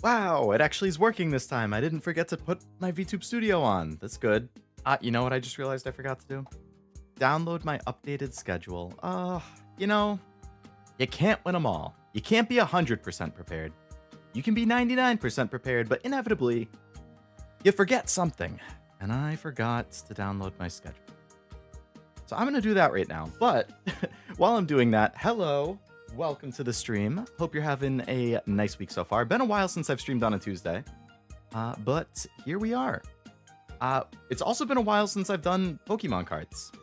Wow, it actually is working this time. I didn't forget to put my VTube Studio on. That's good. You know what I just realized I forgot to do? Download my updated schedule. You know, you can't win them all. You can't be 100% prepared. You can be 99% prepared, but inevitably, you forget something. And I forgot to download my schedule. So I'm going to do that right now. But while I'm doing that, hello. Welcome to the stream. Hope you're having a nice week so far. Been a while since I've streamed on a Tuesday, but here we are. It's also been a while since I've done Pokemon cards.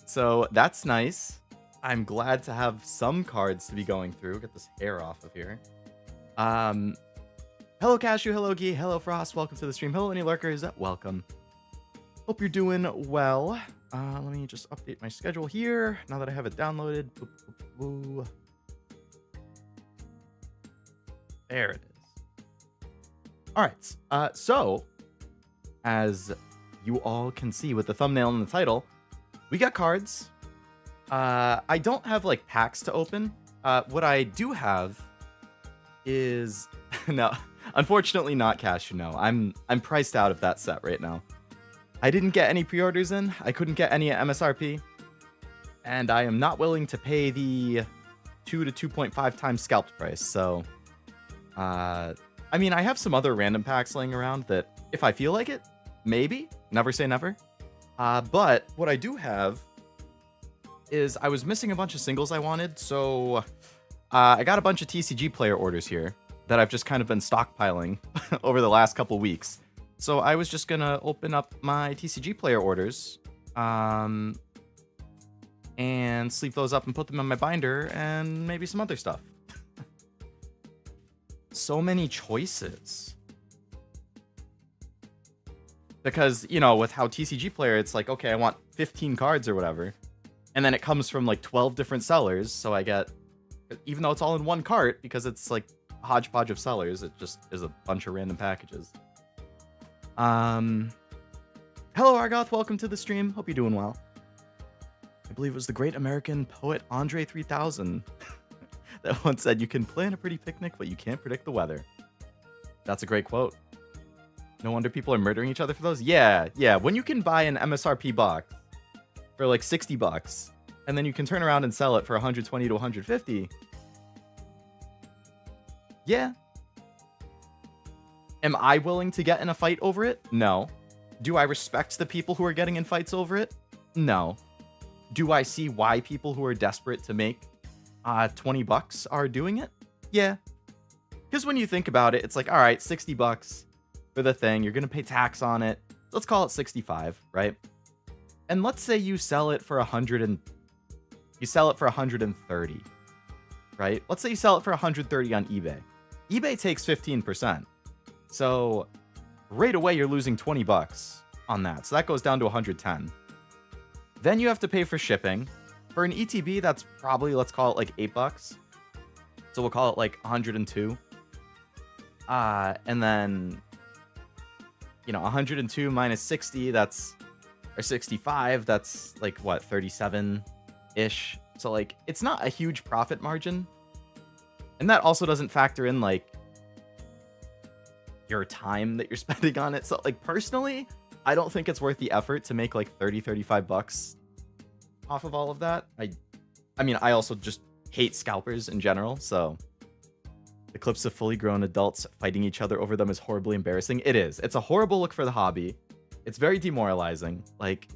So that's nice. I'm glad to have some cards to be going through. Get this hair off of here. Hello Cashew, hello Gee, hello Frost. Welcome to the stream. Hello any lurkers. Welcome. Hope you're doing well. Let me just update my schedule here now that I have it downloaded. There it is. All right. So, as you all can see with the thumbnail and the title, we got cards. I don't have like packs to open. What I do have is no, unfortunately not Cashew. No, I'm priced out of that set right now. I didn't get any pre-orders in. I couldn't get any at MSRP. And I am not willing to pay the 2 to 2.5 times scalped price. So, I mean, I have some other random packs laying around that if I feel like it, maybe. Never say never. But what I do have is I was missing a bunch of singles I wanted. So, I got a bunch of tcgplayer orders here that I've just kind of been stockpiling over the last couple weeks. So I was just gonna open up my tcgplayer orders, and sleeve those up and put them in my binder and maybe some other stuff. So many choices. Because, you know, with how tcgplayer, it's like, okay, I want 15 cards or whatever. And then it comes from like 12 different sellers. So I get, even though it's all in one cart, because it's like a hodgepodge of sellers, it just is a bunch of random packages. Hello Argoth, welcome to the stream. Hope you're doing well. I believe it was the great American poet Andre 3000 that once said, "You can plan a pretty picnic, but you can't predict the weather." That's a great quote. No wonder people are murdering each other for those. Yeah. When you can buy an MSRP box for like 60 bucks, and then you can turn around and sell it for 120 to 150. Yeah. Am I willing to get in a fight over it? No. Do I respect the people who are getting in fights over it? No. Do I see why people who are desperate to make 20 bucks are doing it? Yeah. Because when you think about it, it's like, all right, 60 bucks for the thing. You're going to pay tax on it. Let's call it 65, right? And let's say you sell it for 130, right? Let's say you sell it for 130 on eBay. eBay takes 15%. So right away, you're losing 20 bucks on that. So that goes down to 110. Then you have to pay for shipping. For an ETB, that's probably, let's call it like 8 bucks. So we'll call it like 102. And then, you know, 102 minus 60, that's, or 65, that's like what, 37-ish. So like, it's not a huge profit margin. And that also doesn't factor in like your time that you're spending on it. So like personally, I don't think it's worth the effort to make like 35 bucks off of all of that. I mean, I also just hate scalpers in general. So the clips of fully grown adults fighting each other over them is horribly embarrassing. It is. It's a horrible look for the hobby. It's very demoralizing. Like,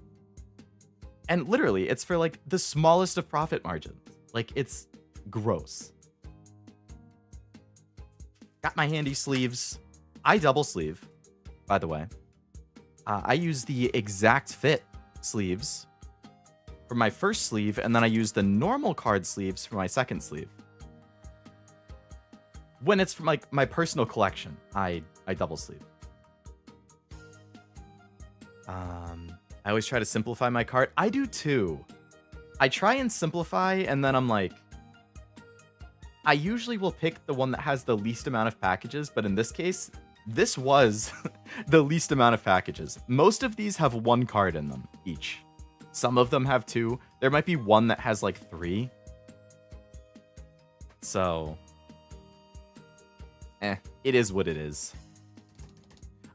and literally it's for like the smallest of profit margins. Like it's gross. Got my handy sleeves. I double sleeve, by the way. I use the exact fit sleeves for my first sleeve, and then I use the normal card sleeves for my second sleeve. When it's from like my personal collection, I double sleeve. I always try to simplify my cart. I do too. I try and simplify, and then I'm like, I usually will pick the one that has the least amount of packages, but in this case, this was the least amount of packages. Most of these have 1 card in them each. Some of them have 2. There might be one that has like 3. So it is what it is.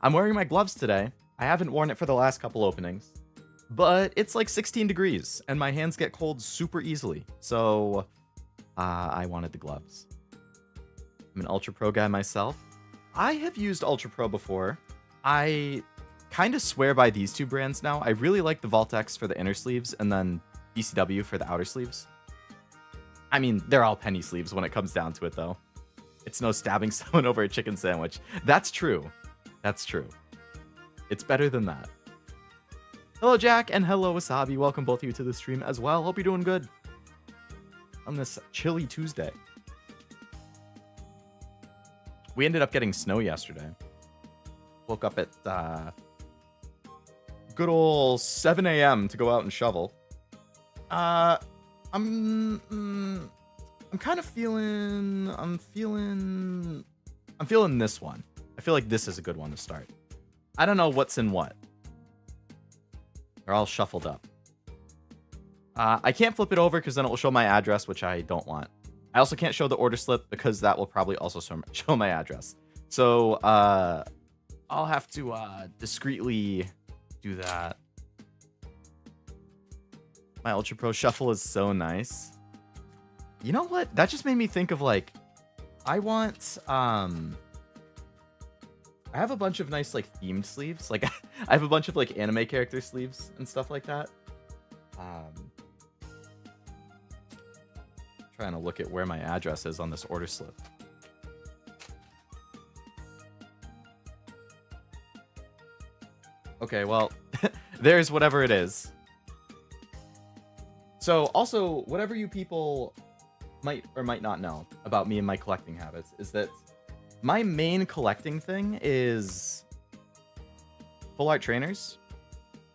I'm wearing my gloves today. I haven't worn it for the last couple openings, but it's like 16 degrees and my hands get cold super easily. So I wanted the gloves. I'm an Ultra Pro guy myself. I have used Ultra Pro before. I kind of swear by these two brands now. I really like the Voltex for the inner sleeves and then BCW for the outer sleeves. I mean, they're all penny sleeves when it comes down to it, though. It's no stabbing someone over a chicken sandwich. That's true. That's true. It's better than that. Hello, Jack, and hello, Wasabi. Welcome both of you to the stream as well. Hope you're doing good on this chilly Tuesday. We ended up getting snow yesterday. Woke up at good old 7 a.m. to go out and shovel. I'm kind of feeling. I'm feeling this one. I feel like this is a good one to start. I don't know what's in what. They're all shuffled up. I can't flip it over because then it will show my address, which I don't want. I also can't show the order slip because that will probably also show my address. So I'll have to discreetly do that. My Ultra Pro shuffle is so nice. You know what? That just made me think of like, I want I have a bunch of nice like themed sleeves. Like I have a bunch of like anime character sleeves and stuff like that. Trying to look at where my address is on this order slip. Okay, well, there's whatever it is. So also, whatever you people might or might not know about me and my collecting habits is that my main collecting thing is full art trainers.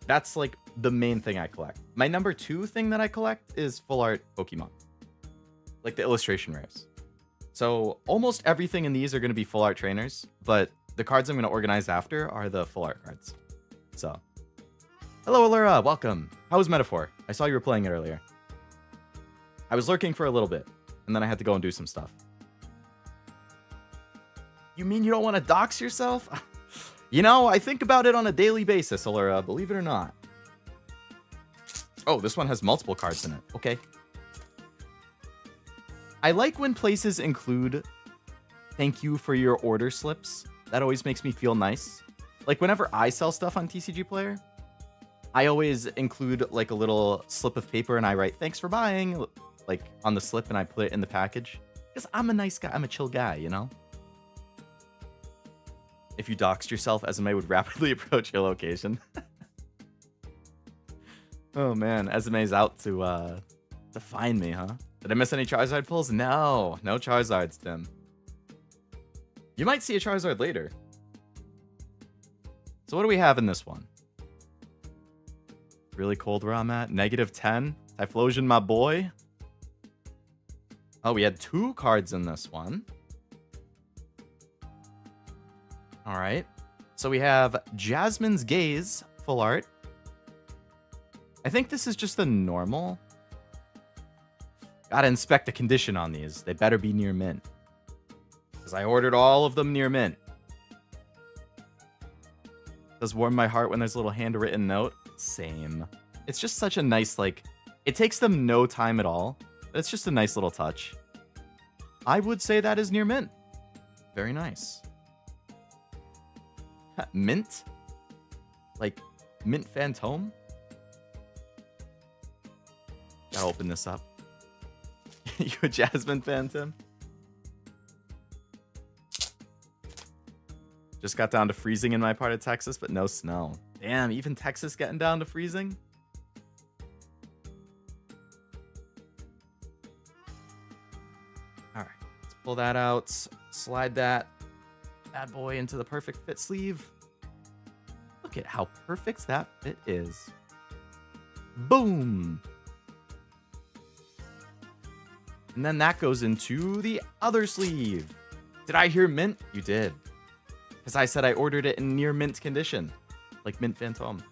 That's like the main thing I collect. My number 2 thing that I collect is full art Pokemon. Like the illustration rares. So almost everything in these are going to be full art trainers, but the cards I'm going to organize after are the full art cards. So, hello Allura, welcome. How was Metaphor? I saw you were playing it earlier. I was lurking for a little bit, and then I had to go and do some stuff. You mean you don't want to dox yourself? You know, I think about it on a daily basis, Allura, believe it or not. Oh, this one has multiple cards in it. Okay. I like when places include thank you for your order slips. That always makes me feel nice. Like whenever I sell stuff on TCGplayer, I always include like a little slip of paper and I write thanks for buying like on the slip and I put it in the package. Because I'm a nice guy. I'm a chill guy, you know? If you doxed yourself, Esme would rapidly approach your location. Oh man, Esme's out to find me, huh? Did I miss any Charizard pulls? No, no Charizards, Tim. You might see a Charizard later. So what do we have in this one? Really cold where I'm at. -10. Typhlosion, my boy. Oh, we had 2 cards in this one. All right. So we have Jasmine's Gaze, full art. I think this is just the normal. Gotta inspect the condition on these. They better be near mint. Because I ordered all of them near mint. Does warm my heart when there's a little handwritten note. Same. It's just such a nice, like, it takes them no time at all. But it's just a nice little touch. I would say that is near mint. Very nice. Mint? Like, Mint Phantom? Gotta open this up. You a Jasmine fan, Tim? Just got down to freezing in my part of Texas, but no snow. Damn, even Texas getting down to freezing? Alright, let's pull that out. Slide that bad boy into the perfect fit sleeve. Look at how perfect that fit is. Boom! And then that goes into the other sleeve. Did I hear mint? You did. Because I said I ordered it in near mint condition. Like Mint Phantom.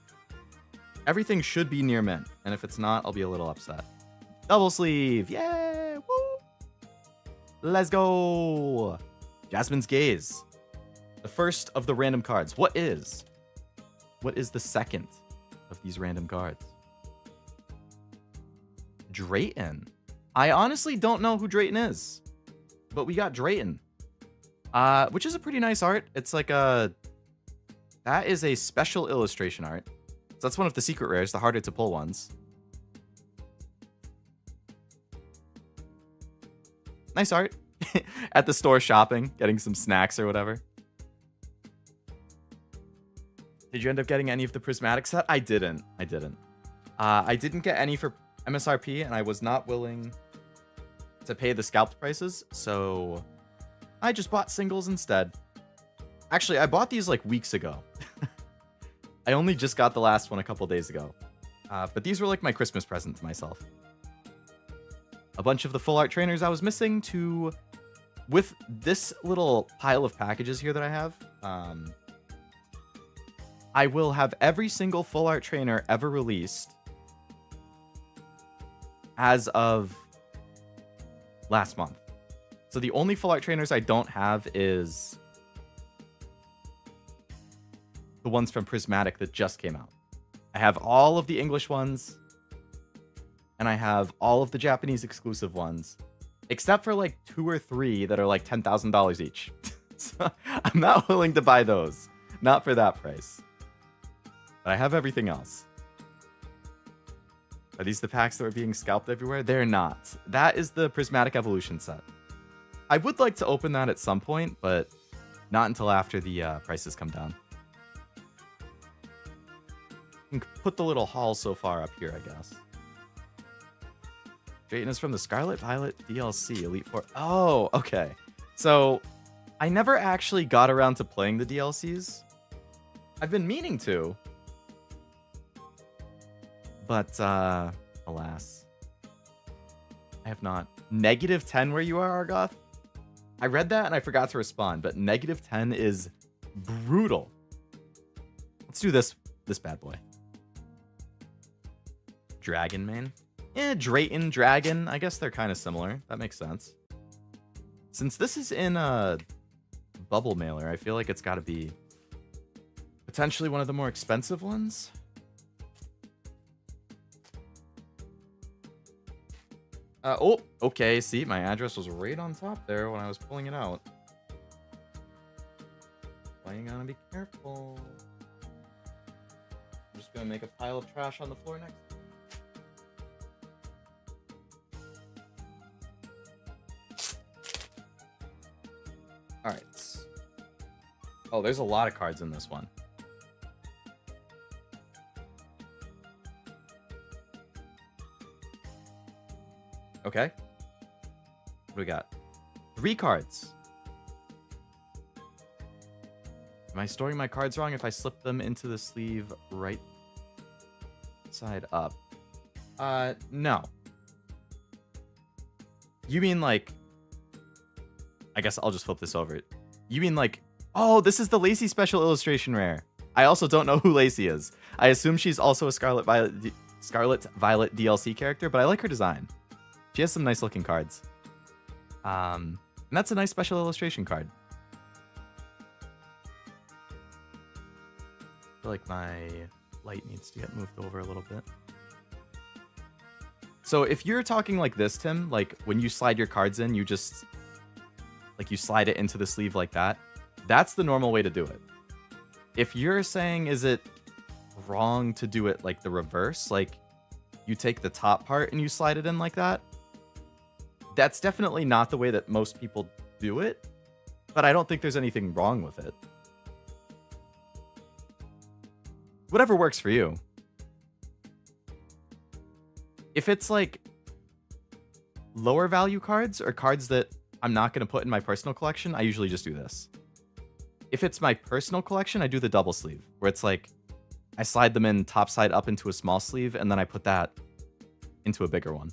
Everything should be near mint. And if it's not, I'll be a little upset. Double sleeve. Yay! Woo! Let's go! Jasmine's Gaze. The first of the random cards. What is the second of these random cards? Drayton. I honestly don't know who Drayton is, but we got Drayton, which is a pretty nice art. It's like that is a special illustration art. So that's one of the secret rares, the harder to pull ones. Nice art. At the store shopping, getting some snacks or whatever. Did you end up getting any of the prismatic set? I didn't. I didn't get any for MSRP, and I was not willing to pay the scalped prices, so I just bought singles instead. Actually, I bought these like weeks ago. I only just got the last one a couple days ago. But these were like my Christmas present to myself. A bunch of the full art trainers I was missing to... With this little pile of packages here that I have, I will have every single full art trainer ever released as of last month. So the only full art trainers I don't have is the ones from Prismatic that just came out. I have all of the English ones, and I have all of the Japanese exclusive ones, except for like 2 or 3 that are like $10,000 each. So I'm not willing to buy those. Not for that price. But I have everything else. Are these the packs that are being scalped everywhere? They're not. That is the Prismatic Evolution set. I would like to open that at some point, but not until after the prices come down. You can put the little haul so far up here, I guess. Drayton is from the Scarlet Violet DLC, Elite Four. Oh, okay. So, I never actually got around to playing the DLCs. I've been meaning to. But, alas. I have not. -10 where you are, Argoth? I read that and I forgot to respond, but -10 is brutal. Let's do this bad boy. Dragon main. Drayton, Dragon. I guess they're kind of similar. That makes sense. Since this is in a bubble mailer, I feel like it's got to be potentially one of the more expensive ones. Oh, okay. See, my address was right on top there when I was pulling it out. Why you gotta be careful? I'm just gonna make a pile of trash on the floor next. All right. Oh, there's a lot of cards in this one. Okay. What do we got? 3 cards. Am I storing my cards wrong if I slip them into the sleeve right side up? No. You mean like... I guess I'll just flip this over. You mean like... Oh, this is the Lacey special illustration rare. I also don't know who Lacey is. I assume she's also a Scarlet Violet DLC character, but I like her design. She has some nice looking cards. And that's a nice special illustration card. I feel like my light needs to get moved over a little bit. So if you're talking like this, Tim, like when you slide your cards in, you just... like you slide it into the sleeve like that. That's the normal way to do it. If you're saying, is it wrong to do it like the reverse? Like you take the top part and you slide it in like that? That's definitely not the way that most people do it, but I don't think there's anything wrong with it. Whatever works for you. If it's like lower value cards or cards that I'm not going to put in my personal collection, I usually just do this. If it's my personal collection, I do the double sleeve, where it's like I slide them in top side up into a small sleeve, and then I put that into a bigger one.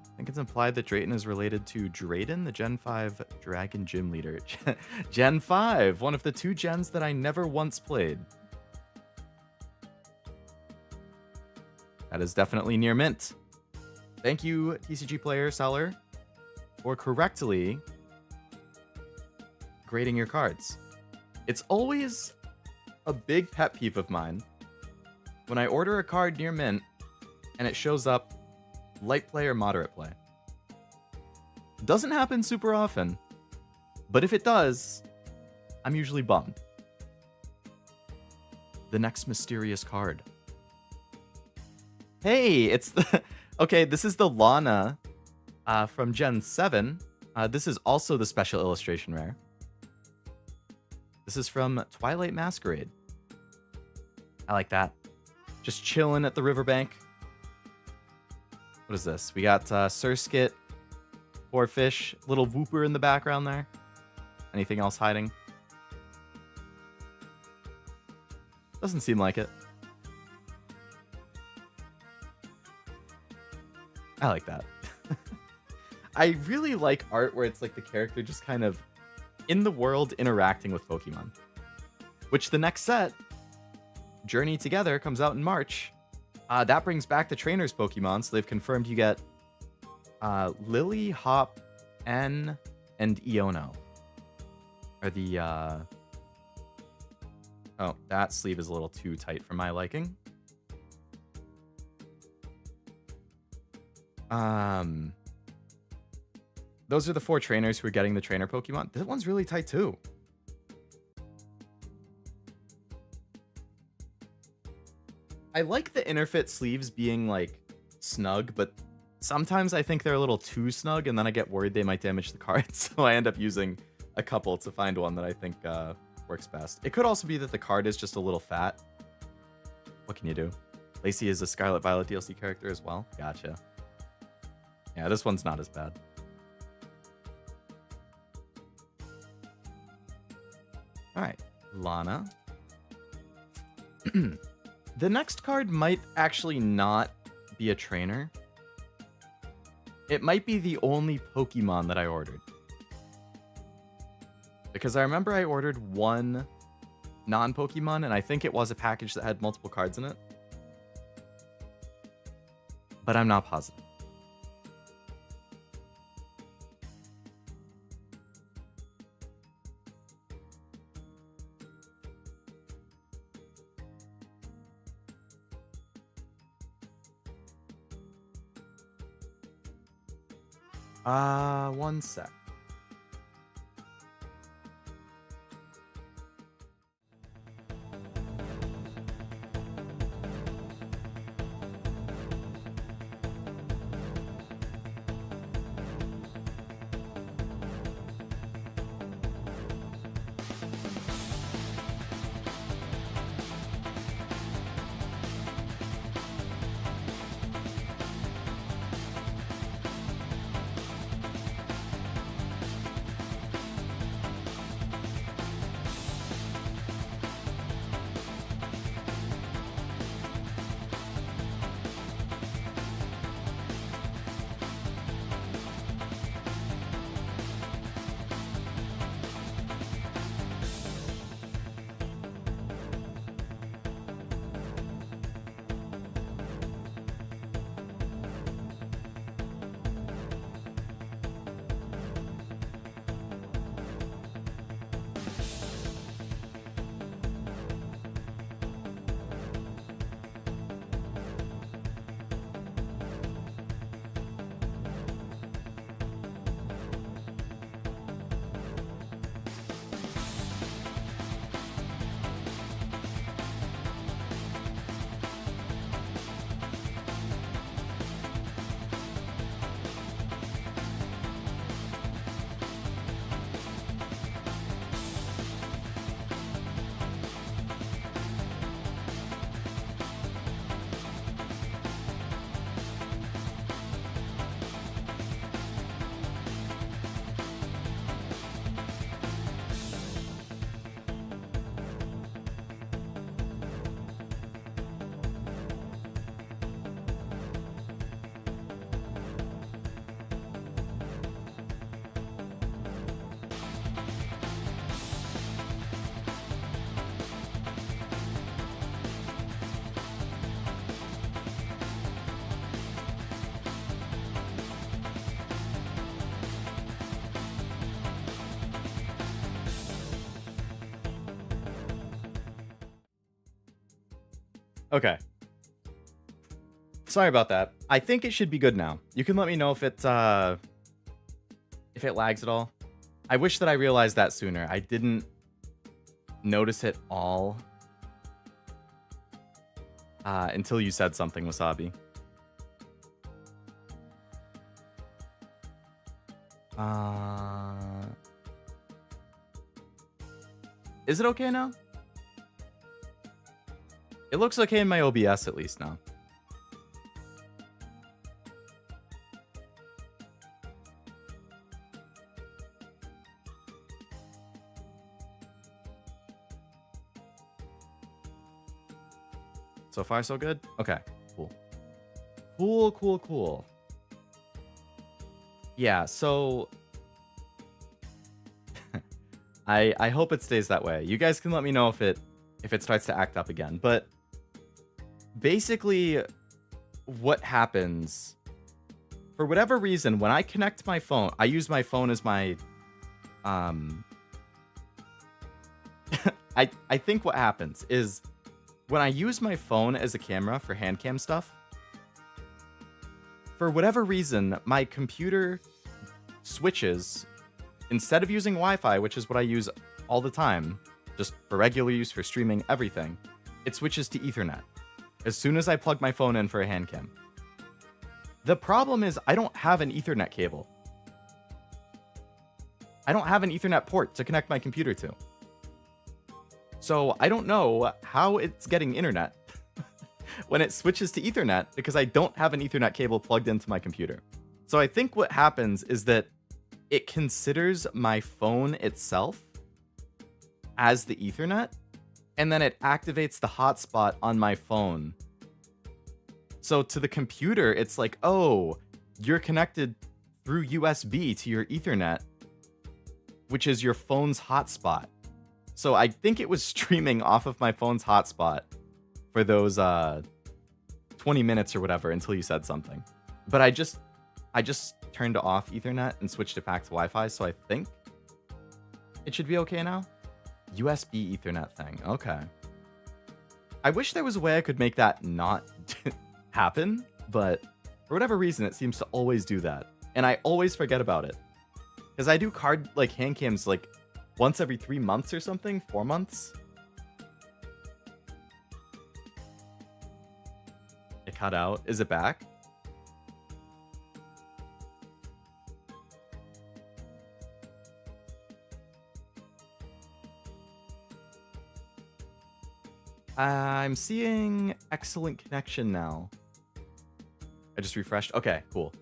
I think it's implied that Drayton is related to Drayden, the Gen 5 Dragon Gym Leader. Gen 5, one of the 2 gens that I never once played. That is definitely near mint. Thank you, tcgplayer seller, for correctly grading your cards. It's always a big pet peeve of mine when I order a card near mint and it shows up light play or moderate play. It doesn't happen super often, but if it does, I'm usually bummed. The next mysterious card. Hey, it's the... Okay, this is the Lana from Gen 7. This is also the special illustration rare. This is from Twilight Masquerade. I like that. Just chilling at the riverbank. What is this? We got Surskit, poor fish, little whooper in the background there. Anything else hiding? Doesn't seem like it. I like that. I really like art where it's like the character just kind of in the world interacting with Pokemon. Which the next set, Journey Together, comes out in March. That brings back the trainers Pokemon, so they've confirmed you get Lily, Hop, N, and Iono. Are the... Oh, that sleeve is a little too tight for my liking. Those are the 4 trainers who are getting the trainer Pokemon. This one's really tight too. I like the inner fit sleeves being like snug, but sometimes I think they're a little too snug and then I get worried they might damage the cards. So I end up using a couple to find one that I think works best. It could also be that the card is just a little fat. What can you do? Lacey is a Scarlet Violet DLC character as well. Gotcha. Yeah, this one's not as bad. All right, Lana. The next card might actually not be a trainer. It might be the only Pokemon that I ordered. Because I remember I ordered one non-Pokemon, and I think it was a package that had multiple cards in it. But I'm not positive. One sec. Okay. Sorry about that. I think it should be good now. You can let me know if it lags at all. I wish that I realized that sooner. I didn't notice it all until you said something, Wasabi. Is it okay now? It looks okay in my OBS at least now. So far, so good? Okay, cool. Cool. Yeah, so... I hope it stays that way. You guys can let me know if it starts to act up again. But basically, what happens... For whatever reason, when I connect my phone... I use my phone as my... I think what happens is... When I use my phone as a camera for hand cam stuff, for whatever reason, my computer switches, instead of using Wi-Fi, which is what I use all the time, just for regular use, for streaming, everything, it switches to Ethernet as soon as I plug my phone in for a hand cam. The problem is I don't have an Ethernet cable. I don't have an Ethernet port to connect my computer to. So I don't know how it's getting internet when it switches to Ethernet because I don't have an Ethernet cable plugged into my computer. So I think what happens is that it considers my phone itself as the Ethernet, and then it activates the hotspot on my phone. So to the computer, it's like, oh, you're connected through USB to your Ethernet, which is your phone's hotspot. So I think it was streaming off of my phone's hotspot for those 20 minutes or whatever until you said something. But I just turned off Ethernet and switched it back to Wi-Fi, so I think it should be okay now. USB Ethernet thing. Okay. I wish there was a way I could make that not happen, but for whatever reason, it seems to always do that. And I always forget about it. Because I do hand cams once every 3 months or something, 4 months. It cut out. Is it back? I'm seeing excellent connection now. I just refreshed. Okay, cool.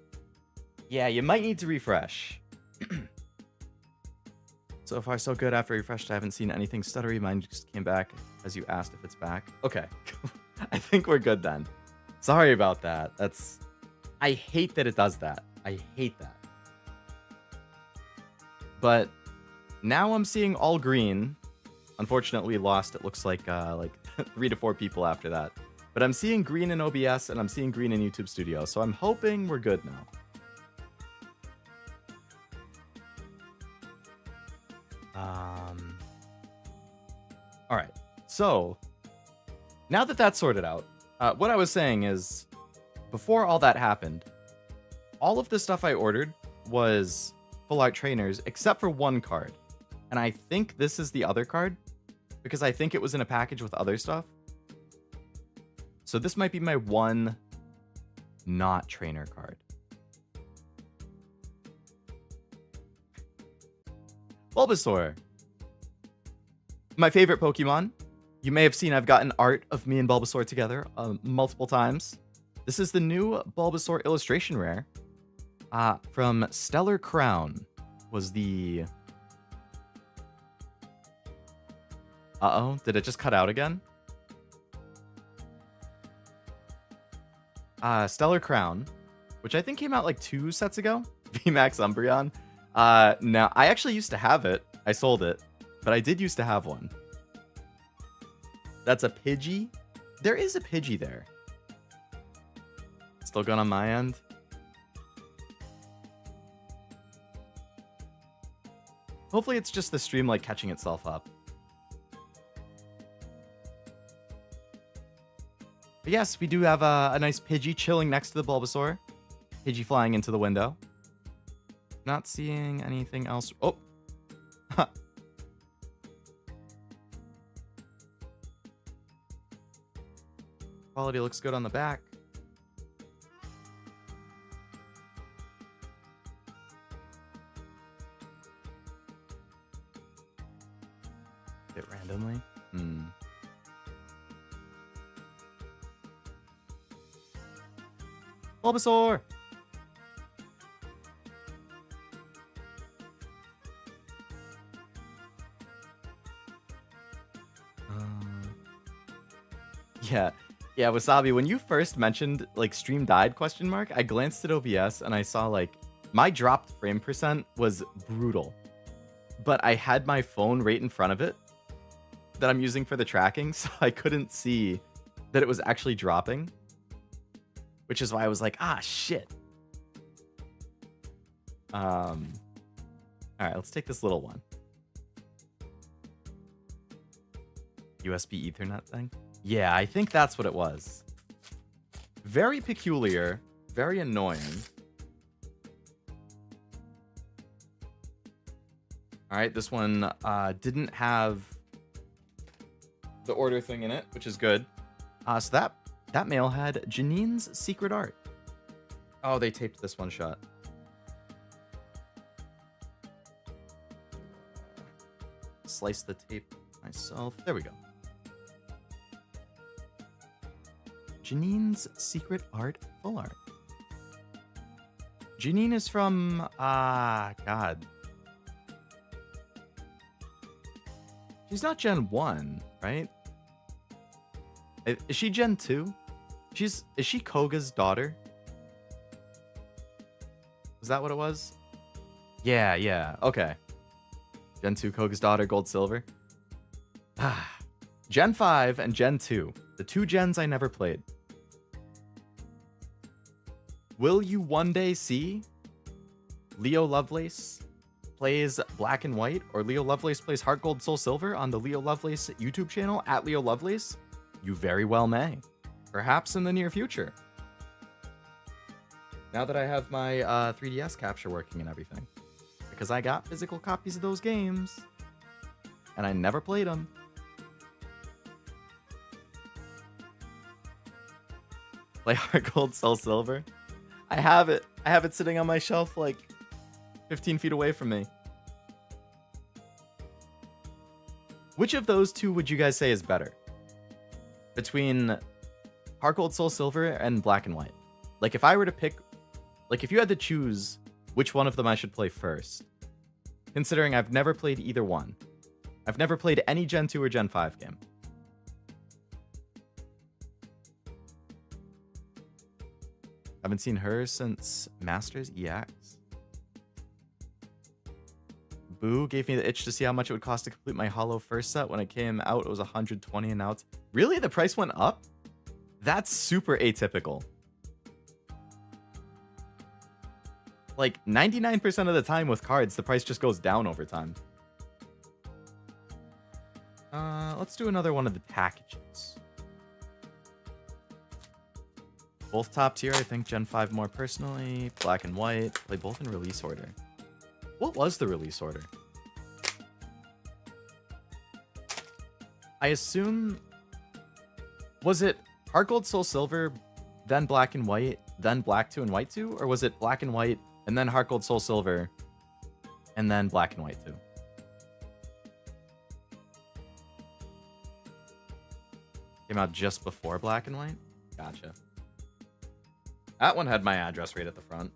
Yeah, you might need to refresh. So far, so good. After I refreshed, I haven't seen anything stuttery. Mine just came back as you asked if it's back. Okay. I think we're good then. Sorry about that. I hate that it does that. I hate that. But now I'm seeing all green. Unfortunately, we lost, it looks like 3 to 4 people after that. But I'm seeing green in OBS and I'm seeing green in YouTube Studio. So I'm hoping we're good now. All right, so now that that's sorted out, what I was saying is, before all that happened, all of the stuff I ordered was full art trainers, except for one card. And I think this is the other card, because I think it was in a package with other stuff. So this might be my one not trainer card. Bulbasaur. My favorite Pokemon. You may have seen I've gotten art of me and Bulbasaur together multiple times. This is the new Bulbasaur illustration rare from Stellar Crown. Was the... Uh-oh, did it just cut out again? Stellar Crown, which I think came out like 2 sets ago. VMAX Umbreon. Now, I actually used to have it. I sold it. But I did used to have one. That's a Pidgey. There is a Pidgey there. Still going on my end. Hopefully it's just the stream catching itself up. But yes, we do have a nice Pidgey chilling next to the Bulbasaur. Pidgey flying into the window. Not seeing anything else. Oh. Quality looks good on the back. Hit randomly. Bulbasaur! Yeah, Wasabi, when you first mentioned, like, stream died, question mark, I glanced at OBS and I saw, like, my dropped frame percent was brutal. But I had my phone right in front of it that I'm using for the tracking, so I couldn't see that it was actually dropping. Which is why I was like, ah, shit. Alright, let's take this little one. USB Ethernet thing? Yeah, I think that's what it was. Very peculiar. Very annoying. Alright, this one didn't have the order thing in it, which is good. So that mail had Janine's Secret Art. Oh, they taped this one shut. Slice the tape myself. There we go. Janine's Secret Art Full Art. Janine is from... God. She's not Gen 1, right? Is she Gen 2? Is she Koga's daughter? Was that what it was? Yeah, okay. Gen 2, Koga's daughter, Gold, Silver. Gen 5 and Gen 2. The two gens I never played. Will you one day see Leo Lovelace plays Black and White, or Leo Lovelace plays Heart Gold Soul Silver on the Leo Lovelace YouTube channel, at Leo Lovelace? You very well may. Perhaps in the near future. Now that I have my 3DS capture working and everything. Because I got physical copies of those games. And I never played them. Play Heart Gold Soul Silver? I have it. I have it sitting on my shelf like 15 feet away from me. Which of those two would you guys say is better? Between Heart Gold Soul Silver and Black and White. Like, if I were to pick... Like, if you had to choose which one of them I should play first. Considering I've never played either one. I've never played any Gen 2 or Gen 5 game. Haven't seen her since Masters EX. Boo gave me the itch to see how much it would cost to complete my Hollow first set. When it came out, it was 120, and now it's... Really? The price went up? That's super atypical. Like, 99% of the time with cards, the price just goes down over time. Let's do another one of the packages. Both top tier, I think Gen 5 more personally. Black and White. Play both in release order. What was the release order? I assume... Was it Heart Gold Soul Silver, then Black and White, then Black 2 and White 2? Or was it Black and White, and then Heart Gold Soul Silver, and then Black and White 2? Came out just before Black and White? Gotcha. That one had my address right at the front.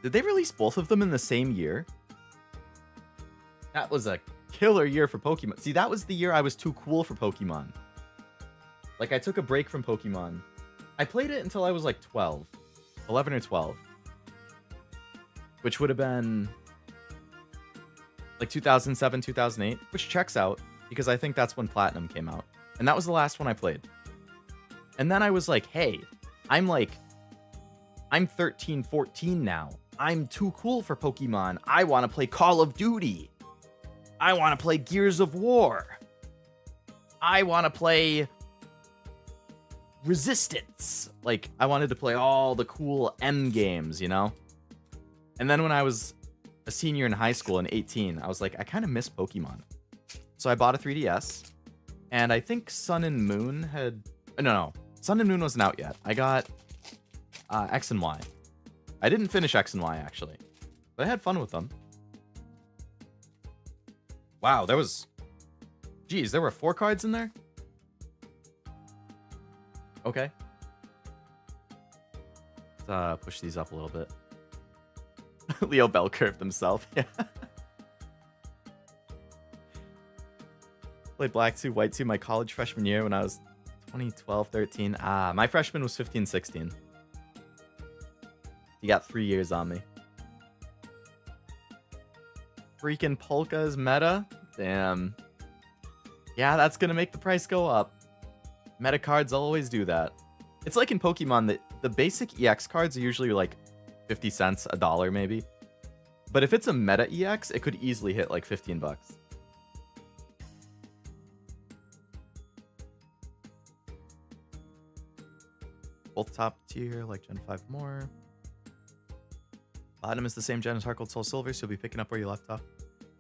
Did they release both of them in the same year? That was a killer year for Pokemon. See, that was the year I was too cool for Pokemon. Like, I took a break from Pokemon. I played it until I was like 12. 11 or 12. Which would have been... like 2007, 2008, which checks out because I think that's when Platinum came out. And that was the last one I played. And then I was like, hey, I'm 13, 14 now. I'm too cool for Pokemon. I want to play Call of Duty. I want to play Gears of War. I want to play Resistance. Like, I wanted to play all the cool M games, you know? And then when I was a senior in high school in 18, I was like, I kind of miss Pokemon. So I bought a 3DS, and I think Sun and Moon had... No. Sun and Moon wasn't out yet. I got X and Y. I didn't finish X and Y, actually. But I had fun with them. Wow, there was... Geez, there were 4 cards in there? Okay. Let's push these up a little bit. Leo bell curved himself. Yeah. Played Black 2, White 2 my college freshman year when I was 2012, 13. My freshman was 15, 16. You got 3 years on me. Freaking Polka's meta? Damn. Yeah, that's gonna make the price go up. Meta cards always do that. It's like in Pokemon that the basic EX cards are usually like 50 cents, $1 maybe. But if it's a meta EX, it could easily hit like 15 bucks. Both top tier, like Gen 5 more. Platinum is the same gen as Heart Gold Soul Silver, so you'll be picking up where you left off.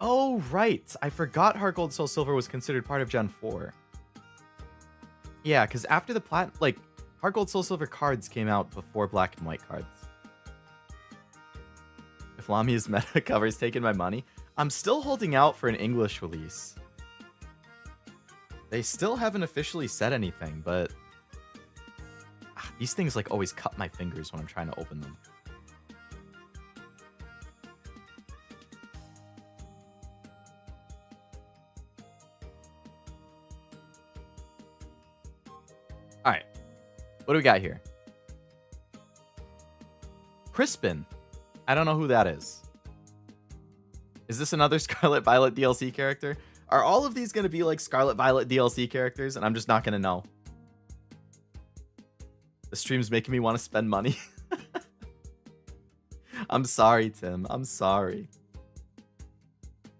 Oh, right. I forgot Heart Gold Soul Silver was considered part of Gen 4. Yeah, because after the Heart Gold Soul Silver cards came out before Black and White cards. If Lamia's meta cover's taking my money, I'm still holding out for an English release. They still haven't officially said anything, but these things like always cut my fingers when I'm trying to open them. All right, what do we got here? Crispin. I don't know who that is. Is this another Scarlet Violet DLC character? Are all of these going to be like Scarlet Violet DLC characters and I'm just not going to know? The stream's making me want to spend money. I'm sorry, Tim. I'm sorry.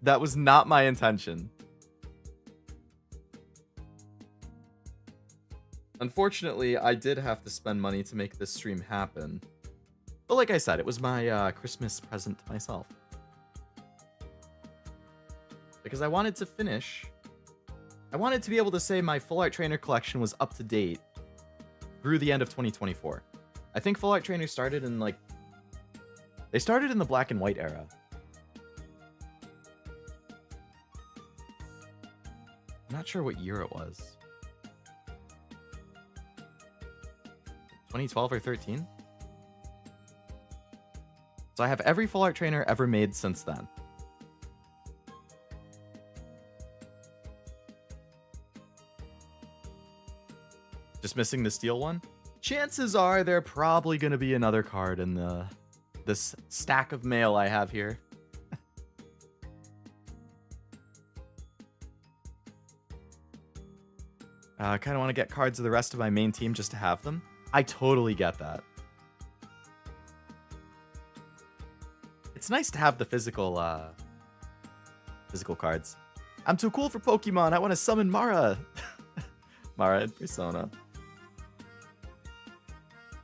That was not my intention. Unfortunately, I did have to spend money to make this stream happen. But like I said, it was my Christmas present to myself. Because I wanted to finish. I wanted to be able to say my Full Art Trainer collection was up to date through the end of 2024. I think Full Art Trainer started in like... They started in the Black and White era. I'm not sure what year it was. 2012 or 13? So I have every Full Art Trainer ever made since then. Just missing the steel one? Chances are there probably going to be another card in this stack of mail I have here. I kind of want to get cards of the rest of my main team just to have them. I totally get that. It's nice to have the physical cards. I'm too cool for Pokemon. I want to summon Mara. Mara in Persona.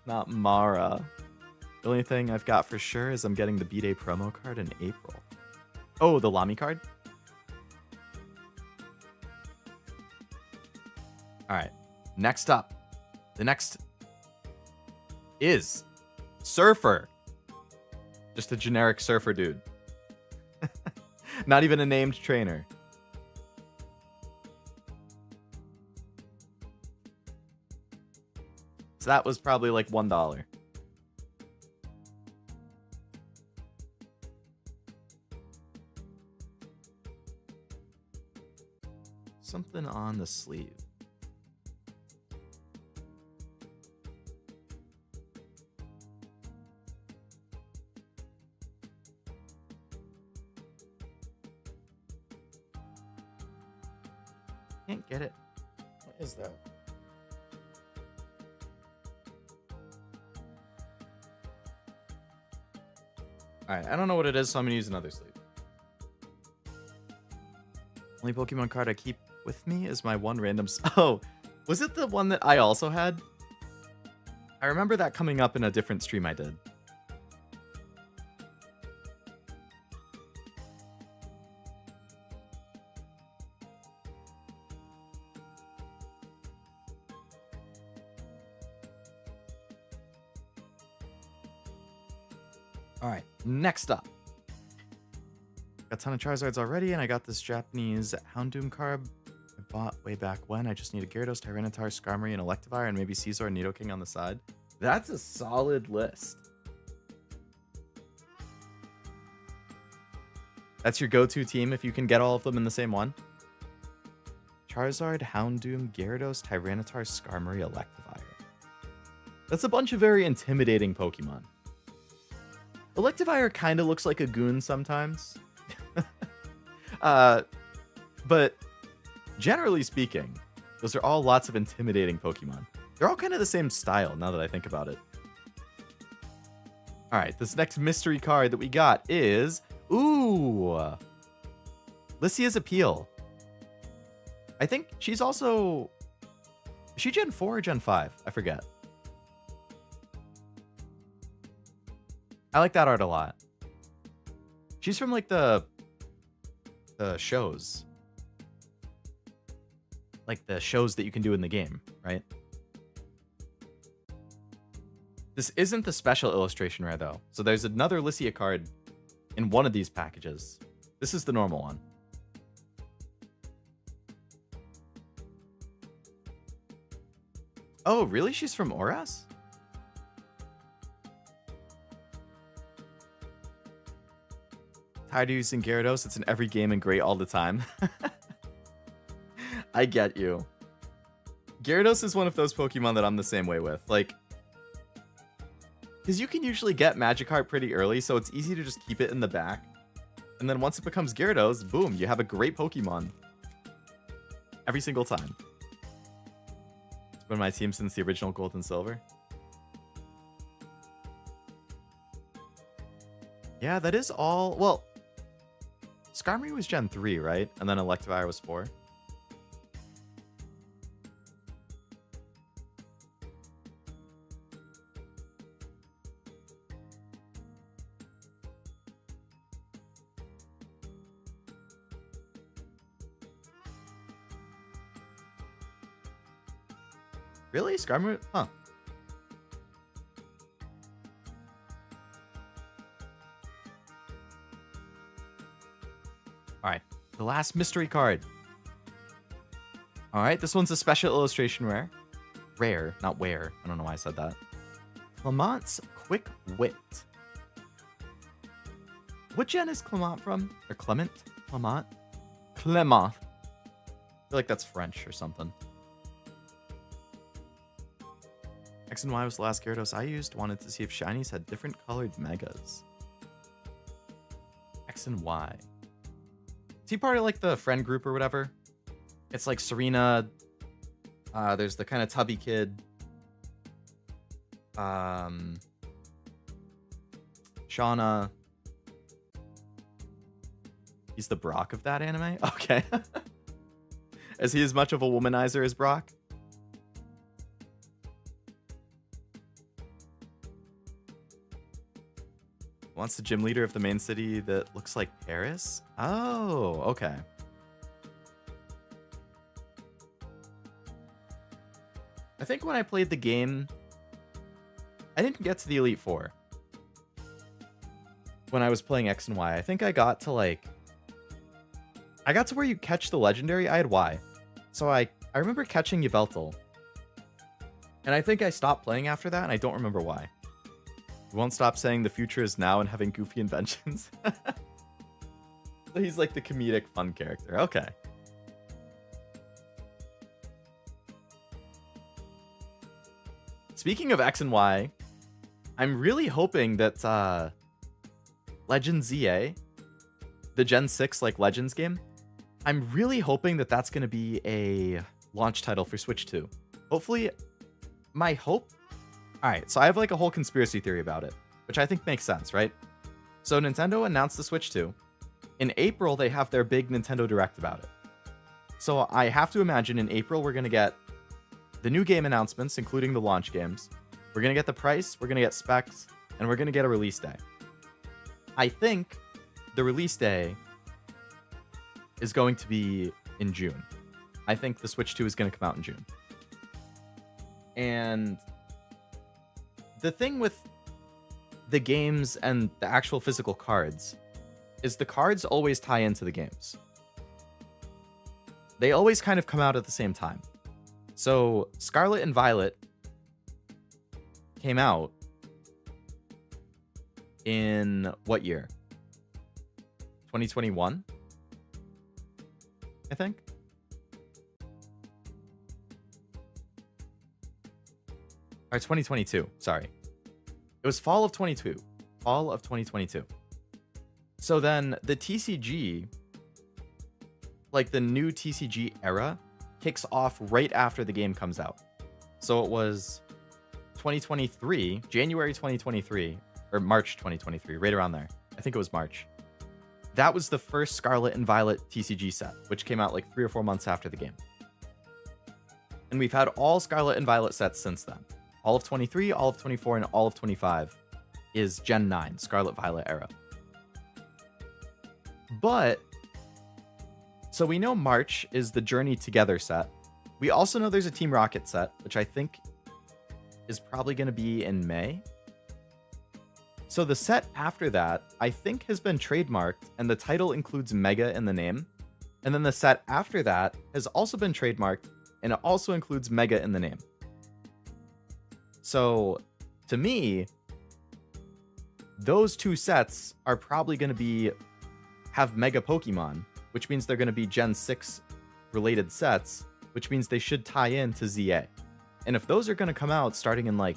Not Mara. The only thing I've got for sure is I'm getting the B-Day promo card in April. Oh, the Lami card? Alright. Next up. The next is Surfer. Just a generic surfer dude. Not even a named trainer. So that was probably like $1. Something on the sleeve. Can't get it. What is that? Alright, I don't know what it is, so I'm gonna use another sleep. Only Pokemon card I keep with me is my one random... Oh, was it the one that I also had? I remember that coming up in a different stream I did. Alright, next up. Got a ton of Charizards already, and I got this Japanese Houndoom card I bought way back when. I just need a Gyarados, Tyranitar, Skarmory, and Electivire, and maybe Scizor and Nidoking on the side. That's a solid list. That's your go-to team if you can get all of them in the same one. Charizard, Houndoom, Gyarados, Tyranitar, Skarmory, Electivire. That's a bunch of very intimidating Pokemon. Electivire kind of looks like a goon sometimes. But generally speaking, those are all lots of intimidating Pokemon. They're all kind of the same style now that I think about it. Alright, this next mystery card that we got is... Ooh! Lycia's Appeal. I think she's also... Is she Gen 4 or Gen 5? I forget. I like that art a lot. She's from like the shows. Like the shows that you can do in the game, right? This isn't the special illustration rare though. So there's another Lycia card in one of these packages. This is the normal one. Oh, really? She's from Oras? Tired of using Gyarados. It's in every game and great all the time. I get you. Gyarados is one of those Pokemon that I'm the same way with. Like, because you can usually get Magikarp pretty early, so it's easy to just keep it in the back. And then once it becomes Gyarados, boom, you have a great Pokemon. Every single time. It's been my team since the original Gold and Silver. Yeah, that is all... Well, Skarmory was Gen 3, right? And then Electivire was 4. Really? Skarmory? Huh. Alright, the last mystery card. Alright, this one's a special illustration rare. Rare, not where. I don't know why I said that. Clement's Quick Wit. What gen is Clement from? Or Clement? Clement? Clement. I feel like that's French or something. X and Y was the last Gyarados I used. Wanted to see if shinies had different colored megas. X and Y. Is he part of like the friend group or whatever? It's like Serena. There's the kind of tubby kid. Shauna. He's the Brock of that anime? Okay. Is he as much of a womanizer as Brock? Wants the gym leader of the main city that looks like Paris? Oh, okay. I think when I played the game, I didn't get to the Elite Four. When I was playing X and Y, I think I got to like... I got to where you catch the legendary. I had Y. So I remember catching Yveltal. And I think I stopped playing after that, and I don't remember why. You won't stop saying the future is now and having goofy inventions. So he's like the comedic fun character. Okay. Speaking of X and Y, I'm really hoping that Legends ZA, the Gen 6 like Legends game, I'm really hoping that that's going to be a launch title for Switch 2. Hopefully, my hope... Alright, so I have like a whole conspiracy theory about it, which I think makes sense, right? So Nintendo announced the Switch 2. In April, they have their big Nintendo Direct about it. So I have to imagine in April, we're going to get the new game announcements, including the launch games. We're going to get the price, we're going to get specs, and we're going to get a release day. I think the release day is going to be in June. I think the Switch 2 is going to come out in June. And the thing with the games and the actual physical cards is the cards always tie into the games. They always kind of come out at the same time. So Scarlet and Violet came out in what year? 2021, I think. Or 2022, sorry. It was fall of 2022. So then the TCG, like the new TCG era, kicks off right after the game comes out. So it was 2023, January 2023, or March 2023, right around there. I think it was March. That was the first Scarlet and Violet TCG set, which came out like 3 or 4 months after the game. And we've had all Scarlet and Violet sets since then. All of 23, all of 24, and all of 25 is Gen 9, Scarlet Violet era. But, so we know March is the Journey Together set. We also know there's a Team Rocket set, which I think is probably going to be in May. So the set after that, I think has been trademarked, and the title includes Mega in the name. And then the set after that has also been trademarked, and it also includes Mega in the name. So, to me, those two sets are probably going to have Mega Pokemon, which means they're going to be Gen 6 related sets, which means they should tie in to ZA. And if those are going to come out starting in like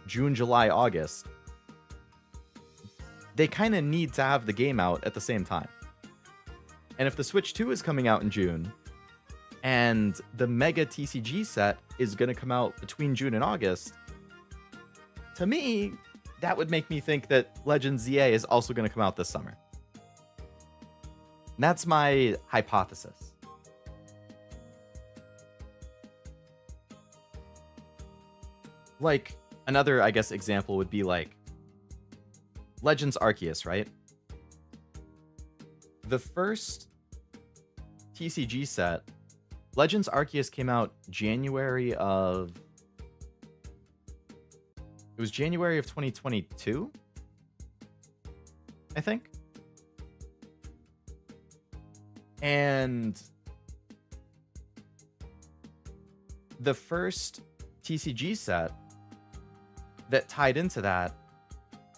June, July, August, they kind of need to have the game out at the same time. And if the Switch 2 is coming out in June, and the Mega TCG set is going to come out between June and August, to me, that would make me think that Legends ZA is also going to come out this summer. And that's my hypothesis. Like, another, I guess, example would be like Legends Arceus, right? The first TCG set, Legends Arceus, came out January of 2022, I think. And the first TCG set that tied into that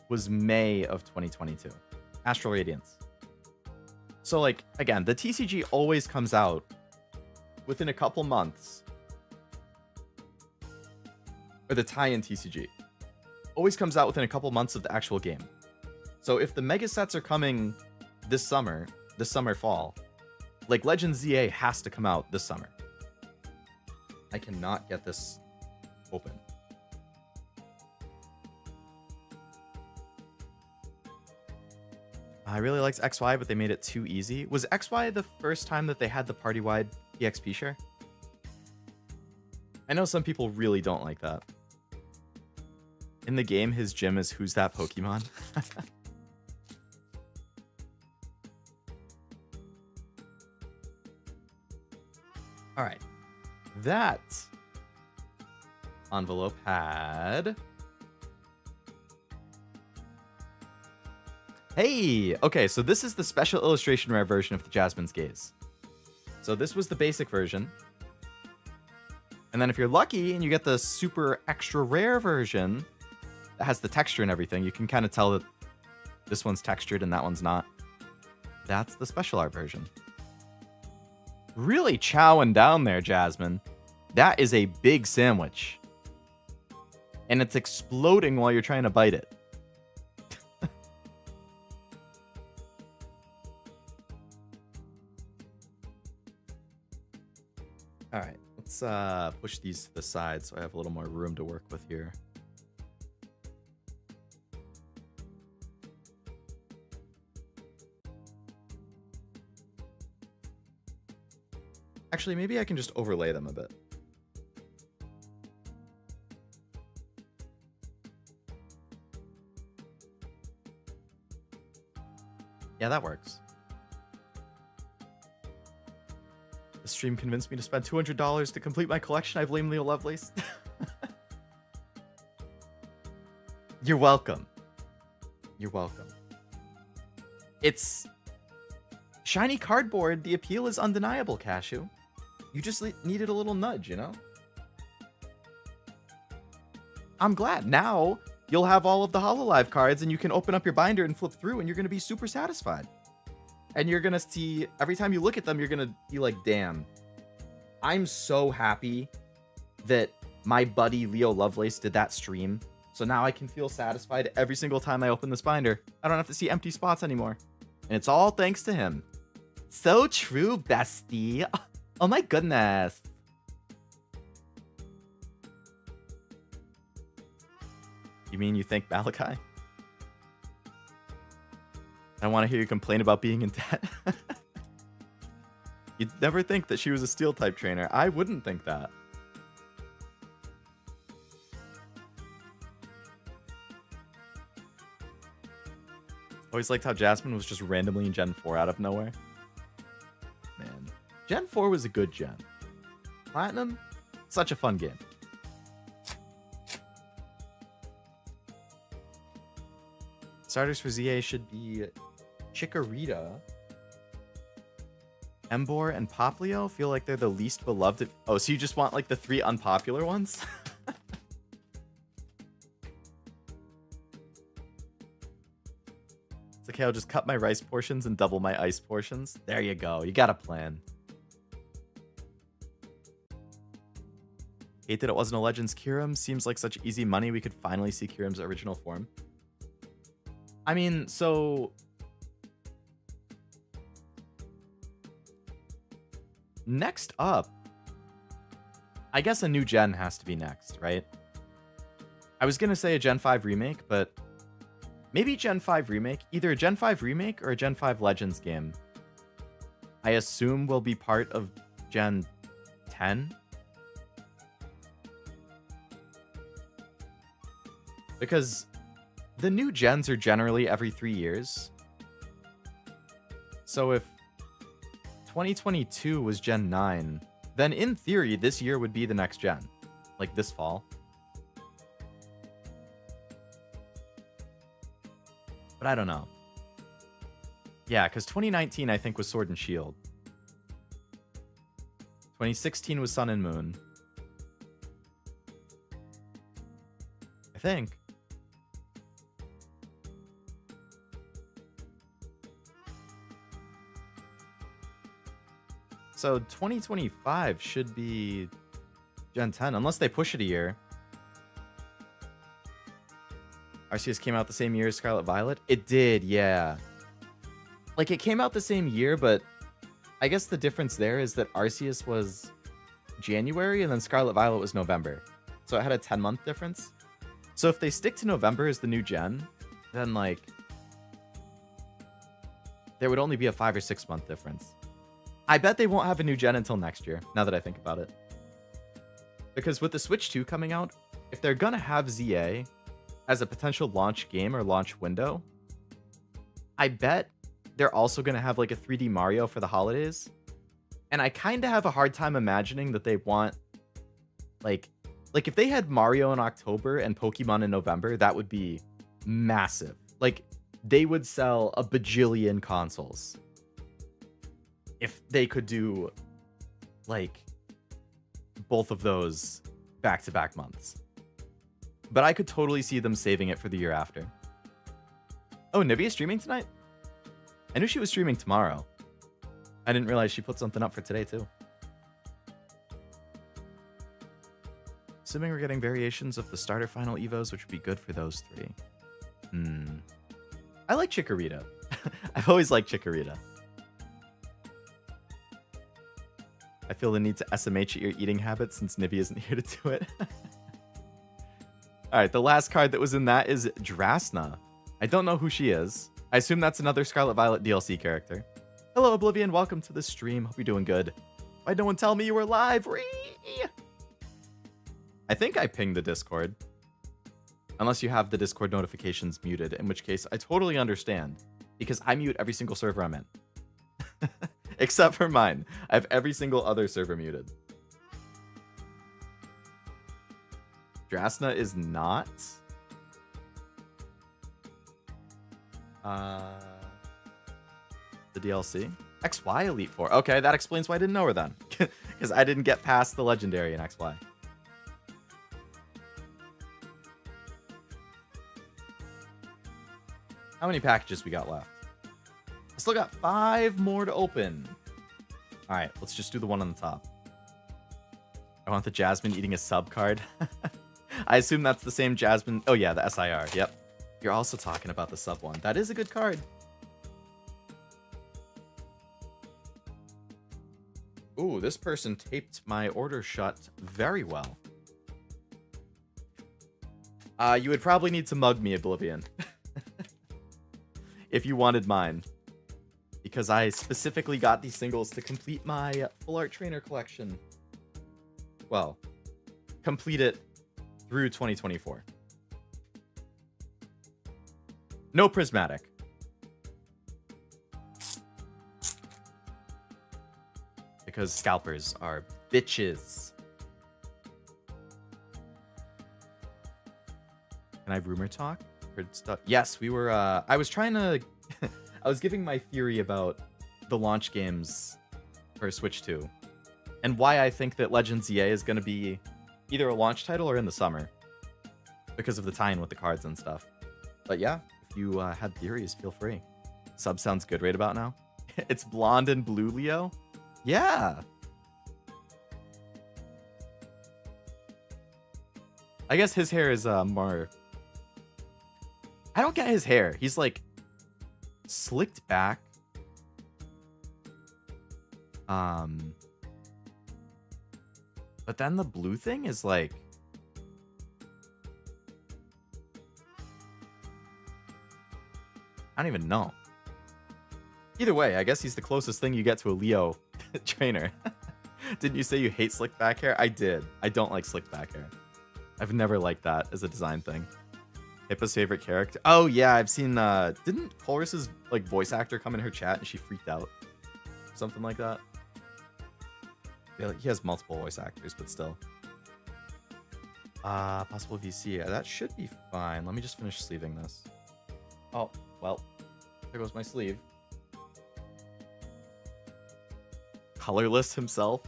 was May of 2022, Astral Radiance. So, like, again, the TCG always comes out within a couple months, or the tie-in TCG always comes out within a couple months of the actual game. So if the mega sets are coming this summer, fall, like Legends ZA has to come out this summer. I cannot get this open. I really liked XY, but they made it too easy. Was XY the first time that they had the party-wide EXP share? I know some people really don't like that. In the game, his gym is Who's That Pokemon? All right. That envelope had... Hey! Okay, so this is the special illustration rare version of the Jasmine's Gaze. So this was the basic version. And then if you're lucky and you get the super extra rare version that has the texture and everything, you can kind of tell that this one's textured and that one's not. That's the special art version. Really chowing down there, Jasmine. That is a big sandwich. And it's exploding while you're trying to bite it. All right, let's push these to the side so I have a little more room to work with here. Actually, maybe I can just overlay them a bit. Yeah, that works. The stream convinced me to spend $200 to complete my collection. I blame Leo Lovelace. You're welcome. You're welcome. It's shiny cardboard. The appeal is undeniable, Cashew. You just needed a little nudge, you know? I'm glad. Now you'll have all of the HoloLive cards and you can open up your binder and flip through and you're going to be super satisfied. And you're going to see, every time you look at them, you're going to be like, damn, I'm so happy that my buddy Leo Lovelace did that stream. So now I can feel satisfied every single time I open this binder. I don't have to see empty spots anymore. And it's all thanks to him. So true, bestie. Oh my goodness. You mean you think Malachi? I want to hear you complain about being in debt. You'd never think that she was a steel type trainer. I wouldn't think that. Always liked how Jasmine was just randomly in Gen 4 out of nowhere. Man, Gen 4 was a good gen. Platinum, such a fun game. Starters for ZA should be Chikorita, Emboar, and Poplio. Feel like they're the least beloved. Oh, so you just want like the 3 unpopular ones? It's okay, I'll just cut my rice portions and double my ice portions. There you go. You got a plan. Hate that it wasn't a Legends Kyurem. Seems like such easy money. We could finally see Kyurem's original form. I mean, so next up, I guess a new gen has to be next, right? I was going to say a Gen 5 remake, but maybe Gen 5 remake, either a Gen 5 remake or a Gen 5 Legends game. I assume will be part of Gen 10. Because the new gens are generally every 3 years. So if 2022 was Gen 9, then in theory, this year would be the next gen. Like this fall. But I don't know. Yeah, because 2019, I think, was Sword and Shield. 2016 was Sun and Moon. I think. So 2025 should be Gen 10, unless they push it a year. Arceus came out the same year as Scarlet Violet? It did, yeah. Like, it came out the same year, but I guess the difference there is that Arceus was January and then Scarlet Violet was November. So it had a 10-month difference. So if they stick to November as the new gen, then, like, there would only be a 5 or 6 month difference. I bet they won't have a new gen until next year, now that I think about it. Because with the Switch 2 coming out, if they're gonna have ZA as a potential launch game or launch window, I bet they're also gonna have like a 3D Mario for the holidays. And I kind of have a hard time imagining that they want, like if they had Mario in October and Pokemon in November, that would be massive. Like, they would sell a bajillion consoles if they could do, like, both of those back-to-back months. But I could totally see them saving it for the year after. Oh, Nivea's streaming tonight? I knew she was streaming tomorrow. I didn't realize she put something up for today, too. Assuming we're getting variations of the starter final evos, which would be good for those 3. I like Chikorita. I've always liked Chikorita. I feel the need to SMH at your eating habits since Nivea isn't here to do it. Alright, the last card that was in that is Drasna. I don't know who she is. I assume that's another Scarlet Violet DLC character. Hello, Oblivion. Welcome to the stream. Hope you're doing good. Why'd no one tell me you were live? Ree! I think I pinged the Discord. Unless you have the Discord notifications muted, in which case I totally understand. Because I mute every single server I'm in. Except for mine. I have every single other server muted. Drasna is not. The DLC? XY Elite Four. Okay, that explains why I didn't know her then. Because I didn't get past the legendary in XY. How many packages we got left? I still got 5 more to open. All right, let's just do the one on the top. I want the Jasmine eating a sub card. I assume that's the same Jasmine. Oh yeah, the SIR. Yep. You're also talking about the sub one. That is a good card. Ooh, this person taped my order shut very well. You would probably need to mug me, Oblivion. If you wanted mine. Because I specifically got these singles to complete my full art trainer collection. Well, complete it through 2024. No prismatic. Because scalpers are bitches. Can I rumor talk? Heard stuff. Yes, we were. I was trying to. I was giving my theory about the launch games for Switch 2 and why I think that Legends EA is going to be either a launch title or in the summer because of the tie-in with the cards and stuff. But yeah, if you had theories, feel free. Sub sounds good right about now. It's blonde and blue, Leo. Yeah. I guess his hair is more. I don't get his hair. He's like slicked back. But then the blue thing is like I don't even know. Either way, I guess he's the closest thing you get to a Leo trainer. Didn't you say you hate slick back hair? I did. I don't like slick back hair. I've never liked that as a design thing. Hippa's favorite character. Oh yeah, I've seen didn't Chorus's like voice actor come in her chat and she freaked out? Something like that. Yeah, like, he has multiple voice actors, but still. Possible VC. Yeah, that should be fine. Let me just finish sleeving this. Oh, well. There goes my sleeve. Colorless himself.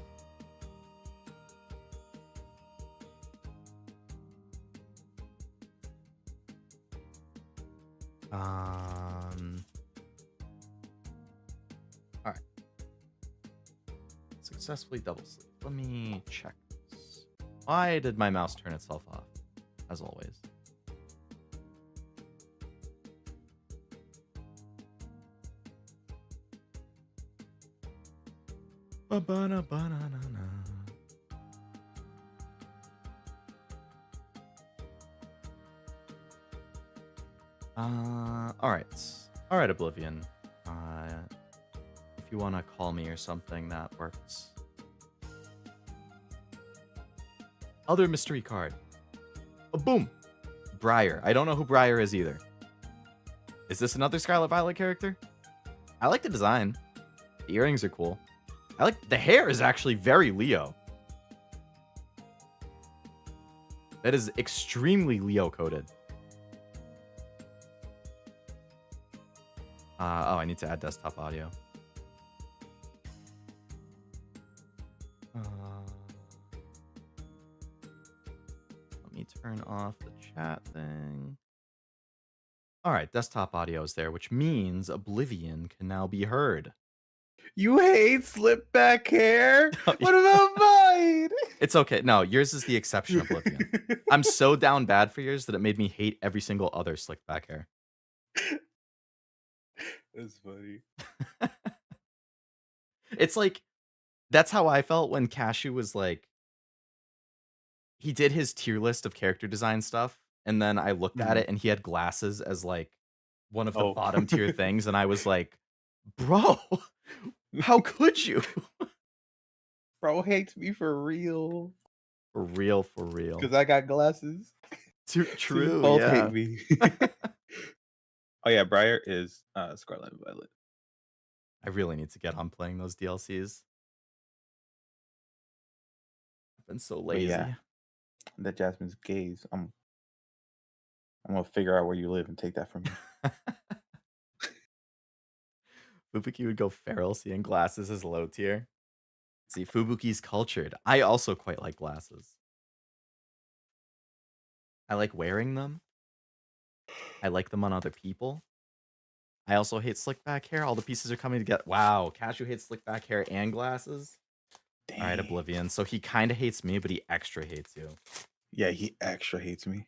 All right. Successfully double sleeve. Let me check this. Why did my mouse turn itself off? As always. Ba-ba-na-ba-na-na-na. All right. All right, Oblivion. If you want to call me or something, that works. Other mystery card. Oh, boom. Briar. I don't know who Briar is either. Is this another Scarlet Violet character? I like the design. The earrings are cool. I like the hair is actually very Leo. That is extremely Leo coded. Oh, I need to add desktop audio. Let me turn off the chat thing. All right, desktop audio is there, which means Oblivion can now be heard. You hate slip back hair? What about mine? It's okay. No, yours is the exception, Oblivion. I'm so down bad for yours that it made me hate every single other slick back hair. That's funny. It's like, that's how I felt when Cashew was like, he did his tier list of character design stuff, and then I looked at it and he had glasses as like one of the bottom tier things, and I was like, bro, how could you? Bro hates me for real. For real, for real. Because I got glasses. So you True, both hate yeah. me. Oh yeah, Briar is Scarlet and Violet. I really need to get on playing those DLCs. I've been so But yeah, lazy. the Jasmine's gaze. I'm gonna figure out where you live and take that from you. Fubuki would go feral, seeing glasses as low tier. See, Fubuki's cultured. I also quite like glasses. I like wearing them. I like them on other people. I also hate slick back hair. All the pieces are coming together. Wow, Cashew hates slick back hair and glasses. All right, Dang. Oblivion. So he kind of hates me, but he extra hates you. Yeah, he extra hates me.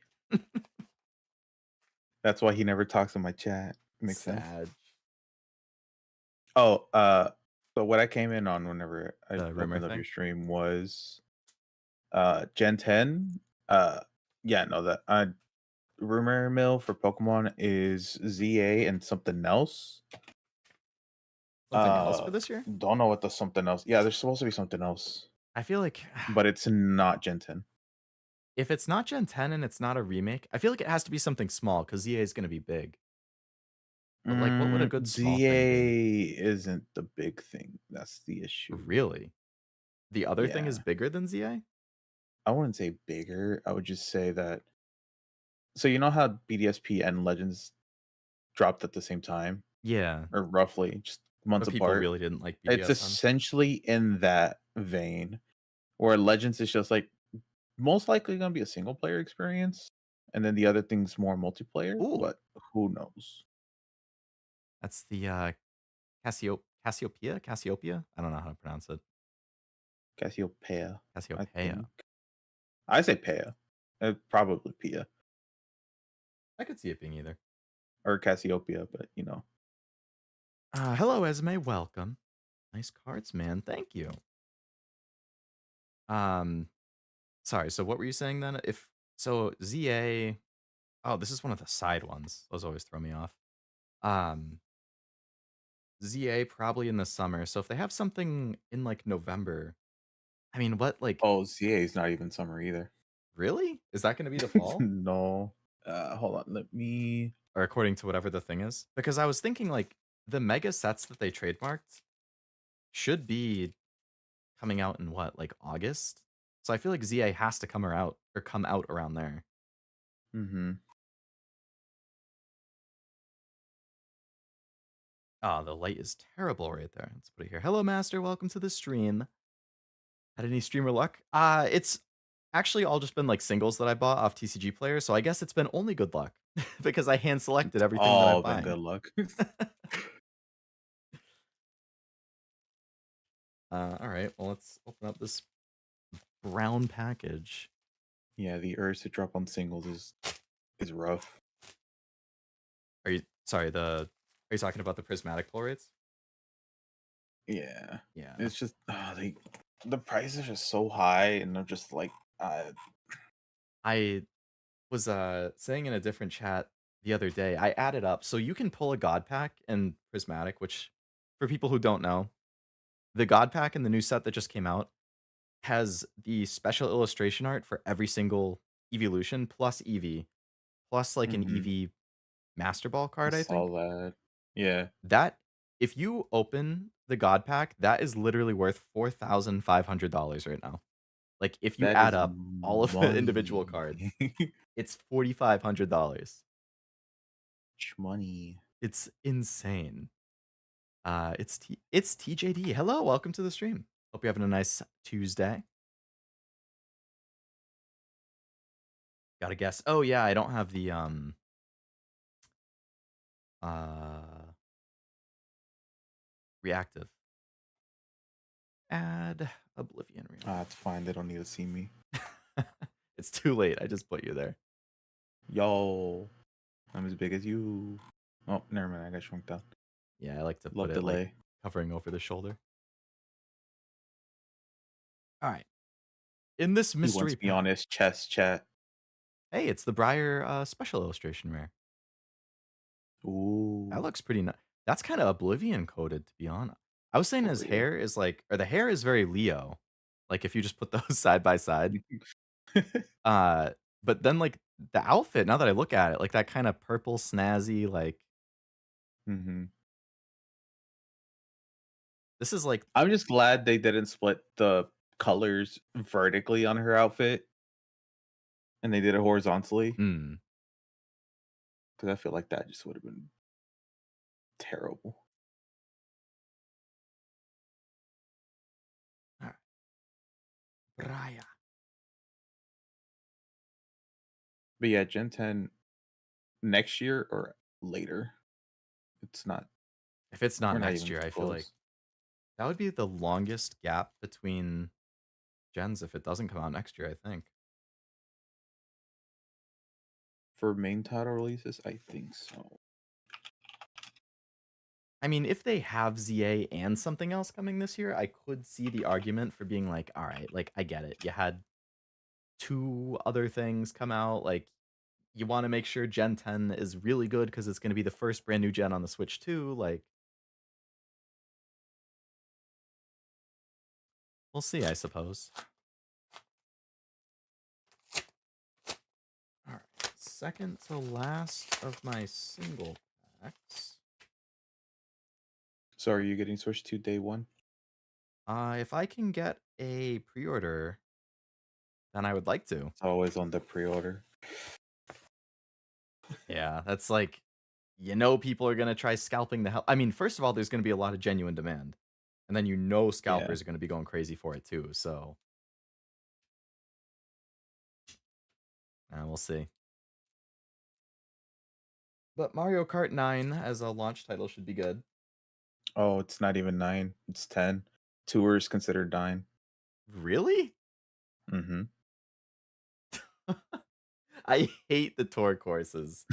That's why he never talks in my chat. Makes sense. Sad. Oh, so what I came in on whenever I The rumor opened up your thing. stream was Gen 10. Yeah, no, that rumor mill for Pokemon is ZA and something else. Something else for this year? Don't know what the something else. Yeah, there's supposed to be something else, I feel like but it's not Gen 10. if it's not Gen 10 and it's not a remake, I feel like it has to be something small because ZA is going to be big. But like, what would a good small thing be? ZA isn't the big thing. That's the issue. Really? The other thing is Yeah. bigger than ZA? I wouldn't say bigger. I would just say that. So you know how BDSP and Legends dropped at the same time, Yeah. or roughly just months But people apart? really didn't like It's BDSM. essentially in that vein, where Legends is just like most likely gonna be a single player experience, and then the other thing's more multiplayer. Ooh, But who knows? that's the Cassiopeia? I don't know how to pronounce it. Cassiopeia, I Cassiopeia. think. I say Pea, probably Pia I could see it being either. or Cassiopeia, but you know. Hello, Esme. Welcome. Nice cards, man. Thank you. Um, sorry. So what were you saying then? If so, ZA. Oh, this is one of the side ones. Those always throw me off. Um, ZA probably in the summer. So if they have something in like November, I mean, what like Oh, CA is not even summer either. really is that going to be the fall No. Hold on. Let me. or according to whatever the thing is? Because I was thinking like the mega sets that they trademarked should be coming out in what like August. So I feel like ZA has to come out around there. Mm-hmm. Oh, the light is terrible right there. Let's put it here. Hello, Master. Welcome to the stream. Had any streamer luck? It's actually all just been like singles that I bought off tcgplayer, so I guess it's been only good luck because I hand selected It's everything that I'm all been buying. good luck. All right, well let's open up this brown package. Yeah, the urge to drop on singles is rough. Are you sorry? Are you talking about the prismatic pull rates? Yeah. Yeah, It's just the price is just so high, and I'm just like, I was saying in a different chat the other day. I added up, so you can pull a god pack in prismatic, which for people who don't know, the god pack in the new set that just came out has the special illustration art for every single evolution plus EV, plus like an mhm, EV Master Ball I card, I saw think. that. Yeah, That if you open the God Pack, that is literally worth $4,500 right now. Like if you that add is up all of the individual money. cards, it's $4,500. Money. It's insane. It's TJD. Hello, welcome to the stream. Hope you're having a nice Tuesday. Gotta guess. Oh yeah, I don't have the uh reactive. Add Oblivion Ah, reactive. it's fine. They don't need to see me. It's too late. I just put you there. Yo, I'm as big as you. Oh, never mind. I got shrunk down. Yeah, I like to put Love it like delay. covering over the shoulder. All right. In this He wants mystery me on pack. his chest chat. Hey, it's the Briar special illustration rare. That Ooh, looks pretty nice. That's kind of Oblivion coded, to be honest. I was saying for his real. hair is like, or the hair is very Leo, Like, if you just put those side by side. Uh, but then, like, the outfit, now that I look at it, like, that kinda purple snazzy, like, Mhm. this is like I'm just glad they didn't split the colors vertically on her outfit, and they did it horizontally, mm, because I feel like that just would've been terrible. alright, Raya. But yeah, Gen 10 next year or later. It's not If it's not we're not next even year, I feel like close. that would be the longest gap between gens if it doesn't come out next year, I think. For main title releases, I think so. I mean, if they have ZA and something else coming this year, I could see the argument for being like, "Alright, like, I get it. You had 2 other things come out, like, you wanna make sure Gen 10 is really good because it's gonna be the first brand new gen on the Switch too," like, we'll see, I suppose. Alright, second to last of my single packs. So are you getting Switch 2 day 1? If I can get a pre-order, then I would like to. It's always on the pre-order. Yeah, that's like, people are gonna try scalping the hell. I mean, first of all, there's gonna be a lot of genuine demand, and then Yeah. scalpers are gonna be going crazy for it too. So, we'll see. But Mario Kart 9 as a launch title should be good. Oh, it's not even 9, it's 10. Tour is considered 9. Really? Mhm. I hate the tour courses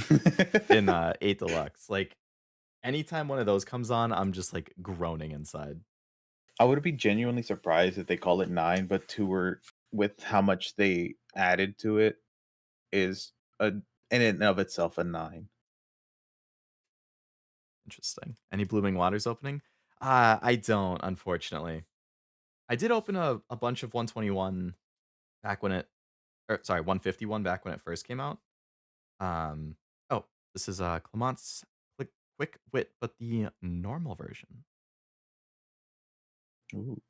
in 8 Deluxe. Like, anytime one of those comes on, I'm just like groaning inside. I would be genuinely surprised if they call it 9, but Tour, with how much they added to it, is a in and of itself a 9. Interesting. Any Blooming Waters opening? I don't, unfortunately. I did open a bunch of 121 back when it or sorry, 151 back when it first came out. Um, oh, this is Clement's quick wit, but the normal version. Ooh.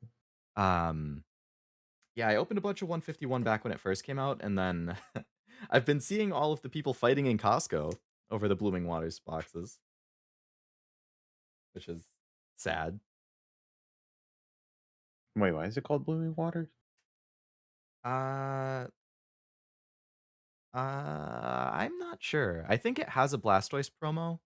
Um, yeah, I opened a bunch of 151 back when it first came out, and then I've been seeing all of the people fighting in Costco over the Blooming Waters boxes, which is sad. Wait, why is it called Blooming Waters? Uh, I'm not sure. I think it has a Blastoise promo.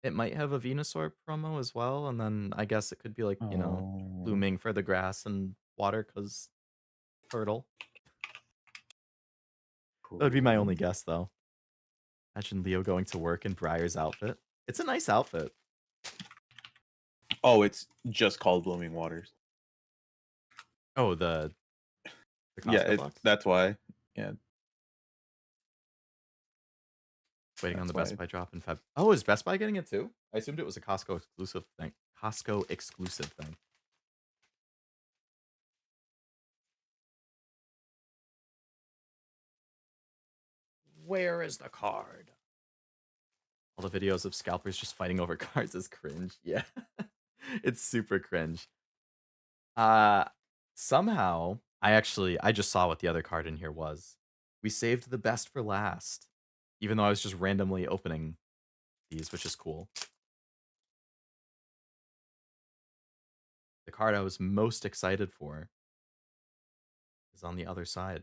It might have a Venusaur promo as well, and then I guess it could be like, Oh, blooming for the grass and water because turtle. That would be my only cool. guess, though. Imagine Leo going to work in Briar's outfit. It's a nice outfit. Oh, it's just called Blooming Waters. Oh, the Yeah, Costco box? that's why. Yeah, Waiting on the that's Best why. Buy drop in Feb. Oh, is Best Buy getting it too? I assumed it was a Costco exclusive thing. Costco exclusive thing. Where is the card? All the videos of scalpers just fighting over cards is cringe. Yeah. It's super cringe. Uh somehow I just saw what the other card in here was. We saved the best for last. Even though I was just randomly opening these, which is cool. The card I was most excited for is on the other side.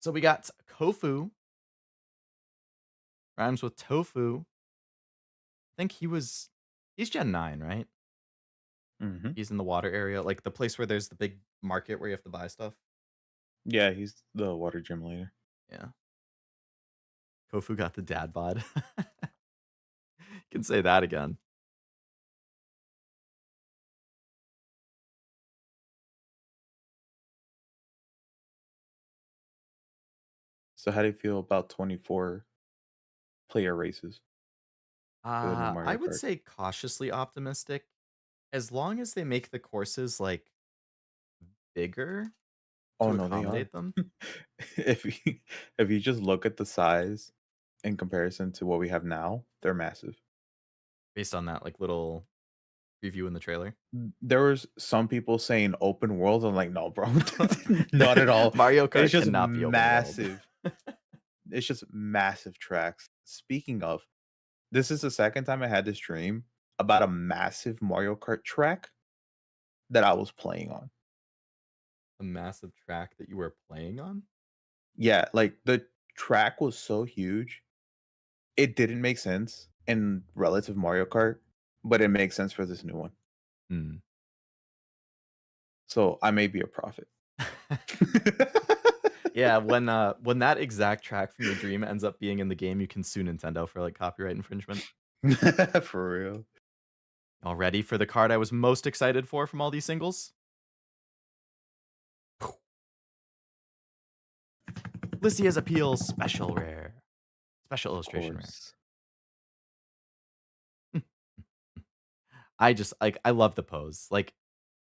So we got Kofu, rhymes with tofu. I think he's Gen 9, right? Mhm. He's in the water area, like the place where there's the big market where you have to buy stuff. Yeah, he's the water gym leader. Yeah. Kofu got the dad bod. Can say that again. So how do you feel about 24 player races for the new I Mario would Kart? say cautiously optimistic. As long as they make the courses, like, bigger Oh to no, they are. accommodate them if you if you just look at the size in comparison to what we have now, they're massive. based on that, like, little preview in the trailer. There was some people saying open world. I'm like, no, bro, not at all. Mario It's Kart just cannot be open world. massive. It's just massive tracks. Speaking of, this is the second time I had this dream about a massive Mario Kart track that I was playing on. A massive track that you were playing on? Yeah, like the track was so huge, it didn't make sense in relative Mario Kart, but it makes sense for this new one. Hmm. So I may be a prophet. Yeah, when that exact track from your dream ends up being in the game, you can sue Nintendo for, like, copyright infringement. For real. All ready for the card I was most excited for from all these singles? Lycia's Appeal Special Rare. Special Of Illustration Rare. course. I just like, I love the pose. Like,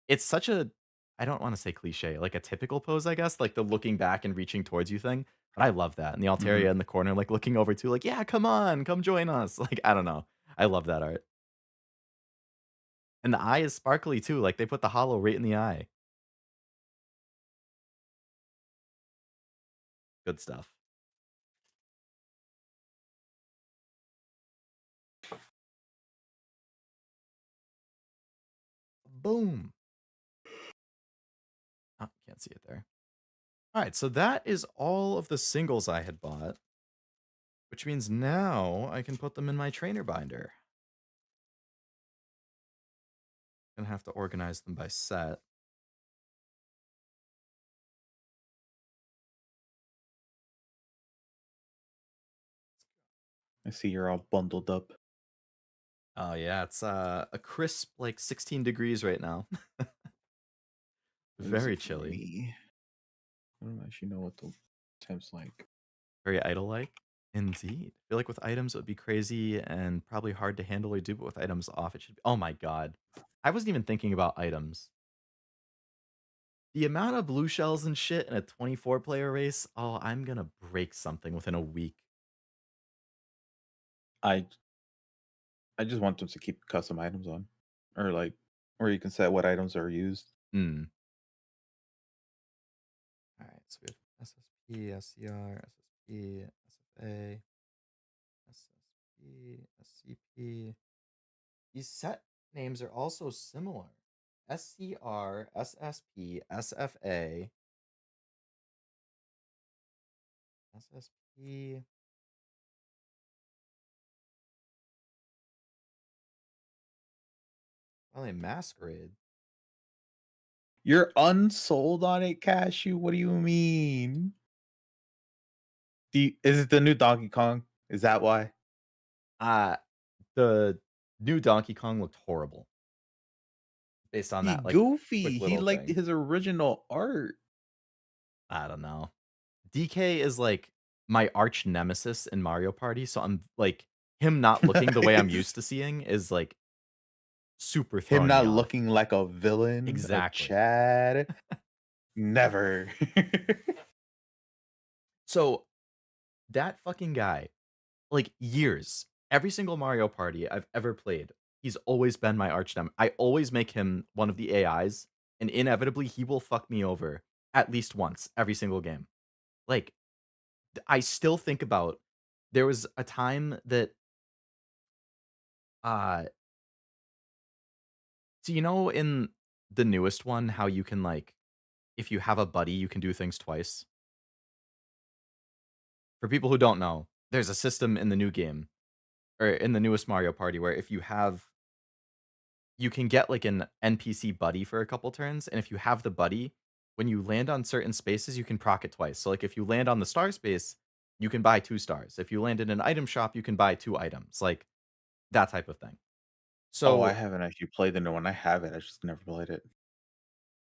it's such a I don't wanna say cliche, like a typical pose, I guess, like the looking back and reaching towards you thing, but I love that, and the Mhm. Altaria in the corner, like, looking over too, like, "Yeah, come on, come join us." Like, I don't know. I love that art. And the eye is sparkly too, like, they put the hollow right in the eye. Good stuff. Boom. Oh, can't see it there. Alright, so that is all of the singles I had bought, which means now I can put them in my trainer binder. Gonna have to organize them by set. I see you're all bundled up. Oh, yeah, it's, a crisp, like, 16 degrees right now. What is Very it for chilly. me? I don't actually know what the temp's like. Very idle-like. Indeed. I feel like with items, it would be crazy and probably hard to handle or do, but with items off, it should be oh my god. I wasn't even thinking about items. The amount of blue shells and shit in a 24-player race, oh, I'm gonna break something within a week. I I just want them to keep custom items on, or like, or you can set what items are used. Hmm. Alright, so we have SSP, SCR, SSP, SFA, SSP, SCP. These set names are also similar. SCR, SSP, SFA, SSP. Probably Masquerade. You're unsold on it, Cashew. What do you mean? Is it the new Donkey Kong? Is that why? Uh, the new Donkey Kong looked horrible based on He that, like, goofy. quick He little liked thing. his original art. I don't know. DK is, like, my arch nemesis in Mario Party, so I'm like, him not looking the way I'm Nice. used to seeing is, like, super Him throwing me not off. looking like a villain, a Exactly. Chad. Never. So, that fucking guy, like, years, every single Mario Party I've ever played, he's always been my arch nem I always make him one of the AIs, and inevitably, he will fuck me over at least once every single game. Like, I still think about there was a time that, uh so, you know, in the newest one, how you can, like, if you have a buddy, you can do things twice? For people who don't know, there's a system in the new game, or in the newest Mario Party, where if you have you can get, like, an NPC buddy for a couple turns, and if you have the buddy, when you land on certain spaces, you can proc it twice. So, like, if you land on the star space, you can buy 2 stars. If you land in an item shop, you can buy 2 items, like, that type of thing. Oh, I So, haven't actually played the new one. I have it. I just never played it.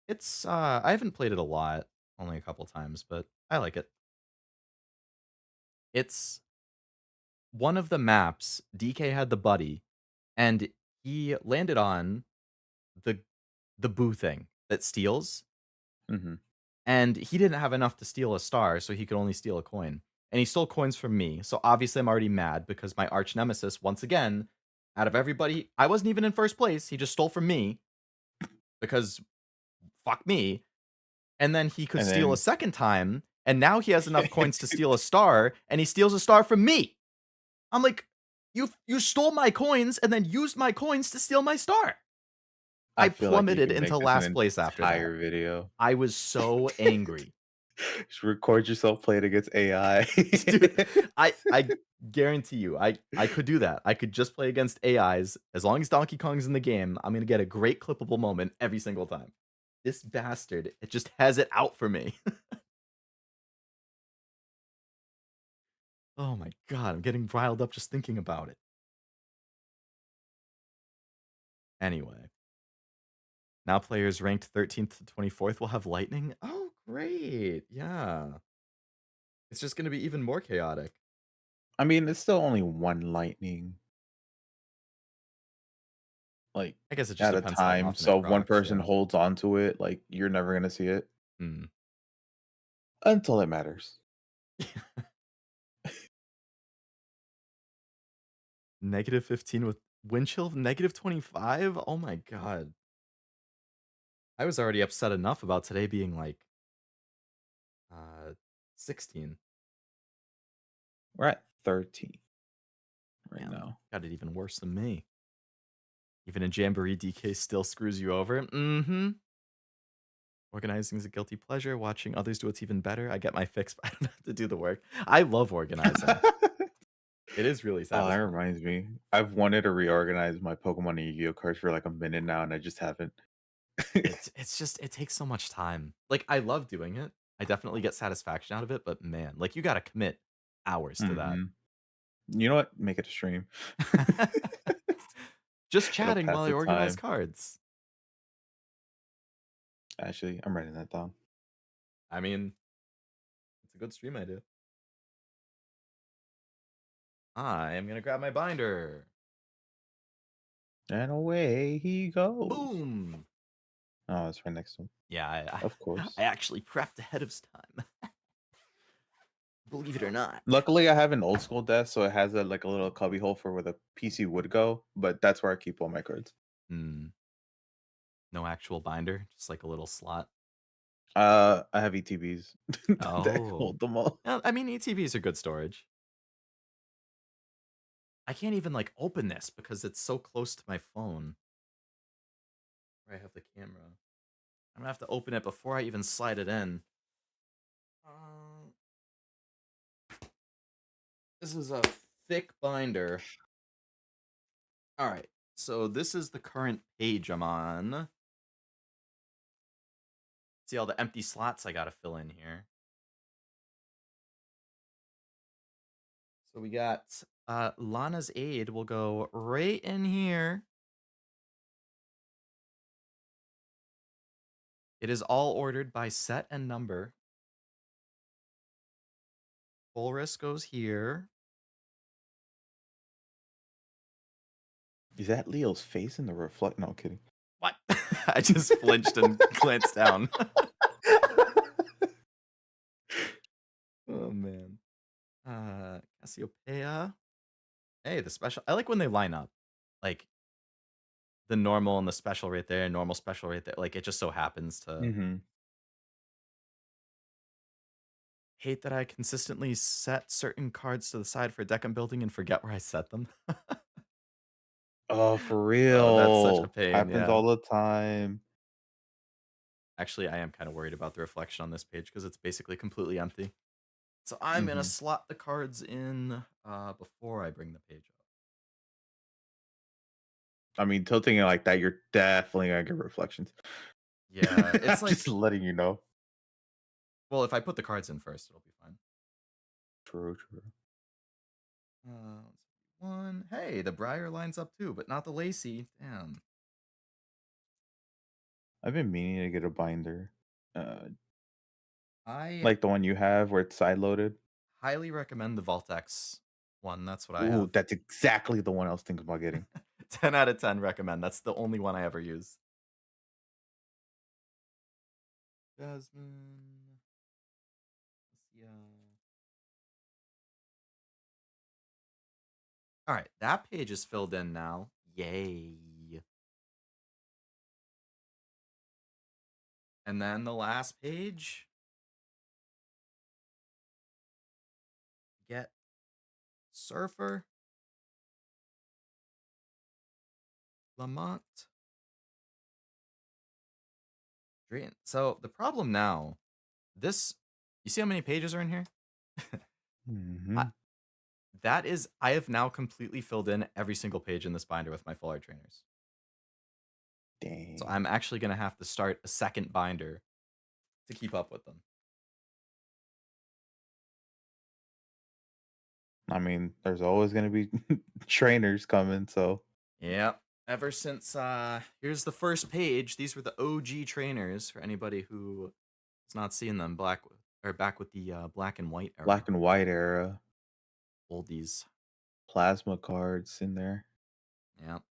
it's, I haven't played it a lot, only a couple times, but I like it. It's one of the maps, DK had the buddy, and he landed on the boo thing that steals, Mhm. and he didn't have enough to steal a star, so he could only steal a coin. And he stole coins from me. So obviously I'm already mad because my arch nemesis, once again, out of everybody, I wasn't even in first place. He just stole from me because fuck me. And then he could And steal a then second time, and now he has enough coins to steal a star, and he steals a star from me. I'm like, you stole my coins and then used my coins to steal my star. I I feel like you plummeted can into make this last an place after that. entire video. I was so angry. Just record yourself playing against AI. Dude, I guarantee you, I could do that. I could just play against AIs. As long as Donkey Kong's in the game, I'm gonna get a great clippable moment every single time. This bastard, it just has it out for me. Oh my god, I'm getting riled up just thinking about it. Anyway, now players ranked 13th to 24th will have lightning. Oh, great. Yeah. It's just gonna be even more chaotic. I mean, it's still only one lightning, like, I guess it just at a depends how time. often it So if one procs, person yeah. holds on to it, like, you're never gonna see it Hmm. until it matters. -15 with wind chill of -25? Oh my god. I was already upset enough about today being like, uh, 16. We're at 13 right Damn, now. got it even worse than me. Even in Jamboree, DK still screws you over. Mhm. Organizing is a guilty pleasure. Watching others do it's even better. I get my fix, but I don't have to do the work. I love organizing. It is really Oh, that satisfying. reminds me. I've wanted to reorganize my Pokemon and Yu-Gi-Oh cards for like a minute now, and I just haven't. It's just it takes so much time. Like, I love doing it. I definitely get satisfaction out of it, but man, like, you gotta commit hours to that. Mhm. You know what? Make it a stream. Just It'll chatting pass while I the organize time. cards. Actually, I'm writing that down. I mean, it's a good stream idea. I am gonna grab my binder. And away he goes. Boom! Oh, it's right next to him. Yeah, Of I course. actually prepped ahead of time. Believe it or not. Luckily, I have an old school desk, so it has a like a little cubby hole for where the PC would go, but that's where I keep all my cards. Hmm. No actual binder, just like a little slot. I have ETBs that Oh. hold them all. I mean, ETBs are good storage. I can't even, like, open this because it's so close to my phone where I have the camera. I'm gonna have to open it before I even slide it in. Uh, this is a thick binder. Alright, so this is the current page I'm on. See all the empty slots I gotta fill in here. So we got, Lana's Aid will go right in here. It is all ordered by set and number. Full risk goes here. Is that Leo's face in the reflect? No, I'm kidding. What? I just flinched and glanced down. Oh, man. Cassiopeia. Hey, the special I like when they line up. Like, the normal and the special right there, normal special right there. Like, it just so happens to Mhm. hate that I consistently set certain cards to the side for deck I'm building and forget where I set them. Oh, for Oh, that's such a real. pain, Happens yeah. all the time. Actually, I am kinda worried about the reflection on this page because it's basically completely empty. So I'm gonna Mhm. slot the cards in, before I bring the page up. I mean, tilting it like that, you're definitely gonna get reflections. Yeah, I'm it's just like letting you know. well, if I put the cards in first, it'll be fine. True, true. Let's see, 1. Hey, the Briar lines up too, but not the Lacy. Damn. I've been meaning to get a binder. I Like the one you have where it's side loaded. highly recommend the Vault-X one. That's what I Ooh, have. that's exactly the one I was thinking about getting. 10 out of 10 recommend. That's the only one I ever use. Jasmine. Yeah. All right, that page is filled in now. Yay. And then the last page. Get Surfer. Lamont. Drain. So the problem now, this, you see how many pages are in here? I, Hmm. that is, I have now completely filled in every single page in this binder with my full art trainers. So Dang. I'm actually going to have to start a second binder to keep up with them. I mean, there's always gonna be trainers coming, so Yep. Ever since here's the first page. These were the OG trainers for anybody who is not seeing them. Back with the black and white era. black and white era, Oldies. plasma cards in there. Yep.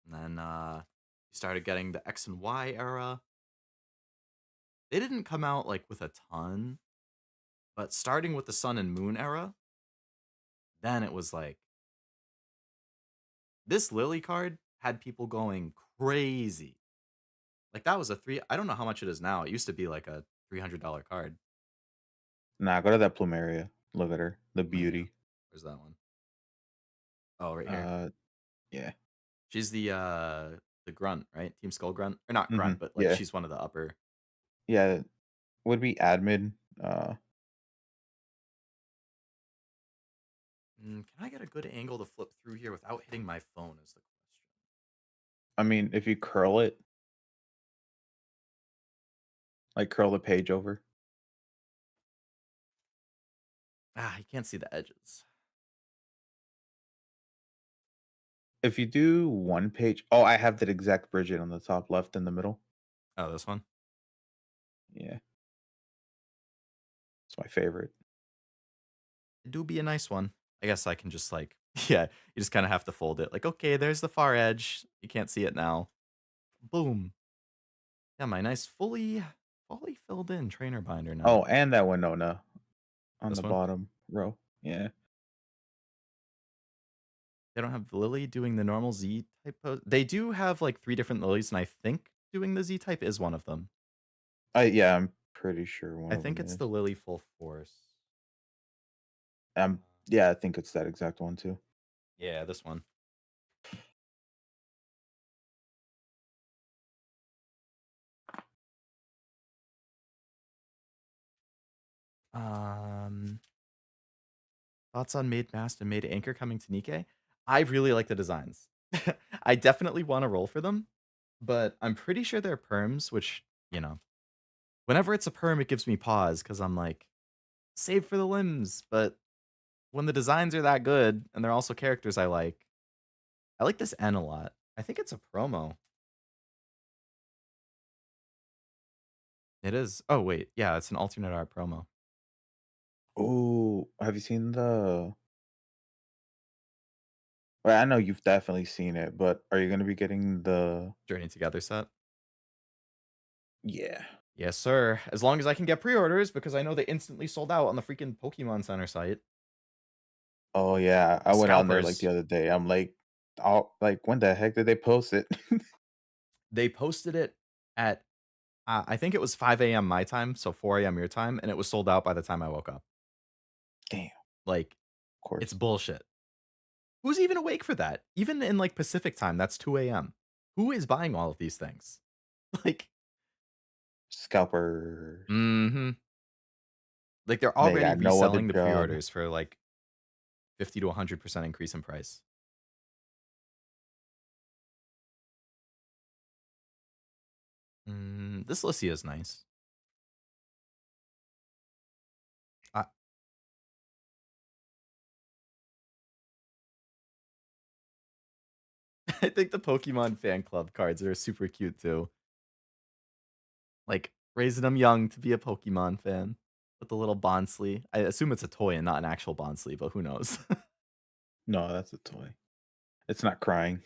And then you started getting the X and Y era. They didn't come out like with a ton, but starting with the Sun and Moon era, then it was like this Lily card had people going crazy. Like that was a three. I don't know how much it is now. It used to be like a $300 card. Nah, go to that Plumeria. Look at her, the Maria. beauty. Where's that one? Oh, right here. Uh, yeah. She's the grunt, right? Team Skull grunt. Or not Hmm. grunt, but like Yeah, she's one of the upper. yeah. Would be admin. Can I get a good angle to flip through here without hitting my phone is the question. I mean, if you curl it, like curl the page over. Ah, you can't see the edges. If you do one page, oh, I have that exact Bridget on the top left in the middle. Oh, this one? Yeah, it's my favorite. It do be a nice one. I guess I can just like, yeah, you just kind of have to fold it. Like, okay, there's the far edge. You can't see it now. Boom. Yeah, my nice fully filled in trainer binder now. Oh, and that Winona on This the one? bottom row. Yeah. They don't have Lily doing the normal Z type pose. They do have like 3 different Lilies, and I think doing the Z type is one of them. Yeah, I'm pretty sure one I of think them it's is. the Lily full force. Yeah, I think it's that exact one too. Yeah, this one. Um, Thoughts on Maid Mast and Maid Anchor coming to Nikkei? I really like the designs. I definitely want to roll for them, but I'm pretty sure they're perms, which, you know, whenever it's a perm, it gives me pause because I'm like, save for the limbs. But when the designs are that good and they're also characters I like this N a lot. I think it's a promo. It is. Oh, wait. Yeah, it's an alternate art promo. Oh, have you seen the? Well, I know you've definitely seen it, but are you gonna be getting the? Journey Together set. Yeah. Yes, sir. As long as I can get pre-orders, because I know they instantly sold out on the freaking Pokemon Center site. Oh yeah, I went on there like the Scalpers. other day. I'm like, oh, like when the heck did they post it? They posted it at I think it was 5 a.m. my time, so 4 a.m. your time, and it was sold out by the time I woke up. Damn, of Like, it's course. bullshit. Who's even awake for that? Even in like Pacific time, that's 2 a.m. Who is buying all of these things? Like, Scalper. mm-hmm. Like they're They already got no other reselling the job. pre-orders for like 50 to 100% increase in price. This Lissia is nice. I, I think the Pokemon fan club cards are super cute too. Like raising them young to be a Pokemon fan with the little Bonsly. I assume it's a toy and not an actual Bonsly, but who knows? No, that's a toy. It's not crying.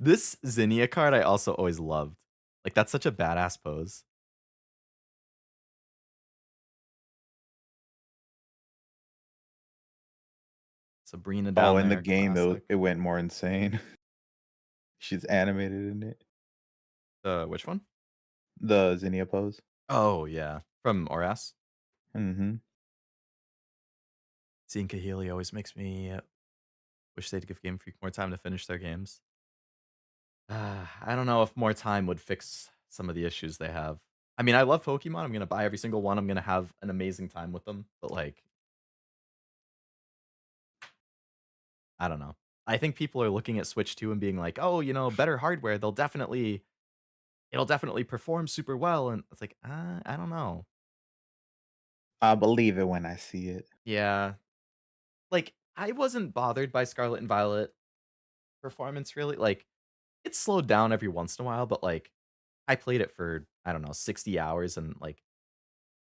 This Zinnia card I also always loved. Like, that's such a badass pose. Sabrina Oh, down in the there, game, classic. it went more insane. She's animated in it. Which one? The Zinnia pose. Oh, yeah. From Oras. Mhm. Seeing Kahili always makes me wish they'd give Game Freak more time to finish their games. I don't know if more time would fix some of the issues they have. I mean, I love Pokemon. I'm gonna buy every single one. I'm gonna have an amazing time with them. But like, I don't know. I think people are looking at Switch 2 and being like, "Oh, better hardware. It'll definitely perform super well." And it's like, I don't know. I'll believe it when I see it. Yeah, like I wasn't bothered by Scarlet and Violet performance really. Like, it slowed down every once in a while, but like, I played it for I don't know 60 hours, and like,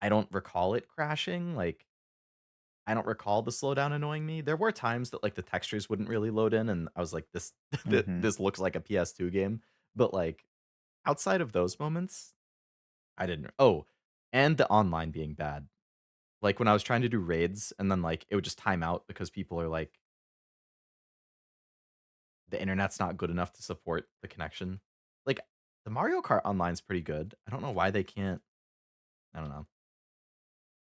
I don't recall it crashing. Like, I don't recall the slowdown annoying me. There were times that, like, the textures wouldn't really load in, and I was like, "This Mhm. this looks like a PS2 game." But, like, outside of those moments, I didn't. Oh, and the online being bad. Like, when I was trying to do raids and then, like, it would just time out because people are like, "The internet's not good enough to support the connection." Like, the Mario Kart online's pretty good. I don't know why they can't. I don't know.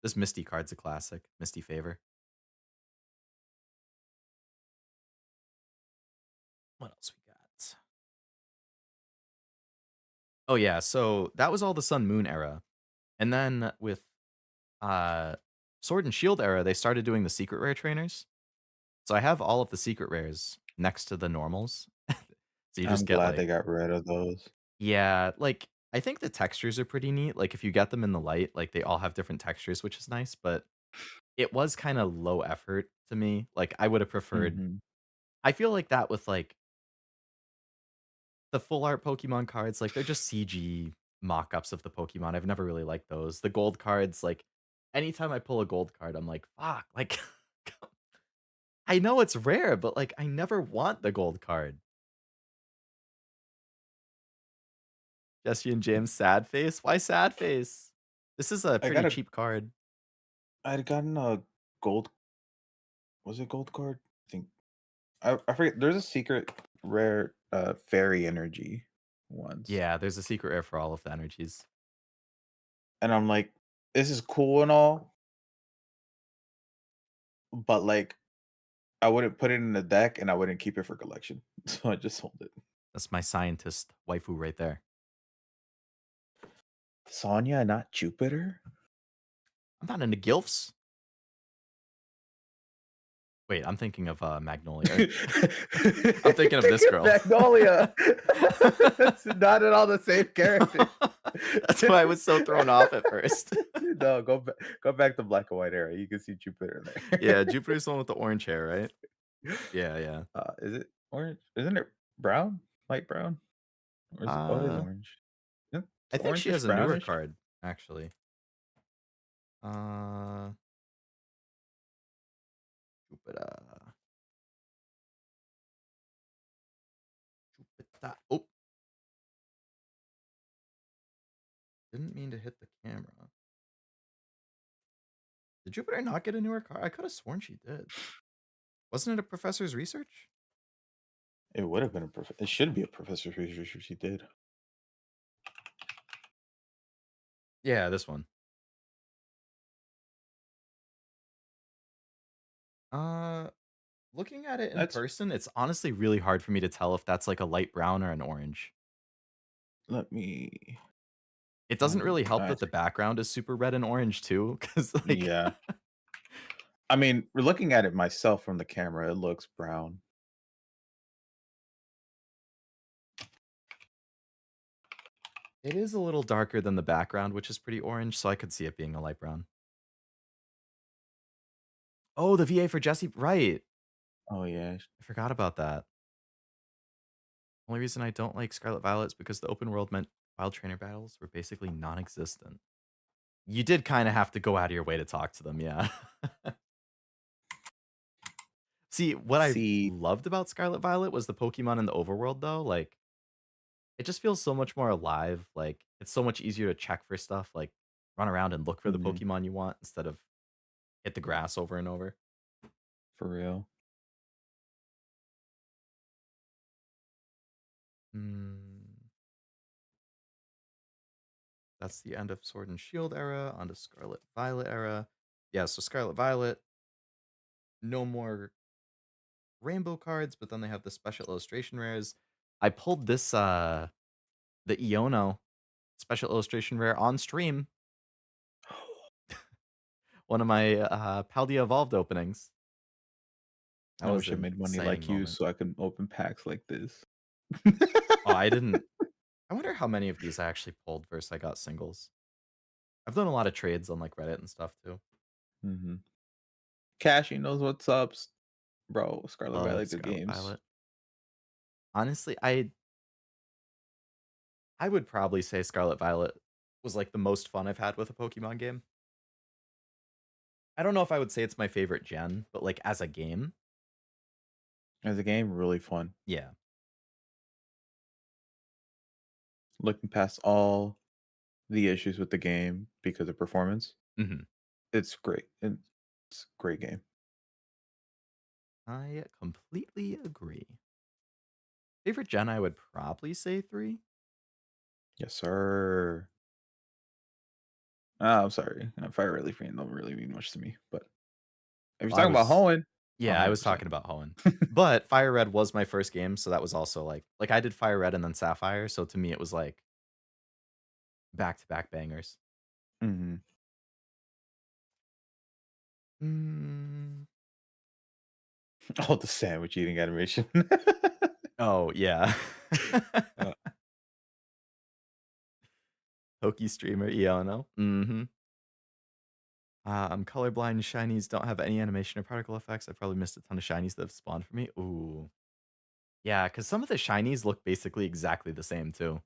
This Misty card's a classic. Misty Favor. What else we got? Oh, yeah, so that was all the Sun Moon era. And then with Sword and Shield era, they started doing the secret rare trainers. So I have all of the secret rares next to the normals. So you just I'm get glad they like, got rid of those. yeah, like I think the textures are pretty neat. Like if you get them in the light, like they all have different textures, which is nice, but it was kind of low effort to me. Like I would have preferred, Mhm. I feel like that with like the full art Pokemon cards, like they're just CG mock-ups of the Pokemon. I've never really liked those. The gold cards, like anytime I pull a gold card, I'm like, fuck, like I know it's rare, but like I never want the gold card. Jesse and James sad face? Why sad face? This is a I pretty got a cheap card. I'd gotten a gold was it gold card? I think I forget there's a secret rare, fairy energy once, Yeah, there's a secret rare for all of the energies. and I'm like, "This is cool and all, but, like, I wouldn't put it in the deck, and I wouldn't keep it for collection." So I just sold it. That's my scientist waifu right there. Sonya, not Jupiter? I'm not into gilfs. Wait, I'm thinking of Magnolia. I'm thinking of this Thinking girl. Magnolia. That's not at all the same character. That's why I was so thrown off at first. No, go back to black and white era. You can see Jupiter Yeah, there. Jupiter's the one with the orange hair, right? Yeah, yeah. Is it orange? Isn't it brown? Light brown? Or is oh, it is Uh, orange. Yeah, I it's think she orangish, has a newer brownish. card, actually. Uh, Jupiter. Jupiter. Oh, didn't mean to hit the camera. Did Jupiter not get a newer card? I could have sworn she did. Wasn't it a professor's research? It would have been a it should be a professor's research if she did. Yeah, this one. Uh, Looking at it in That's person, it's honestly really hard for me to tell if that's like a light brown or an orange. let me It doesn't find really help I that the background is super red and orange too, because like yeah. I mean, we're looking at it myself from the camera, it looks brown. it is a little darker than the background, which is pretty orange, so I could see it being a light brown. Oh, the VA for Jesse, right? Oh, yeah. I forgot about that. Only reason I don't like Scarlet Violet is because the open world meant wild trainer battles were basically non-existent. You did kind of have to go out of your way to talk to them, yeah. See, what I See, loved about Scarlet Violet was the Pokemon in the overworld, though. Like, it just feels so much more alive. Like, it's so much easier to check for stuff. Like, run around and look for the mhm, Pokemon you want instead of hit the grass over and over. for real. Hmm, that's the end of Sword and Shield era. On to Scarlet Violet era. Yeah, so Scarlet Violet, no more rainbow cards, but then they have the special illustration rares. I pulled this the Iono special illustration rare on stream, one of my Paldea Evolved openings. That I was wish I an made money exciting like you moment. so I could open packs like this. Oh, I didn't. I wonder how many of these I actually pulled versus I got singles. I've done a lot of trades on like Reddit and stuff too. Mhm. Cashy knows what's up, bro. Scarlet Love Violet, good Scarlet games. Violet. Honestly, I would probably say Scarlet Violet was like the most fun I've had with a Pokemon game. I don't know if I would say it's my favorite gen, but like as a game, As a game, really fun. yeah. Looking past all the issues with the game because of performance, Mhm. it's great. It's a great game. I completely agree. Favorite gen, I would probably say 3. Yes, sir. Ah, I'm sorry. Fire Red Leaf Green don't really mean much to me, but if you're Well, I talking about was Hoenn, yeah, I was 100%. talking about Hoenn. But Fire Red was my first game, so that was also like I did Fire Red and then Sapphire, so to me it was like back-to-back bangers. Mhm. Mm. Oh, the sandwich eating animation. Oh, yeah. Uh, Pokey streamer Iono. Mhm. I'm colorblind. Shinies don't have any animation or particle effects. I probably missed a ton of shinies that have spawned for me. Ooh. Yeah, because some of the shinies look basically exactly the same too.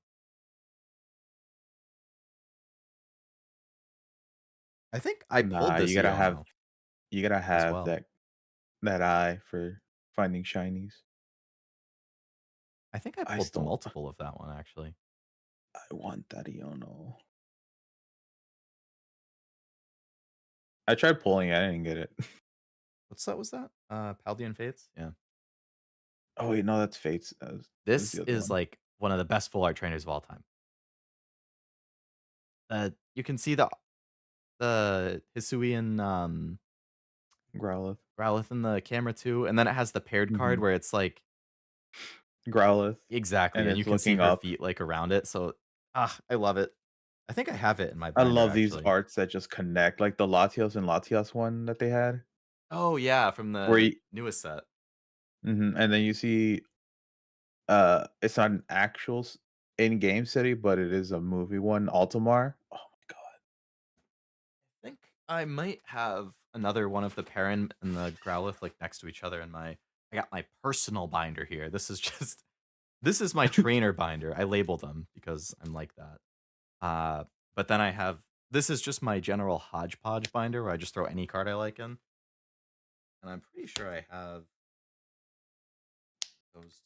I think I pulled nah, this Iono you gotta as have well. that eye for finding shinies. I think I I pulled the still multiple of that one, actually. I want that Iono. I tried pulling it, I didn't get it. What set was that? Paldean Fates? Yeah. Oh wait, no, that's Fates. That was This the other is, one. like, one of the best full art trainers of all time. You can see the Hisuian, Growlithe. Growlithe in the camera too, and then it has the paired card Mhm. where it's, like Growlithe, and exactly, and you it's can see looking her up. feet, like, around it, so I love it. I think I have it in my I binder, love these actually. arts that just connect, like the Latios and Latias one that they had, Oh, yeah, from where the you newest set. and then you see, it's not an actual in-game city, but it is a movie one, Altamar. Oh my god. I think I might have another one of the Perrin and the Growlithe, like, next to each other in my I got my personal binder here. This is just this is my trainer binder. I label them because I'm like that. Uh, but then I have this is just my general hodgepodge binder where I just throw any card I like in, and I'm pretty sure I have those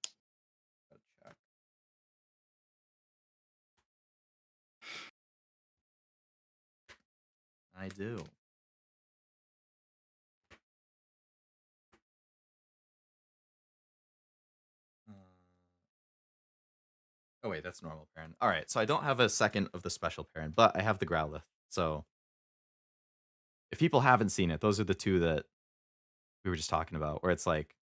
2. Gotta check. I do. Uh, oh wait, that's normal Perrin. All right, so I don't have a second of the special Perrin, but I have the Growlithe. So if people haven't seen it, those are the 2 that we were just talking about, where it's like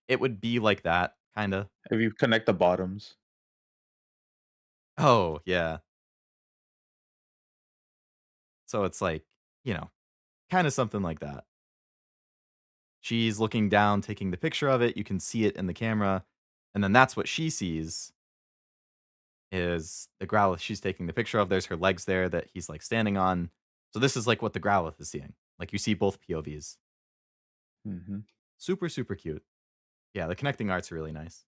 it would be like that, kinda. If you connect the bottoms. Oh, yeah. So it's like, you know, kinda something like that. She's looking down, taking the picture of it, you can see it in the camera, and then that's what she sees is the Growlithe she's taking the picture of, there's her legs there that he's, like, standing on. So this is, like, what the Growlithe is seeing. Like, you see both POVs. Mhm. Super, super cute. Yeah, the connecting art's really nice.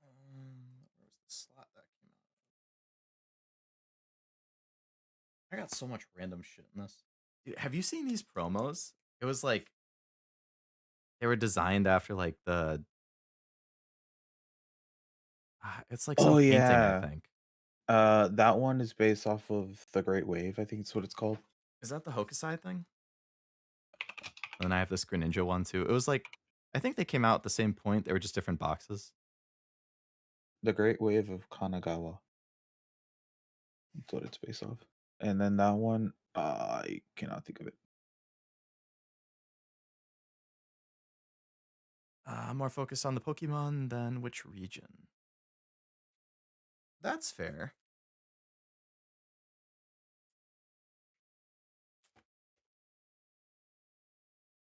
Where's the slot that came out? I got so much random shit in this. Dude, have you seen these promos? It was like they were designed after like it's like some Oh painting, I yeah. think. That one is based off of the Great Wave, I think it's what it's called. Is that the Hokusai thing? And then I have this Greninja one too. It was like I think they came out at the same point. They were just different boxes. The Great Wave of Kanagawa. That's what it's based off. And then that one, I cannot think of it. I'm more focused on the Pokemon than which region. That's fair.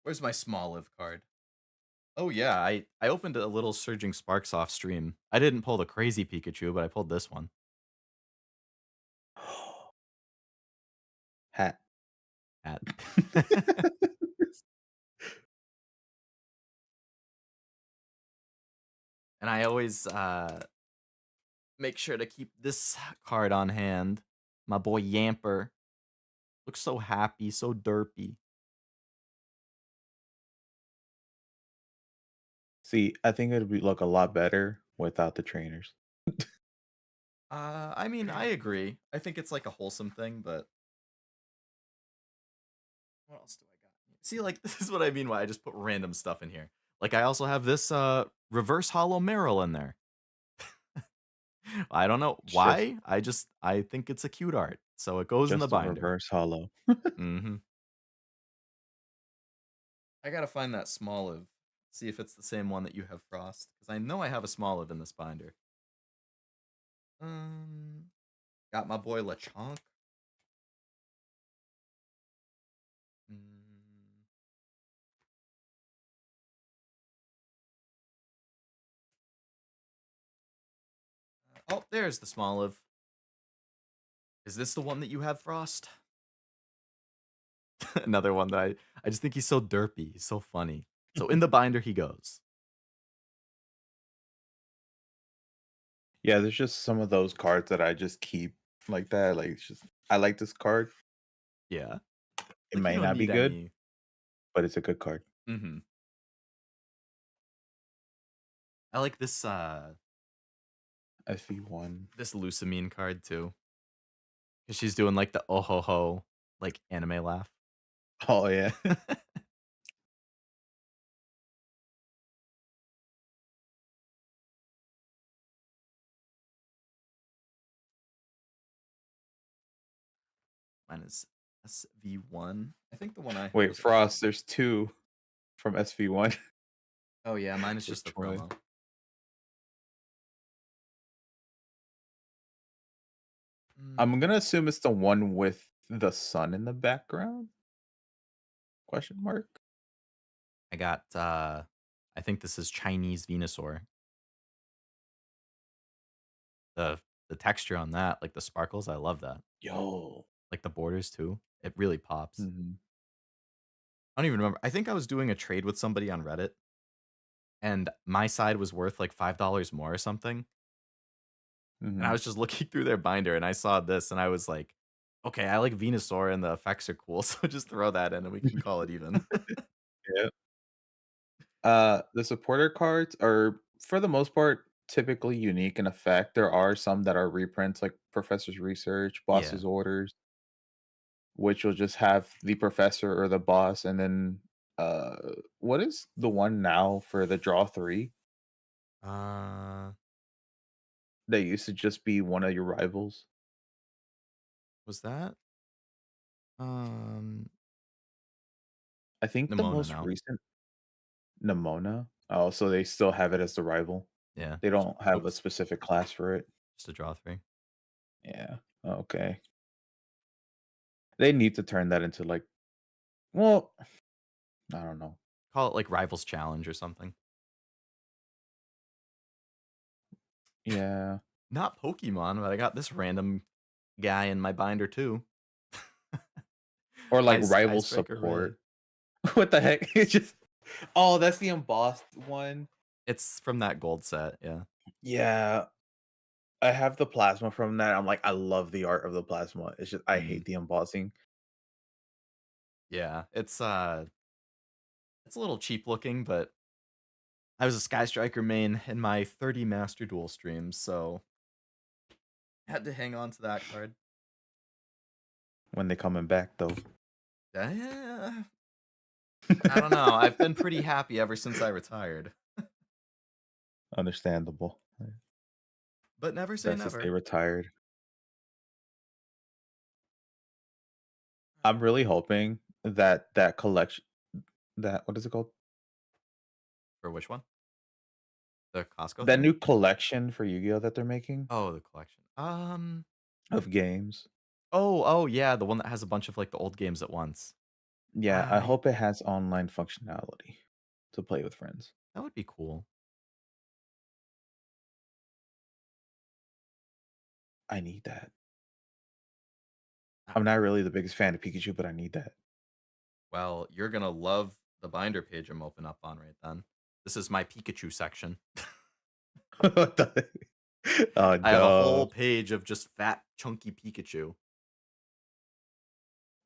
Where's my Smoliv card? Oh yeah, I opened a little Surging Sparks off stream. I didn't pull the crazy Pikachu, but I pulled this one. Hat. At and I always make sure to keep this card on hand. My boy Yamper looks so happy, so derpy. See, I think it'd be look a lot better without the trainers. I mean, I agree. I think it's like a wholesome thing, but what else do I got? See, like this is what I mean why I just put random stuff in here. Like I also have this reverse hollow Meryl in there. I don't know It's why. I think it's a cute art. So it goes in the just a binder. reverse hollow. Mhm. I got to find that Smoliv. See if it's the same one that you have Frost cuz I know I have a Smoliv in this binder. Um got my boy Lechonk. Mm, oh, there's the Smoliv. Is this the one that you have Frost? Another one that I just think he's so derpy. He's so funny. So in the binder he goes. Yeah, there's just some of those cards that I just keep like that. Like it's just I like this card. Yeah. It Like you may don't not be need good, any. but it's a good card. Mhm. I like SV1. this Lusamine card too. Cuz she's doing like the oh ho ho like anime laugh. Oh yeah. Mine is SV1. I think the one I have Wait, is Frost, SV. there's two from SV1. Oh yeah, mine is just the Which one? promo. I'm Mm, gonna assume it's the one with the sun in the background? Question mark. I got I think this is Chinese Venusaur. The the texture on that, like the sparkles, I love that. Yo. Like the borders too. It really pops. Mhm. I don't even remember. I think I was doing a trade with somebody on Reddit and my side was worth like $5 more or something. And I Mhm. was just looking through their binder and I saw this and I was like, okay, I like Venusaur and the effects are cool. So just throw that in and we can call it even. Yeah. The supporter cards are, for the most part, typically unique in effect. There are some that are reprints, like Professor's Research, Yeah. Boss's Orders, which will just have the professor or the boss, and then uh, what is the one now for the draw three Uh, that used to just be one of your rivals? was that um I think the Nimona most now? recent Nimona. Oh, so they still have it as the rival. Yeah. They don't have a Oops. specific class for it. Just a draw three. Yeah. Okay. They need to turn that into like, well, I don't know. Call it like Rivals Challenge or something. Yeah. Not Pokemon, but I got this random guy in my binder too. Or like Sky rival Striker Ray. support. What the heck? It's just, oh, that's the embossed one. It's from that gold set, yeah. Yeah. I have the plasma from that. I'm like, I love the art of the plasma. It's just I Mm, hate the embossing. yeah, it's a little cheap looking, but I was a Sky Striker main in my 30 Master Duel streams, so had to hang on to that card. When they coming back though. Uh, I don't know. I've been pretty happy ever since I retired, Understandable. but never say Best to stay never. retired. I'm really hoping that that collection that what is it called? For which one? The Costco That thing? new collection for Yu-Gi-Oh that they're making Oh, the collection. of games. Oh, yeah, the one that has a bunch of, like, the old games at once. Yeah, I I hope it has online functionality to play with friends. That would be cool. I need that. Ah, I'm not really the biggest fan of Pikachu, but I need that. well, you're gonna love the binder page I'm open up on right then. This is my Pikachu section. What the Oh, I have a duh. whole page of just fat, chunky Pikachu.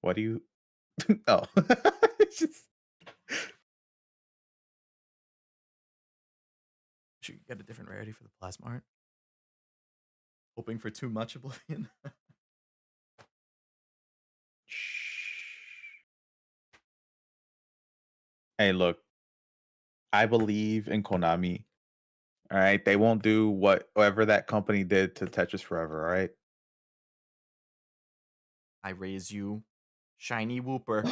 What do you Oh. It's just Should get a different rarity for the plasma art. Hoping for too much oblivion. Shh. Hey, look, I believe in Konami. All right, they won't do whatever that company did to Tetris Forever. All right. I raise you, shiny Wooper.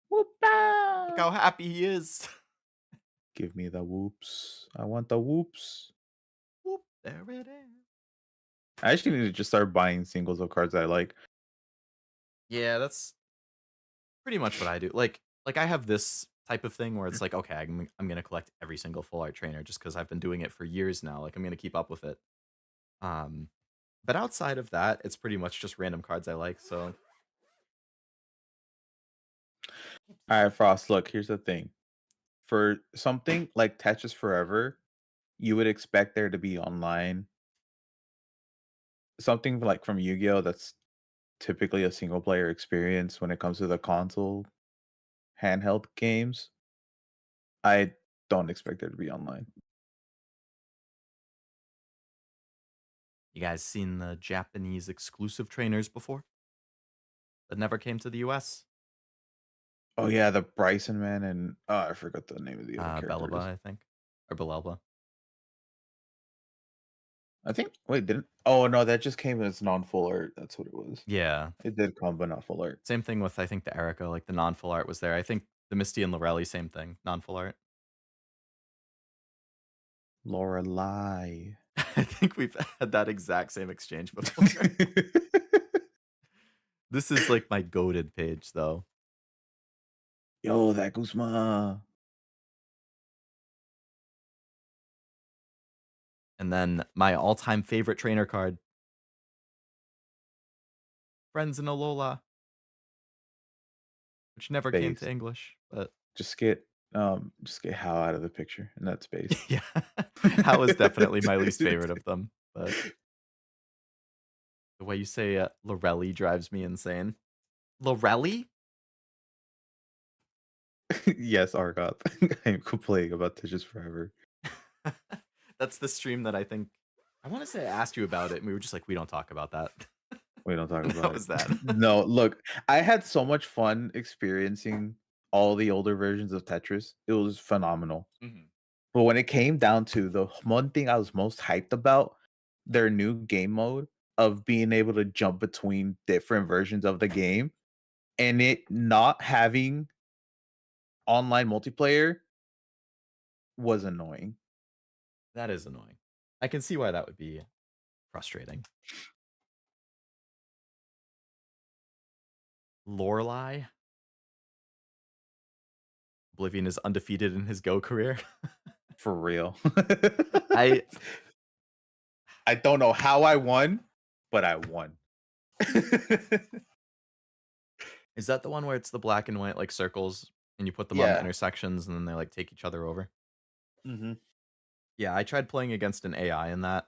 Look Whoopa! how happy he is. Give me the whoops. I want the whoops. Whoop, there it is. I actually need to just start buying singles of cards that I like. Yeah, that's pretty much what I do. Like I have this type of thing where it's like, okay, I'm gonna collect every single full art trainer just because I've been doing it for years now. Like I'm gonna keep up with it. Um, but outside of that, it's pretty much just random cards I like. So All right, Frost. Look, here's the thing. For something like Tetris Forever, you would expect there to be online. Something like from Yu-Gi-Oh that's typically a single player experience when it comes to the console handheld games. I don't expect there to be online. you guys seen the Japanese exclusive trainers before that never came to the US? Oh yeah, the Bryson man and I forgot the name of the other Belaba, characters. I think, or Belelba. I think wait, didn't oh no, that just came as non-full art. That's what it was. Yeah, It did come, but not full art. same thing with I think the Erica, like the non-full art was there. I think the Misty and Lorelli, same thing, non-full art. Lorelei. I think we've had that exact same exchange before. This is like my goated page though. Yo, that Guzma. And then my all-time favorite trainer card, Friends in Alola, which never came to Base. English, but Just get Hal out of the picture, and that's base. yeah. Hal was definitely my least favorite of them, but the way you say, Lorelli drives me insane. Lorelli? Yes, Argoth. I'm complaining about Tissues Forever. That's the stream that I think I wanna say I asked you about it, and we were just like, "We don't talk about that." We don't talk And that about it. was that. No, look, I had so much fun experiencing all the older versions of Tetris. It was phenomenal. Mhm. But when it came down to the one thing I was most hyped about, their new game mode of being able to jump between different versions of the game and it not having online multiplayer was annoying. That is annoying. I can see why that would be frustrating. Lorelei? Oblivion is undefeated in his Go career. For real. I I don't know how I won, but I won. Is that the one where it's the black and white, like, circles, and you put them on the Yeah. intersections, and then they, like, take each other over? Mhm. Yeah, I tried playing against an AI in that.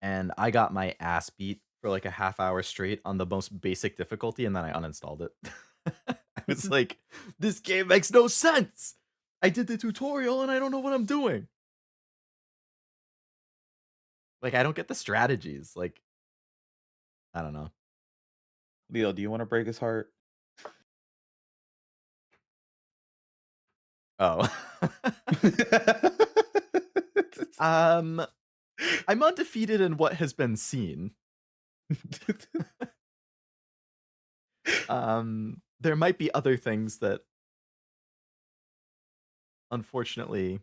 and I got my ass beat for like a half hour straight on the most basic difficulty, and then I uninstalled it. I was like, "This game makes no sense. I did the tutorial and I don't know what I'm doing." Like, I don't get the strategies. Like, I don't know. Leo, do you want to break his heart? Oh. um, I'm undefeated in what has been seen. There might be other things that unfortunately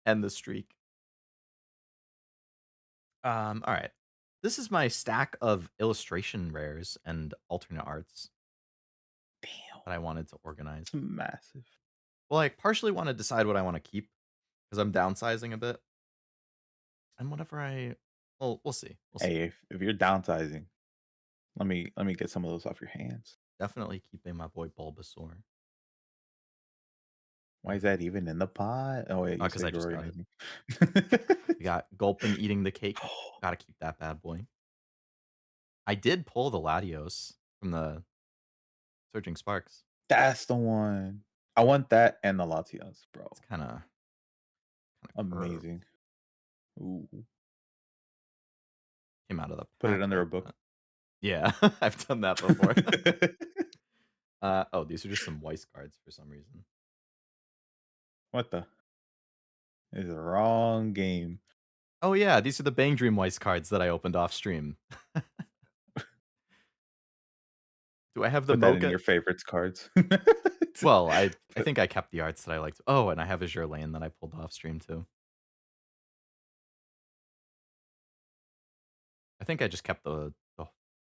end the streak. All right. This is my stack of illustration rares and alternate arts Damn, that I wanted to organize. it's massive. Well, I partially want to decide what I want to keep because I'm downsizing a bit. And whenever well, we'll see. We'll see. Hey, if you're downsizing, let me get some of those off your hands. Definitely keeping my boy Bulbasaur. Why is that even in the pot? Oh wait, Oh, you because I said you're just got it. organizing. We got Gulpin eating the cake. Gotta keep that bad boy. I did pull the Latios from the Surging Sparks. That's the one. I want that and the Latias, bro. It's kind of curved. Amazing. Ooh. Came out of the Put it pack under a like book. that. Yeah, I've done that before. Oh, these are just some Weiss cards for some reason. What the? It's the wrong game. Oh yeah, these are the Bang Dream Weiss cards that I opened off stream. Do I have the Put that in Mocha? your favorites cards. Well, I Put- think I kept the arts that I liked. Oh, and I have Azure Lane that I pulled off stream too. I think I just kept the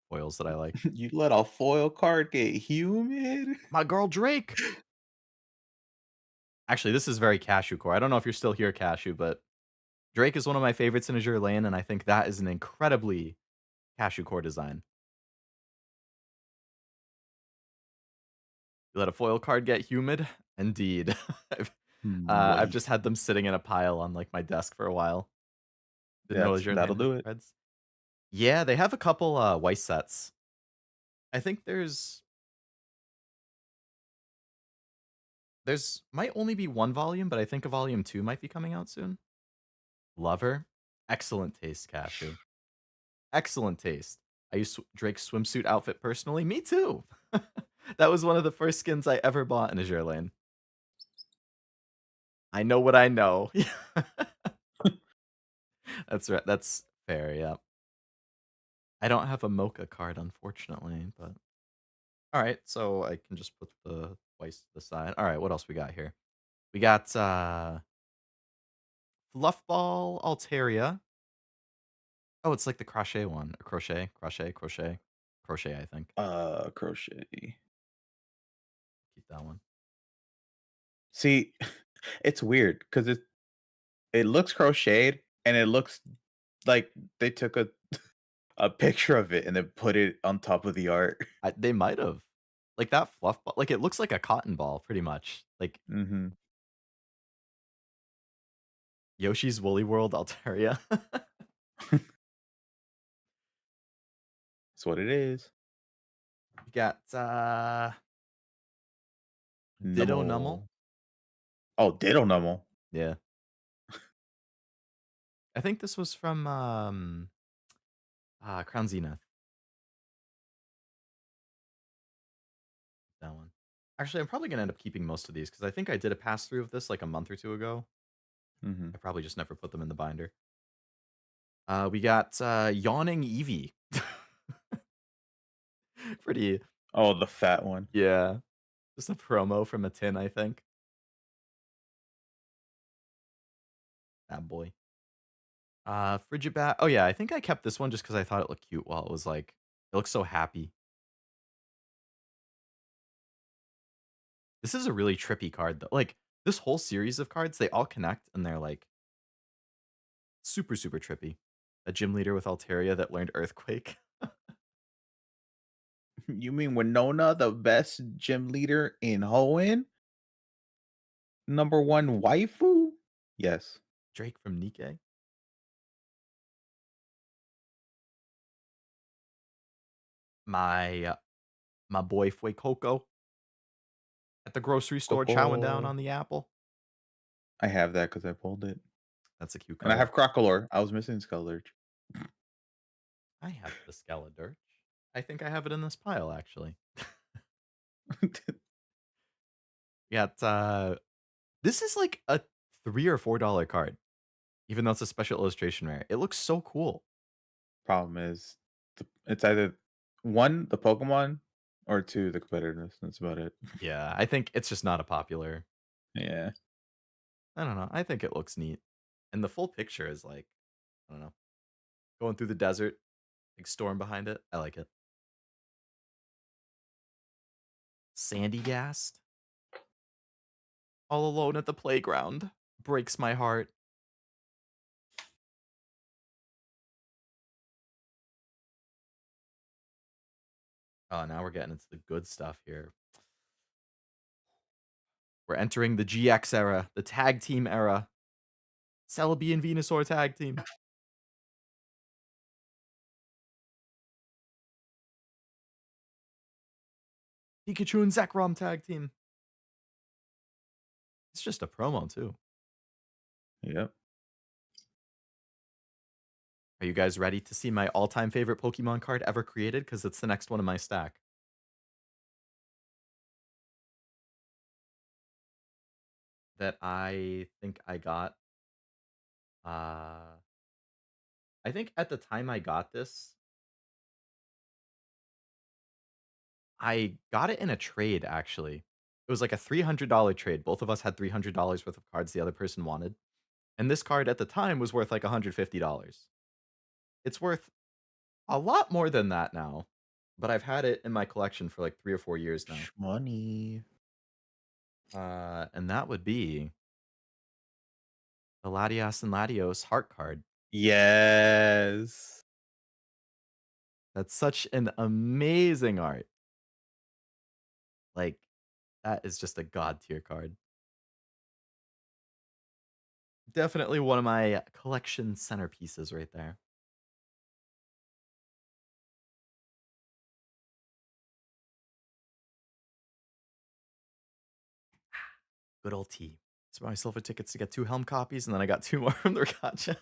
foils that I like. you let a foil card get humid? My girl Drake. Actually, this is very Cashew Core. I don't know if you're still here, Cashew, but Drake is one of my favorites in Azure Lane, and I think that is an incredibly Cashew Core design. You let a foil card get humid? Indeed. I've just Moist. had them sitting in a pile on like my desk for a while. Didn't know Azure That'll Lane had do it. threads. Yeah, they have a couple Weiss sets. I think there's might only be one volume, but I think a volume 2 might be coming out soon. Lover. Excellent taste, Cashew. Excellent taste. I used Drake's swimsuit outfit personally. Me too. That was one of the first skins I ever bought in Azure Lane. I know what I know. That's right. That's fair, yeah. I don't have a Mocha card, unfortunately, but alright, so I can just put the Weiss to the side. Alright, what else we got here? We got Fluffball Altaria. Oh, it's like the crochet one. Or crochet, I think. Crochet. Keep that one. See, it's weird because it looks crocheted and it looks like they took a picture of it and then put it on top of the art. They might have. Like that fluff ball, like it looks like a cotton ball pretty much. Like Mhm. Yoshi's Woolly World Altaria. That's what it is. We got Ditto Nummel. Numel. Oh, Ditto Numel. Yeah. I think this was from Crown Zenith. That one. Actually, I'm probably gonna end up keeping most of these because I think I did a pass through of this like a month or two ago. Mhm. I probably just never put them in the binder. We got Yawning Eevee. Pretty, Oh, the fat one. yeah. Just a promo from a tin, I think. That boy. Frigibat. Oh yeah, I think I kept this one just because I thought it looked cute while it was like, it looks so happy. This is a really trippy card though. Like this whole series of cards, they all connect and they're like super, super trippy. A gym leader with Altaria that learned Earthquake. You mean Winona, the best gym leader in Hoenn? Number one waifu? Yes. Drake from Nikkei. My my boy Fue Coco at the grocery store chowing down Coco. on the apple. I have that because I pulled it. That's a cute And I card. have Crocolore. I was missing Skeldurge. I have the Skeledirge. I think I have it in this pile actually. We got this is like a $3 or $4 card, even though it's a special illustration rare. It looks so cool. Problem is, it's either one, the Pokemon, or two, the competitiveness. That's about it. Yeah, I think it's just not a popular. Yeah. I don't know. I think it looks neat. And the full picture is like, I don't know, going through the desert, big storm behind it. I like it. Sandy Gast, all alone at the playground. Breaks my heart. Oh, now we're getting into the good stuff here. We're entering the GX era, the tag team era. Celebi and Venusaur tag team. Pikachu and Zekrom tag team. It's just a promo, too. Yep. Are you guys ready to see my all-time favorite Pokemon card ever created? Because it's the next one in my stack. That I think I got. I think at the time I got this, I got it in a trade, actually. It was like a $300 trade. Both of us had $300 worth of cards the other person wanted. And this card at the time was worth like $150. It's worth a lot more than that now, but I've had it in my collection for like 3 or 4 years now. Money. And that would be the Latias and Latios heart card. Yes. That's such an amazing art. Like, that is just a god tier card. Definitely one of my collection centerpieces right there. Good old T. So my silver tickets to get 2 Helm copies, and then I got 2 more from the gacha.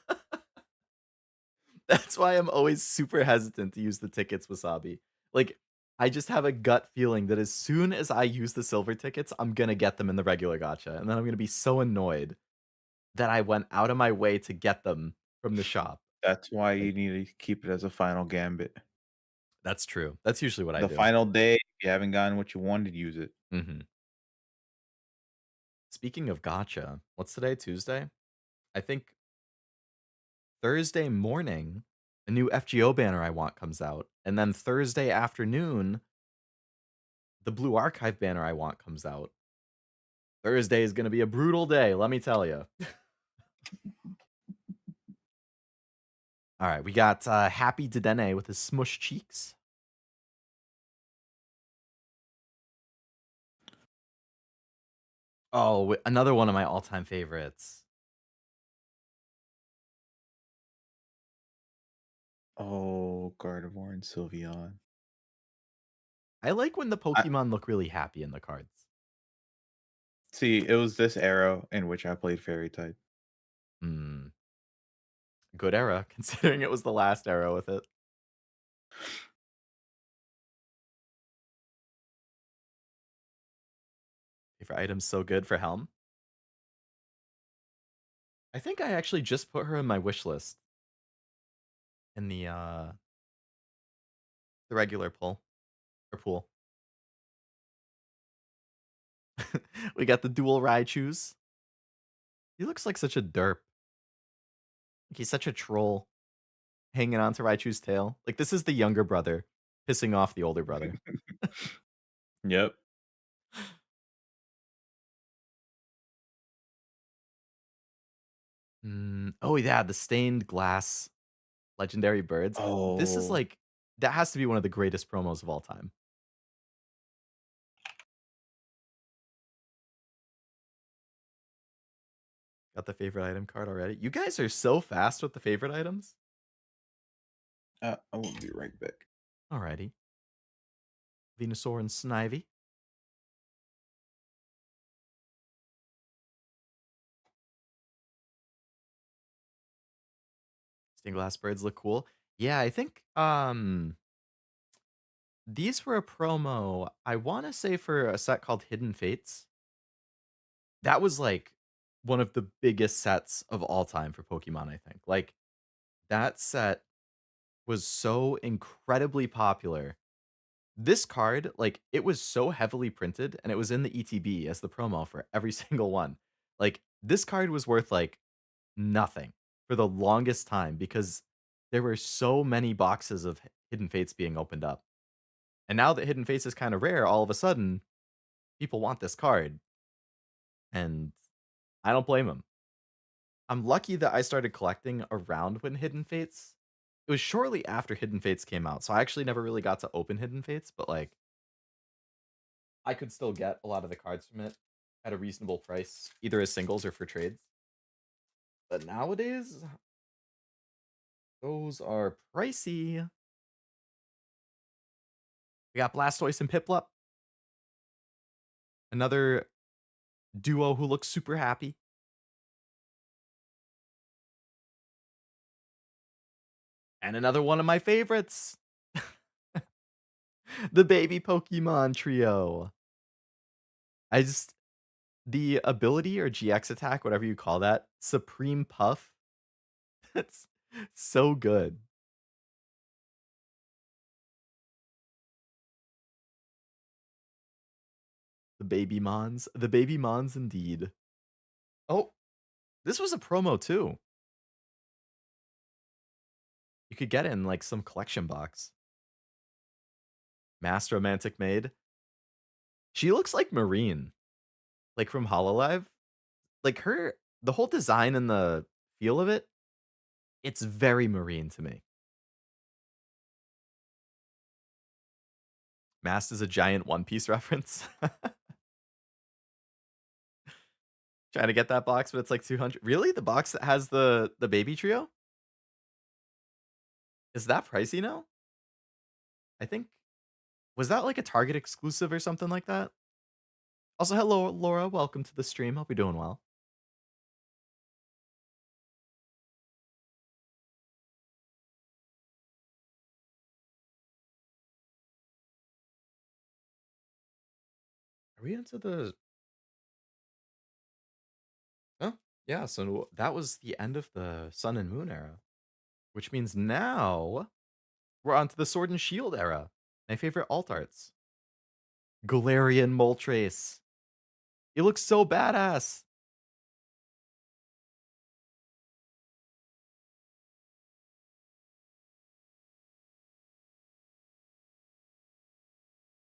That's why I'm always super hesitant to use the tickets, Wasabi. Like, I just have a gut feeling that as soon as I use the silver tickets, I'm gonna get them in the regular gacha, and then I'm gonna be so annoyed that I went out of my way to get them from the shop. That's why Like, you need to keep it as a final gambit. that's true. That's usually what I The do. final day, if you haven't gotten what you wanted, use it. Mhm. Speaking of gacha, what's today? Tuesday? I think Thursday morning, a new FGO banner I want comes out, and then Thursday afternoon, the Blue Archive banner I want comes out. Thursday is gonna be a brutal day, let me tell you. Alright, we got, Happy Dedenne with his smush cheeks. Oh, another one of my all-time favorites. Oh, Gardevoir and Sylveon. I like when the I Pokemon look really happy in the cards. see, it was this era in which I played Fairy type. Hmm, good era, considering it was the last era with it. Favorite item's so good for Helm. I think I actually just put her in my wish list in the regular pull or pool. We got the dual Raichus. He looks like such a derp. Like he's such a troll hanging on to Raichu's tail. Like this is the younger brother pissing off the older brother. Yep. Oh yeah, the stained glass legendary birds. This is Oh, like that has to be one of the greatest promos of all time. Got the favorite item card already. You guys are so fast with the favorite items. I will be right back. Alrighty. Venusaur and Snivy. Stained glass birds look cool. Yeah, I think these were a promo, I wanna say for a set called Hidden Fates. That was, like, one of the biggest sets of all time for Pokemon, I think. Like, that set was so incredibly popular. This card, like, it was so heavily printed, and it was in the ETB as the promo for every single one. Like, this card was worth, like, nothing for the longest time because there were so many boxes of Hidden Fates being opened up. And now that Hidden Fates is kinda rare, all of a sudden, people want this card, and I don't blame them. I'm lucky that I started collecting around when Hidden Fates it was shortly after Hidden Fates came out, so I actually never really got to open Hidden Fates, but, like, I could still get a lot of the cards from it at a reasonable price, either as singles or for trades. But nowadays, those are pricey. We got Blastoise and Piplup, another duo who looks super happy. And another one of my favorites, the baby Pokemon trio. I just the ability or GX attack, whatever you call that, Supreme Puff, that's so good. The baby Mons indeed. Oh, this was a promo too. You could get it in like some collection box. Master Romantic Maid. She looks like Marine, like from Hololive. Like the whole design and the feel of it, it's very Marine to me. Mast is a giant One Piece reference. Trying to get that box, but it's like 200. Really? The box that has the baby trio? Is that pricey now? I think was that like a Target exclusive or something like that? Also, hello Laura, welcome to the stream. Hope you're doing well. Are we into the Oh, yeah, so that was the end of the Sun and Moon era, which means now we're on to the Sword and Shield era. My favorite alt arts. Galarian Moltres. It looks so badass.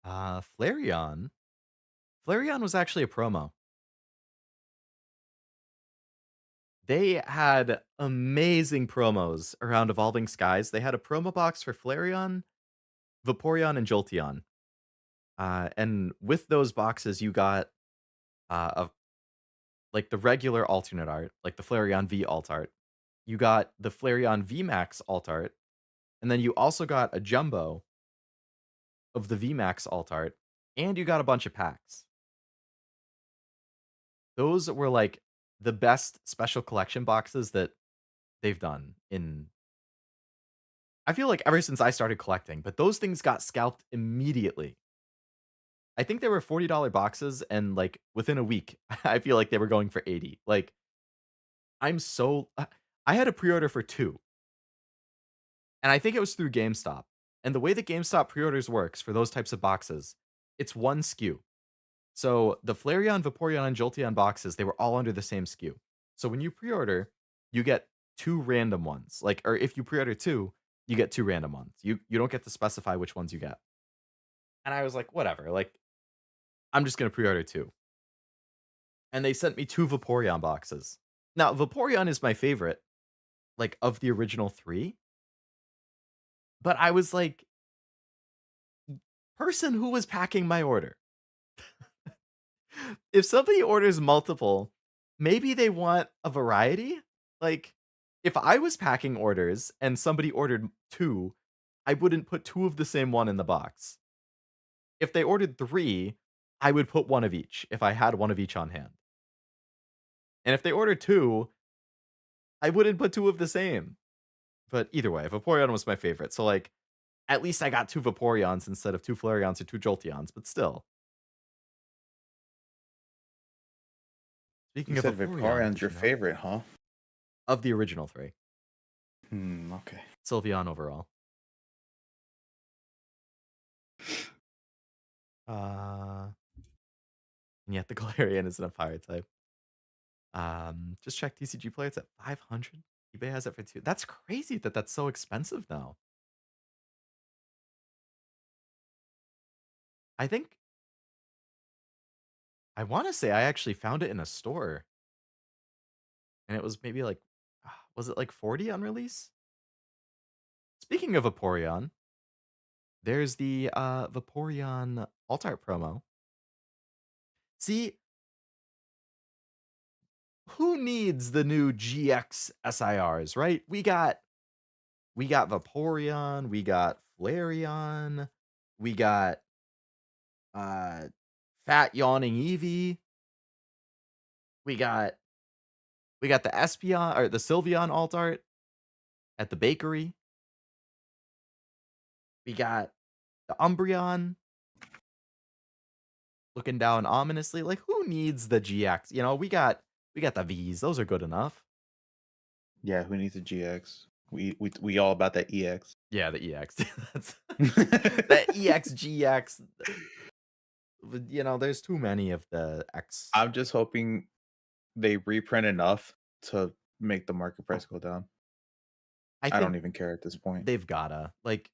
Flareon. Flareon was actually a promo. They had amazing promos around Evolving Skies. They had a promo box for Flareon, Vaporeon, and Jolteon. And with those boxes, you got like the regular alternate art, like the Flareon V alt art. You got the Flareon VMAX alt art, and then you also got a jumbo of the VMAX alt art, and you got a bunch of packs. Those were like the best special collection boxes that they've done in I feel like ever since I started collecting, but those things got scalped immediately. I think they were $40 boxes and like within a week, I feel like they were going for 80. Like I'm so I had a pre-order for 2 and I think it was through GameStop. And the way that GameStop pre-orders works for those types of boxes, it's one SKU. So the Flareon, Vaporeon, and Jolteon boxes, they were all under the same SKU. So when you pre-order, you get 2 random ones. Like, or if you pre-order 2, you get 2 random ones. You don't get to specify which ones you get. And I was like, whatever. Like, I'm just gonna pre-order 2. And they sent me 2 Vaporeon boxes. Now, Vaporeon is my favorite, like of the original 3. But I was like, person who was packing my order. If somebody orders multiple, maybe they want a variety. Like, if I was packing orders and somebody ordered 2, I wouldn't put 2 of the same one in the box. If they ordered 3, I would put 1 of each if I had 1 of each on hand. And if they ordered 2, I wouldn't put 2 of the same. But either way, Vaporeon was my favorite. So, like, at least I got 2 Vaporeons instead of 2 Flareons or 2 Jolteons, but still. You Speaking of said Vaporeon, Vaporeon's did your you know? favorite, huh? Of the original 3, Okay. Sylveon overall. Uh, and yet the Galarian isn't a fire type. Just check tcgplayer, it's at 500. eBay has it for 2. That's crazy that that's so expensive now. I think I wanna say I actually found it in a store, and it was maybe like was it like 40 on release? Speaking of Vaporeon, there's the, Vaporeon Alt-Art promo. See, who needs the new GX SIRs, right? We got Vaporeon, we got Flareon, we got, uh, Fat Yawning Eevee, we got we got the Espeon or the Sylveon Alt-Art at the bakery. We got the Umbreon looking down ominously. Like, who needs the GX? You know, we got the Vs. Those are good enough. Yeah, who needs a GX? We all about that EX. Yeah, the EX. That's the EX GX. You know, there's too many of the X. I'm just hoping they reprint enough to make the market price go down. I I don't think even care at this point. they've gotta. Like,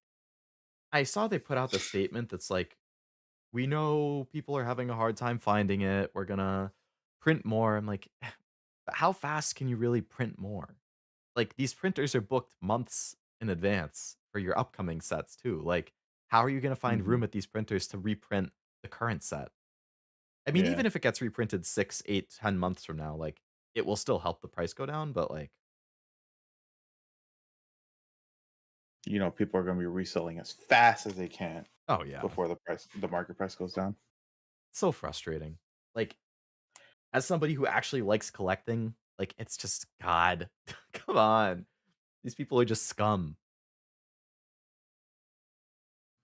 I saw they put out the statement that's like, we know people are having a hard time finding it. We're gonna print more. I'm like, how fast can you really print more? Like, these printers are booked months in advance for your upcoming sets too. Like, how are you gonna find Mhm. room at these printers to reprint the current set? I mean, Yeah. even if it gets reprinted 6, 8, 10 months from now, like, it will still help the price go down, but, like, You know, people are gonna be reselling as fast as they can oh, yeah. before the market price goes down. So frustrating. Like, as somebody who actually likes collecting, like, it's just God, come on. These people are just scum.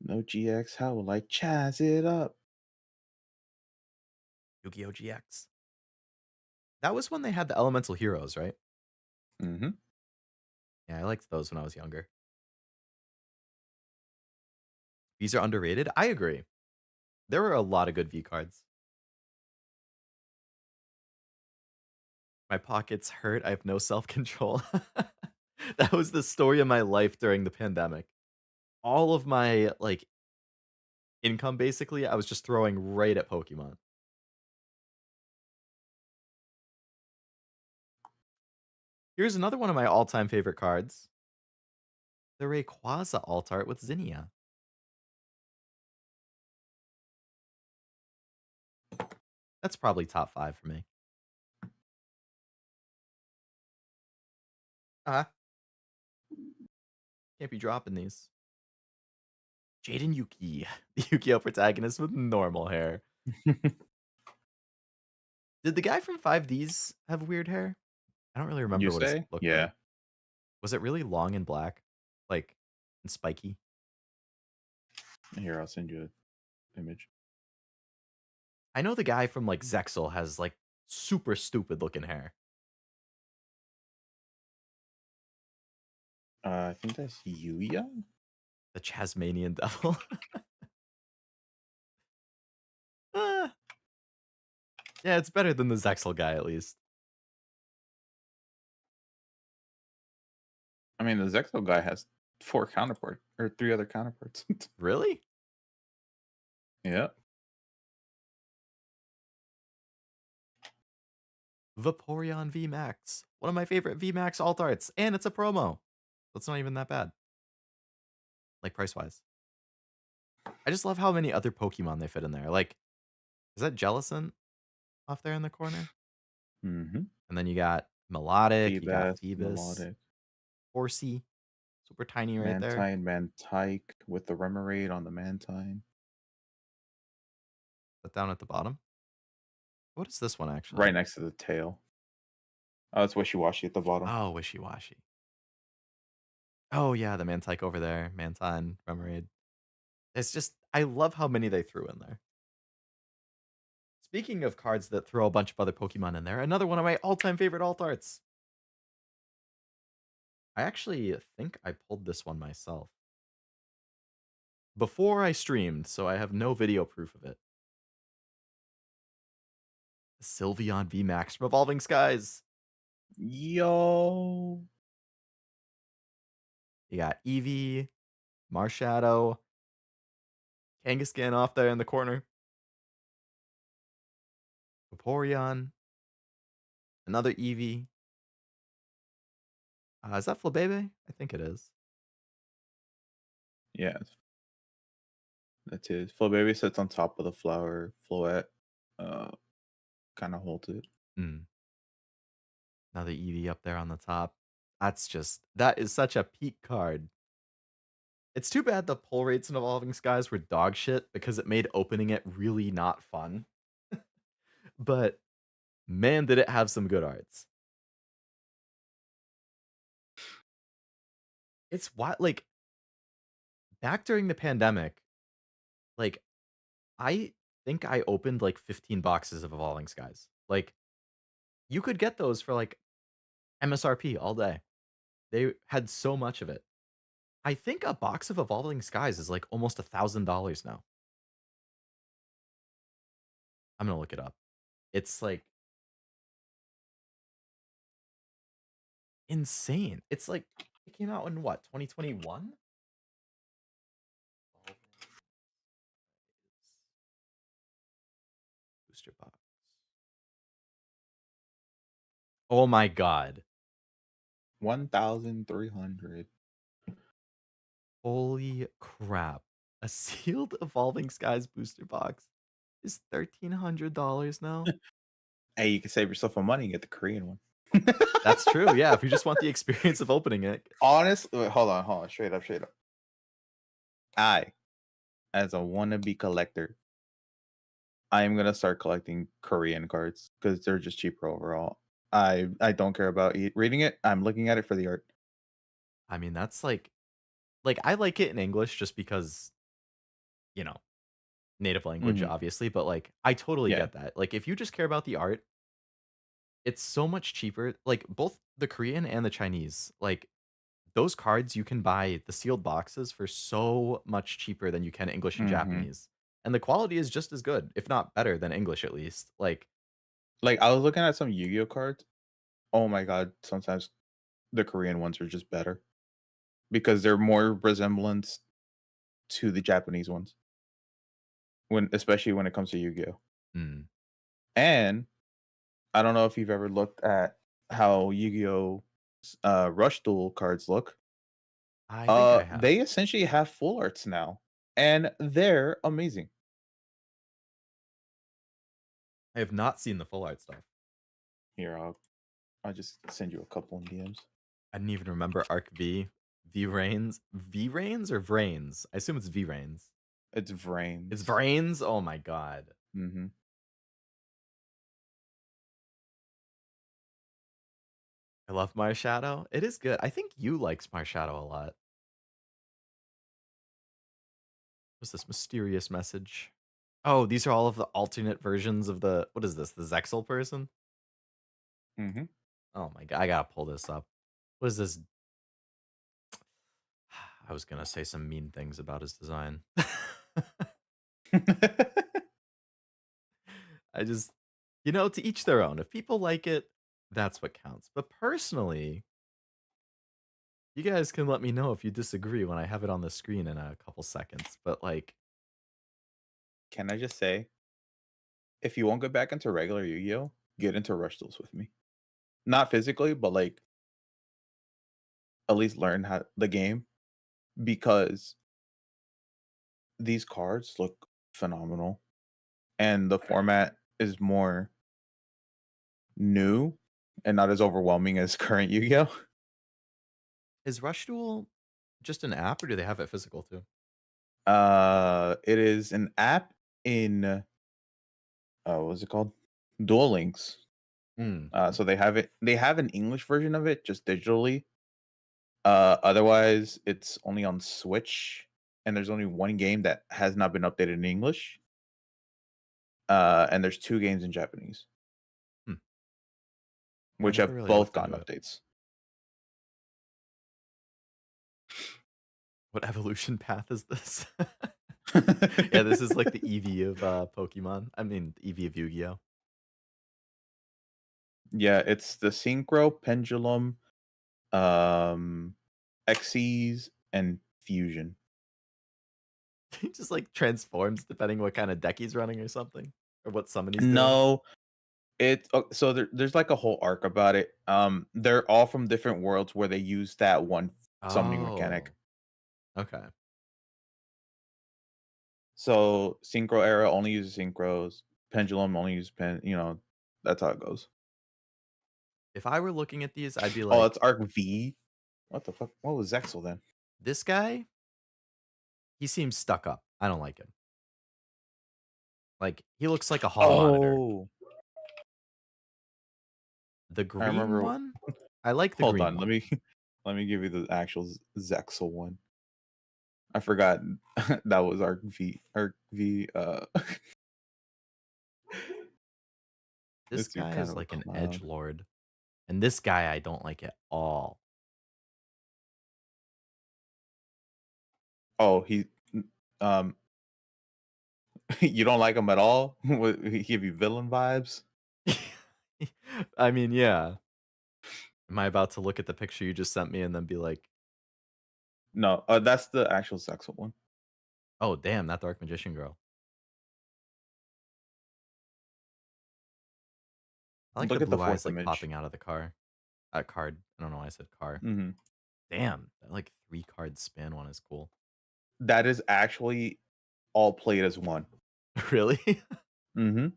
No GX, how will I chaz it up? Yu-Gi-Oh! GX. That was when they had the Elemental Heroes, right? Mhm. Yeah, I liked those when I was younger. These are underrated? I agree. There were a lot of good V cards. My pockets hurt, I have no self-control. That was the story of my life during the pandemic. All of my, like, income, basically, I was just throwing right at Pokemon. Here's another one of my all-time favorite cards, the Rayquaza Alt-Art with Zinnia. That's probably top 5 for me. Uh-huh. Can't be dropping these. Jaden Yuki, the Yu-Gi-Oh! Protagonist with normal hair. Did the guy from 5Ds have weird hair? I don't really You remember what his say? looked like. Yeah. Was it really long and black? Like, and spiky? Here, I'll send you an image. I know the guy from, like, Zexal has, like, super stupid looking hair. I think that's Yuya? The Chasmanian Devil. Ah, yeah, it's better than the Zexal guy, at least. I mean, the Zexo guy has 4 counterpart or 3 other counterparts. Really? Yeah. Vaporeon VMAX. One of my favorite VMAX alt arts, and it's a promo. That's not even that bad, like, price-wise. I just love how many other Pokemon they fit in there. Like, is that Jellicent off there in the corner? Mhm. And then you got Melodic, you got Feebas, Phoebus, Melodic, Horsey, super tiny right there. Mantine, Mantike with the Remoraid on the Mantine. that down at the bottom? What is this one Right actually? next to the tail. Oh, it's wishy-washy at the bottom. Oh, wishy-washy. Oh, yeah, the Mantike over there, Mantine, Remoraid. It's just I love how many they threw in there. Speaking of cards that throw a bunch of other Pokemon in there, another one of my all-time favorite alt arts. I actually think I pulled this one myself before I streamed, so I have no video proof of it. Sylveon VMAX from Evolving Skies. Yo. You got Eevee, Marshadow, Kangaskhan off there in the corner, Vaporeon, another Eevee. Is that Flabebe? I think it is. Yeah, that's it. Flabébé sits on top of the flower. Floette uh, kind of holds it. Mm, another Eevee up there on the top. That is such a peak card. It's too bad the pull rates in Evolving Skies were dog shit because it made opening it really not fun. But man, did it have some good arts. It's what like back during the pandemic, like I think I opened like 15 boxes of Evolving Skies. Like you could get those for like MSRP all day. They had so much of it. I think a box of Evolving Skies is like almost $1,000 now. I'm gonna look it up. It's like insane. It's like it came out in what 2021 booster box. Oh my god! 1,300. Holy crap! A sealed Evolving Skies booster box is $1,300 now. Hey, you can save yourself some money and get the Korean one. That's true. Yeah, if you just want the experience of opening it. Honestly, wait, hold on. Straight up, straight up. I, as a wannabe collector, I am gonna start collecting Korean cards because they're just cheaper overall. I don't care about reading it. I'm looking at it for the art. I mean, that's like I like it in English just because you know native language, Mhm. obviously. But like, I totally Yeah. get that. Like, if you just care about the art, it's so much cheaper. Like both the Korean and the Chinese, like those cards you can buy the sealed boxes for so much cheaper than you can English and Mhm. Japanese. And the quality is just as good, if not better than English at least. Like, Like I was looking at some Yu-Gi-Oh cards. Oh my god, sometimes the Korean ones are just better because they're more resemblance to the Japanese ones. When especially when it comes to Yu-Gi-Oh. mm, And I don't know if you've ever looked at how Yu-Gi-Oh Rush Duel cards look. I think I have. They essentially have full arts now, and they're amazing. I have not seen the full art stuff. Here, I'll just send you a couple in DMs. I didn't even remember Arc V. V Rains? V Rains or Vrains? I assume it's V Rains. It's It's Vrains. Vrains? Oh my god. Mhm. I love Marshadow. It is good. I think you likes Marshadow a lot. What's this mysterious message? Oh, these are all of the alternate versions of the what is this? The Zexal person? Mhm. Oh my god, I gotta pull this up. What is this? I was gonna say some mean things about his design. I just, to each their own. If people like it, that's what counts. But personally, you guys can let me know if you disagree when I have it on the screen in a couple seconds. But like, Can I just say, if you won't get back into regular Yu-Gi-Oh, get into Rush Duels with me. Not physically, but like at least learn how the game because these cards look phenomenal and the format is more new and not as overwhelming as current Yu-Gi-Oh. is Rush Duel just an app or do they have it physical too? It is an app in what's it called? Dual Links. Mm. So they have an English version of it just digitally. Otherwise it's only on Switch, and there's only one game that has not been updated in English. And there's two games in Japanese, Hmm. I which never have really both looked gotten into it. updates. What evolution path is this? Yeah, this is like the EV of Pokemon. I mean, the EV of Yu-Gi-Oh. Yeah, it's the Synchro, Pendulum, um, Xyz, and Fusion. He just like transforms depending what kind of deck he's running or something, or what summon he's doing. No, so there's like a whole arc about it. They're all from different worlds where they use that one summoning mechanic. Oh, okay. So Synchro era only uses Synchros, Pendulum only uses that's how it goes. If I were looking at these, I'd be Oh, like, it's Arc V. What the fuck? What was Zexel then? this guy, he seems stuck up. I don't like him. Like, he looks like a hall monitor. Oh, The I green remember. one? I like the Hold green on, one. let me give you the actual Zexel one. I forgot that was Arc V. Arc V. This This dude guy kind is of a like an edge clown. lord. And this guy I don't like at all. Oh, um you don't like him at all? He give you villain vibes? I mean, yeah. Am I about to look at the picture you just sent me and then be like, No, that's the actual Zexel one. oh, damn, that Dark Magician girl. I like the Look at the blue eyes fourth like image. popping out of the car. Card. I don't know why I said car. Mhm. Damn, that like 3 card span one is cool. That is actually all played as one. Really? Mhm.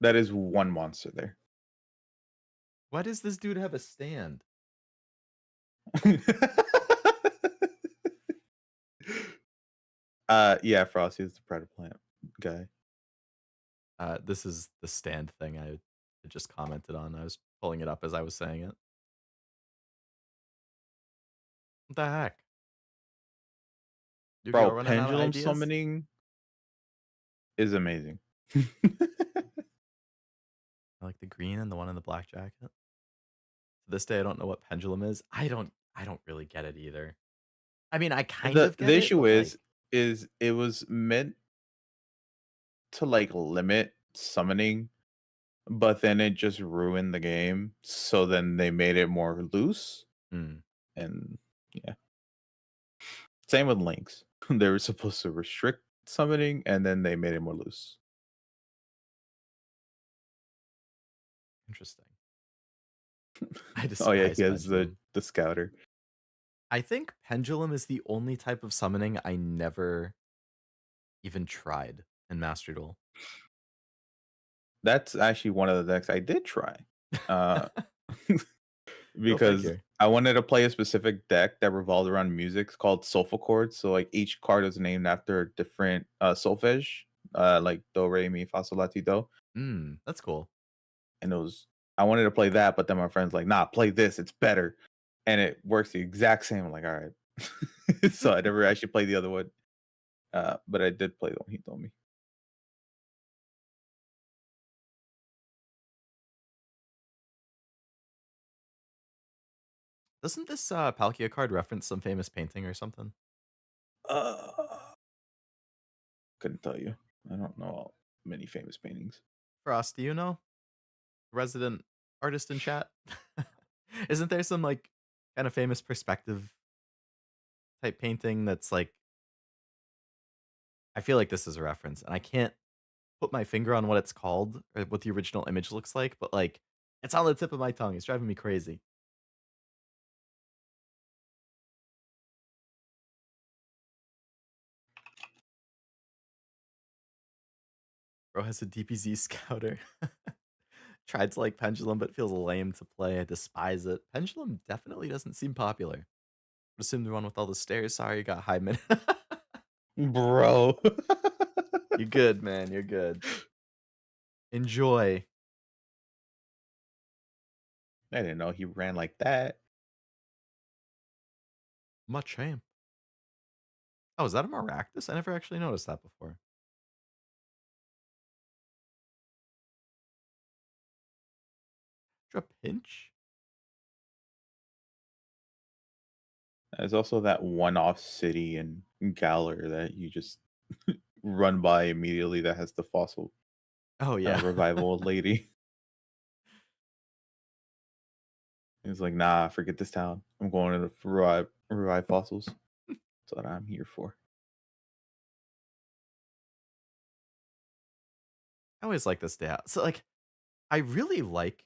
That is one monster there. Why does this dude have a stand? Yeah, Frosty is the Predator plant guy. This is the stand thing I just commented on. I was pulling it up as I was saying it. What the heck? Yu-Gi-Oh! Bro, Running out of pendulum ideas? summoning is amazing. I like the green and the one in the black jacket. To this day, I don't know what pendulum is. I don't really get it either. I mean, I kind of The get it, issue but like, is it was meant to like limit summoning, but then it just ruined the game. So then they made it more loose, hmm, and yeah. Same with links. They were supposed to restrict summoning, and then they made it more loose. interesting. I Oh yeah, despise he has pendulum. the scouter. I think pendulum is the only type of summoning I never even tried in Master Duel. That's actually one of the decks I did try. Uh Go because figure. I wanted to play a specific deck that revolved around music. It's called Soulful Chords. So like each card is named after a different solfege, like do, re, mi, fa, sol, la, ti, do. That's cool. And it was I wanted to play that, but then my friend's like, nah, play this, it's better. And it works the exact same. I'm like, all right. So I never actually played the other one. But I did play the one he told me. Doesn't this Palkia card reference some famous painting or something? Uh couldn't tell you. I don't know many famous paintings. Frost, do you know? Resident artist in chat? Isn't there some like kind of famous perspective type painting that's like, I feel like this is a reference and I can't put my finger on what it's called or what the original image looks like, but like it's on the tip of my tongue. It's driving me crazy. Bro has a DPZ scouter. Tried to like Pendulum, but feels lame to play. I despise it. Pendulum definitely doesn't seem popular. Assume the one with all the stairs. Sorry, got high mid. Bro. You're good, man. You're good. Enjoy. I didn't know he ran like that. Much shame. Oh, is that a Maractus? I never actually noticed that before. Pinch? There's also that one-off city in Galar that you just run by immediately that has the fossil Oh, yeah. revival lady. He's like, nah, forget this town. I'm going to revive fossils. That's what I'm here for. I always like this day. So, like, I really like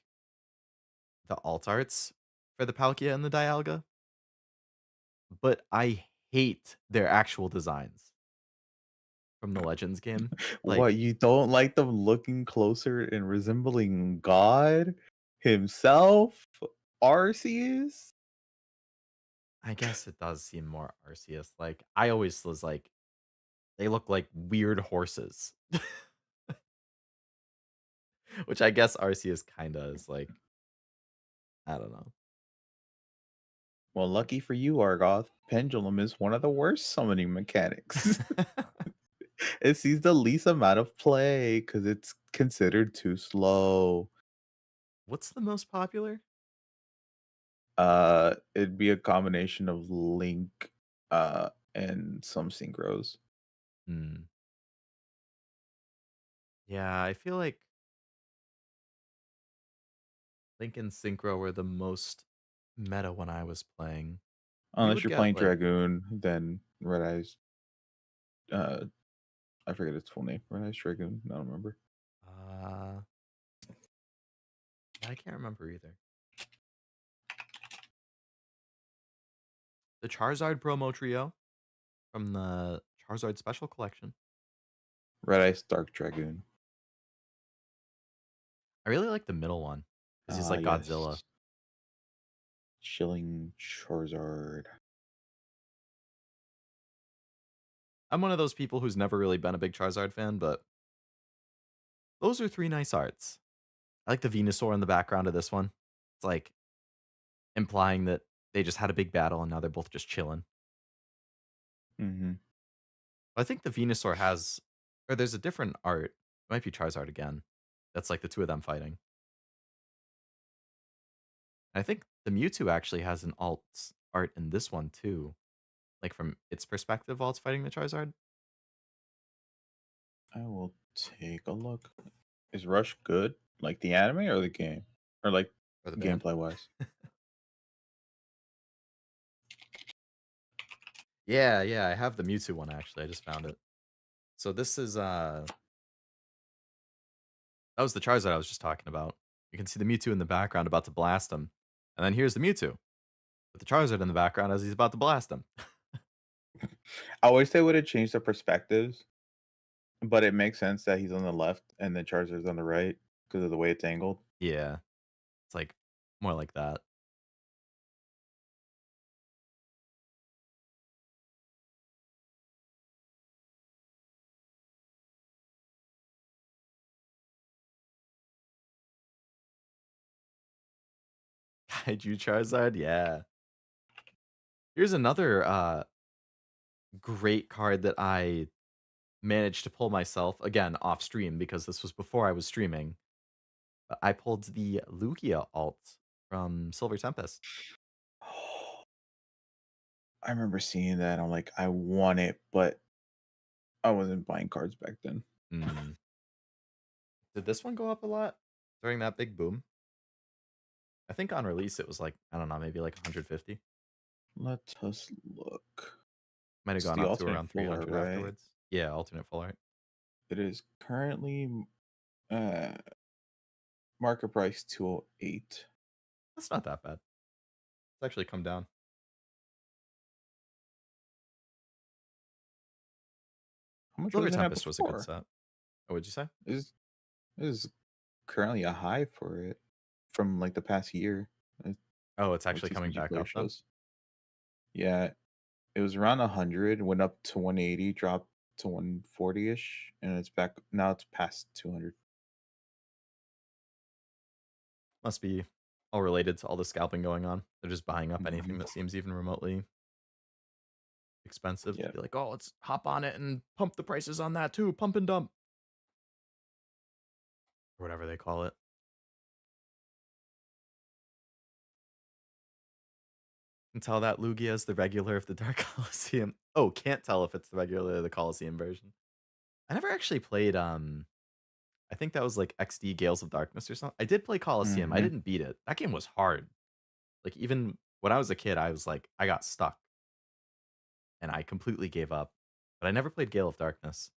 the alt arts for the Palkia and the Dialga, but I hate their actual designs from the Legends game. What, Like, you don't like them looking closer and resembling God himself? Arceus? I guess it does seem more Arceus. Like, I always was like, they look like weird horses, which I guess Arceus kinda is like, I don't know. Well, lucky for you, Argoth, Pendulum is one of the worst summoning mechanics. It sees the least amount of play because it's considered too slow. What's the most popular? It'd be a combination of Link, and some synchros. Hmm. Yeah, I feel like Link and Synchro were the most meta when I was playing. You Unless would you're get playing like, Dragoon, then Red Eyes, uh, I forget its full name. Red Eyes Dragoon? I don't remember. uh, I can't remember either. The Charizard promo trio from the Charizard Special Collection. Red Eyes Dark Dragoon. I really like the middle one because he's Ah, like Godzilla. yes. Chilling Charizard. I'm one of those people who's never really been a big Charizard fan, but those are three nice arts. I like the Venusaur in the background of this one. It's like implying that they just had a big battle and now they're both just chilling. Mhm. I think the Venusaur has, or there's a different art. It might be Charizard again. That's like the two of them fighting. I think the Mewtwo actually has an alt art in this one too. Like from its perspective while it's fighting the Charizard I will take a look. Is Rush good? Like the anime or the game? Or like or the band. gameplay wise? Yeah, yeah, I have the Mewtwo one actually. I just found it. So this is that was the Charizard I was just talking about. You can see the Mewtwo in the background about to blast him. And then here's the Mewtwo with the Charizard in the background as he's about to blast him. I wish they would have changed the perspectives, but it makes sense that he's on the left and the Charizard's on the right because of the way it's angled. Yeah. It's like more like that. Kaiju Charizard, yeah. Here's another great card that I managed to pull myself again off stream because this was before I was streaming. But I pulled the Lugia alt from Silver Tempest. I remember seeing that. I'm like, I want it, but I wasn't buying cards back then. Hmm. Did this one go up a lot during that big boom? I think on release it was like, I don't know, maybe like 150. Let us look. Might have It's gone the up to alternate around full art, 300 right? afterwards. Yeah, alternate full art. It is currently uh market price 208. That's not that bad. It's actually come down. How much Silver was it at Tempest was a good before? set. Oh, what'd you say? Is is currently a high for it from like the past year. Oh, it's What actually coming TCG back player up then? shows. Yeah, it was around 100, went up to 180, dropped to 140 ish, and it's back now. It's past 200. Must be all related to all the scalping going on. They're just buying up anything Mhm. that seems even remotely expensive to Yeah. be like, oh, let's hop on it and pump the prices on that too. Pump and dump, or whatever they call it. Can tell that Lugia is the regular of the Dark Coliseum. Oh, can't tell if it's the regular or the Coliseum version. I never actually played I think that was like XD Gales of Darkness or something. I did play Coliseum. I Hmm. didn't beat it. That game was hard. Like even when I was a kid, I was like, I got stuck and I completely gave up. But I never played Gale of Darkness.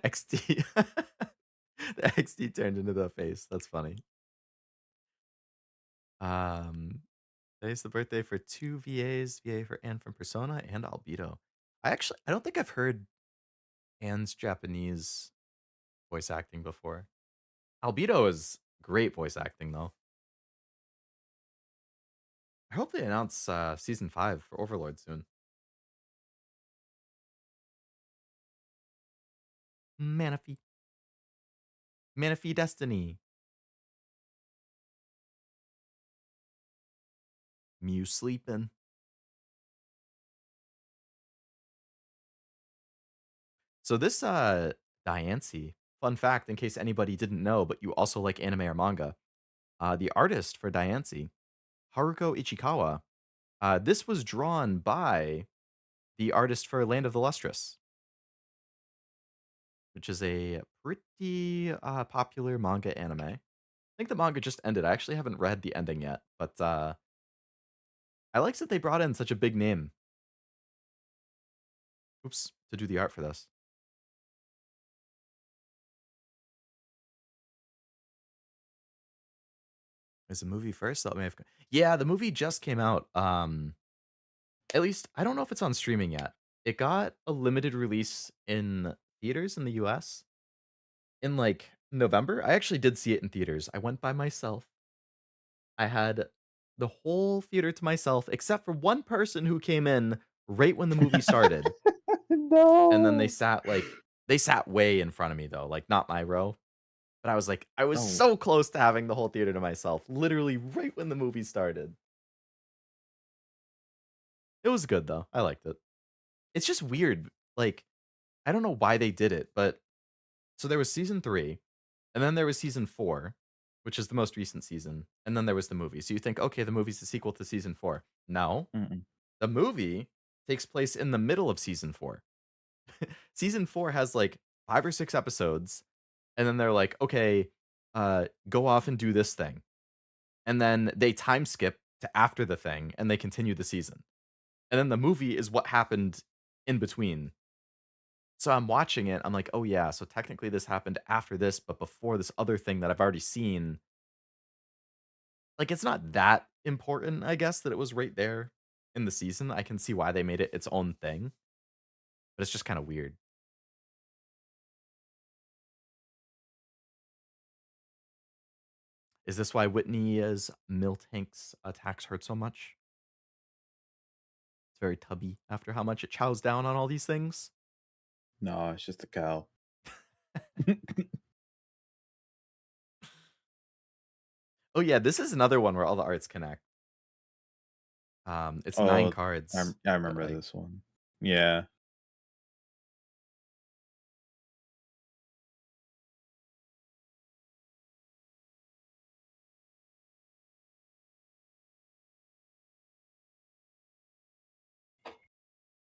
XD. The XD turned into the face. That's funny. Um, today's the birthday for two VAs, VA for Anne from Persona and Albedo. I don't think I've heard Anne's Japanese voice acting before. Albedo is great voice acting though. I hope they announce season 5 for Overlord soon. Manaphy. Manaphy Destiny. Mew sleeping. So this Diancie, fun fact in case anybody didn't know, but you also like anime or manga. The artist for Diancie, Haruko Ichikawa, this was drawn by the artist for Land of the Lustrous, which is a pretty popular manga anime. I think the manga just ended. I actually haven't read the ending yet, but I like that they brought in such a big name. Oops, to do the art for this. Is the movie first? That may have. Yeah, the movie just came out. At least I don't know if it's on streaming yet. It got a limited release in theaters in the US in like November. I actually did see it in theaters. I went by myself. I had the whole theater to myself except for one person who came in right when the movie started. And then No. they sat way in front of me though, like not my row. But I was like, I was Oh, so close to having the whole theater to myself, literally right when the movie started. It was good though. I liked it. It's just weird. Like, I don't know why they did it, but so there was season 3, and then there was season 4, which is the most recent season, and then there was the movie. So you think, okay, the movie's the sequel to season 4. No, mm-mm. the movie takes place in the middle of season 4. Season 4 has like 5 or 6 episodes, and then they're like, okay, go off and do this thing. And then they time skip to after the thing and they continue the season. And then the movie is what happened in between. So I'm watching it. I'm like, oh yeah, so technically this happened after this, but before this other thing that I've already seen. Like it's not that important, I guess, that it was right there in the season. I can see why they made it its own thing, but it's just kind of weird. Is this why Whitney's Miltank's attacks hurt so much? It's very tubby after how much it chows down on all these things. No, it's just a cow. Oh yeah, this is another one where all the arts connect. It's 9 Oh, cards I that remember way. this one. Yeah.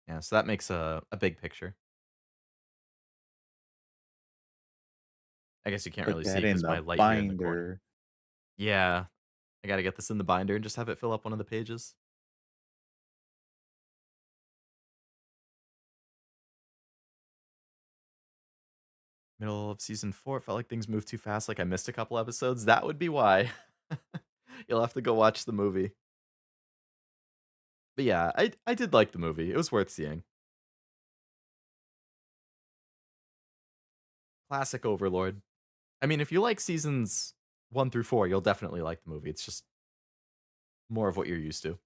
Yeah, so that makes a big picture. I guess you can't Put really see that in because the my light here in the corner. binder. Yeah, I gotta get this in the binder and just have it fill up one of the pages. Middle of season 4, felt like things moved too fast, like I missed a couple episodes. That would be why. You'll have to go watch the movie. But yeah, I did like the movie. It was worth seeing. Classic Overlord. I mean, if you like seasons 1 through 4, you'll definitely like the movie. It's just More of what you're used to.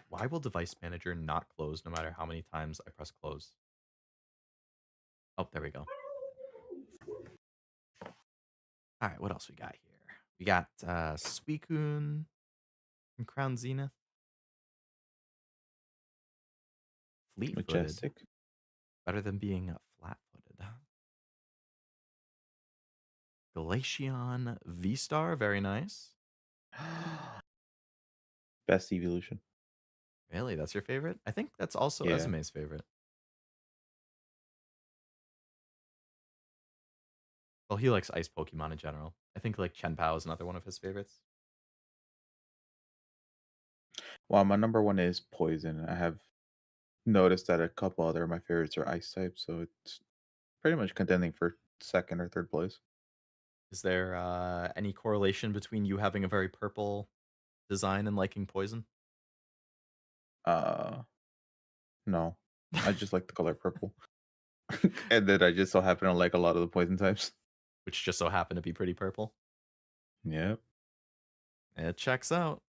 Why will device manager not close no matter how many times I press close? Oh, there we go. All right, what else we got here? We got Suicune from Crown Zenith. Fleet-footed. Majestic. Better than being flat-footed. Glaceon V-Star, very nice. Best evolution. Really, that's your favorite? I think that's also Yeah. Esume's favorite. Well, he likes ice Pokemon in general. I think like Chenpao is another one of his favorites. Well, my number one is poison. I have noticed that a couple other of my favorites are ice types, so it's pretty much contending for second or third place. Is there any correlation between you having a very purple design and liking poison? Uh, no, I just like the color purple, and then I just so happen to like a lot of the poison types. Which just so happen to be pretty purple. Yep. It checks out.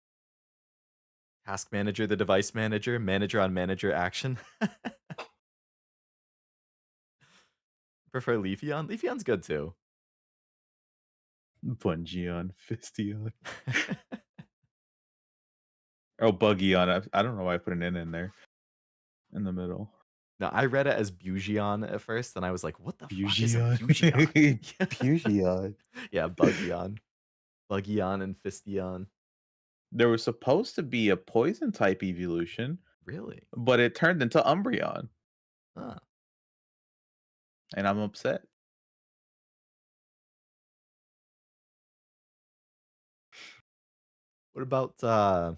Task manager, the device manager, manager on manager action. Prefer Leafeon? Leafeon's good too. Bungeon, Fistion. Oh, Buggeon. I don't know why I put an N in there in the middle. No, I read it as Bugion at first, and I was like, what the fuck is a Fusion. Bugion? Fusion. Yeah, Buggeon. Buggeon and Fistion. There was supposed to be a poison type evolution, Really? but it turned into Umbreon, Huh. and I'm upset. What about Flyeon?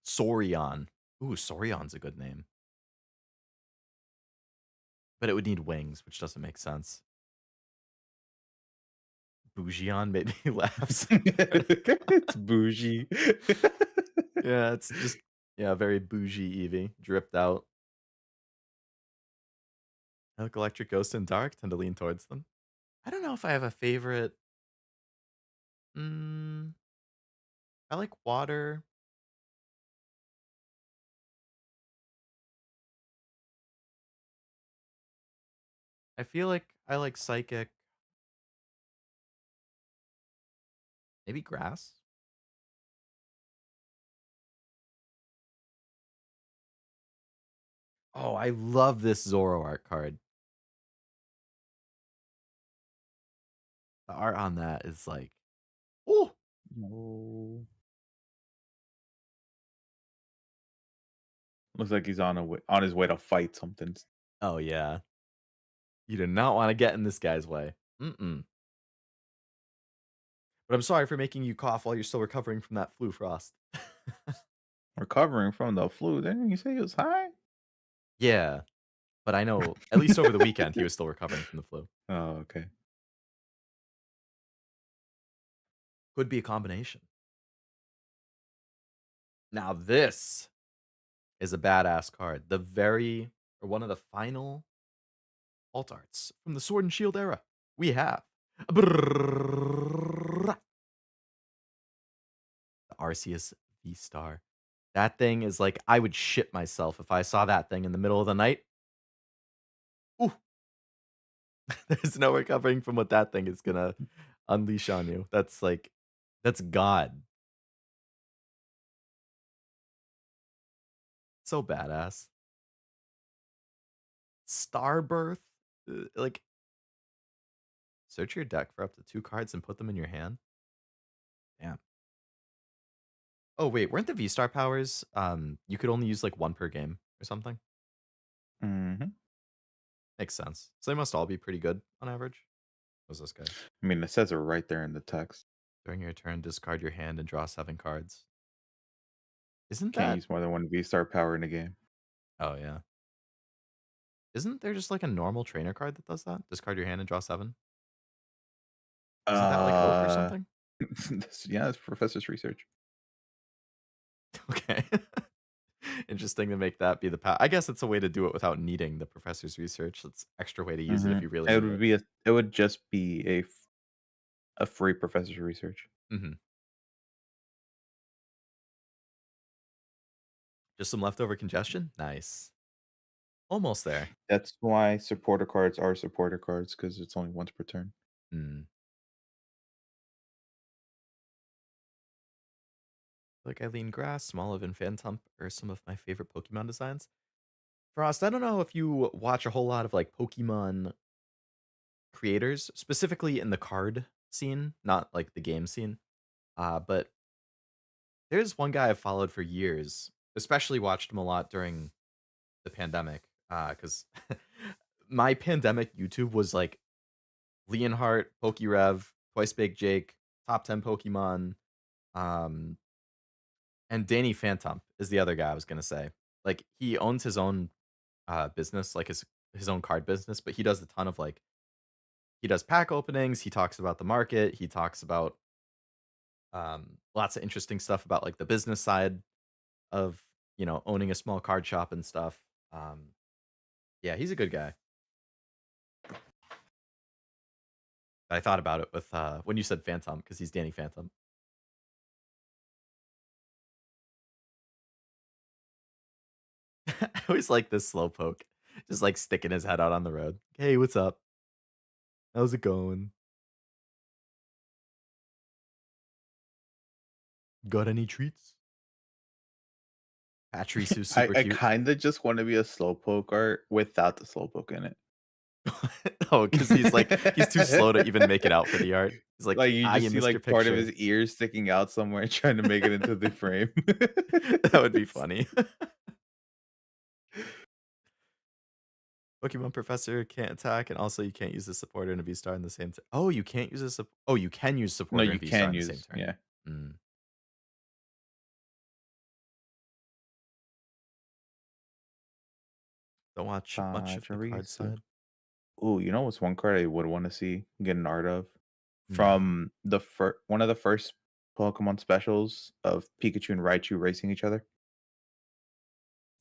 Saurion. Ooh, Saurion's a good name. But it would need wings, which doesn't make sense. Bougion made me laugh so hard. It's bougie. Yeah, it's just very bougie Eevee. Dripped out. I like Electric Ghost and Dark, tend to lean towards them. I don't know if I have a favorite. Mm, I like Water. I feel like I like Psychic. Maybe Grass. Oh, I love this Zoroark card. The art on that is like, oh, No. Looks like he's on his way to fight something. oh yeah. You do not want to get in this guy's way. Mm-mm. But I'm sorry for making you cough while you're still recovering from that flu frost. Recovering from the flu. Didn't you say he was high? Yeah, but I know at least over the weekend he was still recovering from the flu. Oh, okay. Could be a combination. Now this is a badass card. The very or one of the final alt arts from the Sword and Shield era. We have the Arceus V-Star. That thing is like I would shit myself if I saw that thing in the middle of the night. Ooh, there's no recovering from what that thing is gonna unleash on you. That's like that's God. So badass. Starbirth, like search your deck for up to 2 cards and put them in your hand. Damn. Oh wait, weren't the V-Star powers you could only use like 1 per game or something? Hmm. Makes sense. So they must all be pretty good on average. What's this guy? I mean, it says it right there in the text. During your turn, discard your hand and draw 7 cards. Isn't Can't that use more than one V-Star power in a game. Oh yeah. Isn't there just like a normal trainer card that does that? Discard your hand and draw 7? Isn't that like Oak or Uh, something? yeah, it's Professor's research. Okay. Interesting to make that be the I guess it's a way to do it without needing the professor's research. It's extra way to use it if Mhm. you really It need would it. be it would just be a free professor's research. Mhm. Just some leftover congestion? Nice. Almost there. That's why supporter cards are supporter cards because it's only once per turn. Mm. Like Eileen Grass, Smoliv, and Phantump are some of my favorite Pokemon designs. Frost, I don't know if you watch a whole lot of like Pokemon creators, specifically in the card scene, not like the game scene. But there's one guy I've followed for years, especially watched him a lot during the pandemic. Because my pandemic YouTube was like Leonhart, Pokerev, Twice Big Jake, top 10 Pokemon, um, and Danny Phantom is the other guy I was gonna say. Like he owns his own business, like his own card business, but he does a ton of like he does pack openings, he talks about the market, he talks about lots of interesting stuff about like the business side of, owning a small card shop and stuff. Um, yeah, he's a good guy. I thought about it with when you said Phantom because he's Danny Phantom. I always like this slowpoke, just like sticking his head out on the road. Hey, what's up? How's it going? Got any treats? Patrice super I cute. kinda just wanna be a slowpoke art without the slowpoke in it. Oh, because he's too slow to even make it out for the art. He's like, Like, you I just am see, Mr. like, part of Picture. his ear sticking out somewhere trying to make it into the frame. That would be funny. Pokemon Professor can't attack, and also you can't use the supporter and a V-Star in the same Oh, you can't use this. Oh, you can use No, supporter you and V-Star can in the same use turn. yeah. Mm. Don't watch much of the card Pachirisu. side. Ooh, you know what's one card I would wanna see get an art of? Hmm. From the one of the first Pokemon specials of Pikachu and Raichu racing each other.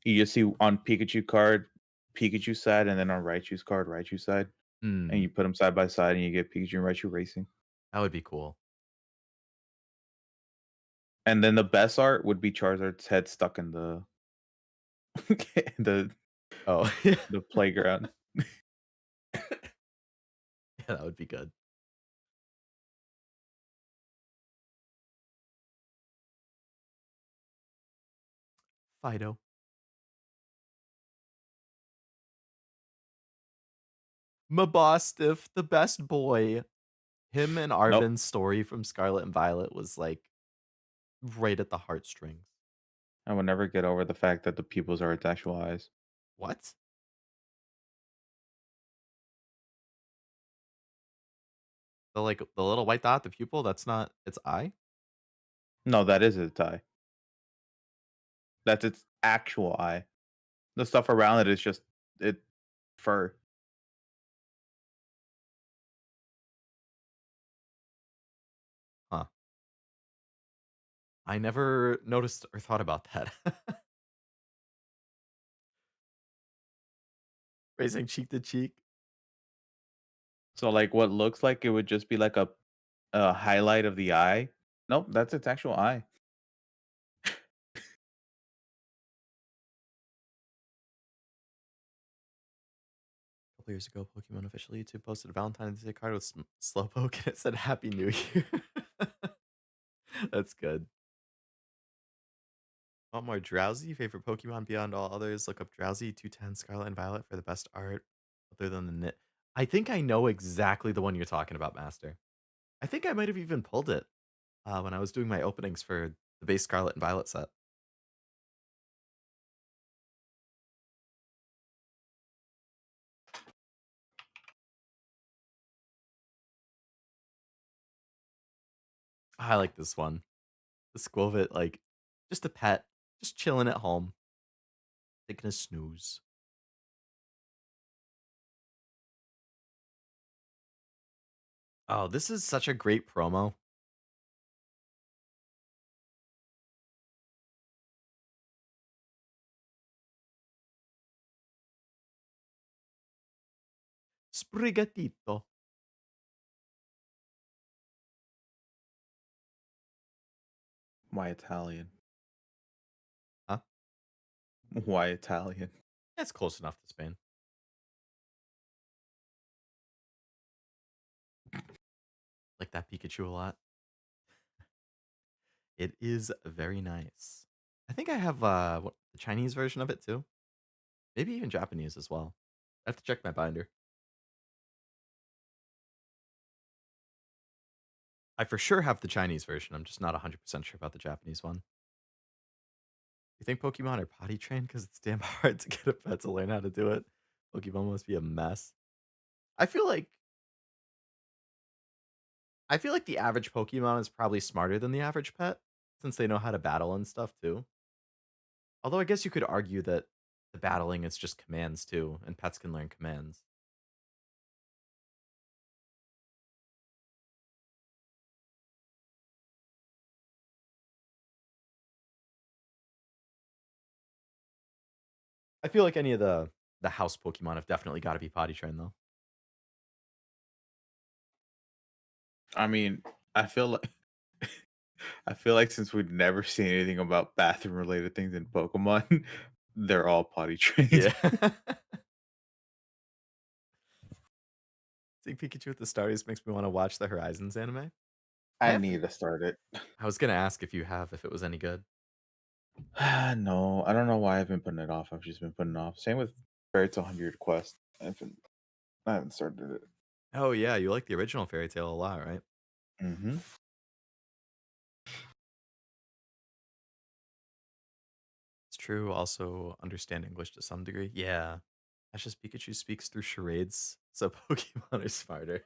You just see on Pikachu card, Pikachu side, and then on Raichu's card, Raichu side, and Hmm. you put them side by side, and you get Pikachu and Raichu racing. That would be cool. And then the best art would be Charizard's head stuck in the Oh, yeah. the playground. Yeah, that would be good. Fido. Mabostiff, the best boy. Him and Nope, Arvin's story from Scarlet and Violet was like right at the heartstrings. I would never get over the fact that the pupils are its actual eyes. What? The little white dot, the pupil, that's not its eye? No, that is its eye. That's its actual eye. The stuff around it is just it fur. Huh. I never noticed or thought about that. Racing cheek to cheek. So, like, what looks like it would just be like a highlight of the eye. Nope, that's its actual eye. A couple years ago, Pokemon official YouTube posted a Valentine's Day card with Slowpoke and it said Happy New Year. That's good. Want more Drowsy? Favorite Pokemon beyond all others? Look up Drowsy 210 Scarlet and Violet for the best art other than the knit. I think I know exactly the one you're talking about, Master. I think I might have even pulled it when I was doing my openings for the base Scarlet and Violet set. I like this one. The Squovit, like, just a pet, just chilling at home, taking a snooze. Oh, this is such a great promo. Sprigatito. Why Italian? Huh? Why Italian? It's close enough to Spain. Like that Pikachu a lot. It is very nice. I think I have the Chinese version of it too. Maybe even Japanese as well. I have to check my binder. I for sure have the Chinese version. I'm just not 100% sure about the Japanese one. You think Pokemon are potty trained because it's damn hard to get a pet to learn how to do it? Pokemon must be a mess. I feel like the average Pokemon is probably smarter than the average pet since they know how to battle and stuff too. Although I guess you could argue that the battling is just commands too, and pets can learn commands. I feel like any of the house Pokemon have definitely got to be potty trained though. I mean, I feel like I feel like since we've never seen anything about bathroom related things in Pokemon, they're all potty trained. Yeah. Seeing Pikachu with the stars makes me want to watch the Horizons anime. I I haven't. need to start it. I was gonna ask if you have, if it was any good. No, I don't know why I've been putting it off. I've just been putting it off. Same with Fairy Tail 100 Quest. I haven't started it. Oh yeah, you like the original Fairy Tale a lot, right? Hmm. It's true. Also, understand English to some degree. Yeah, that's just Pikachu speaks through charades, so Pokemon are smarter.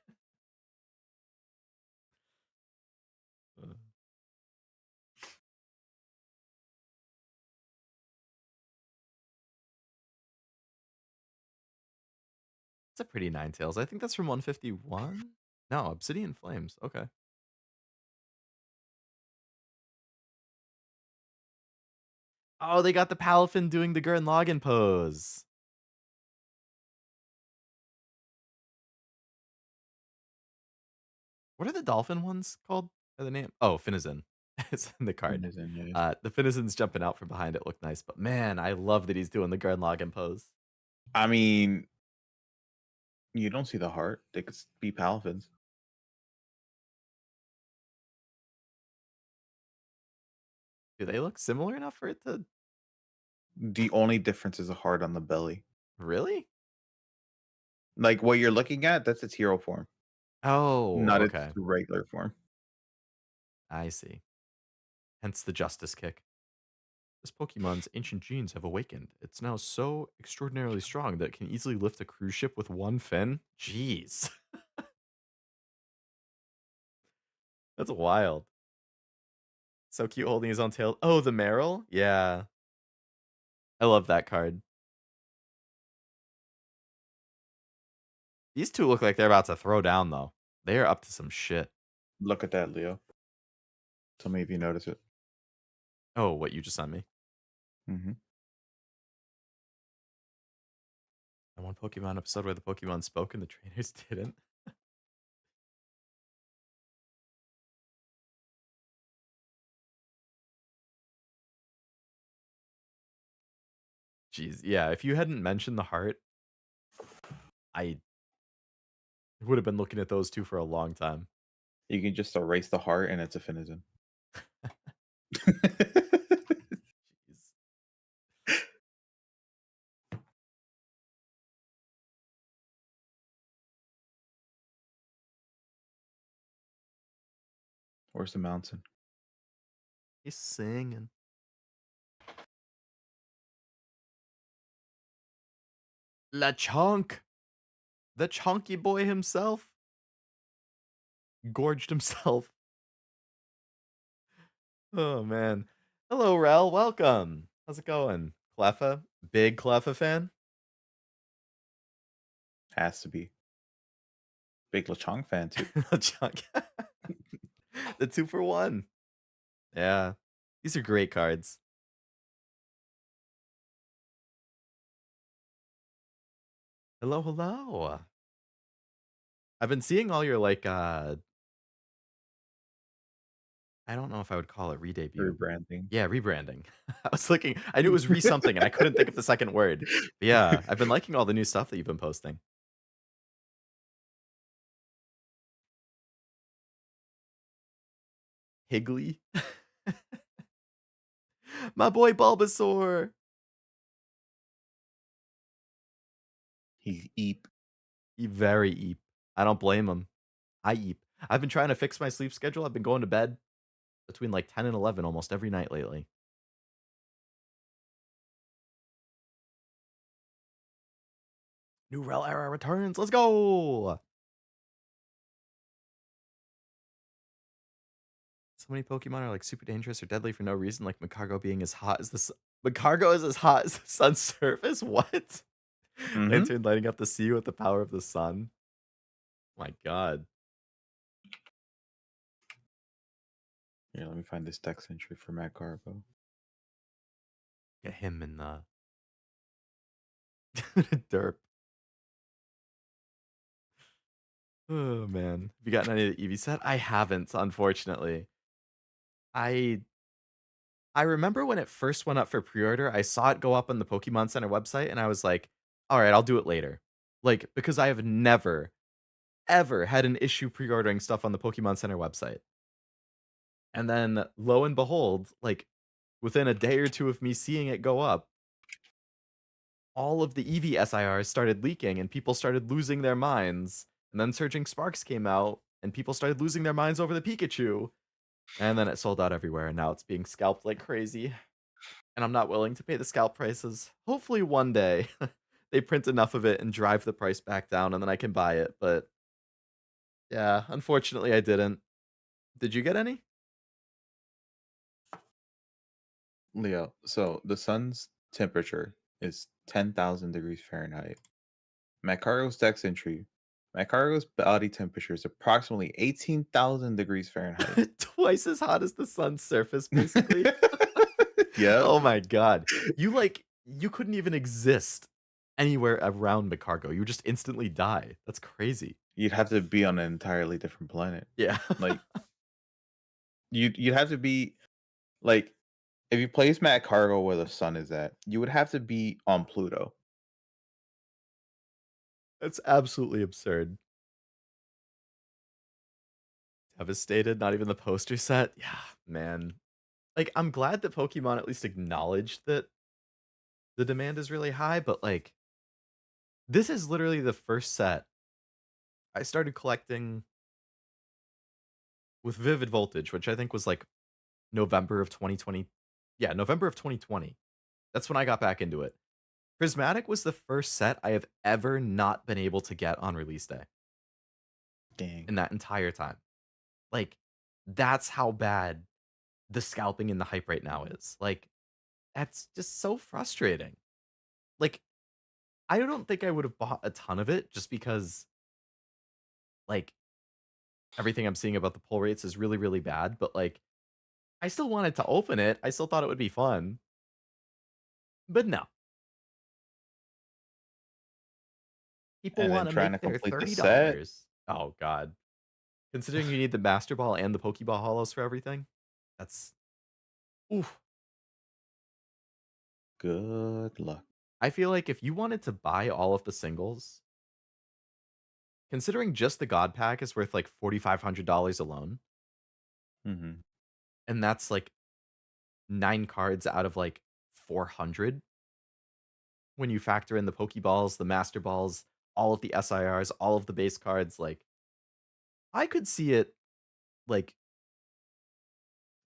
Uh, It's a pretty Ninetales. I think that's from 151. No, Obsidian Flames. Okay. Oh, they got the Palafin doing the Gurren Lagann pose. What are the dolphin ones called? Are the name? Oh, Finizen. It's in the card. Amazing, yeah. The Finizen's jumping out from behind it looked nice, but man, I love that he's doing the Gurren Lagann pose. I mean, you don't see the heart. They could be Palafins. Do they look similar enough for it to The only difference is a heart on the belly. really? Like what you're looking at, that's its hero form, Oh, not its okay. regular form. I see. Hence the Justice Kick. This Pokemon's ancient genes have awakened. It's now so extraordinarily strong that it can easily lift a cruise ship with one fin. Jeez. That's wild. So cute holding his own tail. Oh, the Meryl? Yeah. I love that card. These two look like they're about to throw down, though. They are up to some shit. Look at that, Leo. Tell me if you notice it. Oh, what you just sent me. Hmm. And one Pokemon episode where the Pokemon spoke and the trainers didn't. Jeez, yeah. If you hadn't mentioned the heart, I would have been looking at those two for a long time. You can just erase the heart and it's a Finizen. Jeez. Where's the mountain? He's singing. LeChonk, the chunky boy himself, gorged himself. Oh man. Hello, Rel. Welcome. How's it going? Cleffa? Big Cleffa fan? Has to be. Big Lechong fan too. LeChonk. The 2-for-1. Yeah. These are great cards. Hello, hello. I've been seeing all your like I don't know if I would call it re-debut. Rebranding. Yeah, rebranding. I was looking I knew it was re something and I couldn't think of the second word. But yeah, I've been liking all the new stuff that you've been posting. Higgly. My boy Bulbasaur. He's eep. He very eep. I don't blame him. I eep. I've been trying to fix my sleep schedule. I've been going to bed between like 10 and 11 almost every night lately. New Rel era returns. Let's go. So many Pokemon are like super dangerous or deadly for no reason, like Macargo being as hot as the sun. Macargo is as hot as the sun's surface? What? Mhm. Lantern lighting up the sea with the power of the sun. My god. Yeah, let me find this text entry for Matt Carbo. Get him in the derp. Oh man. Have you gotten any of the Eevee set? I haven't, unfortunately. I I remember when it first went up for pre-order, I saw it go up on the Pokemon Center website and I was like, all right, I'll do it later. Like, because I have never, ever had an issue pre-ordering stuff on the Pokemon Center website. And then lo and behold, like within a day or two of me seeing it go up, all of the Eevee SIRs started leaking and people started losing their minds. And then Surging Sparks came out and people started losing their minds over the Pikachu. And then it sold out everywhere and now it's being scalped like crazy. And I'm not willing to pay the scalp prices. Hopefully one day they print enough of it and drive the price back down and then I can buy it. But yeah, unfortunately I didn't. Did you get any? Leo, so the sun's temperature is 10,000 degrees Fahrenheit. Macargo's text entry. Macargo's body temperature is approximately 18,000 degrees Fahrenheit. Twice as hot as the sun's surface, basically. Yep. Oh my god. You couldn't even exist anywhere around Macargo. You would just instantly die. That's crazy. You'd have to be on an entirely different planet. Yeah. Like you'd have to be like if you place Matt Cargo where the sun is at, you would have to be on Pluto. That's absolutely absurd. Devastated, not even the poster set. Yeah, man. Like, I'm glad that Pokemon at least acknowledged that the demand is really high, but like, this is literally the first set I started collecting with Vivid Voltage, which I think was like November of 2020. Yeah, November of 2020. That's when I got back into it. Prismatic was the first set I have ever not been able to get on release day Dang. in that entire time. Like, that's how bad the scalping and the hype right now is. Like, that's just so frustrating. Like, I don't think I would have bought a ton of it just because, like, everything I'm seeing about the pull rates is really, really bad. But, like, I still wanted to open it. I still thought it would be fun. But no, people And then want to trying to make their complete the set. $30. Oh, God. Considering you need the Master Ball and the Pokeball Hollows for everything, that's oof. Good luck. I feel like if you wanted to buy all of the singles, considering just the God Pack is worth like $4,500 alone, Mhm. and that's like 9 cards out of like 400 when you factor in the Pokeballs, the Master Balls, all of the SIRs, all of the base cards, like I could see it like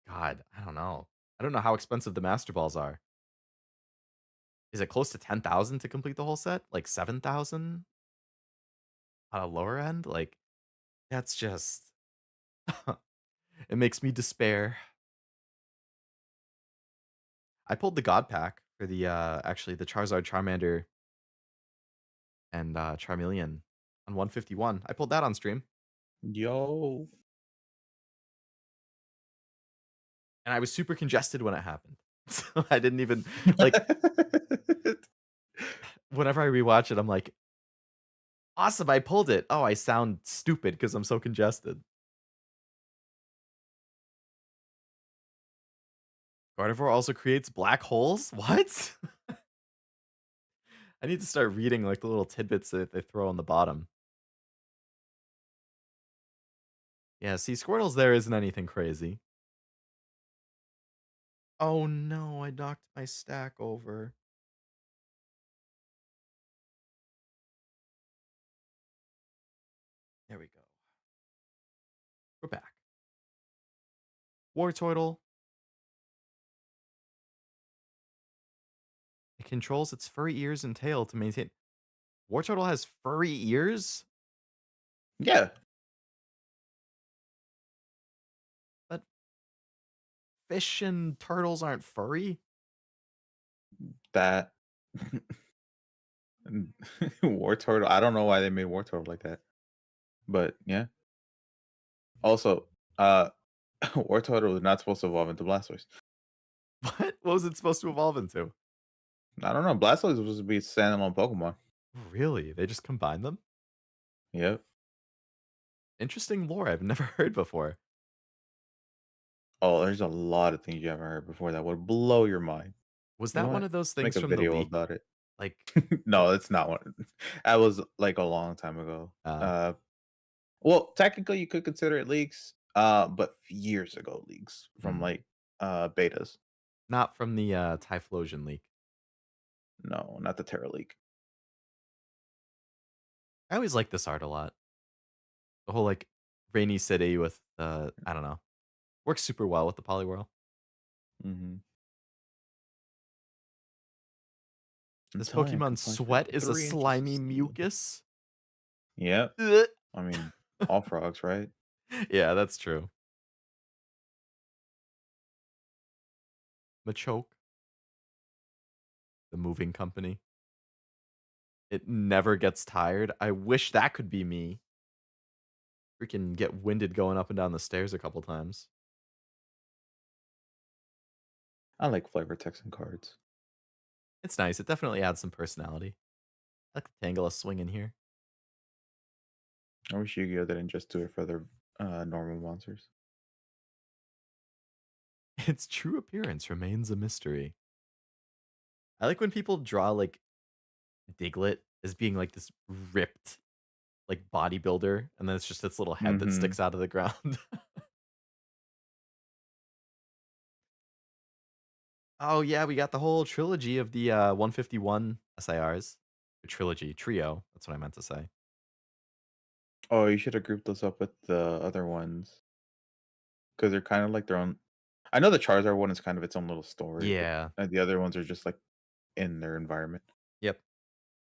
God, I don't know. I don't know how expensive the Master Balls are. Is it close to 10,000 to complete the whole set? Like 7,000 on a lower end? Like that's just it makes me despair. I pulled the God Pack for the actually the Charizard, Charmander, and Charmeleon on 151. I pulled that on stream, Yo. and I was super congested when it happened. So I didn't even like whenever I rewatch it, I'm like, Awesome, I pulled it. Oh, I sound stupid because I'm so congested. Gardevoir also creates black holes? What? I need to start reading, like, the little tidbits that they throw on the bottom. Yeah, see, Squirtle's there isn't anything crazy. Oh, no, I knocked my stack over. There we go. We're back. Wartortle. It controls its furry ears and tail to maintain. Wartortle has furry ears? Yeah, But fish and turtles aren't furry? that War Turtle. I don't know why they made War Turtle like that, but yeah. Also, War Turtle is not supposed to evolve into Blastoise. What? What was it supposed to evolve into? I don't know. Blastoise was supposed to be a standalone Pokemon. Really? They just combined them? Yep. Interesting lore I've never heard before. Oh, there's a lot of things you haven't heard before that would blow your mind. Was You know that one what? of those Make things a from the video leak? about it. Like, No, it's not one. That was like a long time ago. uh, Well, technically you could consider it leaks, but years ago leaks from hmm, like betas. not from the Typhlosion leak. No, not the Terra leak. I always like this art a lot. The whole like rainy city with I don't know. Works super well with the Poliwhirl. Hmm. I'm This telling you, I Pokemon can punch for Sweat is a 3 inches of slimy steel. mucus. Yep. Ugh. I mean, all frogs, right? Yeah, that's true. Machoke, the moving company. It never gets tired. I wish that could be me. Freaking get winded going up and down the stairs a couple times. I like flavor text and cards. It's nice. It definitely adds some personality. I like the Tangela swing in here. I wish Yu-Gi-Oh didn't just do it for their normal monsters. Its true appearance remains a mystery. I like when people draw like Diglett as being like this ripped like bodybuilder, and then it's just its little head that Hmm. sticks out of the ground. Oh yeah, we got the whole trilogy of the 151 SIRs. Or trilogy, trio. That's what I meant to say. Oh, you should have grouped those up with the other ones because they're kind of like their own. I know the Charizard one is kind of its own little story, but Yeah. the other ones are just like in their environment. Yep.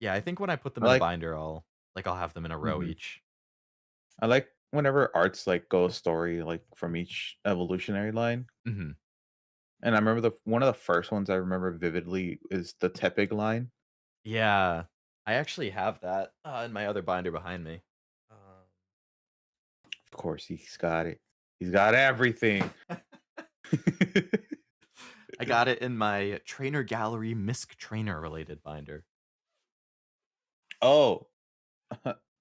Yeah, I think when I put them I in a like. binder, I'll have them in a row Mhm. each. I like whenever arts like go a story like from each evolutionary line. Hmm. And I remember the one of the first ones I remember vividly is the Tepig line. Yeah, I actually have that in my other binder behind me. Of course, he's got it. He's got everything. I got it in my trainer gallery misc trainer related binder. Oh,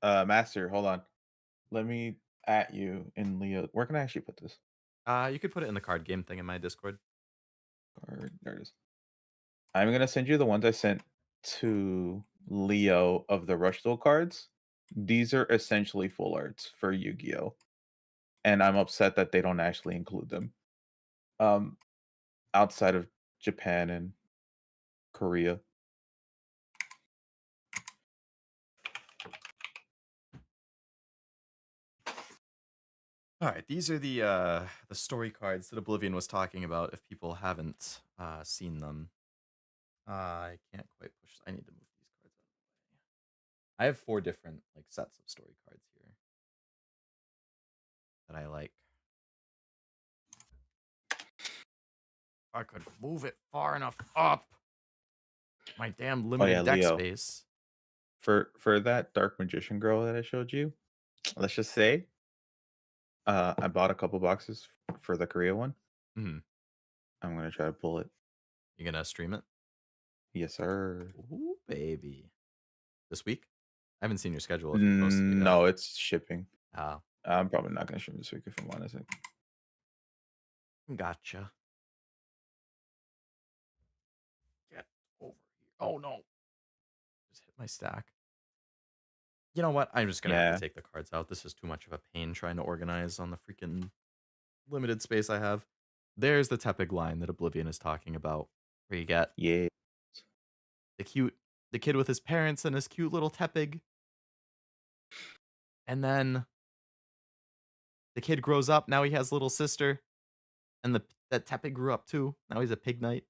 Master, hold on. Let me at you in Leo. Where can I actually put this? You could put it in the card game thing in my Discord. There it is. I'm gonna send you the ones I sent to Leo of the Rush Duel cards. These are essentially full arts for Yu-Gi-Oh! And I'm upset that they don't actually include them. Um, outside of Japan and Korea. All right, these are the story cards that Oblivion was talking about. If people haven't seen them, I can't quite push. I need to move these cards out of the way. I have 4 different like sets of story cards here that I like. I could move it far enough up. My damn Oh yeah, limited deck Leo. space. For that Dark Magician girl that I showed you, let's just say, I bought a couple boxes for the Korea one. Hmm. I'm gonna try to pull it. You gonna stream it? Yes, sir. Ooh, baby. This week? I haven't seen your schedule if you posted it yet. No, it's shipping. Oh, I'm probably not gonna stream this week if I'm honest. gotcha. Get over here. Oh no, just hit my stack. You know what? I'm just gonna have to Yeah. take the cards out. This is too much of a pain trying to organize on the freaking limited space I have. There's the Tepig line that Oblivion is talking about, where you get Yeah. the cute, the kid with his parents and his cute little Tepig, and then the kid grows up. Now he has a little sister, and that Tepig grew up too. Now he's a pig knight,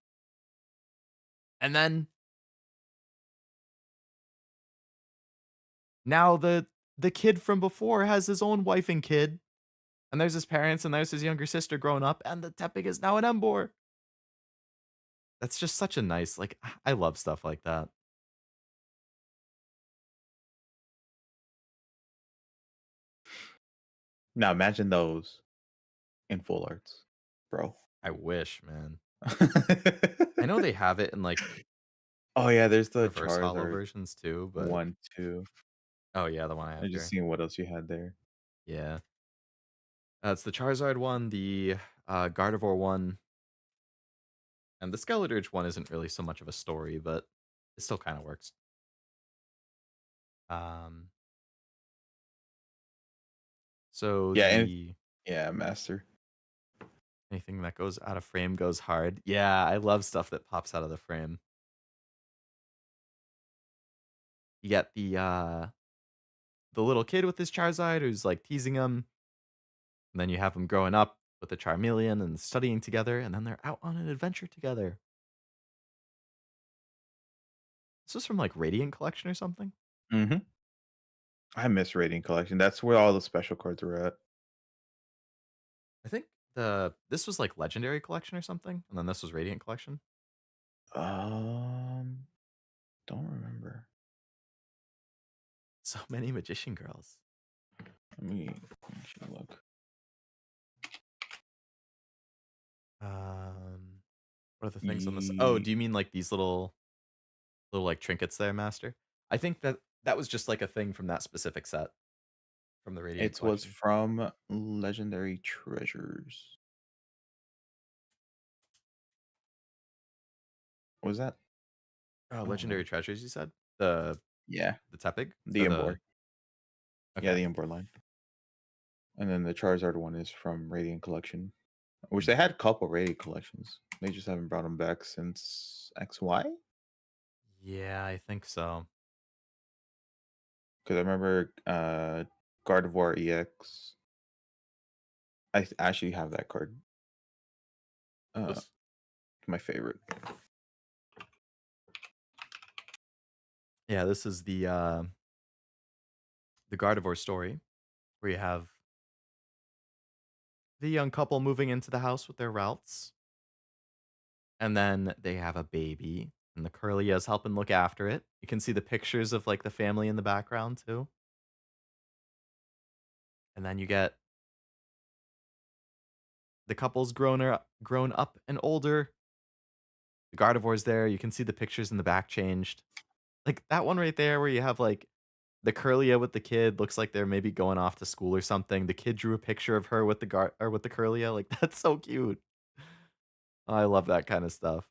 and then now the kid from before has his own wife and kid, and there's his parents, and there's his younger sister grown up, and the Tepig is now an Embor. That's just such a nice, like, I love stuff like that. Now imagine those in full arts, bro. I wish, man. I know they have it in like Oh yeah, there's the reverse hollow Charizard versions too, but 1, 2. oh yeah, the one I I have just here. seeing what else you had there. Yeah. It's the Charizard one, the Gardevoir one, and the Skeledirge one isn't really so much of a story, but it still kind of works. Um, so Yeah, and the yeah, Master. anything that goes out of frame goes hard. Yeah, I love stuff that pops out of the frame. You get the little kid with his Charizard who's like teasing him, and then you have him growing up with the Charmeleon and studying together, and then they're out on an adventure together. This was from like Radiant Collection or something. Mhm. I miss Rating Collection. That's where all the special cards were at. I think this was like Legendary Collection or something, and then this was Radiant Collection. Um, don't remember. So many Magician Girls. Let me look. What are the things on this? Oh, E do you mean like these little like trinkets there, Master? I think that was just like a thing from that specific set from the Radiant It was Collection. from Legendary Treasures. What was that? Oh, Oh Legendary no. Treasures, you said? The Yeah, the Tepig the or Embor. the Yeah, okay. the Embor line. And then the Charizard one is from Radiant Collection, which they had a couple Radiant collections. They just haven't brought them back since XY. Yeah, I think so. Because I remember Gardevoir EX. Actually have that card. Uh, This my favorite. yeah, this is the Gardevoir story where you have the young couple moving into the house with their routes, and then they have a baby, and the Curlia's helping look after it. You can see the pictures of like the family in the background too. And then you get the couple's grown up and older. The Gardevoir's there. You can see the pictures in the back changed. Like that one right there where you have like the Curlia with the kid looks like they're maybe going off to school or something. The kid drew a picture of her with the Curlia. Like that's so cute. I love that kind of stuff.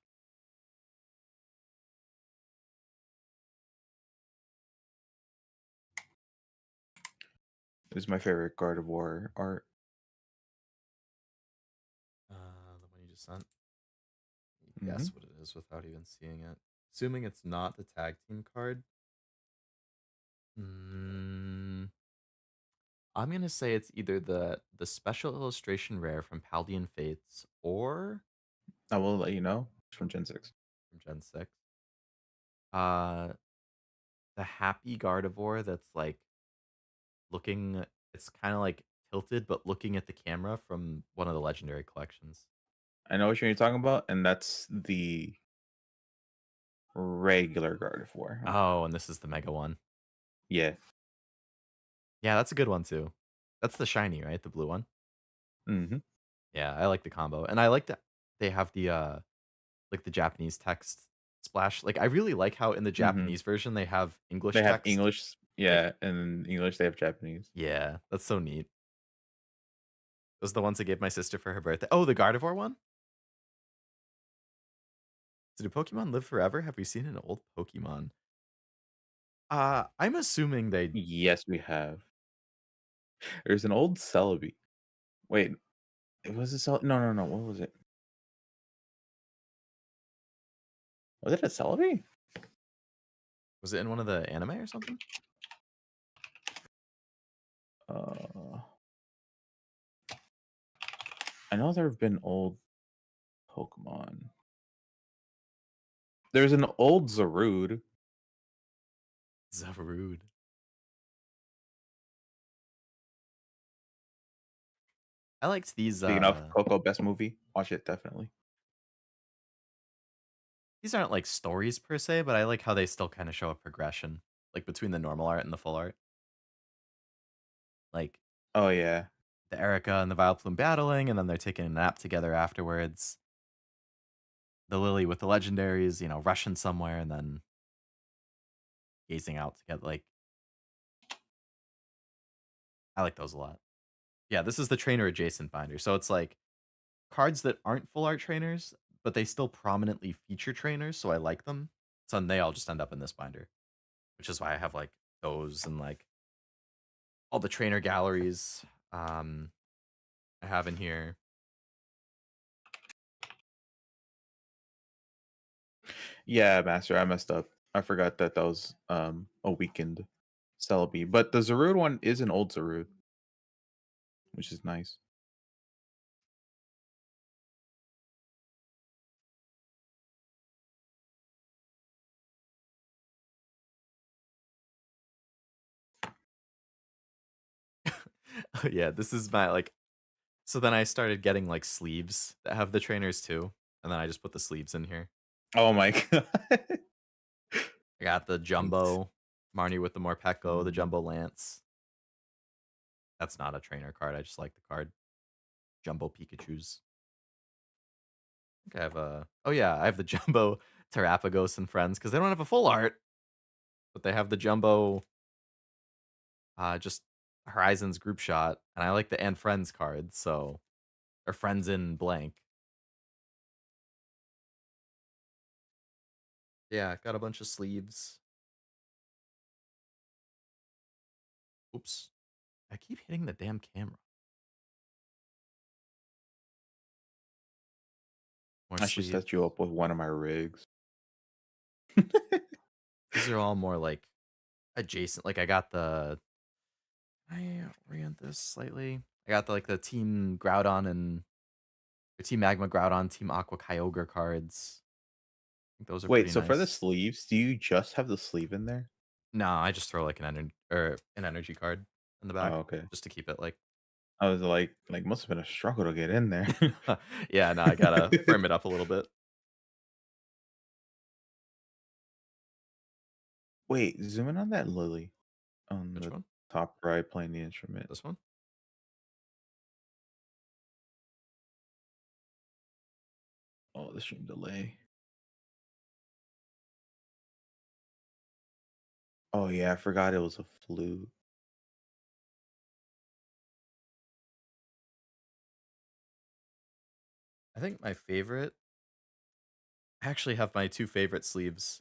This is my favorite Gardevoir art. The one you just sent. Hmm. Guess what it is without even seeing it. Assuming it's not the tag team card. Mm, I'm gonna say it's either the special illustration rare from Paldean Fates or I will let you know. It's from Gen 6. from Gen 6. Uh the Happy Gardevoir that's like looking it's kind of like tilted but looking at the camera from one of the legendary collections. I know which one you're talking about, and that's the regular Gardevoir. Huh? Oh, and this is the mega one. Yeah. Yeah, that's a good one too. That's the shiny, right? The blue one. Hmm. Yeah, I like the combo. And I like that they have the like the Japanese text splash. Like I really like how in the Hmm. Japanese version they have English They have text. English. Like, Yeah, and in English they have Japanese. yeah, that's so neat. Those are the ones I gave my sister for her birthday. Oh, the Gardevoir one? So do Pokemon live forever? Have we seen an old Pokemon? I'm assuming they Yes, we have. There's an old Celebi. Wait, it was a no, no, no. What was it? Was it a Celebi? was it in one of the anime or something? Uh, I know there have been old Pokemon. There's an old Zarude. Zarude. I liked Speaking of Coco, best movie. Watch it definitely. these aren't like stories per se, but I like how they still kind of show a progression, like between the normal art and the full art. Like Oh yeah, the Erica and the Vileplume battling, and then they're taking a nap together afterwards. The Lily with the legendaries, rushing somewhere and then gazing out together. Like, I like those a lot. Yeah, this is the trainer adjacent binder. So it's like cards that aren't full art trainers, but they still prominently feature trainers, so I like them. So they all just end up in this binder, which is why I have like those and like all the trainer galleries I have in here. yeah, Master. I messed up. I forgot that that was a weakened Celebi, but the Zarude one is an old Zarude, which is nice. Yeah, this is my like so then I started getting like sleeves that have the trainers too, and then I just put the sleeves in here. Oh my god. I got the Thanks. Jumbo Marnie with the Morpeko, the Mm. Jumbo Lance. That's not a trainer card. I just like the card. Jumbo Pikachu's. I think I have a. Oh yeah, I have the Jumbo Terrapagos and friends because they don't have a full art, but they have the Jumbo. Just Horizons group shot, and I like the and friends card. So or friends in blank. Yeah, got a bunch of sleeves. Oops, I keep hitting the damn camera. More I should sleeves. set you up with one of my rigs. These are all more like adjacent. Like I got the. I orient this slightly. I got the Team Groudon and or Team Magma Groudon, Team Aqua Kyogre cards. I think those are Wait, pretty so for the nice. sleeves, do you just have the sleeve in there? No, I just throw like an energy card in the Oh, back okay. just to keep it like. I was like, must have been a struggle to get in there. Yeah, no, I gotta firm it up a little bit. Wait, zoom in on that lily on Which the one? top right playing the instrument. This one? Oh, the stream delay. Oh yeah, I forgot it was a flute. I think my favorite. I actually have my two favorite sleeves.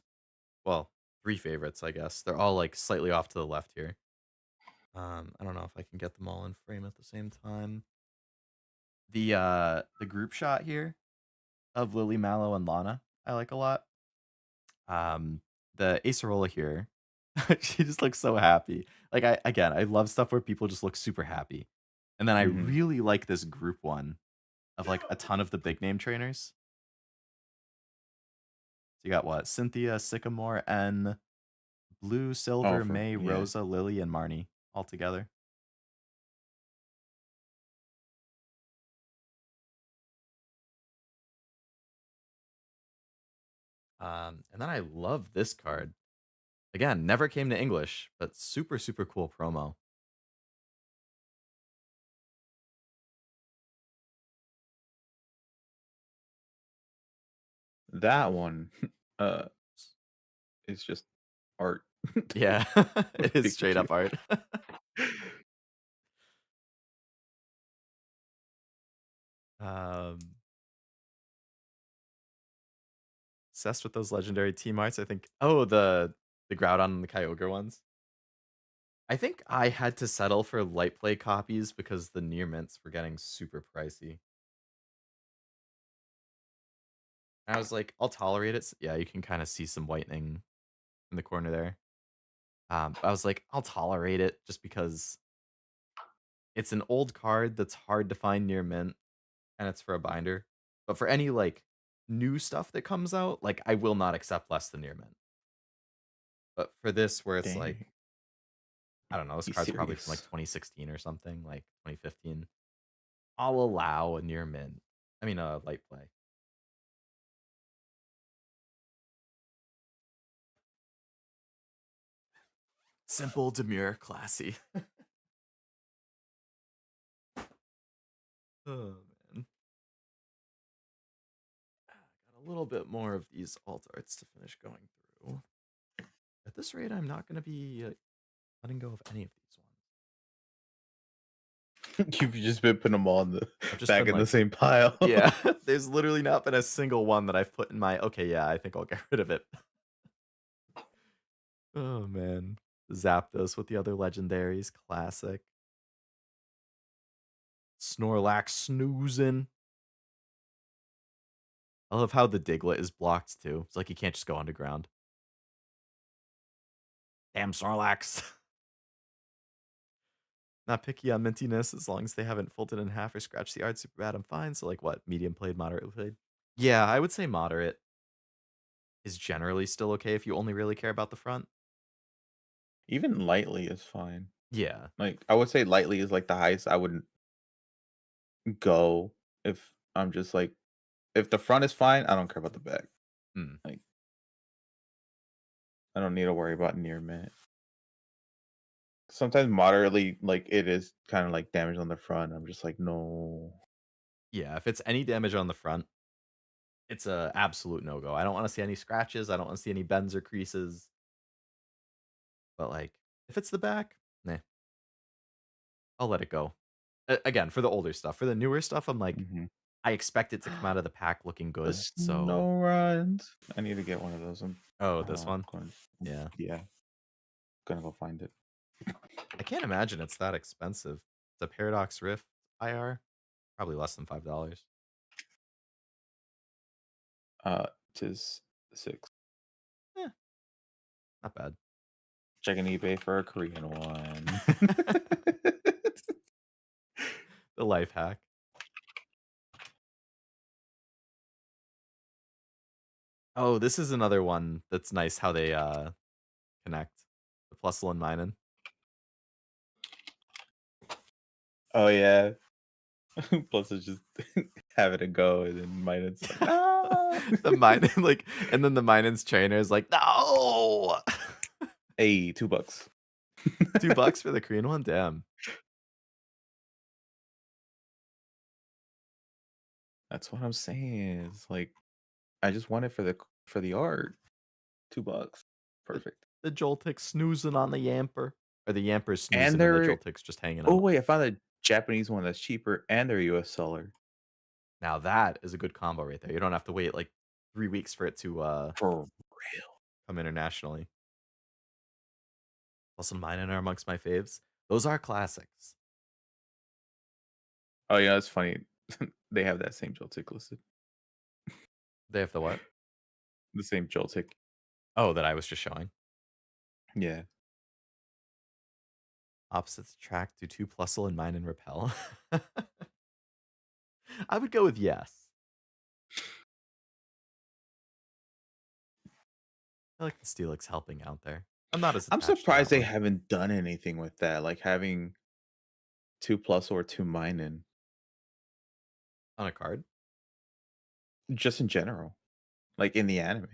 Well, three favorites, I guess. They're all like slightly off to the left here. I don't know if I can get them all in frame at the same time. The group shot here of Lily Mallow and Lana, I like a lot. Um, the Acerola here, she just looks so happy. Like I love stuff where people just look super happy. And then I Hmm. really like this group one of like a ton of the big name trainers. So you got what? Cynthia, Sycamore, N, Blue, Oh, Silver, for May, yeah. Rosa, Lily, and Marnie all together. And then I love this card. Again, never came to English, but super, super cool promo. That one, uh, is just art. Yeah, it is straight Pikachu. up art. Um, Obsessed with those legendary team arts, I think the Groudon and the Kyogre ones. I think I had to settle for light play copies because the near mints were getting super pricey. I was like, "I'll tolerate it." Yeah, you can kinda see some whitening in the corner there. I was like, "I'll tolerate it," just because it's an old card that's hard to find near mint, and it's for a binder. But for any, like, new stuff that comes out, like, I will not accept less than near mint. But for this where it's Dang, like, I don't know, this he's card's probably from, like, serious. 2016 or something, like, 2015. I'll allow a near mint. I mean, a light play. Simple, demure, classy. Oh, man. Got a little bit more of these alt arts to finish going through. At this rate, I'm not gonna be, letting go of any of these ones. You've just been putting them all in the I've just back been in the like, same pile. yeah, there's literally not been a single one that I've put in my, "Okay, yeah, I think I'll get rid of it." Oh, man. Zapdos with the other legendaries, classic. Snorlax snoozing. I love how the Diglett is blocked too. It's like he can't just go underground. Damn Snorlax. Not picky on mintiness as long as they haven't folded in half or scratched the art super bad, I'm fine. So like what? Medium played, moderate played? Yeah, I would say moderate is generally still okay if you only really care about the front. Even lightly is fine. Yeah. Like, I would say lightly is, like, the highest I would go if I'm just, like if the front is fine, I don't care about the back. Hmm. Like, I don't need to worry about near mint. Sometimes moderately, like, it is kinda, like, damage on the front, I'm just like, "No." Yeah, if it's any damage on the front, it's a absolute no-go. I don't want to see any scratches. I don't want to see any bends or creases. But like, if it's the back, nah, I'll let it go. Again, for the older stuff. For the newer stuff, I'm like, Mhm. I expect it to come out of the pack looking The good. So, snow runs. I need to get one of those. oh, Hold this on, one, yeah, yeah, gonna go find it. I can't imagine it's that expensive. It's a Paradox Rift IR, probably less than $5. Tis 6. Eh, not bad. Checking eBay for a Korean one. The life hack. Oh, this is another one that's nice how they connect the Plusle and Minun. Oh, yeah. Plus it's just having to go, and then Minus like, "No." The Minun, like, and then the Minun's trainer is like, no. Hey, $2. $2 for the Korean one? Damn. That's what I'm saying. It's like, I just want it for the art. $2. The, Perfect. the Joltik snoozing on the Yamper. Or the Yamper's And snoozing and the they're Joltik's just hanging oh, out. wait, I found a Japanese one that's cheaper, and they're US seller. Now that is a good combo right there. You don't have to wait like 3 weeks for it to For real. come internationally. Also, Minun are amongst my faves. Those are classics. Oh, yeah, it's funny. They have that same Joltik listed. They have the what? The same Joltik. Oh, that I was just showing. Yeah. Opposites attract to two Plusle and Minun repel. I would go with yes. I like the Steelix helping out there. I'm not as I'm attached to surprised that they one haven't done anything with that, like having 2 plus or 2 minus, on a card. just in general, like in the anime.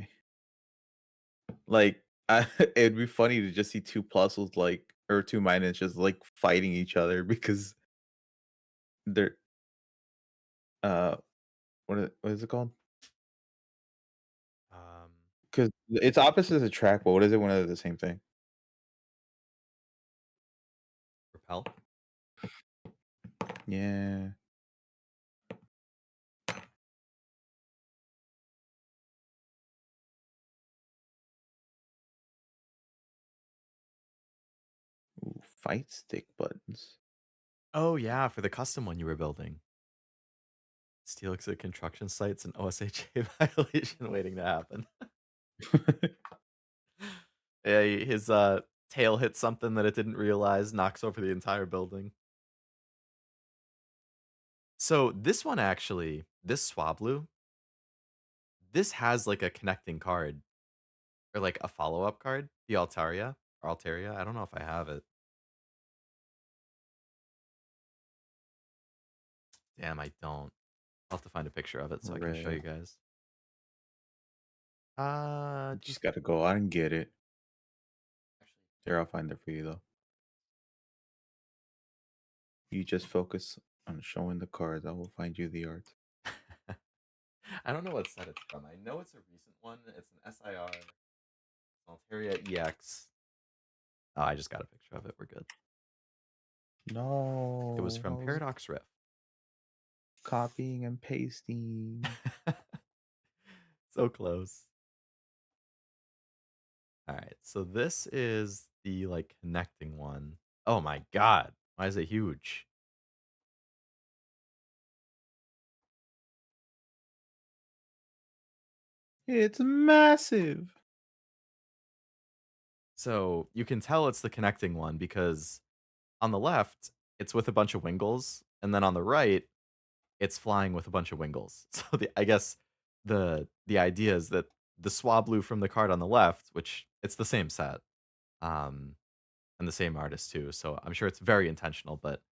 Like, it'd be funny to just see 2 pluses like or 2 minus just like fighting each other because they're uh what is it called? Um, Because it's opposites attract, but what is it when they're the same thing? Hell. Yeah. Ooh, fight stick buttons. Oh yeah, for the custom one you were building. Steelix at construction sites and OSHA violation waiting to happen. Yeah, his tail hits something that it didn't realize, knocks over the entire building. So this one actually, this Swablu, this has like a connecting card or like a follow-up card, the Altaria or Altaria. I don't know if I have it. Damn, I don't. I'll have to find a picture of it so I can show you Red. guys. Do you Just gotta go out and get it. actually Here, I'll find it for you though. You just focus on showing the cards. I will find you the art. I don't know what set it's from. I know it's a recent one. It's an SIR Altaria EX. Oh, I just got a picture of it. We're good. It was No, I from was Paradox Rift. copying and pasting. So close. All right. So this is the like connecting one. Oh my god. Why is it huge? It's massive. So you can tell it's the connecting one because on the left, it's with a bunch of Wingles, and then on the right, it's flying with a bunch of Wingles. So I guess the idea is that the Swablu from the card on the left, which it's the same set, um, and the same artist too. So I'm sure it's very intentional, but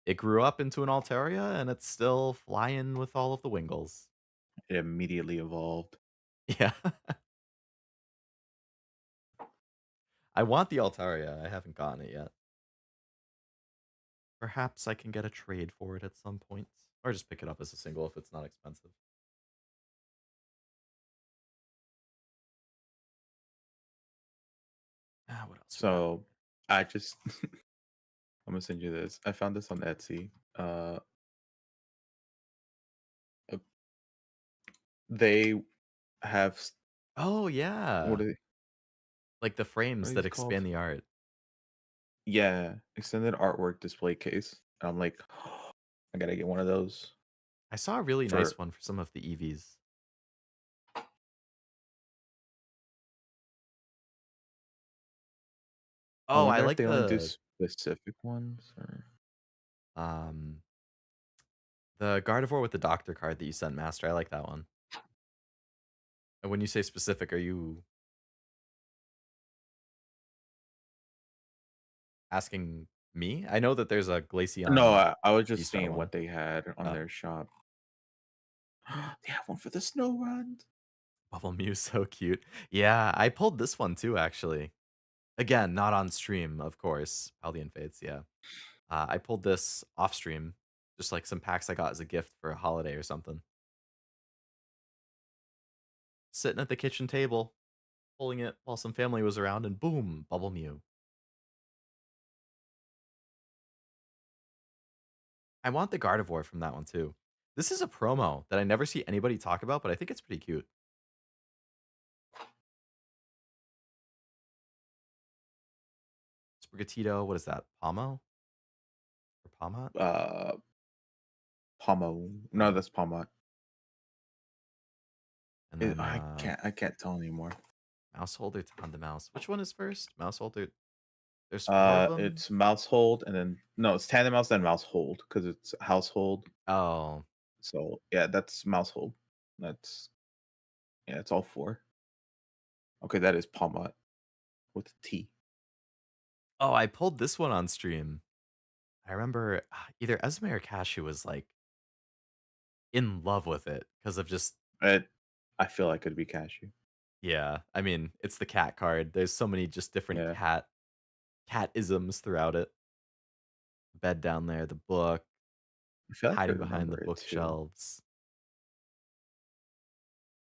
it grew up into an Altaria and it's still flying with all of the Wingles. It immediately evolved. Yeah. I want the Altaria. I haven't gotten it yet. Perhaps I can get a trade for it at some point. Or just pick it up as a single if it's not expensive. What else we got? So I just I'm gonna send you this. I found this on Etsy. Uh, they have Oh what yeah. are they? Like the What are frames that these called? expand the art. Yeah, extended artwork display case. And I'm like, I gotta get one of those I saw a really for. nice one for some of the EVs. I Oh, I wonder if like they only do the specific ones or. um the Gardevoir with the doctor card that you sent, Master. I like that one. And when you say specific, are you asking me? I know that there's a No, Glaceon I was just G-Star seeing one. what they had on Oh, their shop. They have one for the snow run. Bubble Mew, so cute. Yeah, I pulled this one too, actually. Again, not on stream, of course. Paldean Fates, yeah. I pulled this off stream, just like some packs I got as a gift for a holiday or something. Sitting at the kitchen table, pulling it while some family was around, and boom, Bubble Mew. I want the Gardevoir from that one too. This is a promo that I never see anybody talk about, but I think it's pretty cute. Sprigatito, what is that? Pomo? Or Pomot? Uh, Pomo. No, that's Pomot. And then I can't tell anymore. Mouse Holder, Mouse. Which one is first? Mouse Holder. There's four of them. It's mouse hold and then no, it's tandem mouse then mouse hold because it's household. Oh, So yeah, that's mouse hold. That's yeah, it's all four. Okay, that is Pomot with a T. oh, I pulled this one on stream. I remember either Esme or Cashew was like in love with it because of just It, I feel like it'd be cashew. yeah. I mean, it's the cat card. There's so many just different Yeah, cat isms throughout it. Bed down there, the book, I feel like I hiding behind remember the it too. bookshelves.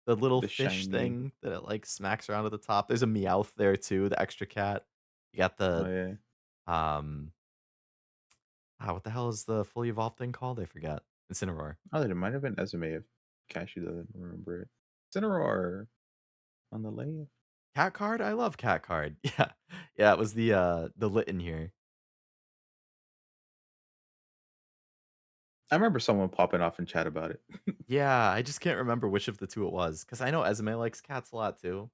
The little The fish shiny. thing that it like smacks around at the top. There's a Meowth there too, the extra cat. You got Oh the yeah, um What the hell is the fully evolved thing called? I forget. Incineroar. Oh, it might have been SMA if Cashew doesn't remember it. Cineroar on the left. Cat card? I love cat card. Yeah. Yeah, it was the lit in here. I remember someone popping off in chat about it. Yeah, I just can't remember which of the 2 it was, because I know Esme likes cats a lot too.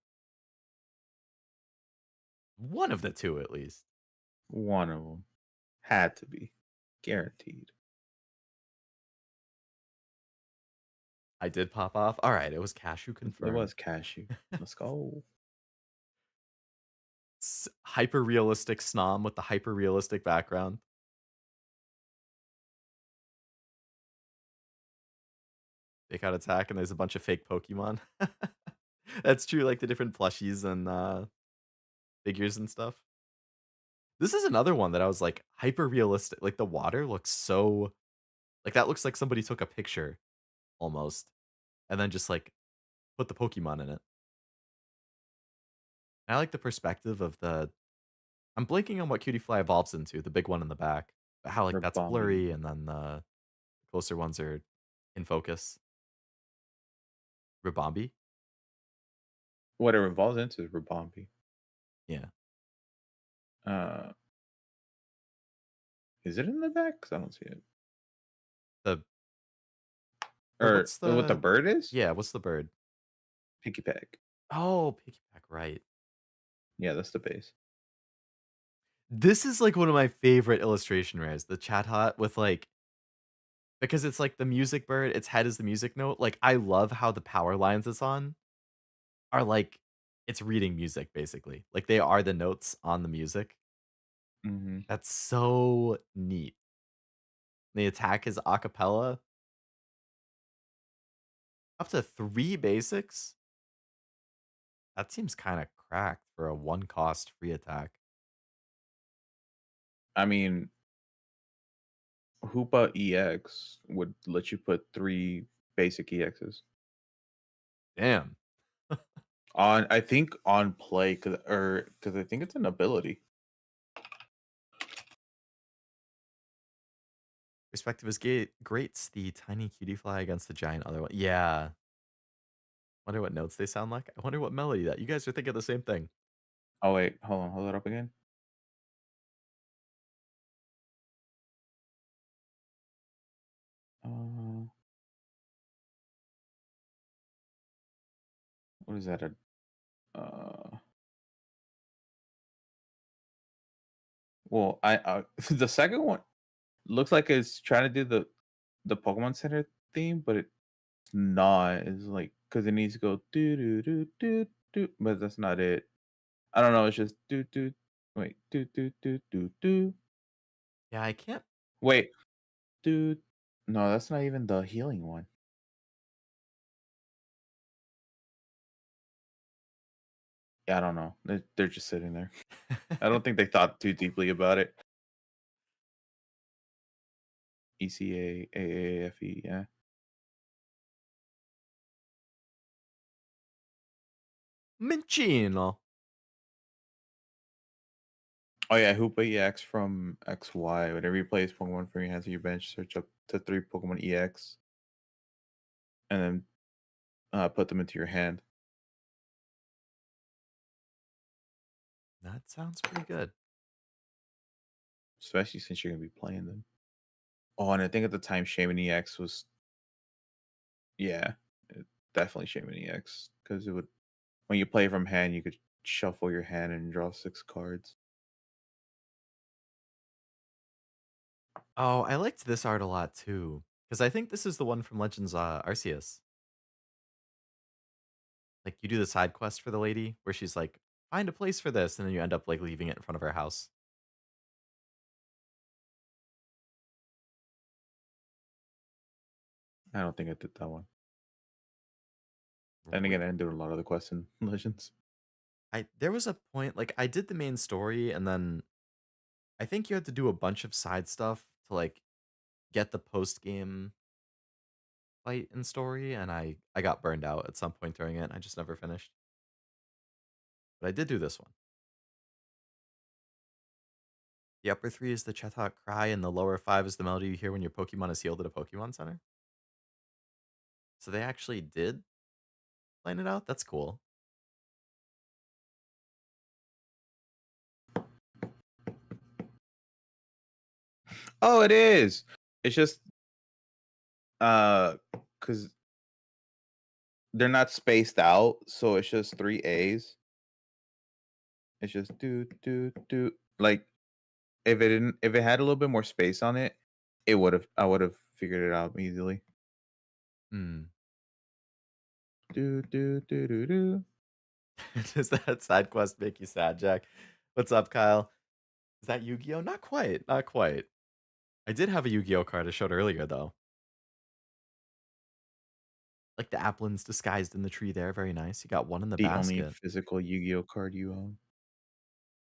One of the 2 at least. One of them had to be guaranteed. I did pop off. Alright, it was Cashew It confirmed. was Cashew. Let's go. Hyper realistic Snom with the hyper realistic background. Fake out attack, and there's a bunch of fake Pokemon. That's true, like the different plushies and figures and stuff. This is another one that I was like hyper realistic. Like the water looks so like that looks like somebody took a picture almost and then just like put the Pokemon in it. I like the perspective of the I'm blanking on what Cutie Fly evolves into, the big one in the back. But how like that's Rabami. blurry and then the closer ones are in focus. Ribombi? What it revolves into is Rabambi. Yeah. Uh, is it in the back? 'Cause I don't see it. The or Or what's what the the bird is? yeah, what's the bird? Picky Peck. Oh, piggyback, right. Yeah, that's the base. This is like one of my favorite illustration rares, the chat hot with like because it's like the music bird, its head is the music note. Like I love how the power lines it's on are like it's reading music basically. Like they are the notes on the music. Hmm. That's so neat. The attack is a cappella. Up to 3 basics? That seems kinda cracked for a 1 cost free attack. I mean, Hoopa EX would let you put 3 basic EXs Damn. on. I think on play because I think it's an ability. Perspective is greats the tiny cutie fly against the giant other one. Yeah. Wonder what notes they sound like. I wonder what melody that you guys are thinking the same thing. Oh wait, hold it up again. Uh, what is that? Uh, well, the second one looks like it's trying to do the Pokemon Center theme, but it's not. It's like because it needs to go do do do do do, but that's not it. I don't know. It's just do do. Wait, do do do do do. Yeah, I can't Wait, do. No, that's not even the healing one. Yeah, I don't know. They're just sitting there. I don't think they thought too deeply about it. ECAAAFE. Yeah. Minccino. Oh yeah, Hoopa EX from XY. Whenever you place Pokemon from your hands to your bench, search up to 3 Pokemon EX, and then put them into your hand. That sounds pretty good. Especially since you're gonna be playing them. Oh, and I think at the time Shaman EX was yeah, definitely Shaman EX because it would when you play from hand, you could shuffle your hand and draw 6 cards. Oh, I liked this art a lot too. Because I think this is the one from Legends Arceus. Like you do the side quest for the lady where she's like, find a place for this, and then you end up like leaving it in front of her house. I don't think I did that one. Then again, I Really? didn't do a lot of the quests in Legends. I there was a point like I did the main story and then I think you had to do a bunch of side stuff to like get the post game fight and story, and I got burned out at some point during it. And I just never finished, but I did do this one. The upper 3 is the Chetok Cry, and the lower 5 is the melody you hear when your Pokemon is healed at a Pokemon Center. So they actually did line it out? That's cool. Oh, it is. It's just because they're not spaced out, so it's just 3 A's. It's just do do do. Like if it had a little bit more space on it, I would have figured it out easily. Hmm. Do do do do do. Does that side quest make you sad, Jack? What's up, Kyle? Is that Yu-Gi-Oh? Not quite, not quite. I did have a Yu-Gi-Oh card I showed earlier, though. Like the Applins disguised in the tree there, very nice. You got one in the The only basket. physical Yu-Gi-Oh card you own.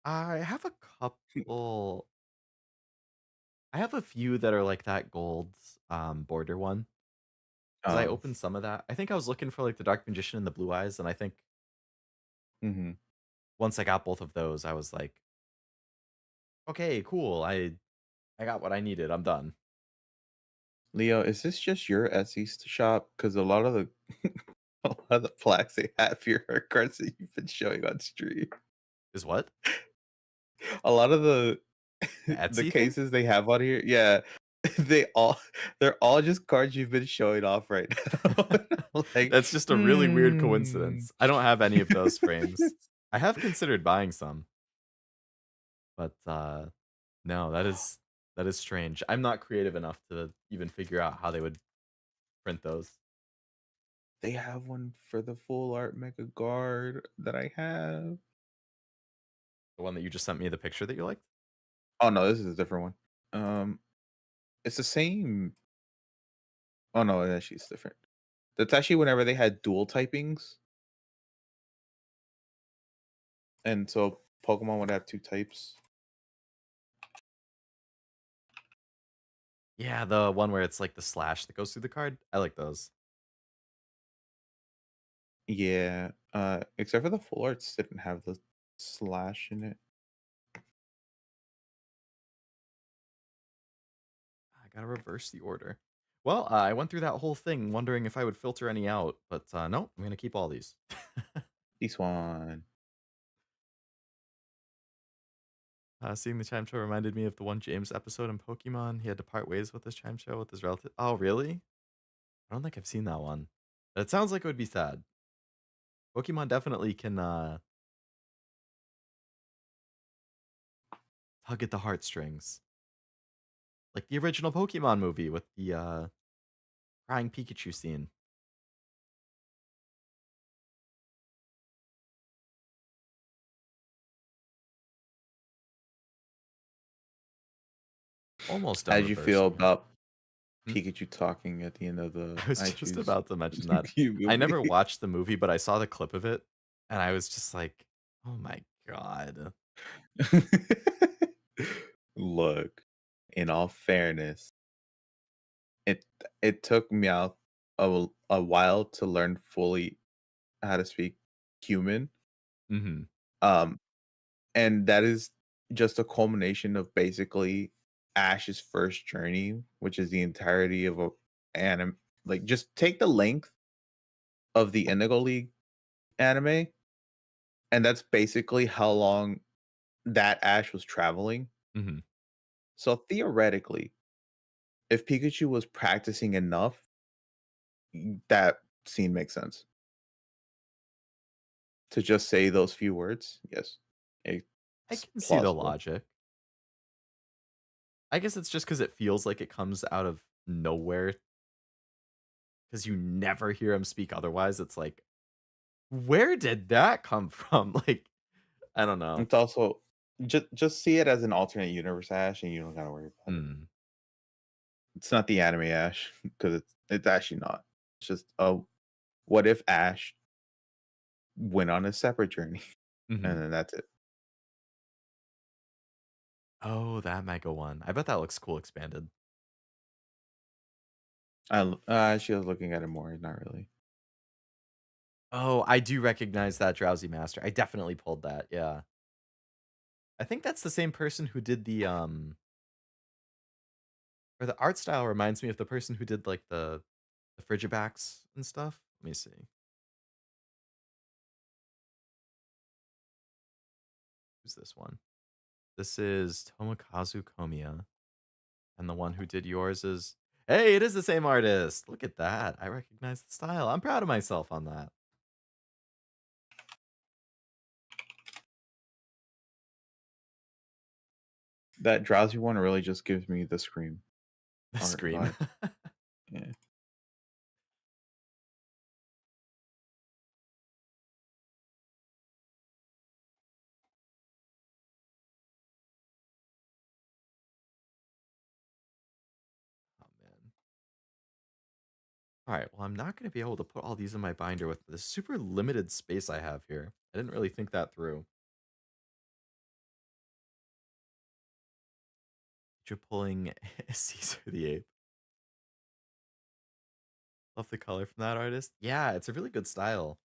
I have a couple I have a few that are like that gold, border one. Because I Oh. opened some of that. I think I was looking for, like, the Dark Magician and the Blue Eyes, and I think Mhm. once I got both of those, I was like, "Okay, cool. I got what I needed. I'm done." Leo, is this just your Etsy shop? Because a lot of the a lot of the plaques they have here are cards that you've been showing on stream. Is what? A lot of the The the Etsy thing? cases they have on here, yeah, they all they're all just cards you've been showing off right now. Like, That's just a really weird hmm. coincidence. I don't have any of those frames. I have considered buying some, but, no, that is strange. I'm not creative enough to even figure out how they would print those. They have one for the full art Mega Guard that I have. The one that you just sent me the picture that you liked? Oh no, this is a different one. It's the same. Oh no, actually it's different. That's actually whenever they had dual typings, and so Pokemon would have two types. Yeah, the one where it's like the slash that goes through the card? I like those. Yeah, except for the full arts didn't have the slash in it. I gotta reverse the order. Well, I went through that whole thing wondering if I would filter any out, but no, I'm gonna keep all these. This one. Seeing the chime show reminded me of the one James episode in Pokemon. He had to part ways with his chime show with his relative. Oh, really? I don't think I've seen that one. That sounds like it would be sad. Pokemon definitely can tug at the heartstrings, like the original Pokemon movie with the crying Pikachu scene. Almost How done did you feel reversing it. about Hmm? Pikachu talking at the end of the I was I just Choose about to mention that. You I never movie? watched the movie, but I saw the clip of it, and I was just like, "Oh my god." Look, in all fairness, it it took me out a while to learn fully how to speak human. Mhm, Um, and that is just a culmination of basically Ash's first journey, which is the entirety of a anime. Like, just take the length of the Indigo League anime, and that's basically how long that Ash was traveling. mhm. So theoretically, if Pikachu was practicing enough, that scene makes sense. To just say those few words, yes, I it's can see the plausible. logic. I guess it's just because it feels like it comes out of nowhere, because you never hear him speak otherwise. It's like, "Where did that come from?" Like, I don't know. It's also just see it as an alternate universe Ash, and you don't gotta worry about it. Mm, It's not the anime Ash because it's actually not. It's just a what if Ash went on a separate journey, and mhm. then that's it. Oh, that Mega one. I bet that looks cool expanded. She was looking at it more, not really. Oh, I do recognize that Drowsy Master. I definitely pulled that, yeah. I think that's the same person who did the or the art style reminds me of the person who did like the Frigibacks and stuff. Let me see. Who's this one? This is Tomokazu Komiya. And the one who did yours is hey, it is the same artist. Look at that. I recognize the style. I'm proud of myself on that. That drowsy one really just gives me the Scream The art scream. vibe. Yeah. Oh man. All right. Well, I'm not going to be able to put all these in my binder with the super limited space I have here. I didn't really think that through. You're pulling Caesar the Ape. Love the color from that artist. Yeah, it's a really good style.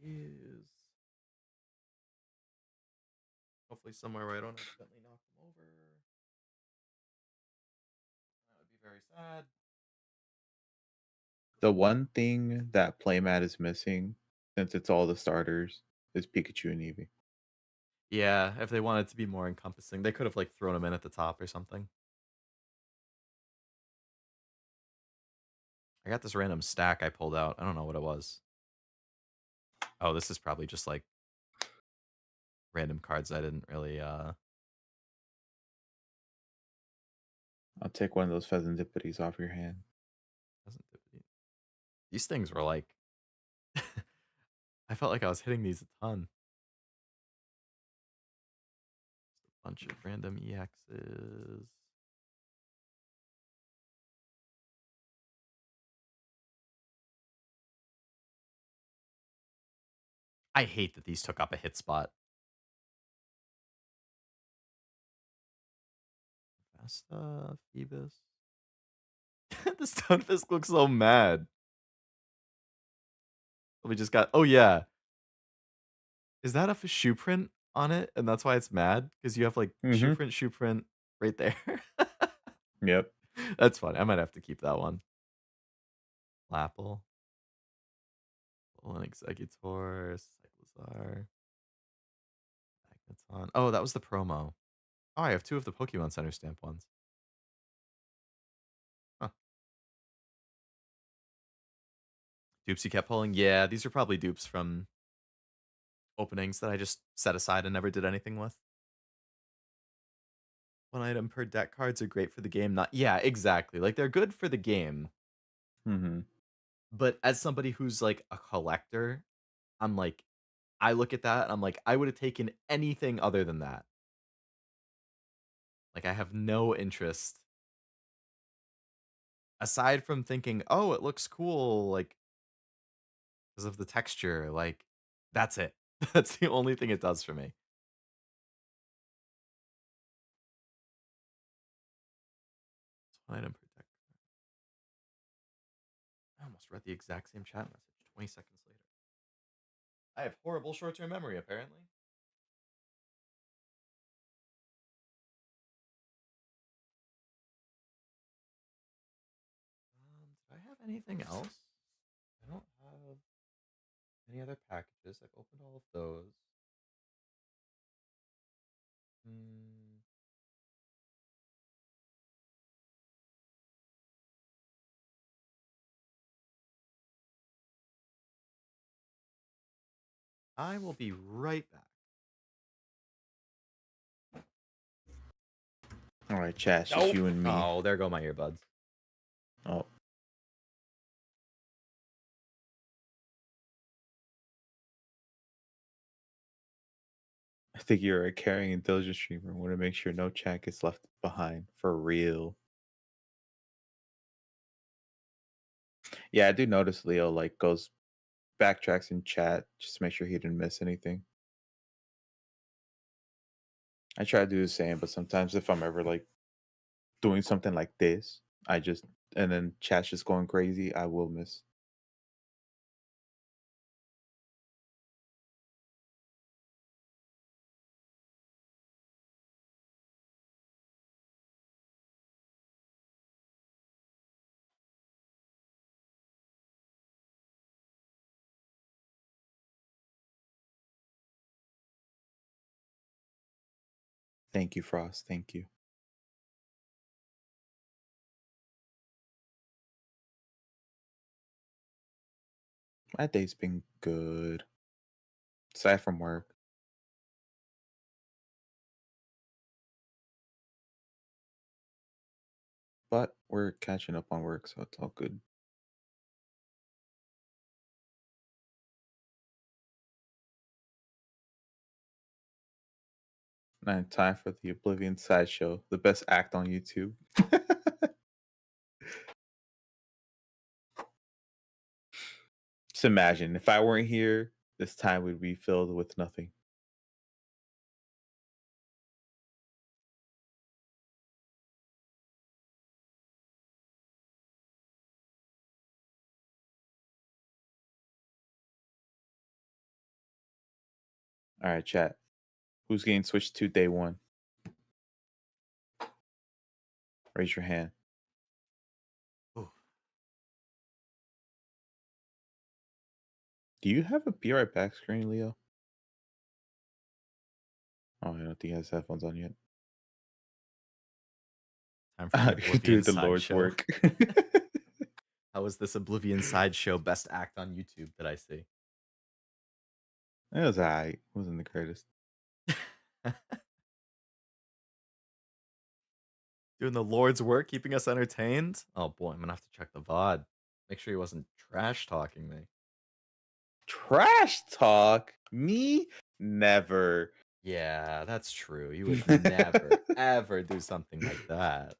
Is hopefully somewhere where I don't accidentally knock them over. That would be very sad. The one thing that playmat is missing, since it's all the starters, is Pikachu and Eevee. Yeah, if they wanted to be more encompassing, they could have like thrown them in at the top or something. I got this random stack I pulled out. I don't know what it was. Oh, this is probably just like random cards I didn't really I'll take one of those pheasantippities off your hand. wasn't these things were like I felt like I was hitting these a ton. Just a bunch of random EXs. I hate that these took up a hit spot. Vesta, Phoebus. The Stonefisk looks so mad. We just got. Oh yeah, is that a shoe print on it, and that's why it's mad? Because you have like Mm-hmm. shoe print right there. Yep. That's funny. I might have to keep that one. Lapple, Onyx Executor, Cyclizar, Magneton. Oh, that was the promo. Oh, I have two of the Pokemon Center stamp ones. Huh. Dupes you kept pulling? Yeah, these are probably dupes from openings that I just set aside and never did anything with. One item per deck cards are great for the game. Not yeah, exactly. Like they're good for the game, Mm-hmm. but as somebody who's like a collector, I'm like, I look at that and I'm like, I would have taken anything other than that. Like I have no interest aside from thinking, oh, it looks cool, like because of the texture. Like that's it. That's the only thing it does for me. One item per deck. I almost read the exact same chat message 20 seconds later. I have horrible short-term memory, apparently. Did I have anything else? I don't have any other packages. I've opened all of those. Hmm. I will be right back. All right, chat. It's just Nope. you and me. Oh, there go my earbuds. Oh, I think you're a caring, intelligent streamer. Want to make sure no chat gets left behind for real. Yeah, I do notice Leo like goes backtracks in chat just to make sure he didn't miss anything. I try to do the same, but sometimes if I'm ever like doing something like this, I just and then chat's just going crazy, I will miss. Thank you, Frost. Thank you. My day's been good. Aside from work. But we're catching up on work, so it's all good. Now time for the Oblivion sideshow, the best act on YouTube. Just imagine if I weren't here, this time would be filled with nothing. All right, chat. Who's getting switched to day one? Raise your hand. Ooh. Do you have a be right back screen, Leo? Oh, I don't think he has headphones on yet. Time for the Oblivion Dude, the Lord's sideshow. work. How was this Oblivion sideshow best act on YouTube that I see? It was alright. Wasn't the greatest. Doing the Lord's work, keeping us entertained? Oh boy, I'm gonna have to check the VOD. Make sure he wasn't trash talking me. Trash talk? Me? Never. Yeah, that's true. You would never, ever do something like that.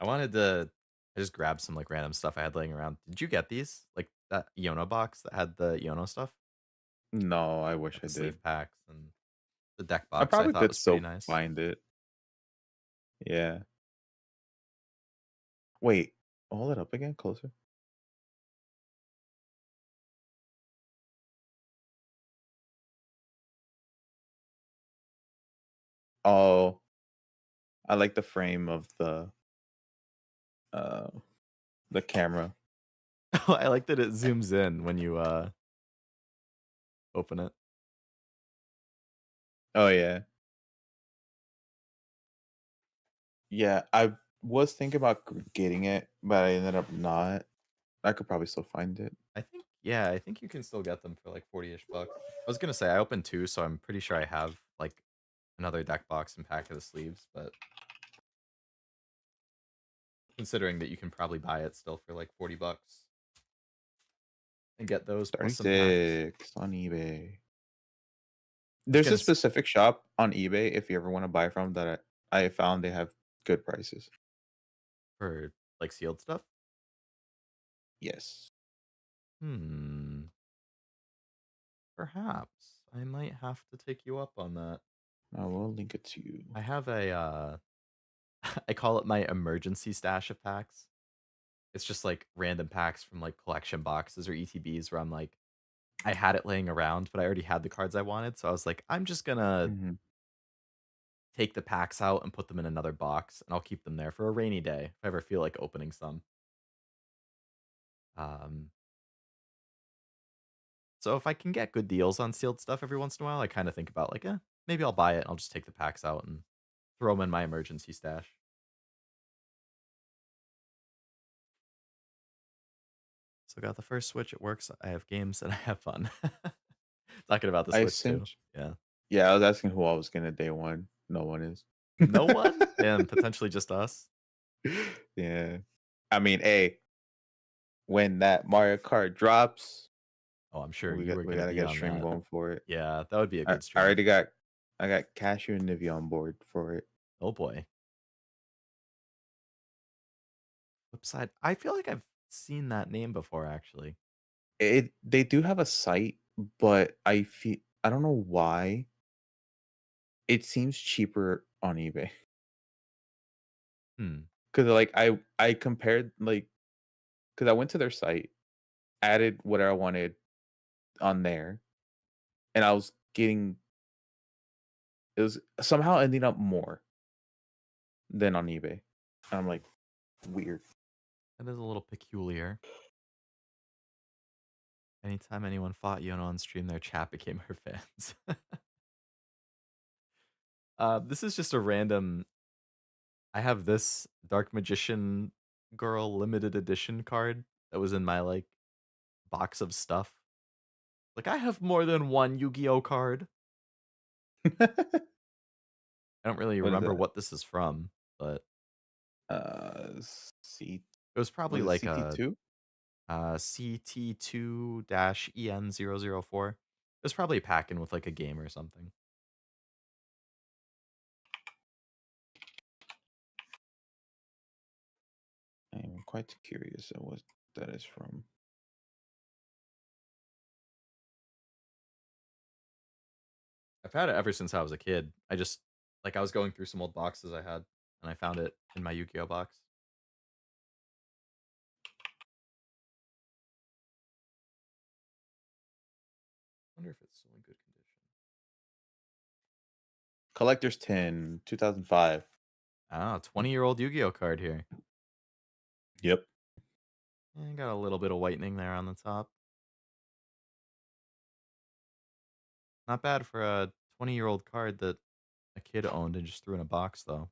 I just grabbed some like random stuff I had laying around. Did you get these? Like that Iono box that had the Iono stuff? No, I wish Like I the sleeve did. packs and the deck I box I probably thought could was pretty still nice. find it. Yeah. Wait, hold it up again, closer. Oh, I like the frame of uh the camera. Oh, I like that it zooms in when you open it. Oh yeah. Yeah, I was thinking about getting it, but I ended up not. I could probably still find it. I think you can still get them for like 40-ish bucks. I was gonna say I opened two, so I'm pretty sure I have like another deck box and pack of the sleeves, but considering that you can probably buy it still for like 40 bucks and get those plus some packs. 36 on eBay. I was There's gonna a s- specific shop on eBay if you ever want to buy from that I found they have good prices. for like sealed stuff. Yes. Hmm. Perhaps I might have to take you up on that. I will link it to you. I have a I call it my emergency stash of packs. It's just like random packs from like collection boxes or ETBs where I'm like, I had it laying around, but I already had the cards I wanted. So I was like, I'm just gonna Mhm. take the packs out and put them in another box, and I'll keep them there for a rainy day if I ever feel like opening some. Um, so if I can get good deals on sealed stuff every once in a while, I kind of think about like, maybe I'll buy it. And I'll just take the packs out and throw them in my emergency stash. So got the first Switch. It works. I have games and I have fun. Talking about the I Switch too. sent Yeah. Yeah, I was asking who I was gonna day one. No one is. No one? And potentially just us. Yeah. I mean, hey, when that Mario Kart drops, Oh, I'm sure you were we gonna gotta be get a on stream that. going for it. Yeah, that would be a I, good I stream. already got I got Cashew and Nivy on board for it. Oh boy. Flip side. I feel like I've seen that name before actually. They do have a site, but I don't know why. It seems cheaper on eBay. Hmm. Because like I compared because I went to their site, added whatever I wanted on there, and I was getting it was somehow ending up more than on eBay. And I'm like, weird. That is a little peculiar. Anytime anyone fought Yono on stream, their chat became her fans. This is just a random. I have this Dark Magician Girl limited edition card that was in my like box of stuff. Like I have more than one Yu-Gi-Oh card. I don't really What is remember that? what this is from, but C it was probably was it like a CT2? CT2-EN004. It was probably packing with like a game or something. I am quite curious at what that is from. I've had it ever since I was a kid. I just like I was going through some old boxes I had and I found it in my Yu-Gi-Oh box. Wonder if it's still in good condition. Collector's Tin, 2005. Ah, 20-year-old Yu-Gi-Oh card here. Yep. And got a little bit of whitening there on the top. Not bad for a 20-year-old card that a kid owned and just threw in a box, though.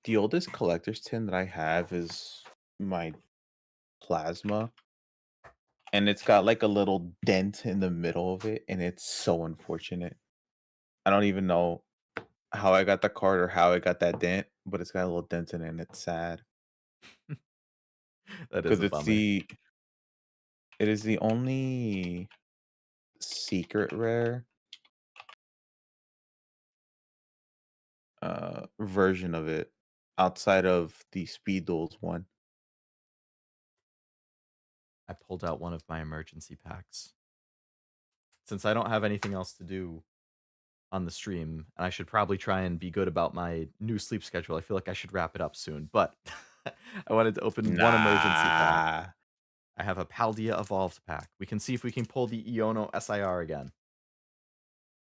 The oldest collector's tin that I have is my plasma. And it's got like a little dent in the middle of it, and it's so unfortunate. I don't even know how I got the card or how I got that dent, but it's got a little dent in it, and it's sad That is because a bummer. it is the only secret rare version of it outside of the Speed Duels one. I pulled out one of my emergency packs. Since I don't have anything else to do on the stream, and I should probably try and be good about my new sleep schedule, I feel like I should wrap it up soon. But I wanted to open one emergency pack. Nah. I have a Paldea Evolved pack. We can see if we can pull the Iono SIR again.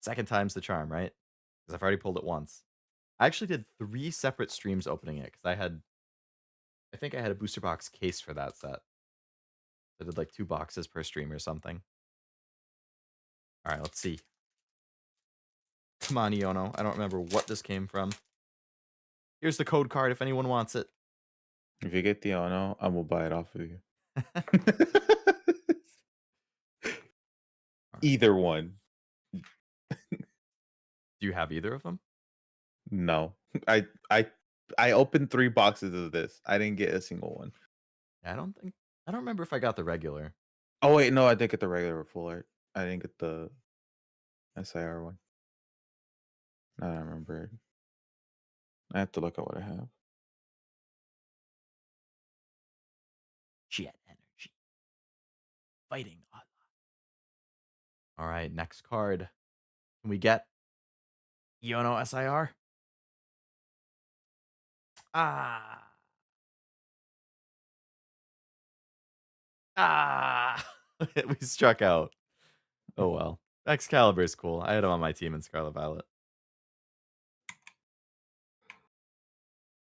Second time's the charm, right? Because I've already pulled it once. I actually did 3 separate streams opening it because I think I had a booster box case for that set. I did like 2 boxes per stream or something. All right, let's see. Come on, Iono. I don't remember what this came from. Here's the code card if anyone wants it. If you get the Ono, I will buy it off of you. Either one. Do you have either of them? No. I opened 3 boxes of this. I didn't get a single one. I don't remember if I got the regular. Oh wait, no, I did get the regular full art. I didn't get the SIR one. I don't remember it. I have to look at what I have. Jet energy. Fighting Allah. All right, next card. Can we get Iono SIR? Ah. Ah. We struck out. Oh well. Excalibur is cool. I had him on my team in Scarlet Violet.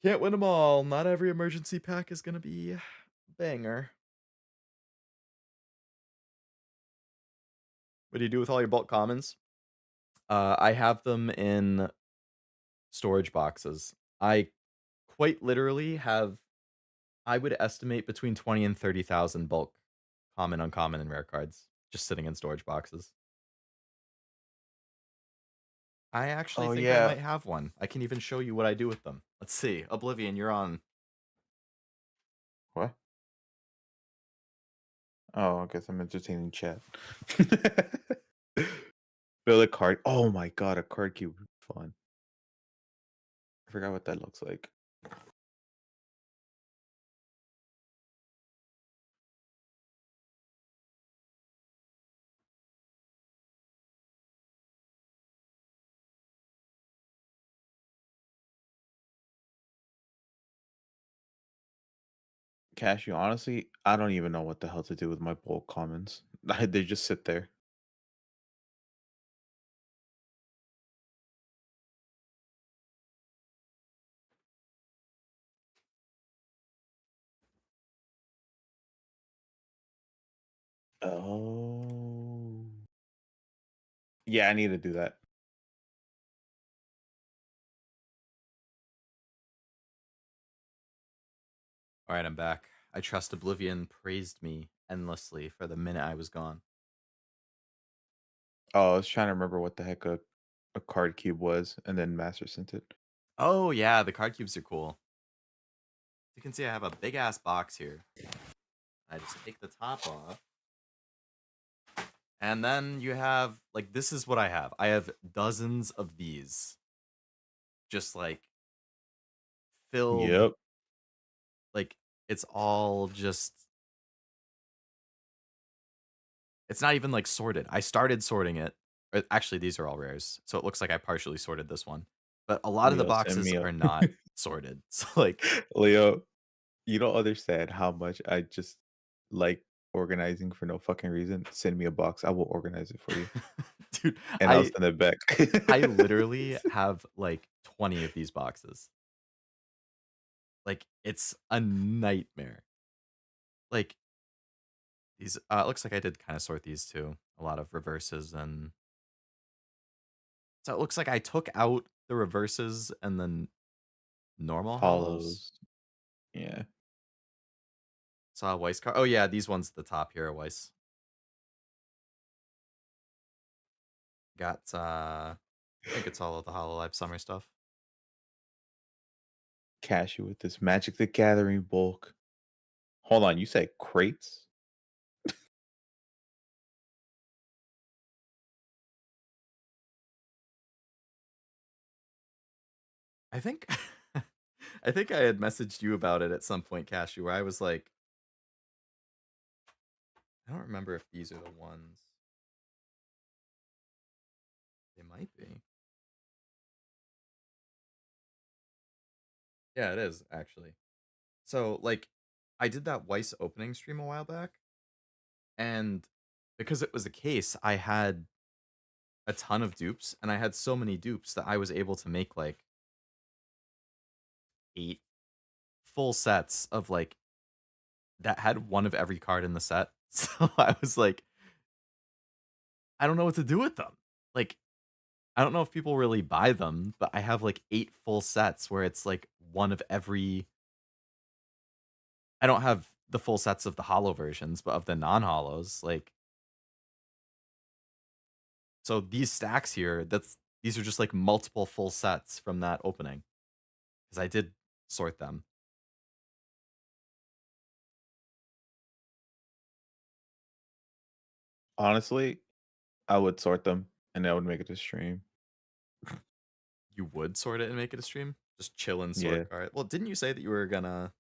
Can't win them all. Not every emergency pack is going to be a banger. What do you do with all your bulk commons? I have them in storage boxes. I quite literally have, I would estimate between 20 and 30,000 bulk common, uncommon, and rare cards just sitting in storage boxes. I actually Oh think I yeah. might have one. I can even show you what I do with them. Let's see. Oblivion, you're on. What? Oh, I guess I'm entertaining chat. Build a card. Oh my god, a card cube would be fun. I forgot what that looks like. Cashew, honestly, I don't even know what the hell to do with my bulk commons. They just sit there. Oh. Yeah, I need to do that. All right, I'm back. I trust Oblivion praised me endlessly for the minute I was gone. Oh, I was trying to remember what the heck a card cube was, and then Master sent it. Oh yeah, the card cubes are cool. You can see I have a big ass box here. I just take the top off. And then you have like this is what I have. I have dozens of these. Just like filled Yep. like it's all just it's not even like sorted. I started sorting it. Actually, these are all rares. So it looks like I partially sorted this one. But a lot of the Leo, send boxes me a are not sorted. So like Leo, you don't understand how much I just like organizing for no fucking reason. Send me a box. I will organize it for you. dude, And I'll I send it back. I literally have like 20 of these boxes. Like it's a nightmare. Like these it looks like I did kind of sort these too. A lot of reverses and so it looks like I took out the reverses and then normal hollows. Hollows. Yeah. Saw a Weiss card. Oh yeah, these ones at the top here are Weiss. Got I think it's all of the Hololive summer stuff. Cashew with this Magic the Gathering bulk. Hold on, you say crates? I think I think I had messaged you about it at some point, Cashew, where I was like, I don't remember if these are the ones. They might be. Yeah, it is actually. So like I did that Weiss opening stream a while back, and because it was a case, I had a ton of dupes, and I had so many dupes that I was able to make like 8 full sets of like that had one of every card in the set. So I was like, I don't know what to do with them. Like, I don't know if people really buy them, but I have like 8 full sets where it's like one of every. I don't have the full sets of the hollow versions, but of the non hollows. Like, so these stacks here, these are just like multiple full sets from that opening because I did sort them. Honestly, I would sort them and I would make it a stream. You would sort it and make it a stream? Just chill and Yeah. sort card. Well, didn't you say that you were gonna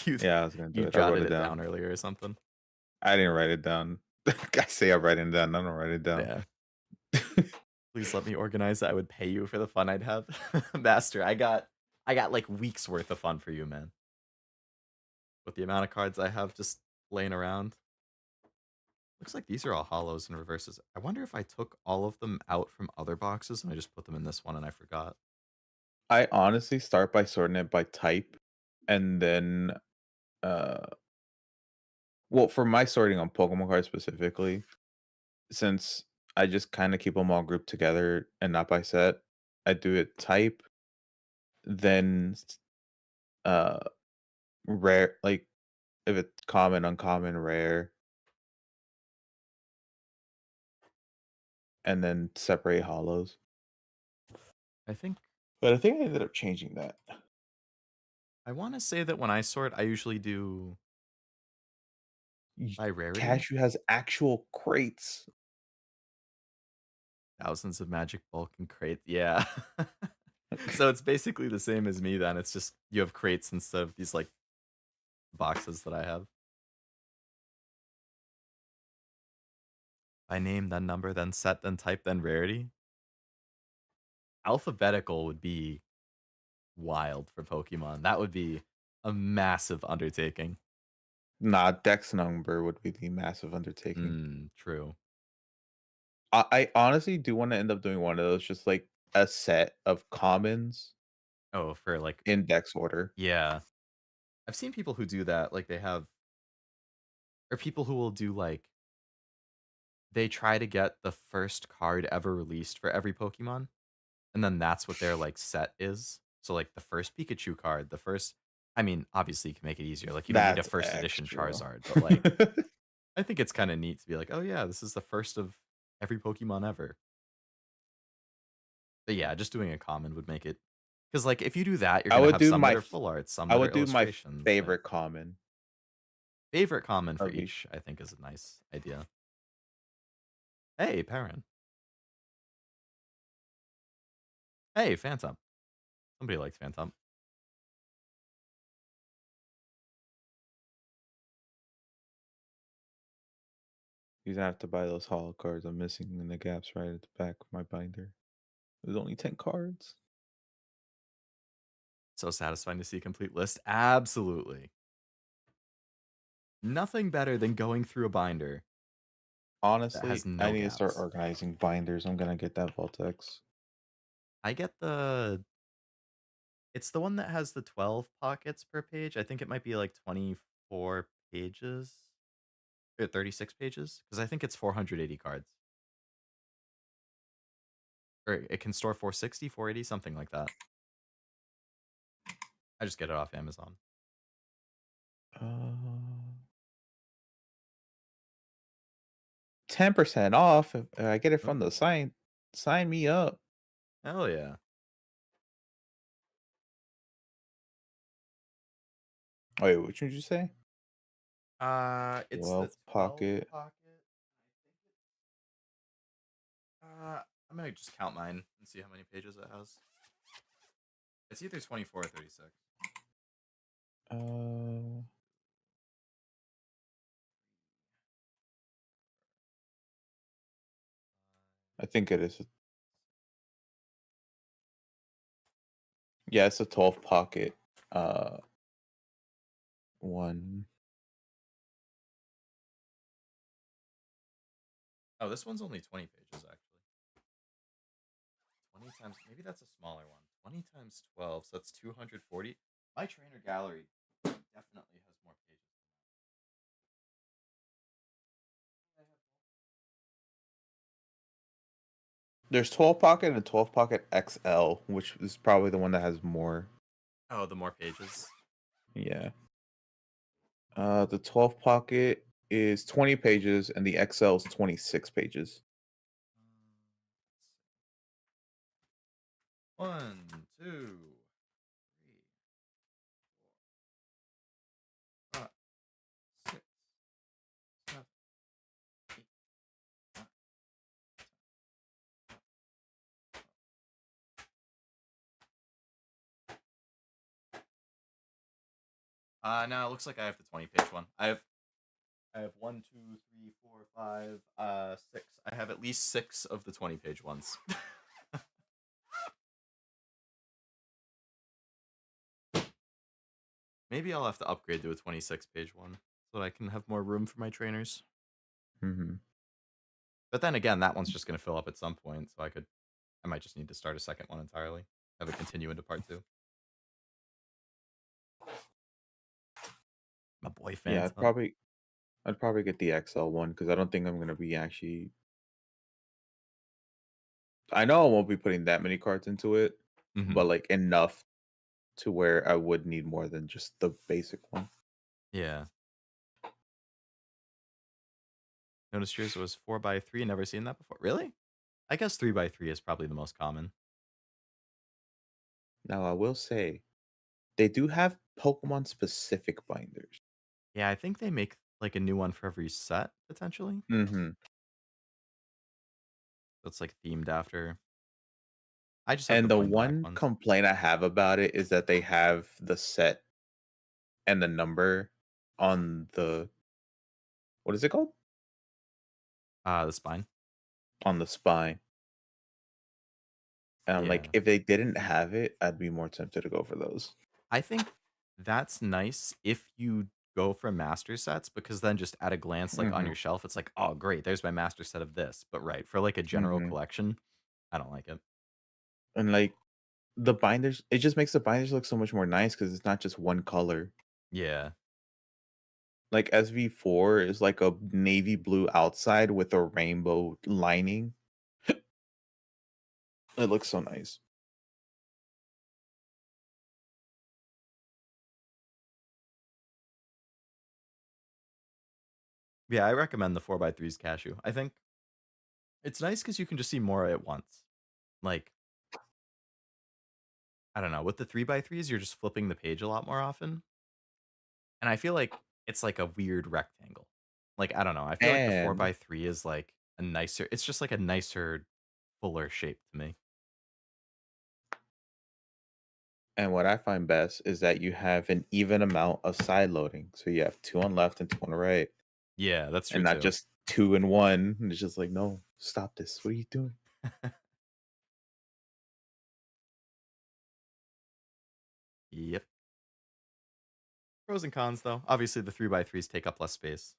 you Yeah, I was gonna do you it. I wrote jotted it it down. down earlier or something? I didn't write it down. I say I'm writing it down. I don't write it down. Yeah. Please let me organize it. I would pay you for the fun I'd have. Master, I got like weeks worth of fun for you, man. With the amount of cards I have just laying around. Looks like these are all hollows and reverses. I wonder if I took all of them out from other boxes and I just put them in this one and I forgot. I honestly start by sorting it by type and then uh well, for my sorting on Pokemon cards specifically, since I just kind of keep them all grouped together and not by set, I do it type, then uh rare, like if it's common, uncommon, rare, and then separate hollows. I think But I think I ended up changing that. I want to say that when I sort, I usually do Y- by rarity. Cashew has actual crates. Thousands of magic bulk and crate. Yeah. So it's basically the same as me then. It's just you have crates instead of these like boxes that I have. By name, then number, then set, then type, then rarity. Alphabetical would be wild for Pokemon. That would be a massive undertaking. Nah, Dex number would be the massive undertaking. True. I honestly do want to end up doing one of those, just like a set of commons Oh, for like, in Dex order. yeah. I've seen people who do that. Like they have, or people who will do like, they try to get the first card ever released for every Pokemon, and then that's what their like set is. So like the first Pikachu card, the first. I mean, obviously you can make it easier. Like you don't need a That's first edition extra. Charizard, but like I think it's kind of neat to be like, oh yeah, this is the first of every Pokemon ever. But yeah, just doing a common would make it because like if you do that, you're I gonna would have do some that my are full art, some I that are would do my illustrations. Like favorite common favorite common for of each. each, I think is a nice idea. Hey, Perrin. Hey, Phantom. Somebody likes Phantom. You're gonna have to buy those holo cards I'm missing in the gaps right at the back of my binder. There's only 10 cards. So satisfying to see a complete list. Absolutely. Nothing better than going through a binder that has Honestly, I no need to start gaps. organizing binders. I'm gonna get that Voltex. I get it's the one that has the 12 pockets per page. I think it might be like 24 pages or 36 pages because I think it's 480 cards. Or it can store 460, 480, something like that. I just get it off Amazon. Uh, 10% off if I get it from the Oh, sign. Sign me up. hell yeah. Wait, which one did you say? It's the 12 12 pocket. pocket. I'm gonna just count mine and see how many pages it has. It's either 24 or 36. Uh, I think it is. Yeah, it's a 12 pocket. One. Oh, this one's only 20 pages actually. 20 times, maybe that's a smaller one. 20 times 12, so that's 240. My trainer gallery definitely has more pages. There's 12 pocket and 12 pocket XL, which is probably the one that has more. Oh, the more pages. Yeah. The 12 pocket is 20 pages and the XL is 26 pages. One, two, three, four, five, six, seven, eight, nine. No, it looks like I have the 20-page one. I have one, two, three, four, five, six. I have at least six of the 20-page ones. Maybe I'll have to upgrade to a 26-page one so that I can have more room for my trainers. Hmm. But then again, that one's just going to fill up at some point, so I might just need to start a second one entirely. Have it continue into part two. My boy Yeah, Phantom. I'd probably get the XL one because I don't think I'm gonna be actually. I know I won't be putting that many cards into it, Hmm. but like enough to where I would need more than just the basic one. Yeah. Noticed yours was 4x3. Never seen that before. Really? I guess 3x3 is probably the most common. Now I will say they do have Pokemon specific binders. Yeah, I think they make like a new one for every set, potentially. Hmm. That's like themed after. I just have the And the bling black one ones. complaint I have about it is that they have the set and the number on the what is it called? The spine. On the spine. And I'm like, Yeah. if they didn't have it, I'd be more tempted to go for those. I think that's nice if you go for master sets because then just at a glance, like on Hmm. your shelf, it's like, oh, great, there's my master set of this. But right, for like a general Hmm. collection, I don't like it. And like the binders, it just makes the binders look so much more nice because it's not just one color. Yeah. Like SV4 is like a navy blue outside with a rainbow lining. It looks so nice. Yeah, I recommend the 4x3's cashew. I think it's nice because you can just see more at once. Like, I don't know, with the 3x3s, you're just flipping the page a lot more often. And I feel like it's like a weird rectangle. Like, I don't know. I feel like the 4 And by 3 is like a nicer, it's just like a nicer, fuller shape to me. and what I find best is that you have an even amount of side loading. So you have two on left and two on the right, Yeah, that's and true not too. just two and one. And it's just like, no, stop this. What are you doing? Yep. Pros and cons, though. Obviously, the 3 by 3s take up less space.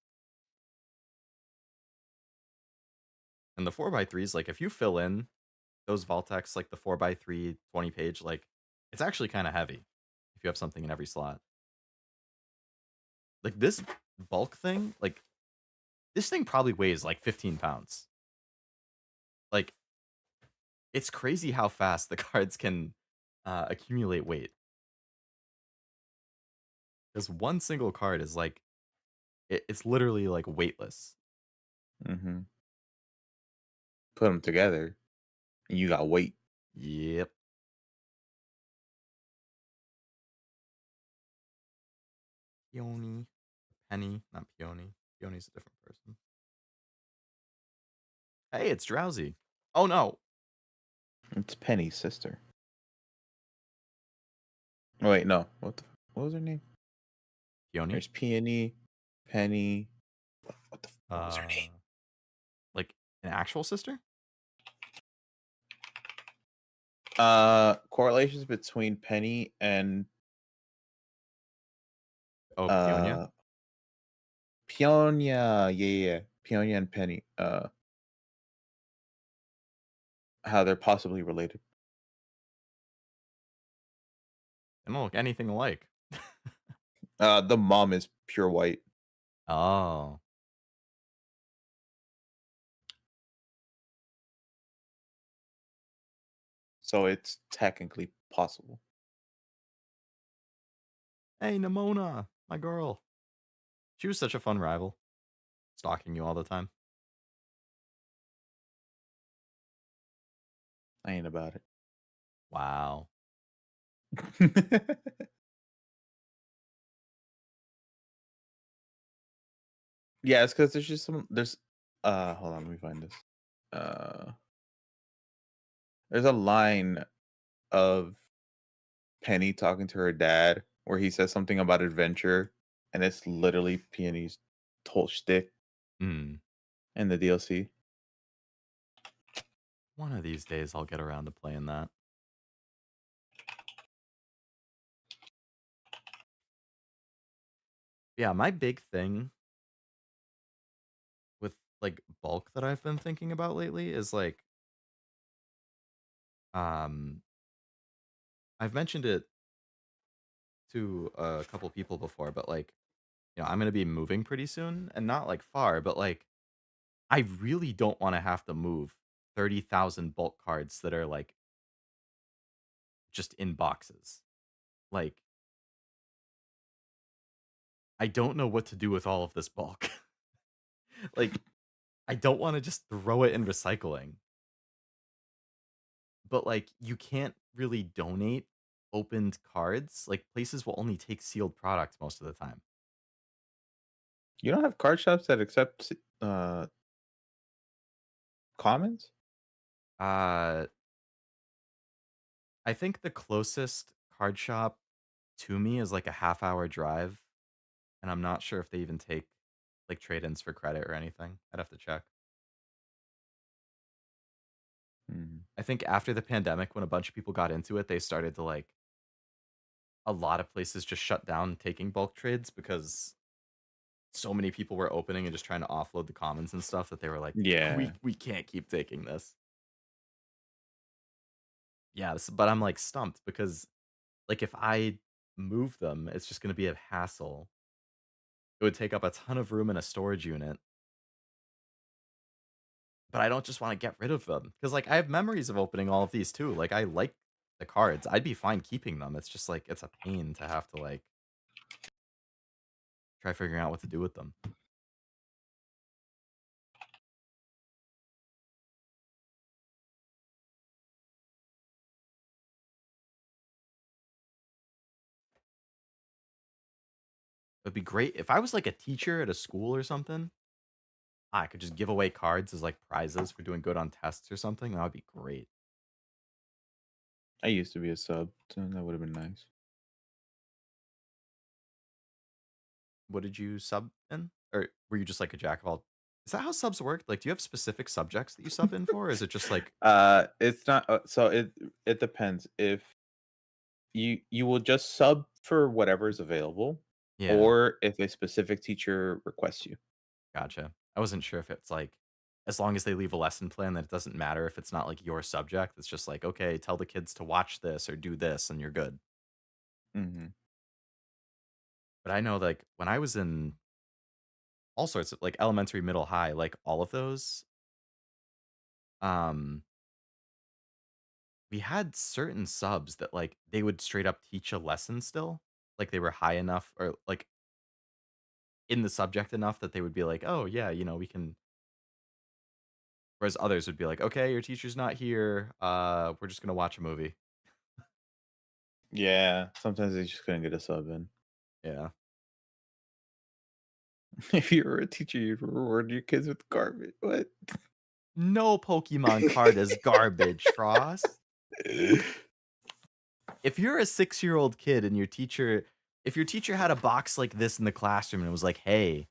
And the 4 by 3s, like, if you fill in those Vaultex, like the 4 by 3 20 page, like, it's actually kind of heavy if you have something in every slot. Like, this bulk thing, like, this thing probably weighs like 15 pounds. Like, it's crazy how fast the cards can accumulate weight. Because one single card is like, it's literally like weightless. Hmm. Put them together, and you got weight. Yep. Peony. Penny. Not Peony. Peony's a different person. Hey, it's Drowsy. Oh no. It's Penny's sister. Oh, wait, no. What was her name? Peony? There's Peony, Penny. What was her Uh, name? like an actual sister? Correlations between Penny and Oh, Peonia? uh Peonia. Yeah. Peonia and Penny. How they're possibly related. They don't look anything alike. The mom is pure white, Oh. so it's technically possible. Hey, Nimona, my girl. She was such a fun rival, stalking you all the time. I ain't about Wow. it. Yeah, it's because there's hold on, let me find this. Uh there's a line of Penny talking to her dad where he says something about adventure, and it's literally Peony's whole shtick Hmm. in the DLC. One of these days I'll get around to playing that. Yeah, my big thing with like bulk that I've been thinking about lately is like um I've mentioned it to a couple people before, but like, I'm gonna be moving pretty soon and not like far, but like I really don't want to have to move 30,000 bulk cards that are like just in boxes. Like, I don't know what to do with all of this bulk. Like, I don't want to just throw it in recycling. But like you can't really donate opened cards. Like places will only take sealed products most of the time. You don't have card shops that accept commons? Uh I think the closest card shop to me is like a half-hour drive, and I'm not sure if they even take like trade-ins for credit or anything. I'd have to check. Mhm. I think after the pandemic when a bunch of people got into it, they started to like a lot of places just shut down taking bulk trades because so many people were opening and just trying to offload the commons and stuff that they were like, Yeah. we can't keep taking this. Yeah, but I'm like stumped because like if I move them, it's just going to be a hassle. It would take up a ton of room in a storage unit, but I don't just want to get rid of them because like I have memories of opening all of these too. Like I like the cards. I'd be fine keeping them. It's just like it's a pain to have to like try figuring out what to do with them. It'd be great if I was like a teacher at a school or something. I could just give away cards as like prizes for doing good on tests or something. That would be great. I used to be a sub, so that would have been nice. What did you sub in? Or were you just like a jack of all? Is that how subs work? Like, do you have specific subjects that you sub in for? Or is it just like, It's not. So it depends. If you will just sub for whatever is available, yeah, or if a specific teacher requests you. gotcha. I wasn't sure if it's like, as long as they leave a lesson plan, that it doesn't matter if it's not like your subject. It's just like, okay, tell the kids to watch this or do this, and you're good. Hmm. But I know like when I was in all sorts of like elementary, middle, high, like all of those, um, we had certain subs that like they would straight up teach a lesson still. Like they were high enough or like in the subject enough that they would be like, "Oh, yeah, we can." Whereas others would be like, "Okay, your teacher's not here. We're just gonna watch a movie." Yeah, sometimes they just couldn't get a sub in. Yeah. If you were a teacher, you'd reward your kids with garbage. What? No Pokemon card is garbage, Frost. If you're a 6-year-old kid and if your teacher had a box like this in the classroom and it was like, "Hey,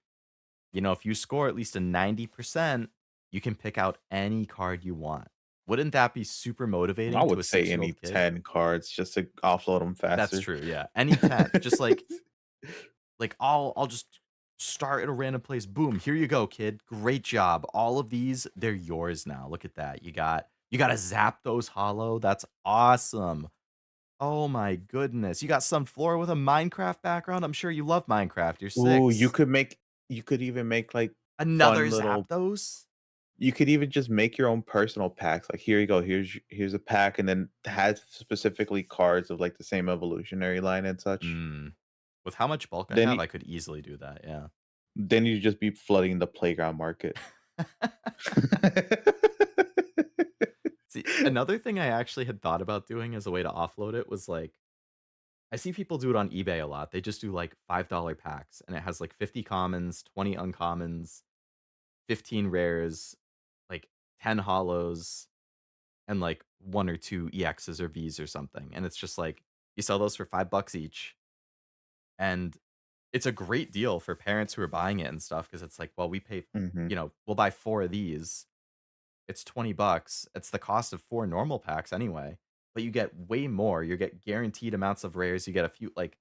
if you score at least a 90%, you can pick out any card you want." Wouldn't that be super I motivating to would a say any six-year-old kid? 10 cards just to offload them That's faster. true, yeah. Any 10. Just like I'll just start at a random place. Boom, here you go, kid. Great job. All of these, they're yours now. Look at that. You got to Zapdos Hollow. That's awesome. Oh my goodness. You got some floor with a Minecraft background. I'm sure you love Minecraft. You're Ooh, 6. you could even make like Another fun little Zapdos? you could even just make your own personal packs. Like here you go, here's a pack and then has specifically cards of like the same evolutionary line and such. Mm. With how much bulk I Then have, you I could easily do that, yeah. then you just be flooding the playground market. See, another thing I actually had thought about doing as a way to offload it was like I see people do it on eBay a lot. They just do like $5 packs and it has like 50 commons, 20 uncommons, 15 rares, like 10 hollows, and like one or two EXs or Vs or something. And it's just like you sell those for $5 each. And it's a great deal for parents who are buying it and stuff because it's like, well, Mhm. we'll buy 4 of these. It's $20. It's the cost of 4 normal packs anyway, but you get way more. You get guaranteed amounts of rares. You get a few like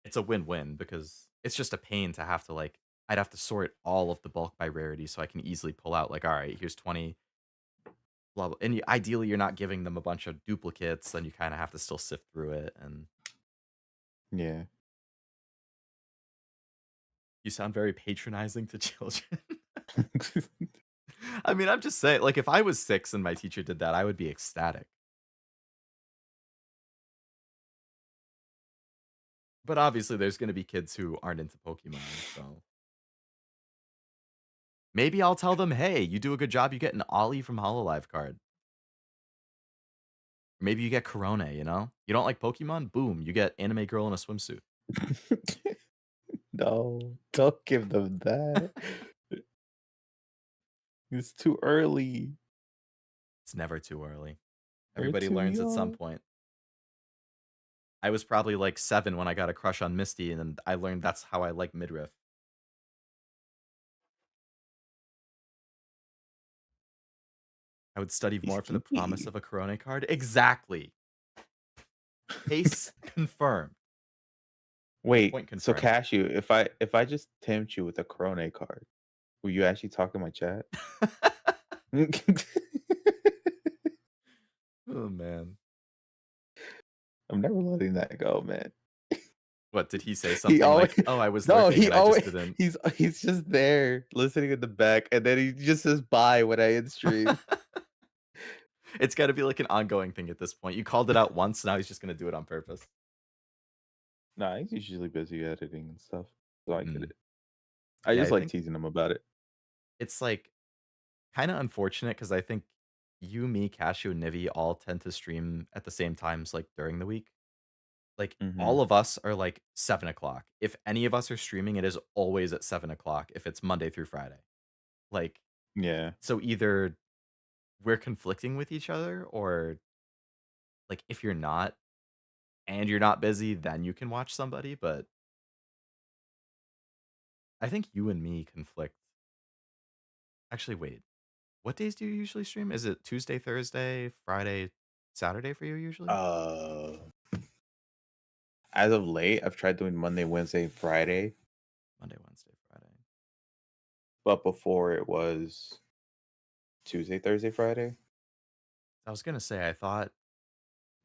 it's a win-win because it's just a pain to have to like I'd have to sort all of the bulk by rarity so I can easily pull out like, all right, here's 20 blah blah. And ideally you're not giving them a bunch of duplicates, then you kind of have to still sift through it and Yeah. you sound very patronizing to children. I mean, I'm just saying like if I was 6 and my teacher did that, I would be ecstatic. But obviously there's going to be kids who aren't into Pokemon, so maybe I'll tell them, "Hey, you do a good job, you get an Ollie from Hololive card." Maybe you get Corona, you know? You don't like Pokemon? Boom, you get anime girl in a swimsuit. No, don't give them that. It's too early. It's never too early. They're Everybody too learns at some young. point. I was probably like 7 when I got a crush on Misty, and then I learned that's how I like midriff. I would study He's more for the promise kinky. of a Corona card. Exactly. Case confirmed. Wait, Point so confirmed. Cashew, if I just tempt you with a Krone card, will you actually talk in my chat? Oh man. I'm never letting that go, man. What did he say He something always like, "Oh, I was no, lurking he and I just always didn't." he's just there listening in the back, and then he just says bye when I end stream. It's got to be like an ongoing thing at this point. You called it out once, now he's just going to do it on purpose. Nah, he's usually busy editing and stuff, so I get Mm. it. I Yeah, just I like think teasing him about it. it's like kind of unfortunate because I think you, me, Cashew, and Nivi all tend to stream at the same times, like during the week. Like Mhm. all of us are like 7 o'clock. If any of us are streaming, it is always at 7 o'clock if it's Monday through Friday. Like, Yeah. so either we're conflicting with each other, or like if you're not and you're not busy, then you can watch somebody. But I think you and me conflict. Actually, wait. What days do you usually stream? Is it Tuesday, Thursday, Friday, Saturday for you usually? Uh, as of late, I've tried doing Monday, Wednesday, Friday, Monday, Wednesday, Friday. but before it was Tuesday, Thursday, Friday. I was gonna say I thought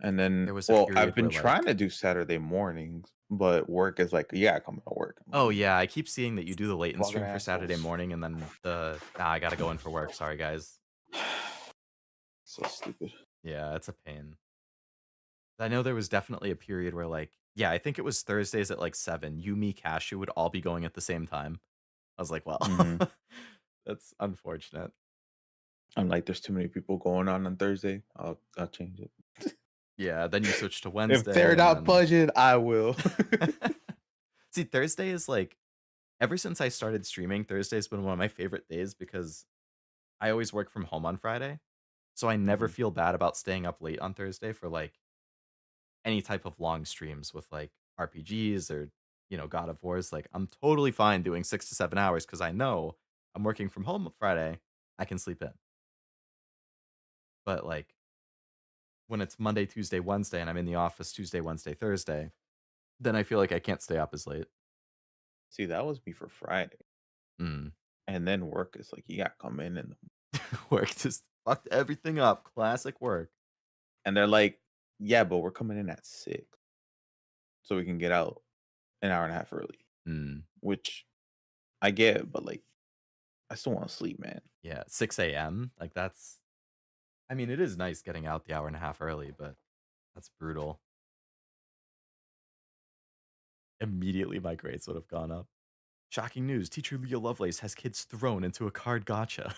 And then, there was a well, I've period been where trying like, to do Saturday mornings, but work is like, yeah, come to work. I'm oh like, yeah, I keep seeing that you do the late in fucking stream for Saturday assholes. morning, and then I gotta go in for work. Sorry guys. So stupid. Yeah, it's a pain. I know there was definitely a period where like, yeah, I think it was Thursdays at like 7. You, me, Cashew would all be going at the same time. I was like, well, Hmm. that's unfortunate. I'm like, there's too many people going on Thursday. I'll change it. Yeah, then you switch to If they're Wednesday, and not then budget, I will. see, Thursday is like, ever since I started streaming, Thursday's been one of my favorite days because I always work from home on Friday. So I never Hmm. feel bad about staying up late on Thursday for like any type of long streams with like RPGs or, God of Wars. Like I'm totally fine doing 6 to 7 hours because I know I'm working from home Friday. I can sleep in. But like when it's Monday, Tuesday, Wednesday, and I'm in the office Tuesday, Wednesday, Thursday, then I feel like I can't stay up as late. See, that was me for Friday. Mm. And then work is like, you got to come in Work just fucked everything up. Classic work. and they're like, yeah, but we're coming in at 6 so we can get out an hour and a half early, Mm. which I get, but like, I still want to sleep, man. Yeah, 6 a.m. Like that's, I mean, it is nice getting out the hour and a half early, but that's brutal. Immediately my grades would have gone up. Shocking news, teacher Leo Lovelace has kids thrown into a card gotcha.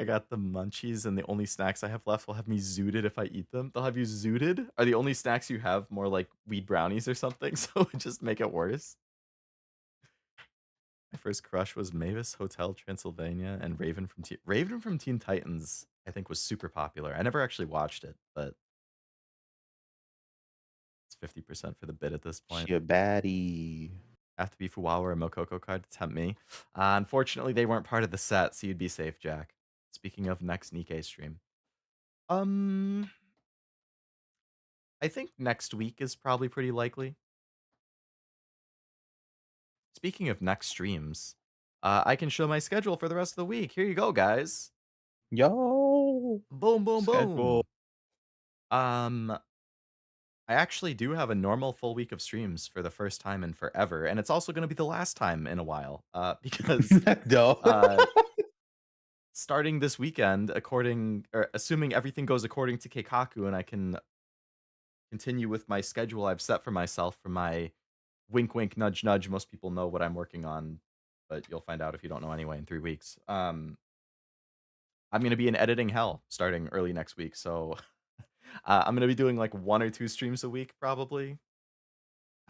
I got the munchies, and the only snacks I have left will have me zooted if I eat them. They'll have you zooted? Are the only snacks you have more like weed brownies or something? So it just make it worse. My first crush was Mavis Hotel Transylvania and Raven from Teen Titans. I think was super popular. I never actually watched it, but it's 50% for the bid at this point. She a baddie. Have to be Fuwawa or Mokoko card to tempt me. Unfortunately, they weren't part of the set, so you'd be safe, Jack. Speaking of next Nikkei stream, um, I think next week is probably pretty likely. Speaking of next streams, I can show my schedule for the rest of the week. Here you go, guys. Yo, Boom, boom, schedule. boom. Um, I actually do have a normal full week of streams for the first time in forever, and it's also going to be the last time in a while. Because No. uh, starting this weekend, assuming everything goes according to Keikaku, and I can continue with my schedule I've set for myself for my wink, wink, nudge, nudge. Most people know what I'm working on, but you'll find out if you don't know anyway in 3 weeks. I'm going to be in editing hell starting early next week. So I'm going to be doing like 1 or 2 streams a week probably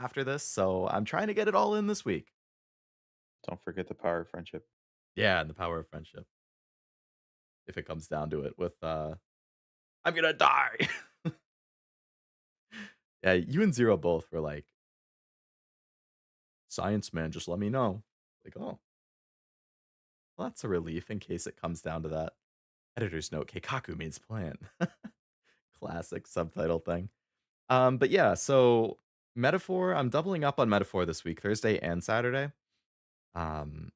after this. So I'm trying to get it all in this week. Don't forget the power of friendship. Yeah, and the power of friendship. If it comes down to it, with I'm gonna die. Yeah, you and Zero both were like, science man, just let me know. Like, oh, well, that's a relief in case it comes down to that. Editor's note: Keikaku means plan. Classic subtitle thing. But yeah, so Metaphor, I'm doubling up on Metaphor this week, Thursday and Saturday. Um,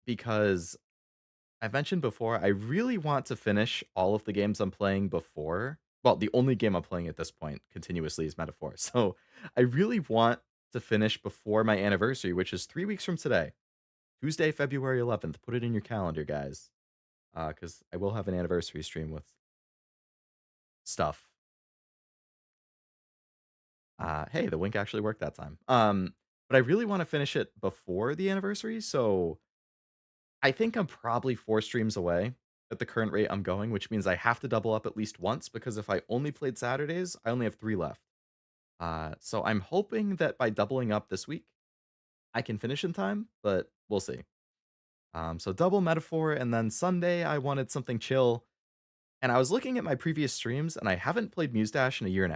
because I've mentioned before, I really want to finish all of the games I'm playing before. Well, the only game I'm playing at this point continuously is Metaphor. So I really want to finish before my anniversary, which is 3 weeks from today, Tuesday, February 11th. Put it in your calendar, guys, because I will have an anniversary stream with stuff. Hey, the wink actually worked that time. But I really want to finish it before the anniversary, so I think I'm probably 4 streams away at the current rate I'm going, which means I have to double up at least once because if I only played Saturdays, I only have 3 left. So I'm hoping that by doubling up this week, I can finish in time, but we'll see. So double Metaphor, and then Sunday, I wanted something chill. And I was looking at my previous streams, and I haven't played Muse Dash in a year and a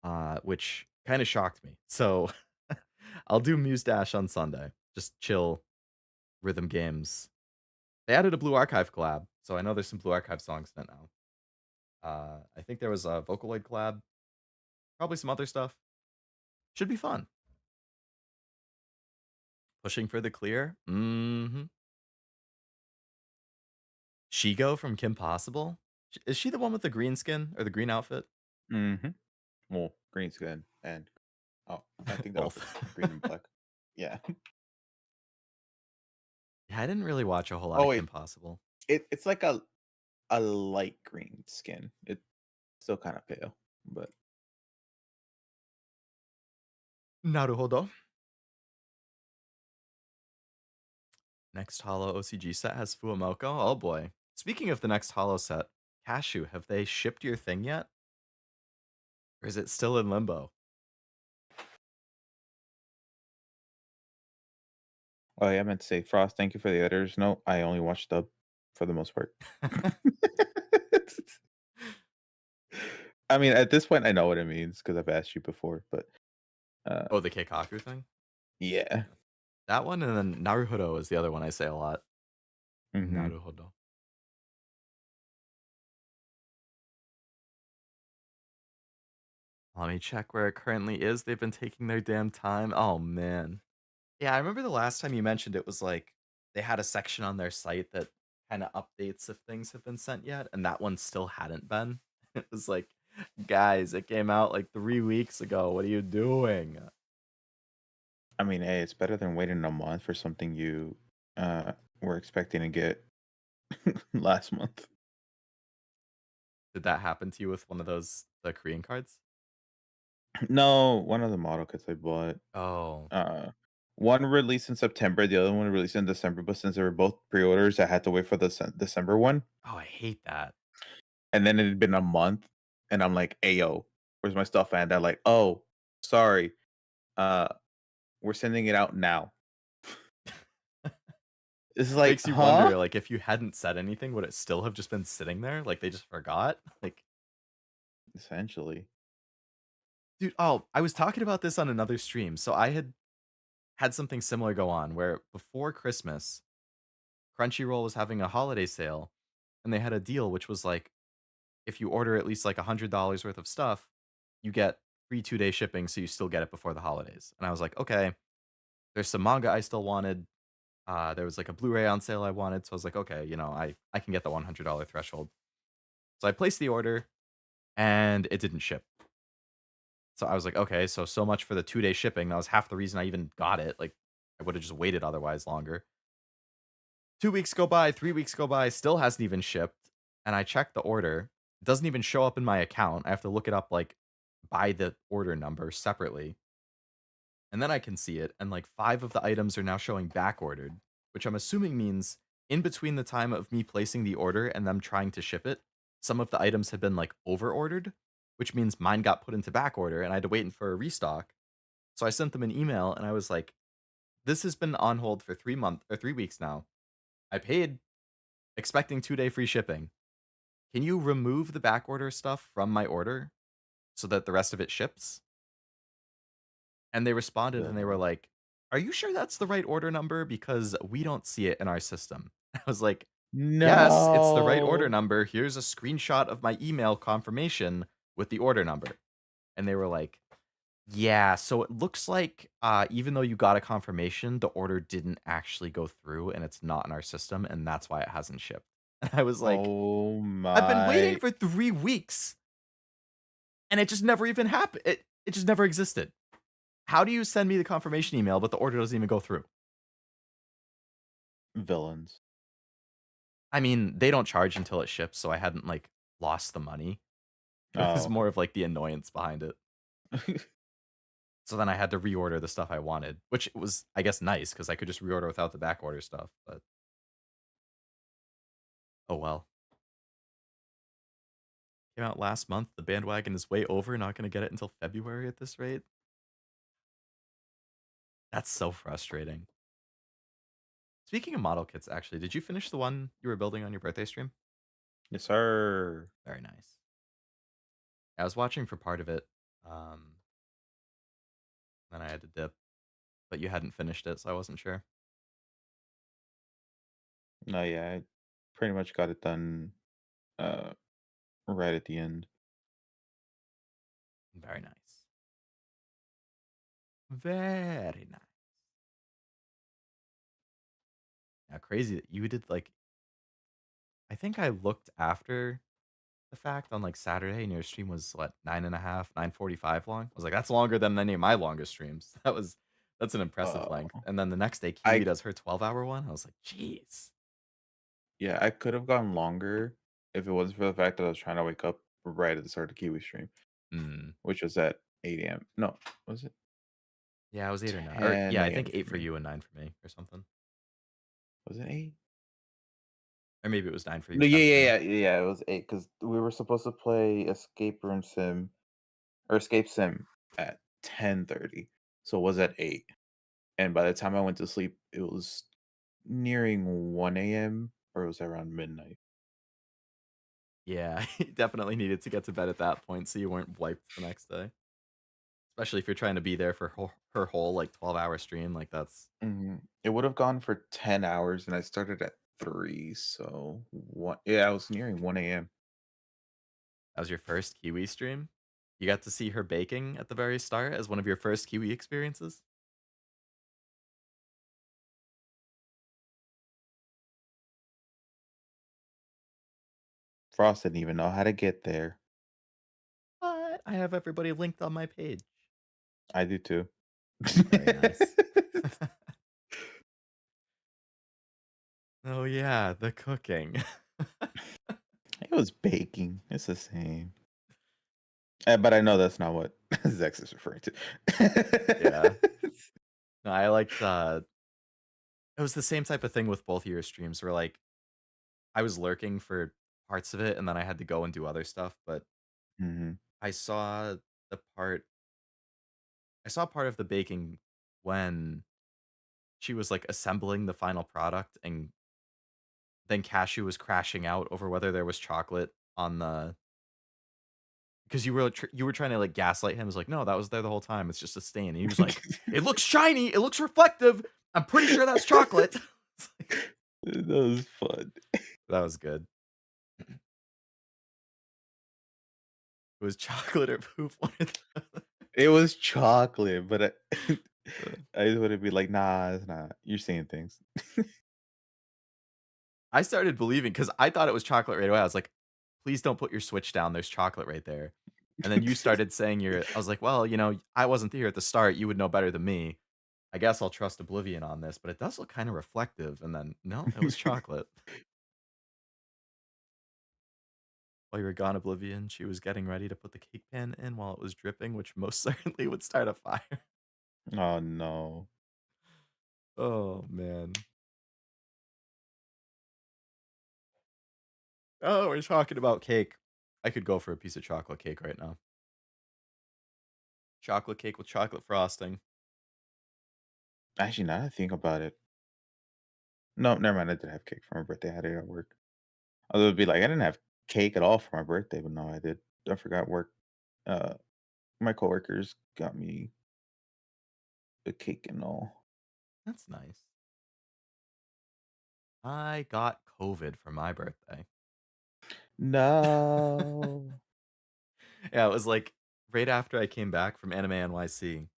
half, which kind of shocked me. So I'll do Muse Dash on Sunday. Just chill rhythm games. They added a Blue Archive collab, so I know there's some Blue Archive songs in it now. I think there was a Vocaloid collab, probably some other stuff. Should be fun. Pushing for the clear. Shigo from Kim Possible. Is she the one with the green skin or the green outfit? Mhm. Well, green skin and oh, I think that Both. was green and black. Yeah. Yeah, I didn't really watch a whole lot Oh of wait, Kim Possible. it's like a light green skin. It's still kind of pale, but Naruhodo. Next Hollow OCG set has Fuamoko. Oh boy. Speaking of the next Hollow set, Cashew, have they shipped your thing yet? Or is it still in limbo? oh yeah, I meant to say Frost. Thank you for the editor's note. I only watched dub for the most part. I mean, at this point, I know what it means because I've asked you before. But Oh, the Keikaku thing? yeah, That one, and then Naruhodo is the other one I say a lot. hmm Naruhodo. Let me check where it currently is. They've been taking their damn time. Oh, man. Yeah, I remember the last time you mentioned it was like they had a section on their site that kind of updates if things have been sent yet, and that one still hadn't been. It was like, guys, it came out like 3 weeks ago. What are you doing? I mean, hey, it's better than waiting a month for something you uh were expecting to get last month. Did that happen to you with one of the Korean cards? No, one of the model kits I bought. Oh, Uh, one released in September, the other one released in December. But since they were both pre-orders, I had to wait for the December one. oh, I hate that. And then it had been a month, and I'm like, "Ayo, where's my stuff?" And they're like, "Oh, sorry, uh, we're sending it out now." It's like, Makes you huh? wonder, like, if you hadn't said anything, would it still have just been sitting there? Like they just forgot? Like, Essentially. dude, oh, I was talking about this on another stream. So I had something similar go on where before Christmas, Crunchyroll was having a holiday sale and they had a deal which was like if you order at least like $100 worth of stuff, you get free 2-day shipping so you still get it before the holidays. And I was like, "Okay, there's some manga I still wanted. There was like a Blu-ray on sale I wanted." So I was like, "Okay, I can get the $100 threshold." So I placed the order and it didn't ship. So I was like, "Okay, so much for the 2-day shipping." That was half the reason I even got it. Like I would have just waited otherwise longer. 2 weeks go by, 3 weeks go by, still hasn't even shipped, and I check the order. It doesn't even show up in my account. I have to look it up, like, by the order number separately, and then I can see it, and, like, 5 of the items are now showing back ordered, which I'm assuming means in between the time of me placing the order and them trying to ship it, some of the items have been, like, over ordered, which means mine got put into back order, and I had to wait for a restock. So I sent them an email, and I was like, "This has been on hold for 3 weeks now. I paid expecting 2-day free shipping. Can you remove the back order stuff from my order so that the rest of it ships?" And they responded and they were So like, "Are you sure that's the right order number? Because we don't see it in our system." I was like, "Yes, it's the right order no. number. Here's a screenshot of my email confirmation with the order number." and they were like, "Yeah, so it looks like, even though you got a confirmation, the order didn't actually go through, and it's not in our system, and that's why it hasn't shipped." And I was like, Oh "I've been waiting my. for 3 weeks, and it just never even happened. It just never existed. How do you send me the confirmation email, but the order doesn't even go through?" Villains. I mean, they don't charge until it ships, so I hadn't, like, lost the money. It was Oh, more of, like, the annoyance behind it. okay. So then I had to reorder the stuff I wanted, which was, I guess, nice because I could just reorder without the back order stuff, but oh well. Came out last month, the bandwagon is way over, not gonna get it until February at this rate. That's so frustrating. Speaking of model kits, actually, did you finish the one you were building on your birthday stream? Yes, sir. Very nice. I was watching for part of it, um, then I had to dip, but you hadn't finished it, so I wasn't sure. No, yeah, I pretty much got it done uh right at the end. Very nice. Very nice. Yeah, crazy that you did, like, I think I looked after the fact on, like, Saturday, and your stream was, what, 9.5, 9:45 long? I was like, "That's longer than any of my longest streams." That's an impressive Uh length, and then the next day, Kiwi I does her 12-hour one. I was like, "Jeez." Yeah, I could have gone longer if it wasn't for the fact that I was trying to wake up right at the start of Kiwi stream, Mm. which was at 8 AM. No, was it Yeah, it was 8 or 9 or yeah, I 10 think AM 8 for for me? you and 9 for me or something. Was it 8? Or maybe it was 9 for you, No, 10 for me. yeah, it was 8 because we were supposed to play Escape Room Sim or Escape Sim at 10:30, so it was at 8, and by the time I went to sleep, it was nearing 1 AM or it was around midnight. Yeah, you definitely needed to get to bed at that point so you weren't wiped the next day. Especially if you're trying to be there for her whole, like, 12-hour stream, like, that's Mhm. It would have gone for 10 hours, and I started at 3, so what yeah, I was nearing 1 AM. that was your first Kiwi stream? You got to see her baking at the very start as one of your first Kiwi experiences? Frost didn't even know how to get there. What? I have everybody linked on my page. I do too. Very nice. Oh, yeah, the cooking. It was baking. It's the same. But I know that's not what Zex is referring Yeah. to. No, I liked, it was the same type of thing with both of your streams where, like, I was lurking for parts of it, and then I had to go and do other stuff, but Mhm. I saw the part I saw part of the baking when she was, like, assembling the final product, and then Cashew was crashing out over whether there was chocolate on the because you were trying to, like, gaslight him. It's like, "No, that was there the whole time. It's just a stain." And he was like, "It looks shiny. It looks reflective. I'm pretty sure that's chocolate." It's like That was fun. that was good. It was chocolate or poop. One or the other. It was chocolate, but I Uh, I just wanna be like, "Nah, it's not. You're seeing things." I started believing because I thought it was chocolate right away. I was like, "Please don't put your Switch down. There's chocolate right there." And then you started saying I was like, "Well, I wasn't here at the start. You would know better than me. I guess I'll trust Oblivion on this, but it does look kind of reflective." And then, no, it was chocolate. While you were gone, Oblivion, she was getting ready to put the cake pan in while it was dripping, which most certainly would start a fire. Oh, no. Oh, man. Oh, we're talking about cake. I could go for a piece of chocolate cake right now. Chocolate cake with chocolate frosting. Actually, now that I think about it. No, never mind, I did have cake for my birthday. I had it at work. I would be like, I didn't have cake at all for my birthday, but no, I did. I forgot work. Uh, my coworkers got me a cake and all. That's nice. I got COVID for my birthday. No. Yeah, it was like right after I came back from Anime NYC,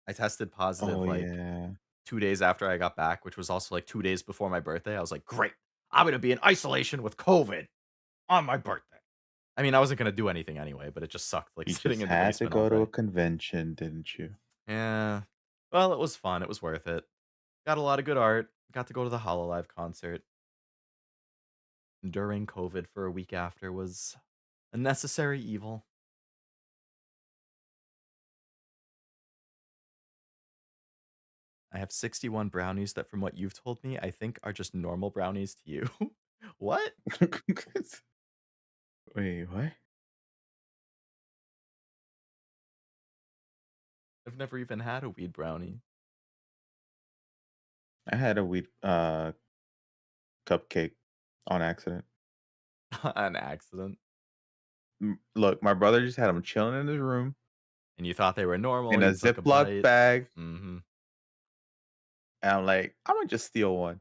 I tested Oh positive like yeah. 2 days after I got back, which was also like 2 days before my birthday. I was like, "Great. I'm gonna be in isolation with COVID on my birthday." I mean, I wasn't gonna do anything anyway, but it just sucked, like, You sitting just in the had to basement all go to a day. convention, didn't you? Yeah. Well, it was fun, it was worth it. Got a lot of good art, got to go to the Hololive concert during COVID for a week after was a necessary evil. I have 61 brownies that from what you've told me, I think are just normal brownies to you. What? Wait, what? I've never even had a weed brownie. I had a wheat cupcake on accident. An accident. Look, my brother just had them chilling in his room And you thought they were in normal, a you took a Ziploc bite. bag, Mhm. and I'm like, I'm gonna just steal one.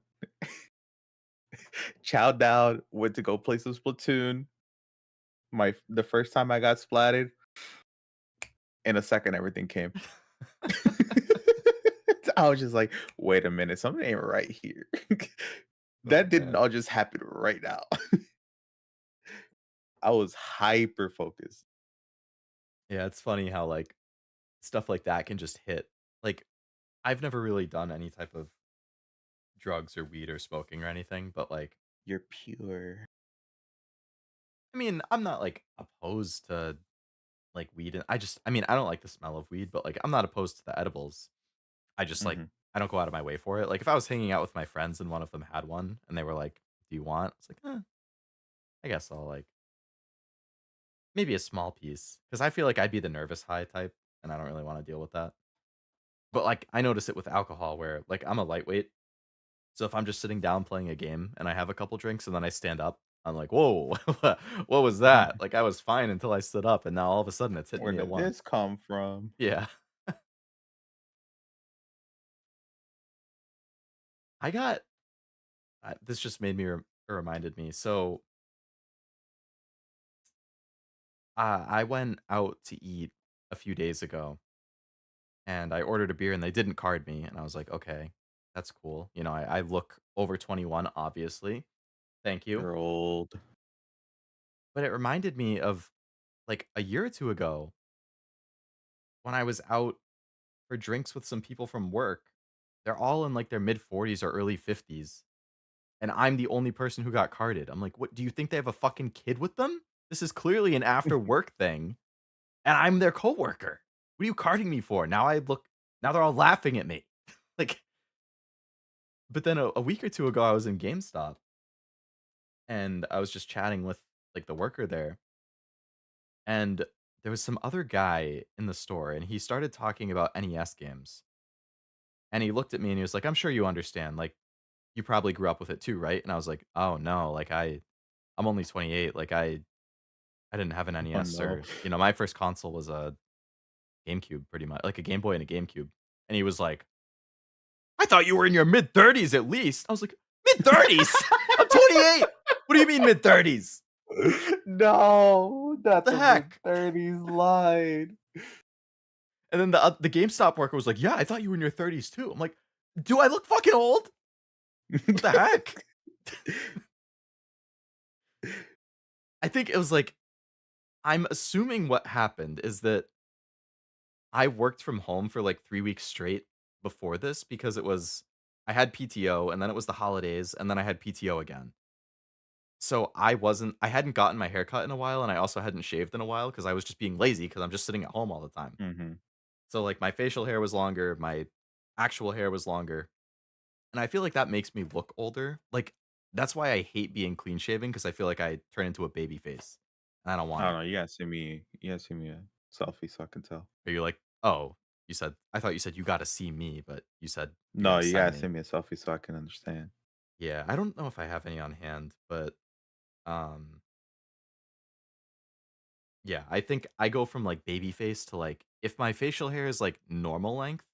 Chowed down, went to go play some Splatoon. The first time I got splatted, in a second everything came. I was just like, wait a minute, something ain't right here. Oh, That didn't man. all just happen right now. I was hyper focused. Yeah, it's funny how, like, stuff like that can just hit. Like, I've never really done any type of drugs or weed or smoking or anything, but, like, You're pure. I mean, I'm not, like, opposed to, like, weed, and I mean, I don't like the smell of weed, but, like, I'm not opposed to the edibles. I just, like, Mhm. I don't go out of my way for it. Like, if I was hanging out with my friends and one of them had one and they were like, "Do you want?" It's like, I guess I'll, like, maybe a small piece, because I feel like I'd be the nervous high type, and I don't really wanna deal with that. But, like, I notice it with alcohol where, like, I'm a lightweight, so if I'm just sitting down playing a game and I have a couple drinks and then I stand up, I'm like, "Whoa, what was that?" Like, I was fine until I stood up, and now all of a sudden it's hitting Where me at did once. this come from? Yeah. I got this just made me reminded me. So, I went out to eat a few days ago, and I ordered a beer, and they didn't card me, and I was like, "Okay, that's cool." You know, I look over 21, obviously. Thank you. You're old. But it reminded me of, like, a year or 2 ago when I was out for drinks with some people from work. They're all in, like, their mid-40s or early 50s, and I'm the only person who got carded. I'm like, "What, do you think they have a fucking kid with them? This is clearly an after work thing, and I'm their coworker. What are you carding me for?" Now they're all laughing at me. Like, but then a week or 2 ago, I was in GameStop, and I was just chatting with, like, the worker there, and there was some other guy in the store, and he started talking about NES games, and he looked at me and he was like, "I'm sure you understand, like, you probably grew up with it too, right?" And I was like, "Oh, no, like, I'm only 28, like, I didn't have an Oh NES, no. or, you know, my first console was a GameCube, pretty much, like a Game Boy and a GameCube." And he was like, "I thought you were in your mid-30s at least." I was like, "Mid-30s? I'm 28. What do you mean mid-30s? No, What not the the heck?" mid-30s line. And then the GameStop worker was like, "Yeah, I thought you were in your 30s too." I'm like, "Do I look fucking old? What the heck?" I think it was like, I'm assuming what happened is that I worked from home for like 3 weeks straight before this, because I had PTO, and then it was the holidays, and then I had PTO again. So I hadn't gotten my hair cut in a while, and I also hadn't shaved in a while because I was just being lazy because I'm just sitting at home all the time. Mhm. So, like, my facial hair was longer, my actual hair was longer, and I feel like that makes me look older. Like, that's why I hate being clean shaven, because I feel like I turn into a baby face, and I don't I want don't it. know, you gotta send me a selfie so I can tell. Are you like, "Oh," I thought you said you gotta see me, but you said you No, gotta you send gotta me. send me a selfie so I can understand. Yeah, I don't know if I have any on hand, but, um, yeah, I think I go from, like, baby face to, like, if my facial hair is, like, normal length,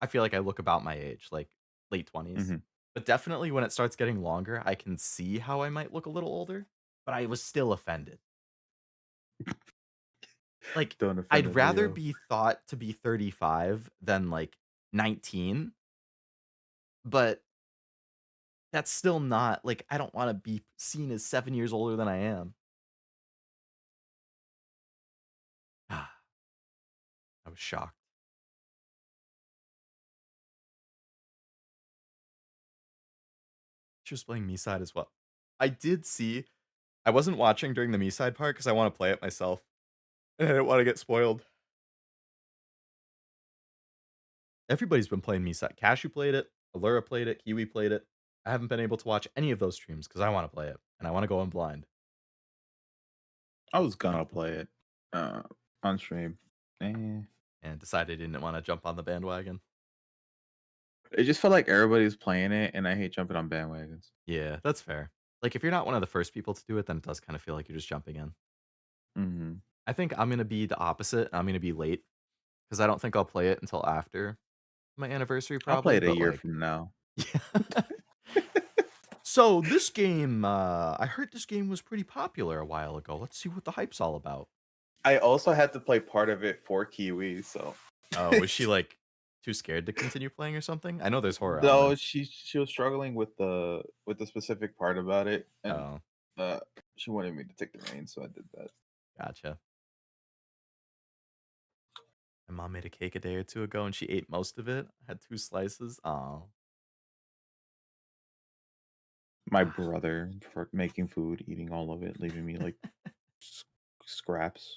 I feel like I look about my age, like, late 20s. Mhm. But definitely when it starts getting longer, I can see how I might look a little older, but I was still offended. Like, Don't offend I'd a rather Leo. be thought to be 35 than, like, 19, but that's still not like, I don't wanna be seen as 7 years older than I am. Ah, I was shocked. She was playing Me-Side as well. I did see I wasn't watching during the Me-Side part because I wanna play it myself, and I didn't wanna get spoiled. Everybody's been playing Me-Side. Cashew played it, Allura played it, Kiwi played it. I haven't been able to watch any of those streams because I wanna play it, and I wanna go in blind, I was gonna play it uh, on stream. Eh. and decided I didn't wanna jump on the bandwagon. It just felt like everybody's playing it, and I hate jumping on bandwagons. Yeah, that's fair. Like, if you're not one of the first people to do it, then it does kinda feel like you're just jumping in. Hmm. I think I'm gonna be the opposite. I'm gonna be late because I don't think I'll play it until after my anniversary I'll play probably, it a but, year like from now. yeah. So, this game, I heard this game was pretty popular a while ago. Let's see what the hype's all about. I also had to play part of it for Kiwi, so Oh, was she, like, too scared to continue playing or something? I know there's horror no, elements. she was struggling with the specific part about it, and Oh, uh, she wanted me to take the reins, so I did that. gotcha. My mom made a cake a day or 2 ago, and she ate most of it. I had 2 slices. Oh, My brother for making food, eating all of it, leaving me like s- scraps.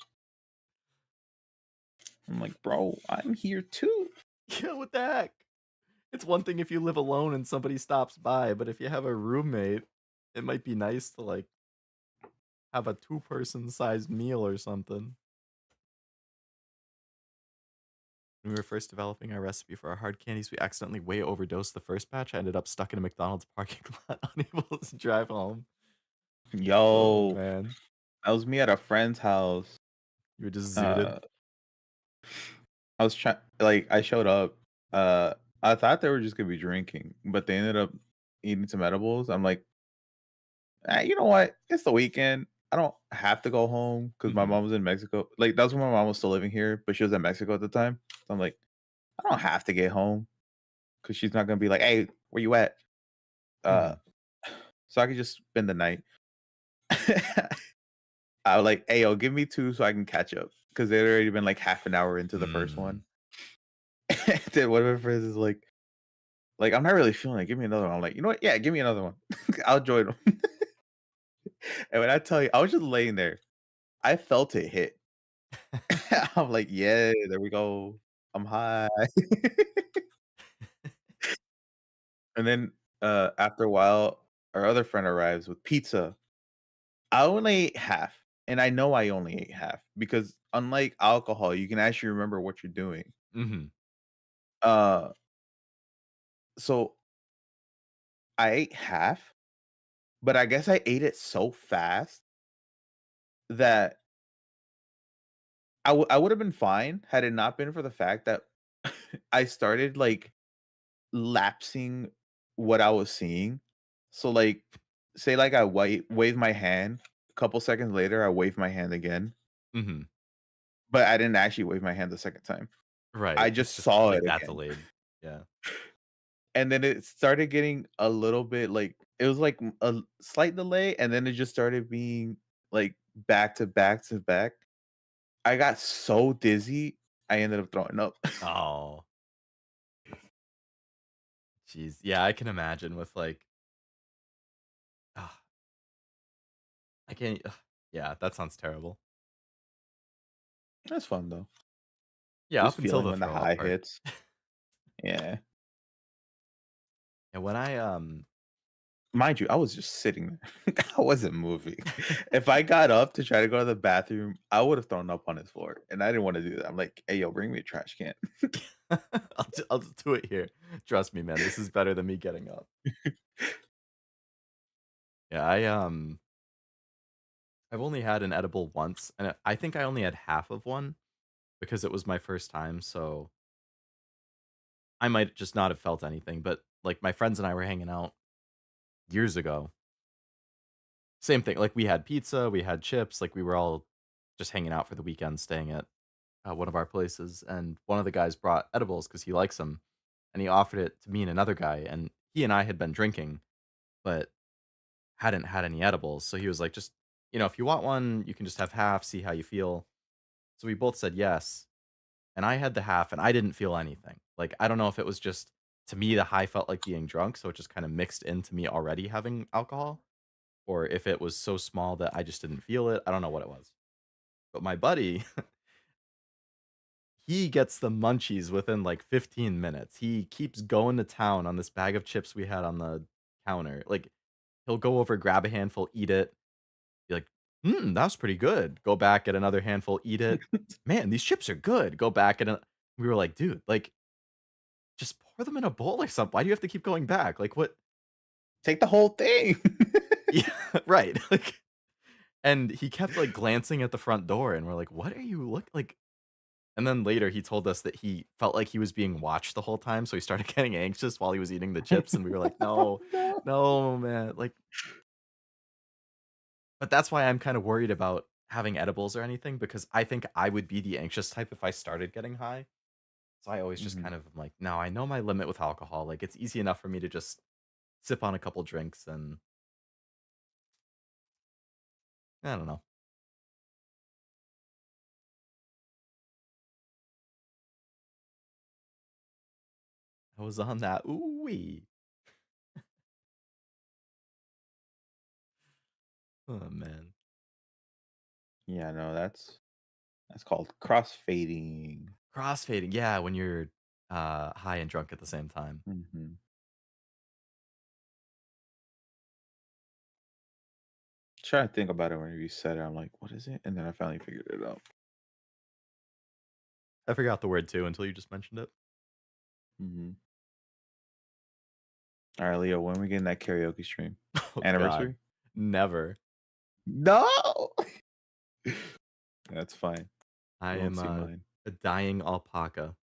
I'm like, bro, I'm here too. yeah, what the heck? It's one thing if you live alone and somebody stops by, but if you have a roommate, it might be nice to, like, have a two-person sized meal or something. When we were first developing our recipe for our hard candies, we accidentally way overdosed the first batch. I ended up stuck in a McDonald's parking lot, unable to drive home. Oh, Yo, man. that was me at a friend's house. You were just zooted. Uh, I was trying, like, I showed up. Uh, I thought they were just gonna be drinking, but they ended up eating some edibles. I'm like, ah, you know what? It's the weekend. I don't have to go home because my Mhm. mom was in Mexico. Like, that's when my mom was still living here, but she was in Mexico at the time. So I'm like, I don't have to get home because she's not gonna be like, hey, where you at? Uh, Mhm. so I could just spend the night. I was like, hey, yo, give me two so I can catch up because they'd already been like half an hour into the first one. Mm. Then one of my friends is like, I'm not really feeling it. Give me another one. I'm like, you know what? Yeah, give me another one. I'll join them. And when I tell you, I was just laying there. I felt it hit. I'm like, yeah, there we go. I'm high. And then after a while, our other friend arrives with pizza. I only ate half. And I know I only ate half because unlike alcohol, you can actually remember what you're doing. Mhm. Uh so I ate half, but I guess I ate it so fast that I would have been fine had it not been for the fact that I started like lapsing what I was seeing. So like say like I wave my hand, a couple seconds later I wave my hand again, Mhm. but I didn't actually wave my hand the second time. I Right. It's just just, saw like, it that again. delayed. Yeah. And then it started getting a little bit like it was like a slight delay and then it just started being like back to back to back. I got so dizzy, I ended up throwing up. Oh, jeez. Yeah, I can imagine with, like ah, I can't yeah, that sounds terrible. That's fun though. Yeah, Just up until feeling the when the throw up high part. hits. Yeah. And when I, Mind you, I was just sitting there. I wasn't moving. If I got up to try to go to the bathroom, I would have thrown up on his floor, and I didn't wanna do that. I'm like, "Hey, yo, bring me a trash can." I'll just do it here. Trust me, man, this is better than me getting up. Yeah, I've only had an edible once, and I think I only had half of one because it was my first time, so I might just not have felt anything, but, like, my friends and I were hanging out years ago. Same thing, like, we had pizza, we had chips, like, we were all just hanging out for the weekend, staying at one of our places, and one of the guys brought edibles because he likes them, and he offered it to me and another guy, and he and I had been drinking, but hadn't had any edibles. So he was like, just, if you want one, you can just have half, see how you feel. So we both said yes. And I had the half and I didn't feel anything. Like, I don't know if it was just to me, the high felt like being drunk. So it just kind of mixed into me already having alcohol, or if it was so small that I just didn't feel it. I don't know what it was. But my buddy, he gets the munchies within like 15 minutes. He keeps going to town on this bag of chips we had on the counter. Like, he'll go over, grab a handful, eat it, be like, that was pretty good. Go back, get another handful, eat it. Man, these chips are good. Go back and we were like, dude, like, just pour them in a bowl or something. Why do you have to keep going back? Like, what? Take the whole thing. Yeah, right. Like, and he kept like glancing at the front door, and we're like, what are you look like? And then later he told us that he felt like he was being watched the whole time, so he started getting anxious while he was eating the chips, and we were like, Oh, no, no. no, man. Like, but that's why I'm kind of worried about having edibles or anything because I think I would be the anxious type if I started getting high. So I always just Mhm. kind of am like, no, I know my limit with alcohol. Like, it's easy enough for me to just sip on a couple drinks and I don't know. I was on that. Ooh wee. Oh man. Yeah, no, that's called crossfading. Crossfading. Yeah, when you're high and drunk at the same time. Mhm. Trying to think about it when you said it, I'm like, "What is it?" And then I finally figured it out. I forgot the word too until you just mentioned it. Mhm. Alright, Leo, when we getting that karaoke stream? Oh god. Anniversary? Never. No! That's fine. I You won't am see mine. a dying alpaca.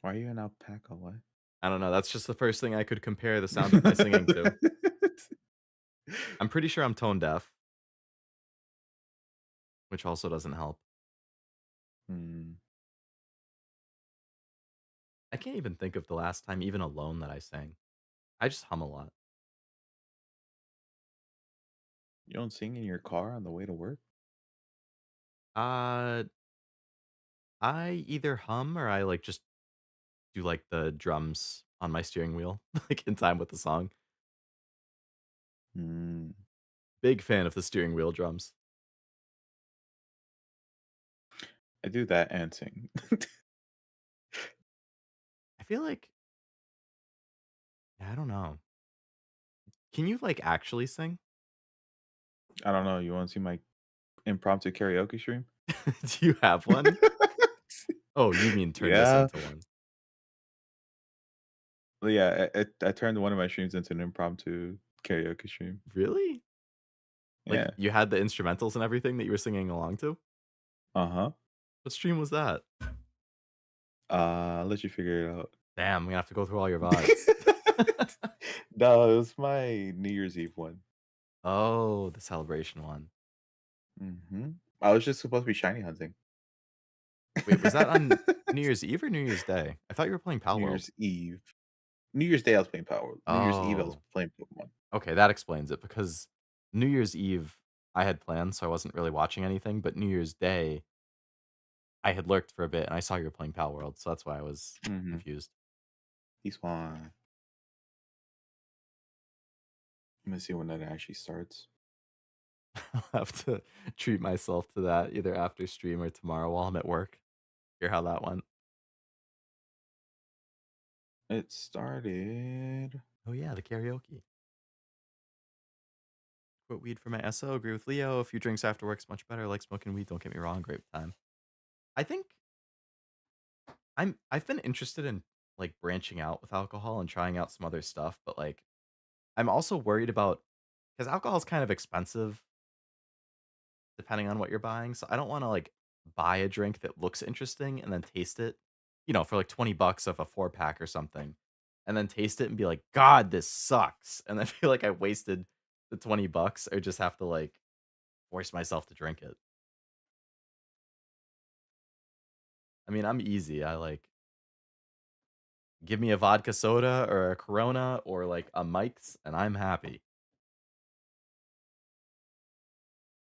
Why are you an alpaca? What? I don't know. That's just the first thing I could compare the sound of my singing to. I'm pretty sure I'm tone deaf, which also doesn't help. Hmm. I can't even think of the last time, even alone, that I sang. I just hum a lot. You don't sing in your car on the way to work? Uh, I either hum or I like just do like the drums on my steering wheel, like in time with the song. Hmm. Big fan of the steering wheel drums. I do that and sing. I feel like, yeah, I don't know. Can you like actually sing? I don't know, you wanna see my impromptu karaoke stream? Do you have one? Oh, you mean turn this Yeah. into one? Well, yeah, I turned one of my streams into an impromptu karaoke stream. Really? Like Yeah. you had the instrumentals and everything that you were singing along to? Uh-huh. What stream was that? I'll let you figure it out. Damn, I'm gonna have to go through all your VODs. No, it was my New Year's Eve one. Oh, the celebration one. Mhm. I was just supposed to be shiny hunting. Wait, was that on New Year's Eve or New Year's Day? I thought you were playing Pal New World. Year's Eve. New Year's Day, I was playing Power. New Year's Eve, I was Oh, playing Pokemon. okay, that explains it because New Year's Eve I had plans, so I wasn't really watching anything, but New Year's Day I had lurked for a bit and I saw you were playing Pal World, so that's why I was Mhm. confused. He's fine. Let me see when that actually starts. I'll have to treat myself to that either after stream or tomorrow while I'm at work. Hear how that went. It started. Oh yeah, the karaoke. Quit weed for my SO. Agree with Leo. A few drinks after work's much better. Like smoking weed. Don't get me wrong. Great time. I think I've been interested in like branching out with alcohol and trying out some other stuff, but like I'm also worried about because alcohol is kind of expensive depending on what you're buying. So I don't want to like buy a drink that looks interesting and then taste it, for like 20 bucks of a 4 pack or something, and then taste it and be like, God, this sucks. And then feel like I wasted the 20 bucks or just have to like force myself to drink it. I mean, I'm easy. I like give me a vodka soda or a Corona or like a Mike's, and I'm happy.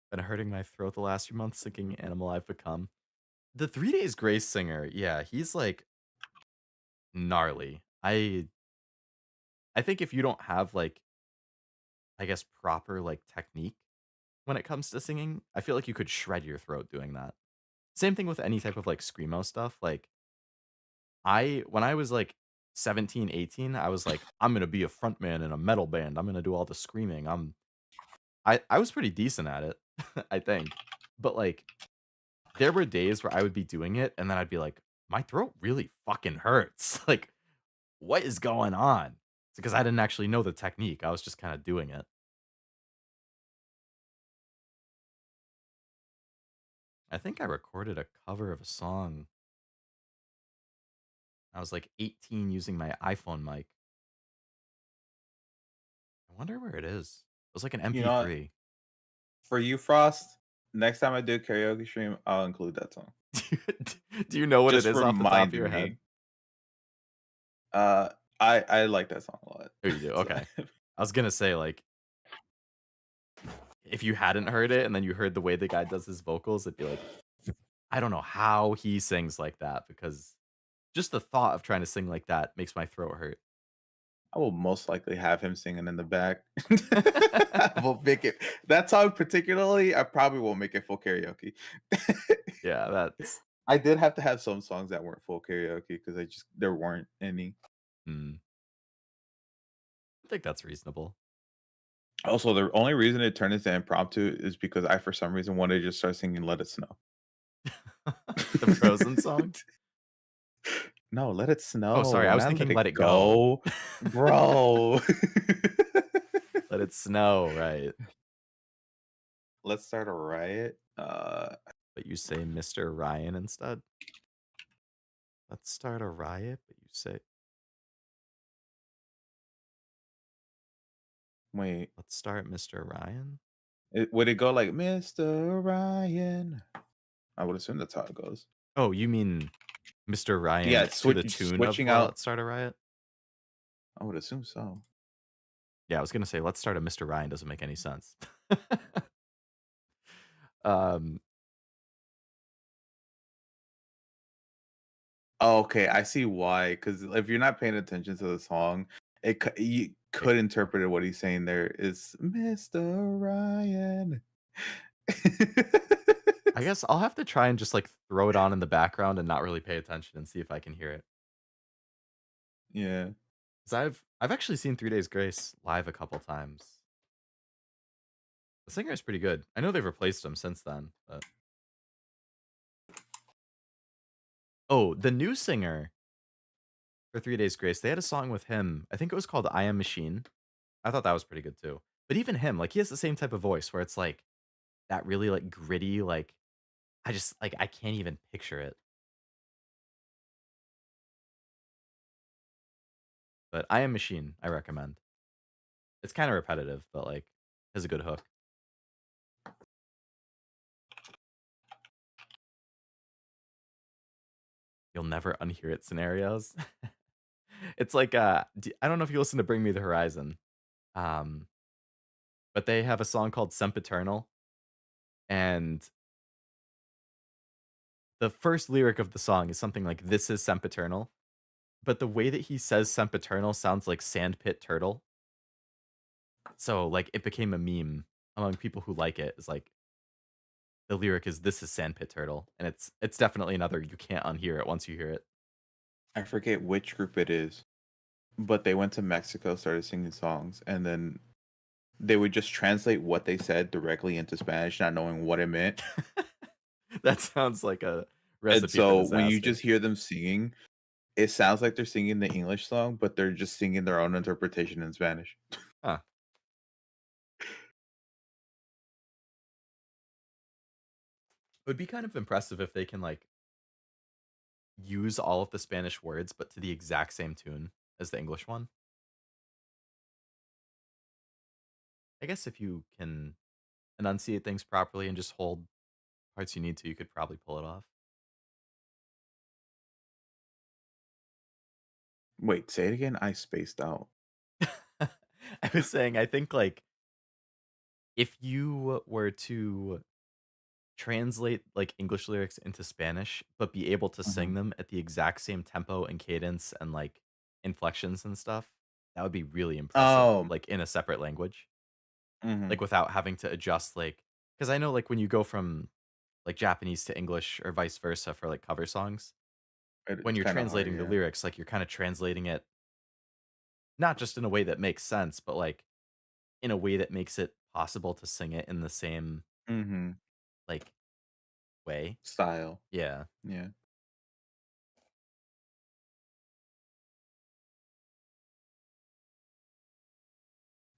Been hurting my throat the last few months thinking Animal I've Become. The 3 Days Grace singer, yeah, he's like gnarly. I think if you don't have like, I guess, proper like technique when it comes to singing, I feel like you could shred your throat doing that. Same thing with any type of like screamo stuff. Like when I was like 17, 18, I was like, I'm gonna be a frontman in a metal band. I'm gonna do all the screaming. I was pretty decent at it, I think. But like there were days where I would be doing it and then I'd be like, my throat really fucking hurts. Like, what is going on? It's because I didn't actually know the technique. I was just kind of doing it. I think I recorded a cover of a song. I was like 18 using my iPhone mic. I wonder where it is. It was like an You know what? MP3. For you, Frost, next time I do a karaoke stream, I'll include that song. Do you know what it Just is off the top of reminding your head? me. Uh, I like that song a lot. Oh, you do? So, Okay. I was gonna say, like, if you hadn't heard it and then you heard the way the guy does his vocals, it'd be like, I don't know how he sings like that because just the thought of trying to sing like that makes my throat hurt. I will most likely have him singing in the back. I will make it that song particularly. I probably won't make it full karaoke. Yeah, that's I did have to have some songs that weren't full karaoke because I just there weren't any. mm, I think that's reasonable. Also, the only reason it turned into impromptu is because I, for some reason, wanted to just start singing "Let It Snow." The Frozen song? No, let it Oh, sorry, snow, I was not let thinking it Let It Go. go, bro. Let It Snow, right. Let's start a riot. But you say Mr. Ryan instead? Let's start a riot, but you say Wait, let's start Mr. Ryan? would it go like Mr. Ryan? I would assume that's how it goes. Oh, you mean Mr. Yeah, Ryan to the tune of switching out. Let's Start a Riot? I would assume so. Yeah, I was gonna say Let's Start a Mr. Ryan doesn't make any sense. Um, Oh, okay, I see why. Because if you're not paying attention to the song, you it could interpret it what he's saying there is Mr. Ryan. I guess I'll have to try and just, like, throw it on in the background and not really pay attention and see if I can hear it. Yeah. 'Cause I've actually seen 3 Days Grace live a couple times. The singer is pretty good. I know they've replaced him since then, but oh, the new singer for 3 Days Grace, they had a song with him. I think it was called I Am Machine. I thought that was pretty good too. But even him, like, he has the same type of voice where it's, like, that really, like, gritty, like, I just like, I can't even picture it. But I Am Machine, I recommend. It's kinda repetitive, but, like, has a good hook. You'll never unhear it scenarios. It's like, I don't know if you listen to Bring Me the Horizon, um, but they have a song called Sempiternal, and the first lyric of the song is something like, "This is sempiternal," but the way that he says sempiternal sounds like sandpit turtle. So, like, it became a meme among people who like it. It's like, the lyric is, "This is sandpit turtle," and it's definitely another you can't unhear it once you hear it. I forget which group it is, but they went to Mexico, started singing songs, and then they would just translate what they said directly into Spanish, not knowing what it meant. That sounds like a And recipe for so when you disaster. just hear them singing, it sounds like they're singing the English song, but they're just singing their own interpretation in Spanish. Huh. It would be kind of impressive if they can, like, use all of the Spanish words, but to the exact same tune as the English one. I guess if you can enunciate things properly and just hold parts you need to, you could probably pull it off. Wait, say it again. I spaced out. I was saying, I think like if you were to translate like English lyrics into Spanish, but be able to sing Mhm. them at the exact same tempo and cadence and like inflections and stuff, that would be really impressive, Oh. like in a separate language, like Mhm. without having to adjust like because I know like when you go from like Japanese to English or vice versa for like cover songs, when It's you're kind of hard, translating the yeah. lyrics, like you're kind of translating it not just in a way that makes sense, but like in a way that makes it possible to sing it in the same Mhm. like way. Style. Yeah. Yeah.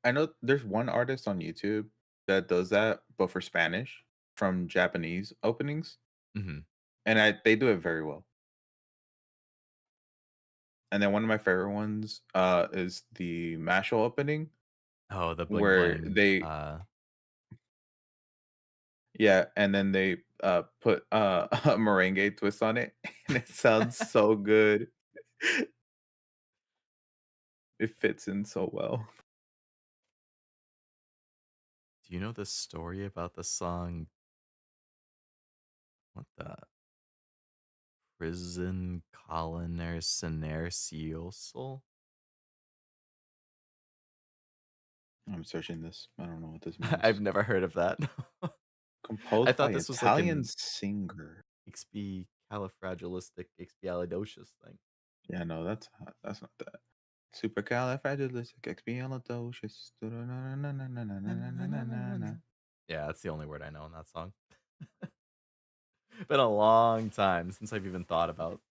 I know there's one artist on YouTube that does that, but for Spanish from Japanese openings, Mhm. and they do it very well. And then one of my favorite ones is the Mashal opening Oh, the bling where bling. they yeah, and then they put a merengue twist on it and it sounds so good. It fits in so well. Do you know the story about the song what the Prison Colonel Silencioso? I'm searching this. I don't know what this I've means. never heard of that. I Composed by thought this was like Italian an singer. expialifragilisticexpialidocious thing. Yeah, no, that's not that. Supercalifragilisticexpialidocious. Na-na-na-na-na-na-na-na-na-na-na. Yeah, that's the only word I know in that song. Been a long time since I've even thought about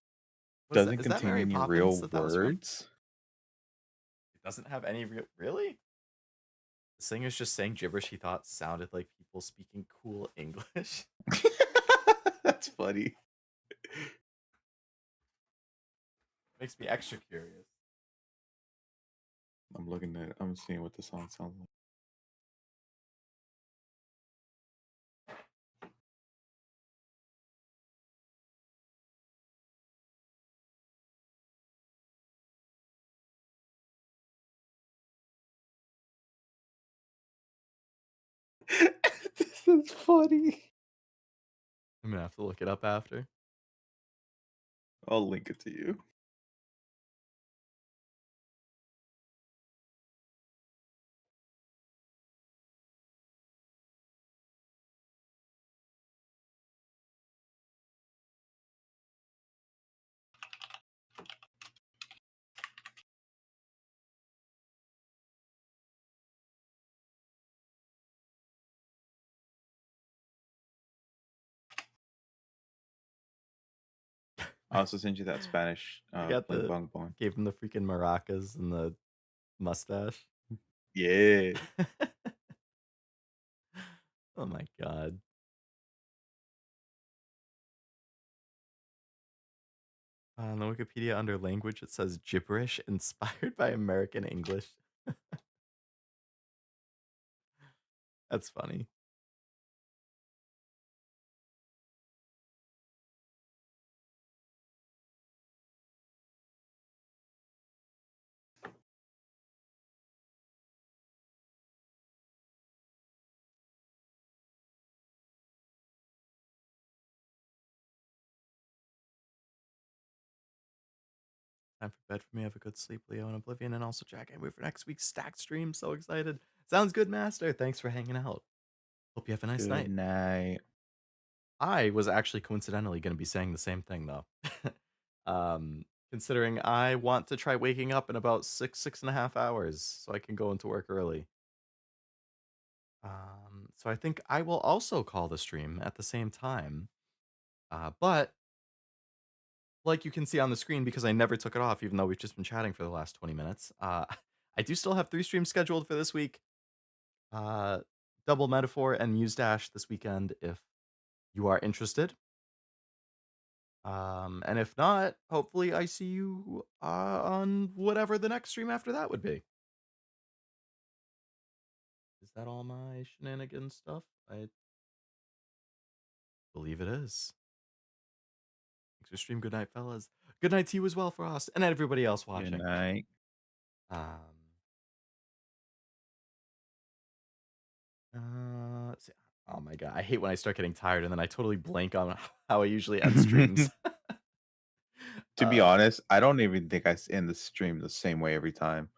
was that Doesn't is that contain Mary any Poppins real that was from? words. It doesn't have any real really? The singer's just saying gibberish he thought sounded like people speaking cool English. That's funny. Makes me extra curious. I'm seeing what the song sounds like. This is funny. I'm gonna have to look it up after. I'll link it to you. I also sent you that Spanish You got bling the bong bong. gave him the freaking maracas and the mustache. Yeah. Oh my god. On the Wikipedia under language, it says gibberish inspired by American English. That's funny. Time for bed for me. Have a good sleep, Leo and Oblivion, and also Jack. I wait for next week's stacked stream. So excited. Sounds good, Master. Thanks for hanging out. Hope you have a nice Good night. night. I was actually coincidentally going to be saying the same thing though. Considering I want to try waking up in about 6.5 hours so I can go into work early. So I think I will also call the stream at the same time. But like you can see on the screen, because I never took it off, even though we've just been chatting for the last 20 minutes, I do still have 3 streams scheduled for this week. Uh, Double Metaphor and Muse Dash this weekend if you are interested. And if not, hopefully I see you on whatever the next stream after that would be. that all my shenanigans stuff? I believe it is. Thanks for stream. Good night, fellas. Good night to you as well, Frost, and everybody else Good watching. night. Um, let's see. Oh my god, I hate when I start getting tired and then I totally blank on how I usually end streams. To be uh, honest, I don't even think end the stream the same way every time.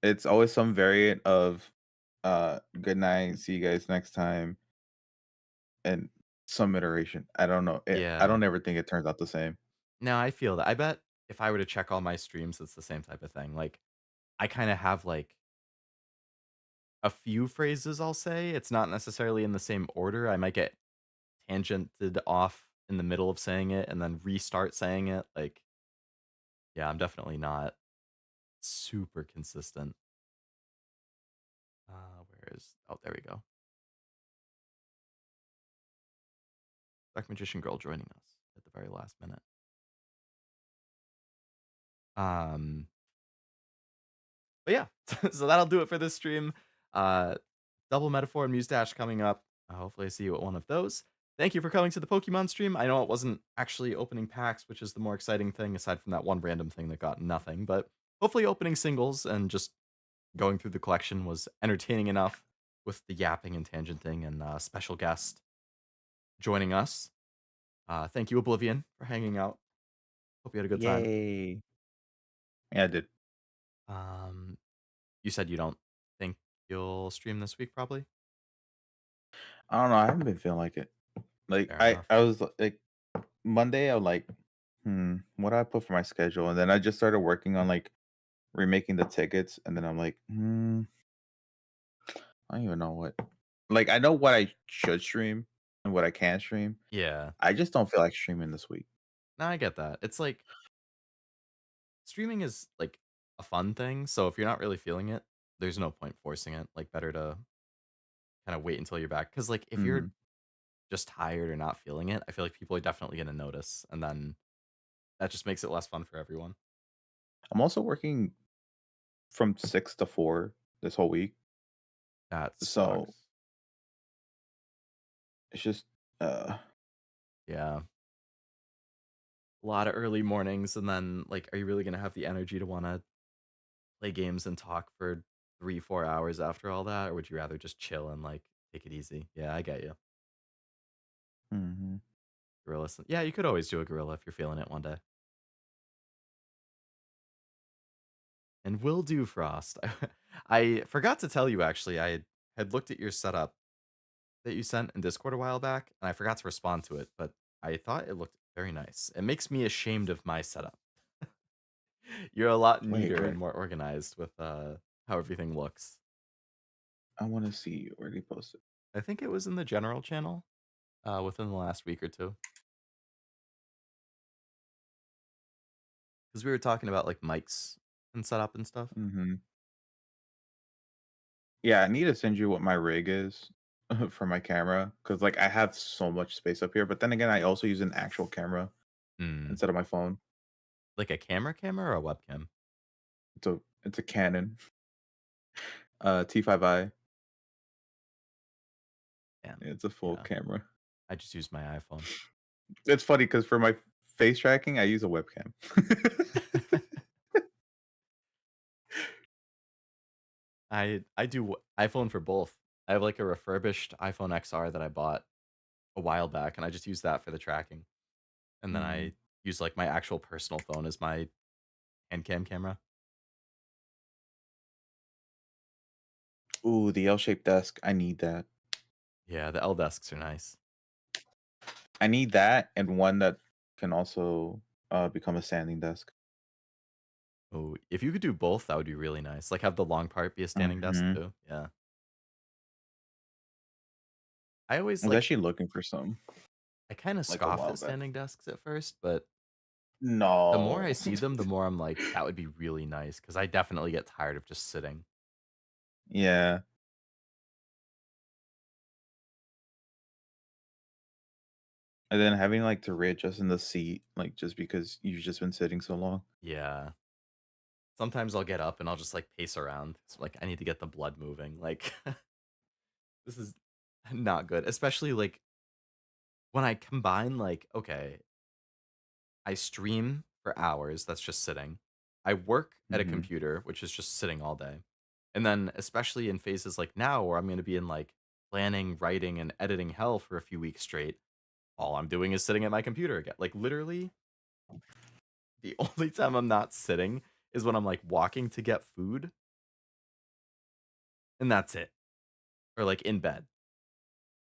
It's always some variant of good night, see you guys next time, and some iteration. I don't know. I yeah. don't ever think it turns out the same. No, I feel that. I bet if I were to check all my streams, it's the same type of thing. Like, I kind of have like a few phrases I'll say. It's not necessarily in the same order. I might get tangented off in the middle of saying it and then restart saying it. Like, yeah, I'm definitely not super consistent. Where is? Oh, there we go. Black Magician Girl joining us at the very last minute. Um, but yeah, so that'll do it for this stream. Uh, Double Metaphor and Mustache coming up. Hopefully, I see you at one of those. Thank you for coming to the Pokemon stream. I know it wasn't actually opening packs, which is the more exciting thing, aside from that one random thing that got nothing. But hopefully, opening singles and just going through the collection was entertaining enough with the yapping and tangenting and special guest joining us. Thank you, Oblivion, for hanging out. Hope you had a good time. Yay! Yeah, I did. Um, you said you don't think you'll stream this week, probably. I don't know. I haven't been feeling like it. Like Fair I, enough. I was like Monday. I'm like, what do I put for my schedule? And then I just started working on like remaking the tickets, and then I'm like, I don't even know what. Like I know what I should stream and what I can stream. Yeah. I just don't feel like streaming this week. No, I get that. It's like streaming is like a fun thing. So if you're not really feeling it, there's no point forcing it. Like better to kind of wait until you're back. Cause like if you're Mhm. just tired or not feeling it, I feel like people are definitely gonna notice. And then that just makes it less fun for everyone. I'm also working from 6 to 4 this whole week, That so sucks. it's just Yeah. A lot of early mornings, and then like, are you really gonna have the energy to wanna play games and talk for 3, 4 hours after all that? Or would you rather just chill and like take it easy? Yeah, I get you. mhm. Gorilla. Yeah, you could always do a gorilla if you're feeling it one day. And will do, Frost. I forgot to tell you actually, I had looked at your setup that you sent in Discord a while back, and I forgot to respond to it, but I thought it looked very nice. It makes me ashamed of my setup. You're a lot Wait, neater and where more organized with how everything looks. I wanna see where they posted. I think it was in the general channel within the last week or two. Because we were talking about like mics and setup and stuff. Mhm. Yeah, I need to send you what my rig is for my camera because, like, I have so much space up here, but then again, I also use an actual camera Hmm. instead of my phone. Like a camera or a webcam? It's a Canon, T5i. Damn. It's a full Yeah. camera. I just use my iPhone. It's funny because for my face tracking, I use a webcam. I do iPhone for both. I have like a refurbished iPhone XR that I bought a while back, and I just use that for the tracking. And then Mhm. I use like my actual personal phone as my hand cam camera. Ooh, the L-shaped desk, I need that. Yeah, the L desks are nice. I need that and one that can also, become a standing desk. Oh, if you could do both, that would be really nice. Like have the long part be a standing desk Mhm. too. Yeah. I always I was like actually looking for some, I kind of like, a scoffed while at back. standing desks at first, but the more I No. see them, the more I'm like, that would be really nice because I definitely get tired of just sitting. Yeah. And then having, like, to readjust in the seat, like, just because you've just been sitting so long. Yeah. Sometimes I'll get up and I'll just like pace around. It's like I need to get the blood moving. Like This is not good, especially like when I combine like, okay, I stream for hours, that's just sitting. I work at a Mhm. computer, which is just sitting all day. And then especially in phases like now where I'm going to be in like planning, writing and editing hell for a few weeks straight, all I'm doing is sitting at my computer again. Like literally the only time I'm not sitting is when I'm like walking to get food and that's it. Or like in bed.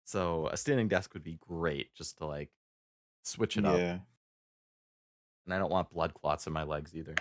So a standing desk would be great just to like switch it up. Yeah. And I don't want blood clots in my legs either.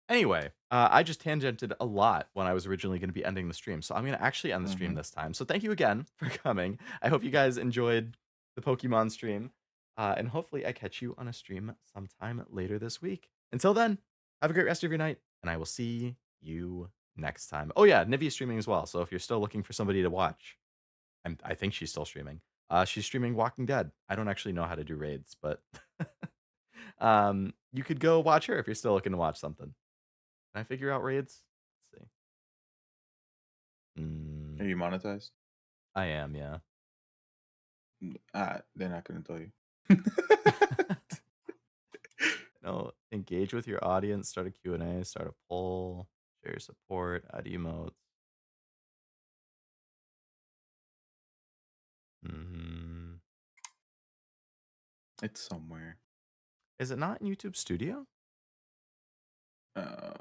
Anyway, I just tangented a lot when I was originally going to be ending the stream. So I'm going to actually end the stream Mhm. this time. So thank you again for coming. I hope you guys enjoyed the Pokemon stream. And hopefully I catch you on a stream sometime later this week. Until then, have a great rest of your night. And I will see you next time. Oh, yeah, Nivi's streaming as well. So if you're still looking for somebody to watch, I think she's still streaming. She's streaming Walking Dead. I don't actually know how to do raids, but you could go watch her if you're still looking to watch something. Can I figure out raids? Let's see. Are you monetized? I am, yeah. They're not gonna tell you. No, engage with your audience, start a Q&A, start a poll, share your support, add emotes. Mhm. It's somewhere. Is it not in YouTube Studio? Uh,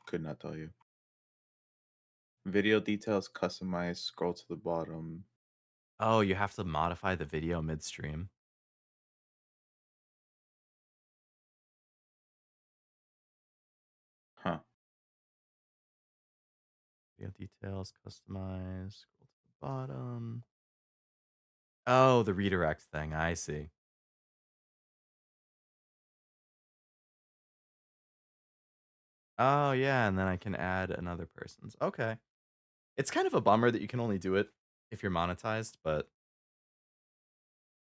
could not tell you. Video details customized. Scroll to the bottom. Oh, you have to modify the video midstream. Huh. Video details, customize, scroll to the bottom. Oh, the redirect thing, I see. Oh, yeah, and then I can add another person's. Okay. It's kind of a bummer that you can only do it if you're monetized, but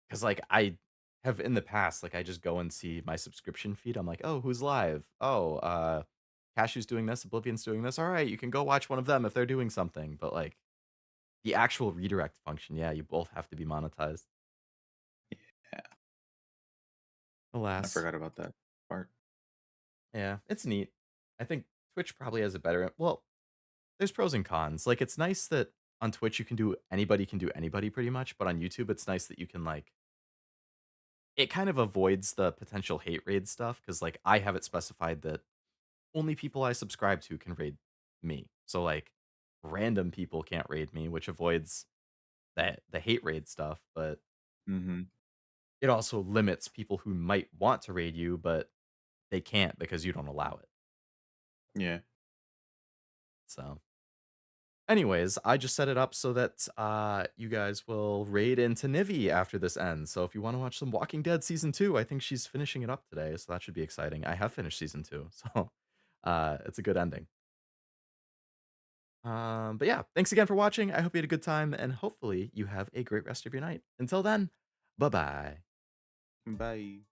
because like I have in the past, like I just go and see my subscription feed. I'm like, oh, who's live? Oh, Cashew's doing this, Oblivion's doing this. All right, you can go watch one of them if they're doing something. But like the actual redirect function, yeah, you both have to be monetized. Yeah. I Alas. forgot about that part. Yeah, it's neat. I think Twitch probably has a better well, there's pros and cons. Like it's nice that on Twitch you can do anybody pretty much, but on YouTube it's nice that you can like it kind of avoids the potential hate raid stuff because like I have it specified that only people I subscribe to can raid me. So like random people can't raid me, which avoids that the hate raid stuff, but Mhm. it also limits people who might want to raid you, but they can't because you don't allow it. Yeah. So anyways, I just set it up so that you guys will raid into Nivi after this ends. So if you want to watch some Walking Dead season 2, I think she's finishing it up today, so that should be exciting. I have finished season 2, so it's a good ending. But yeah, thanks again for watching. I hope you had a good time, and hopefully you have a great rest of your night. Until then, bye bye. Bye.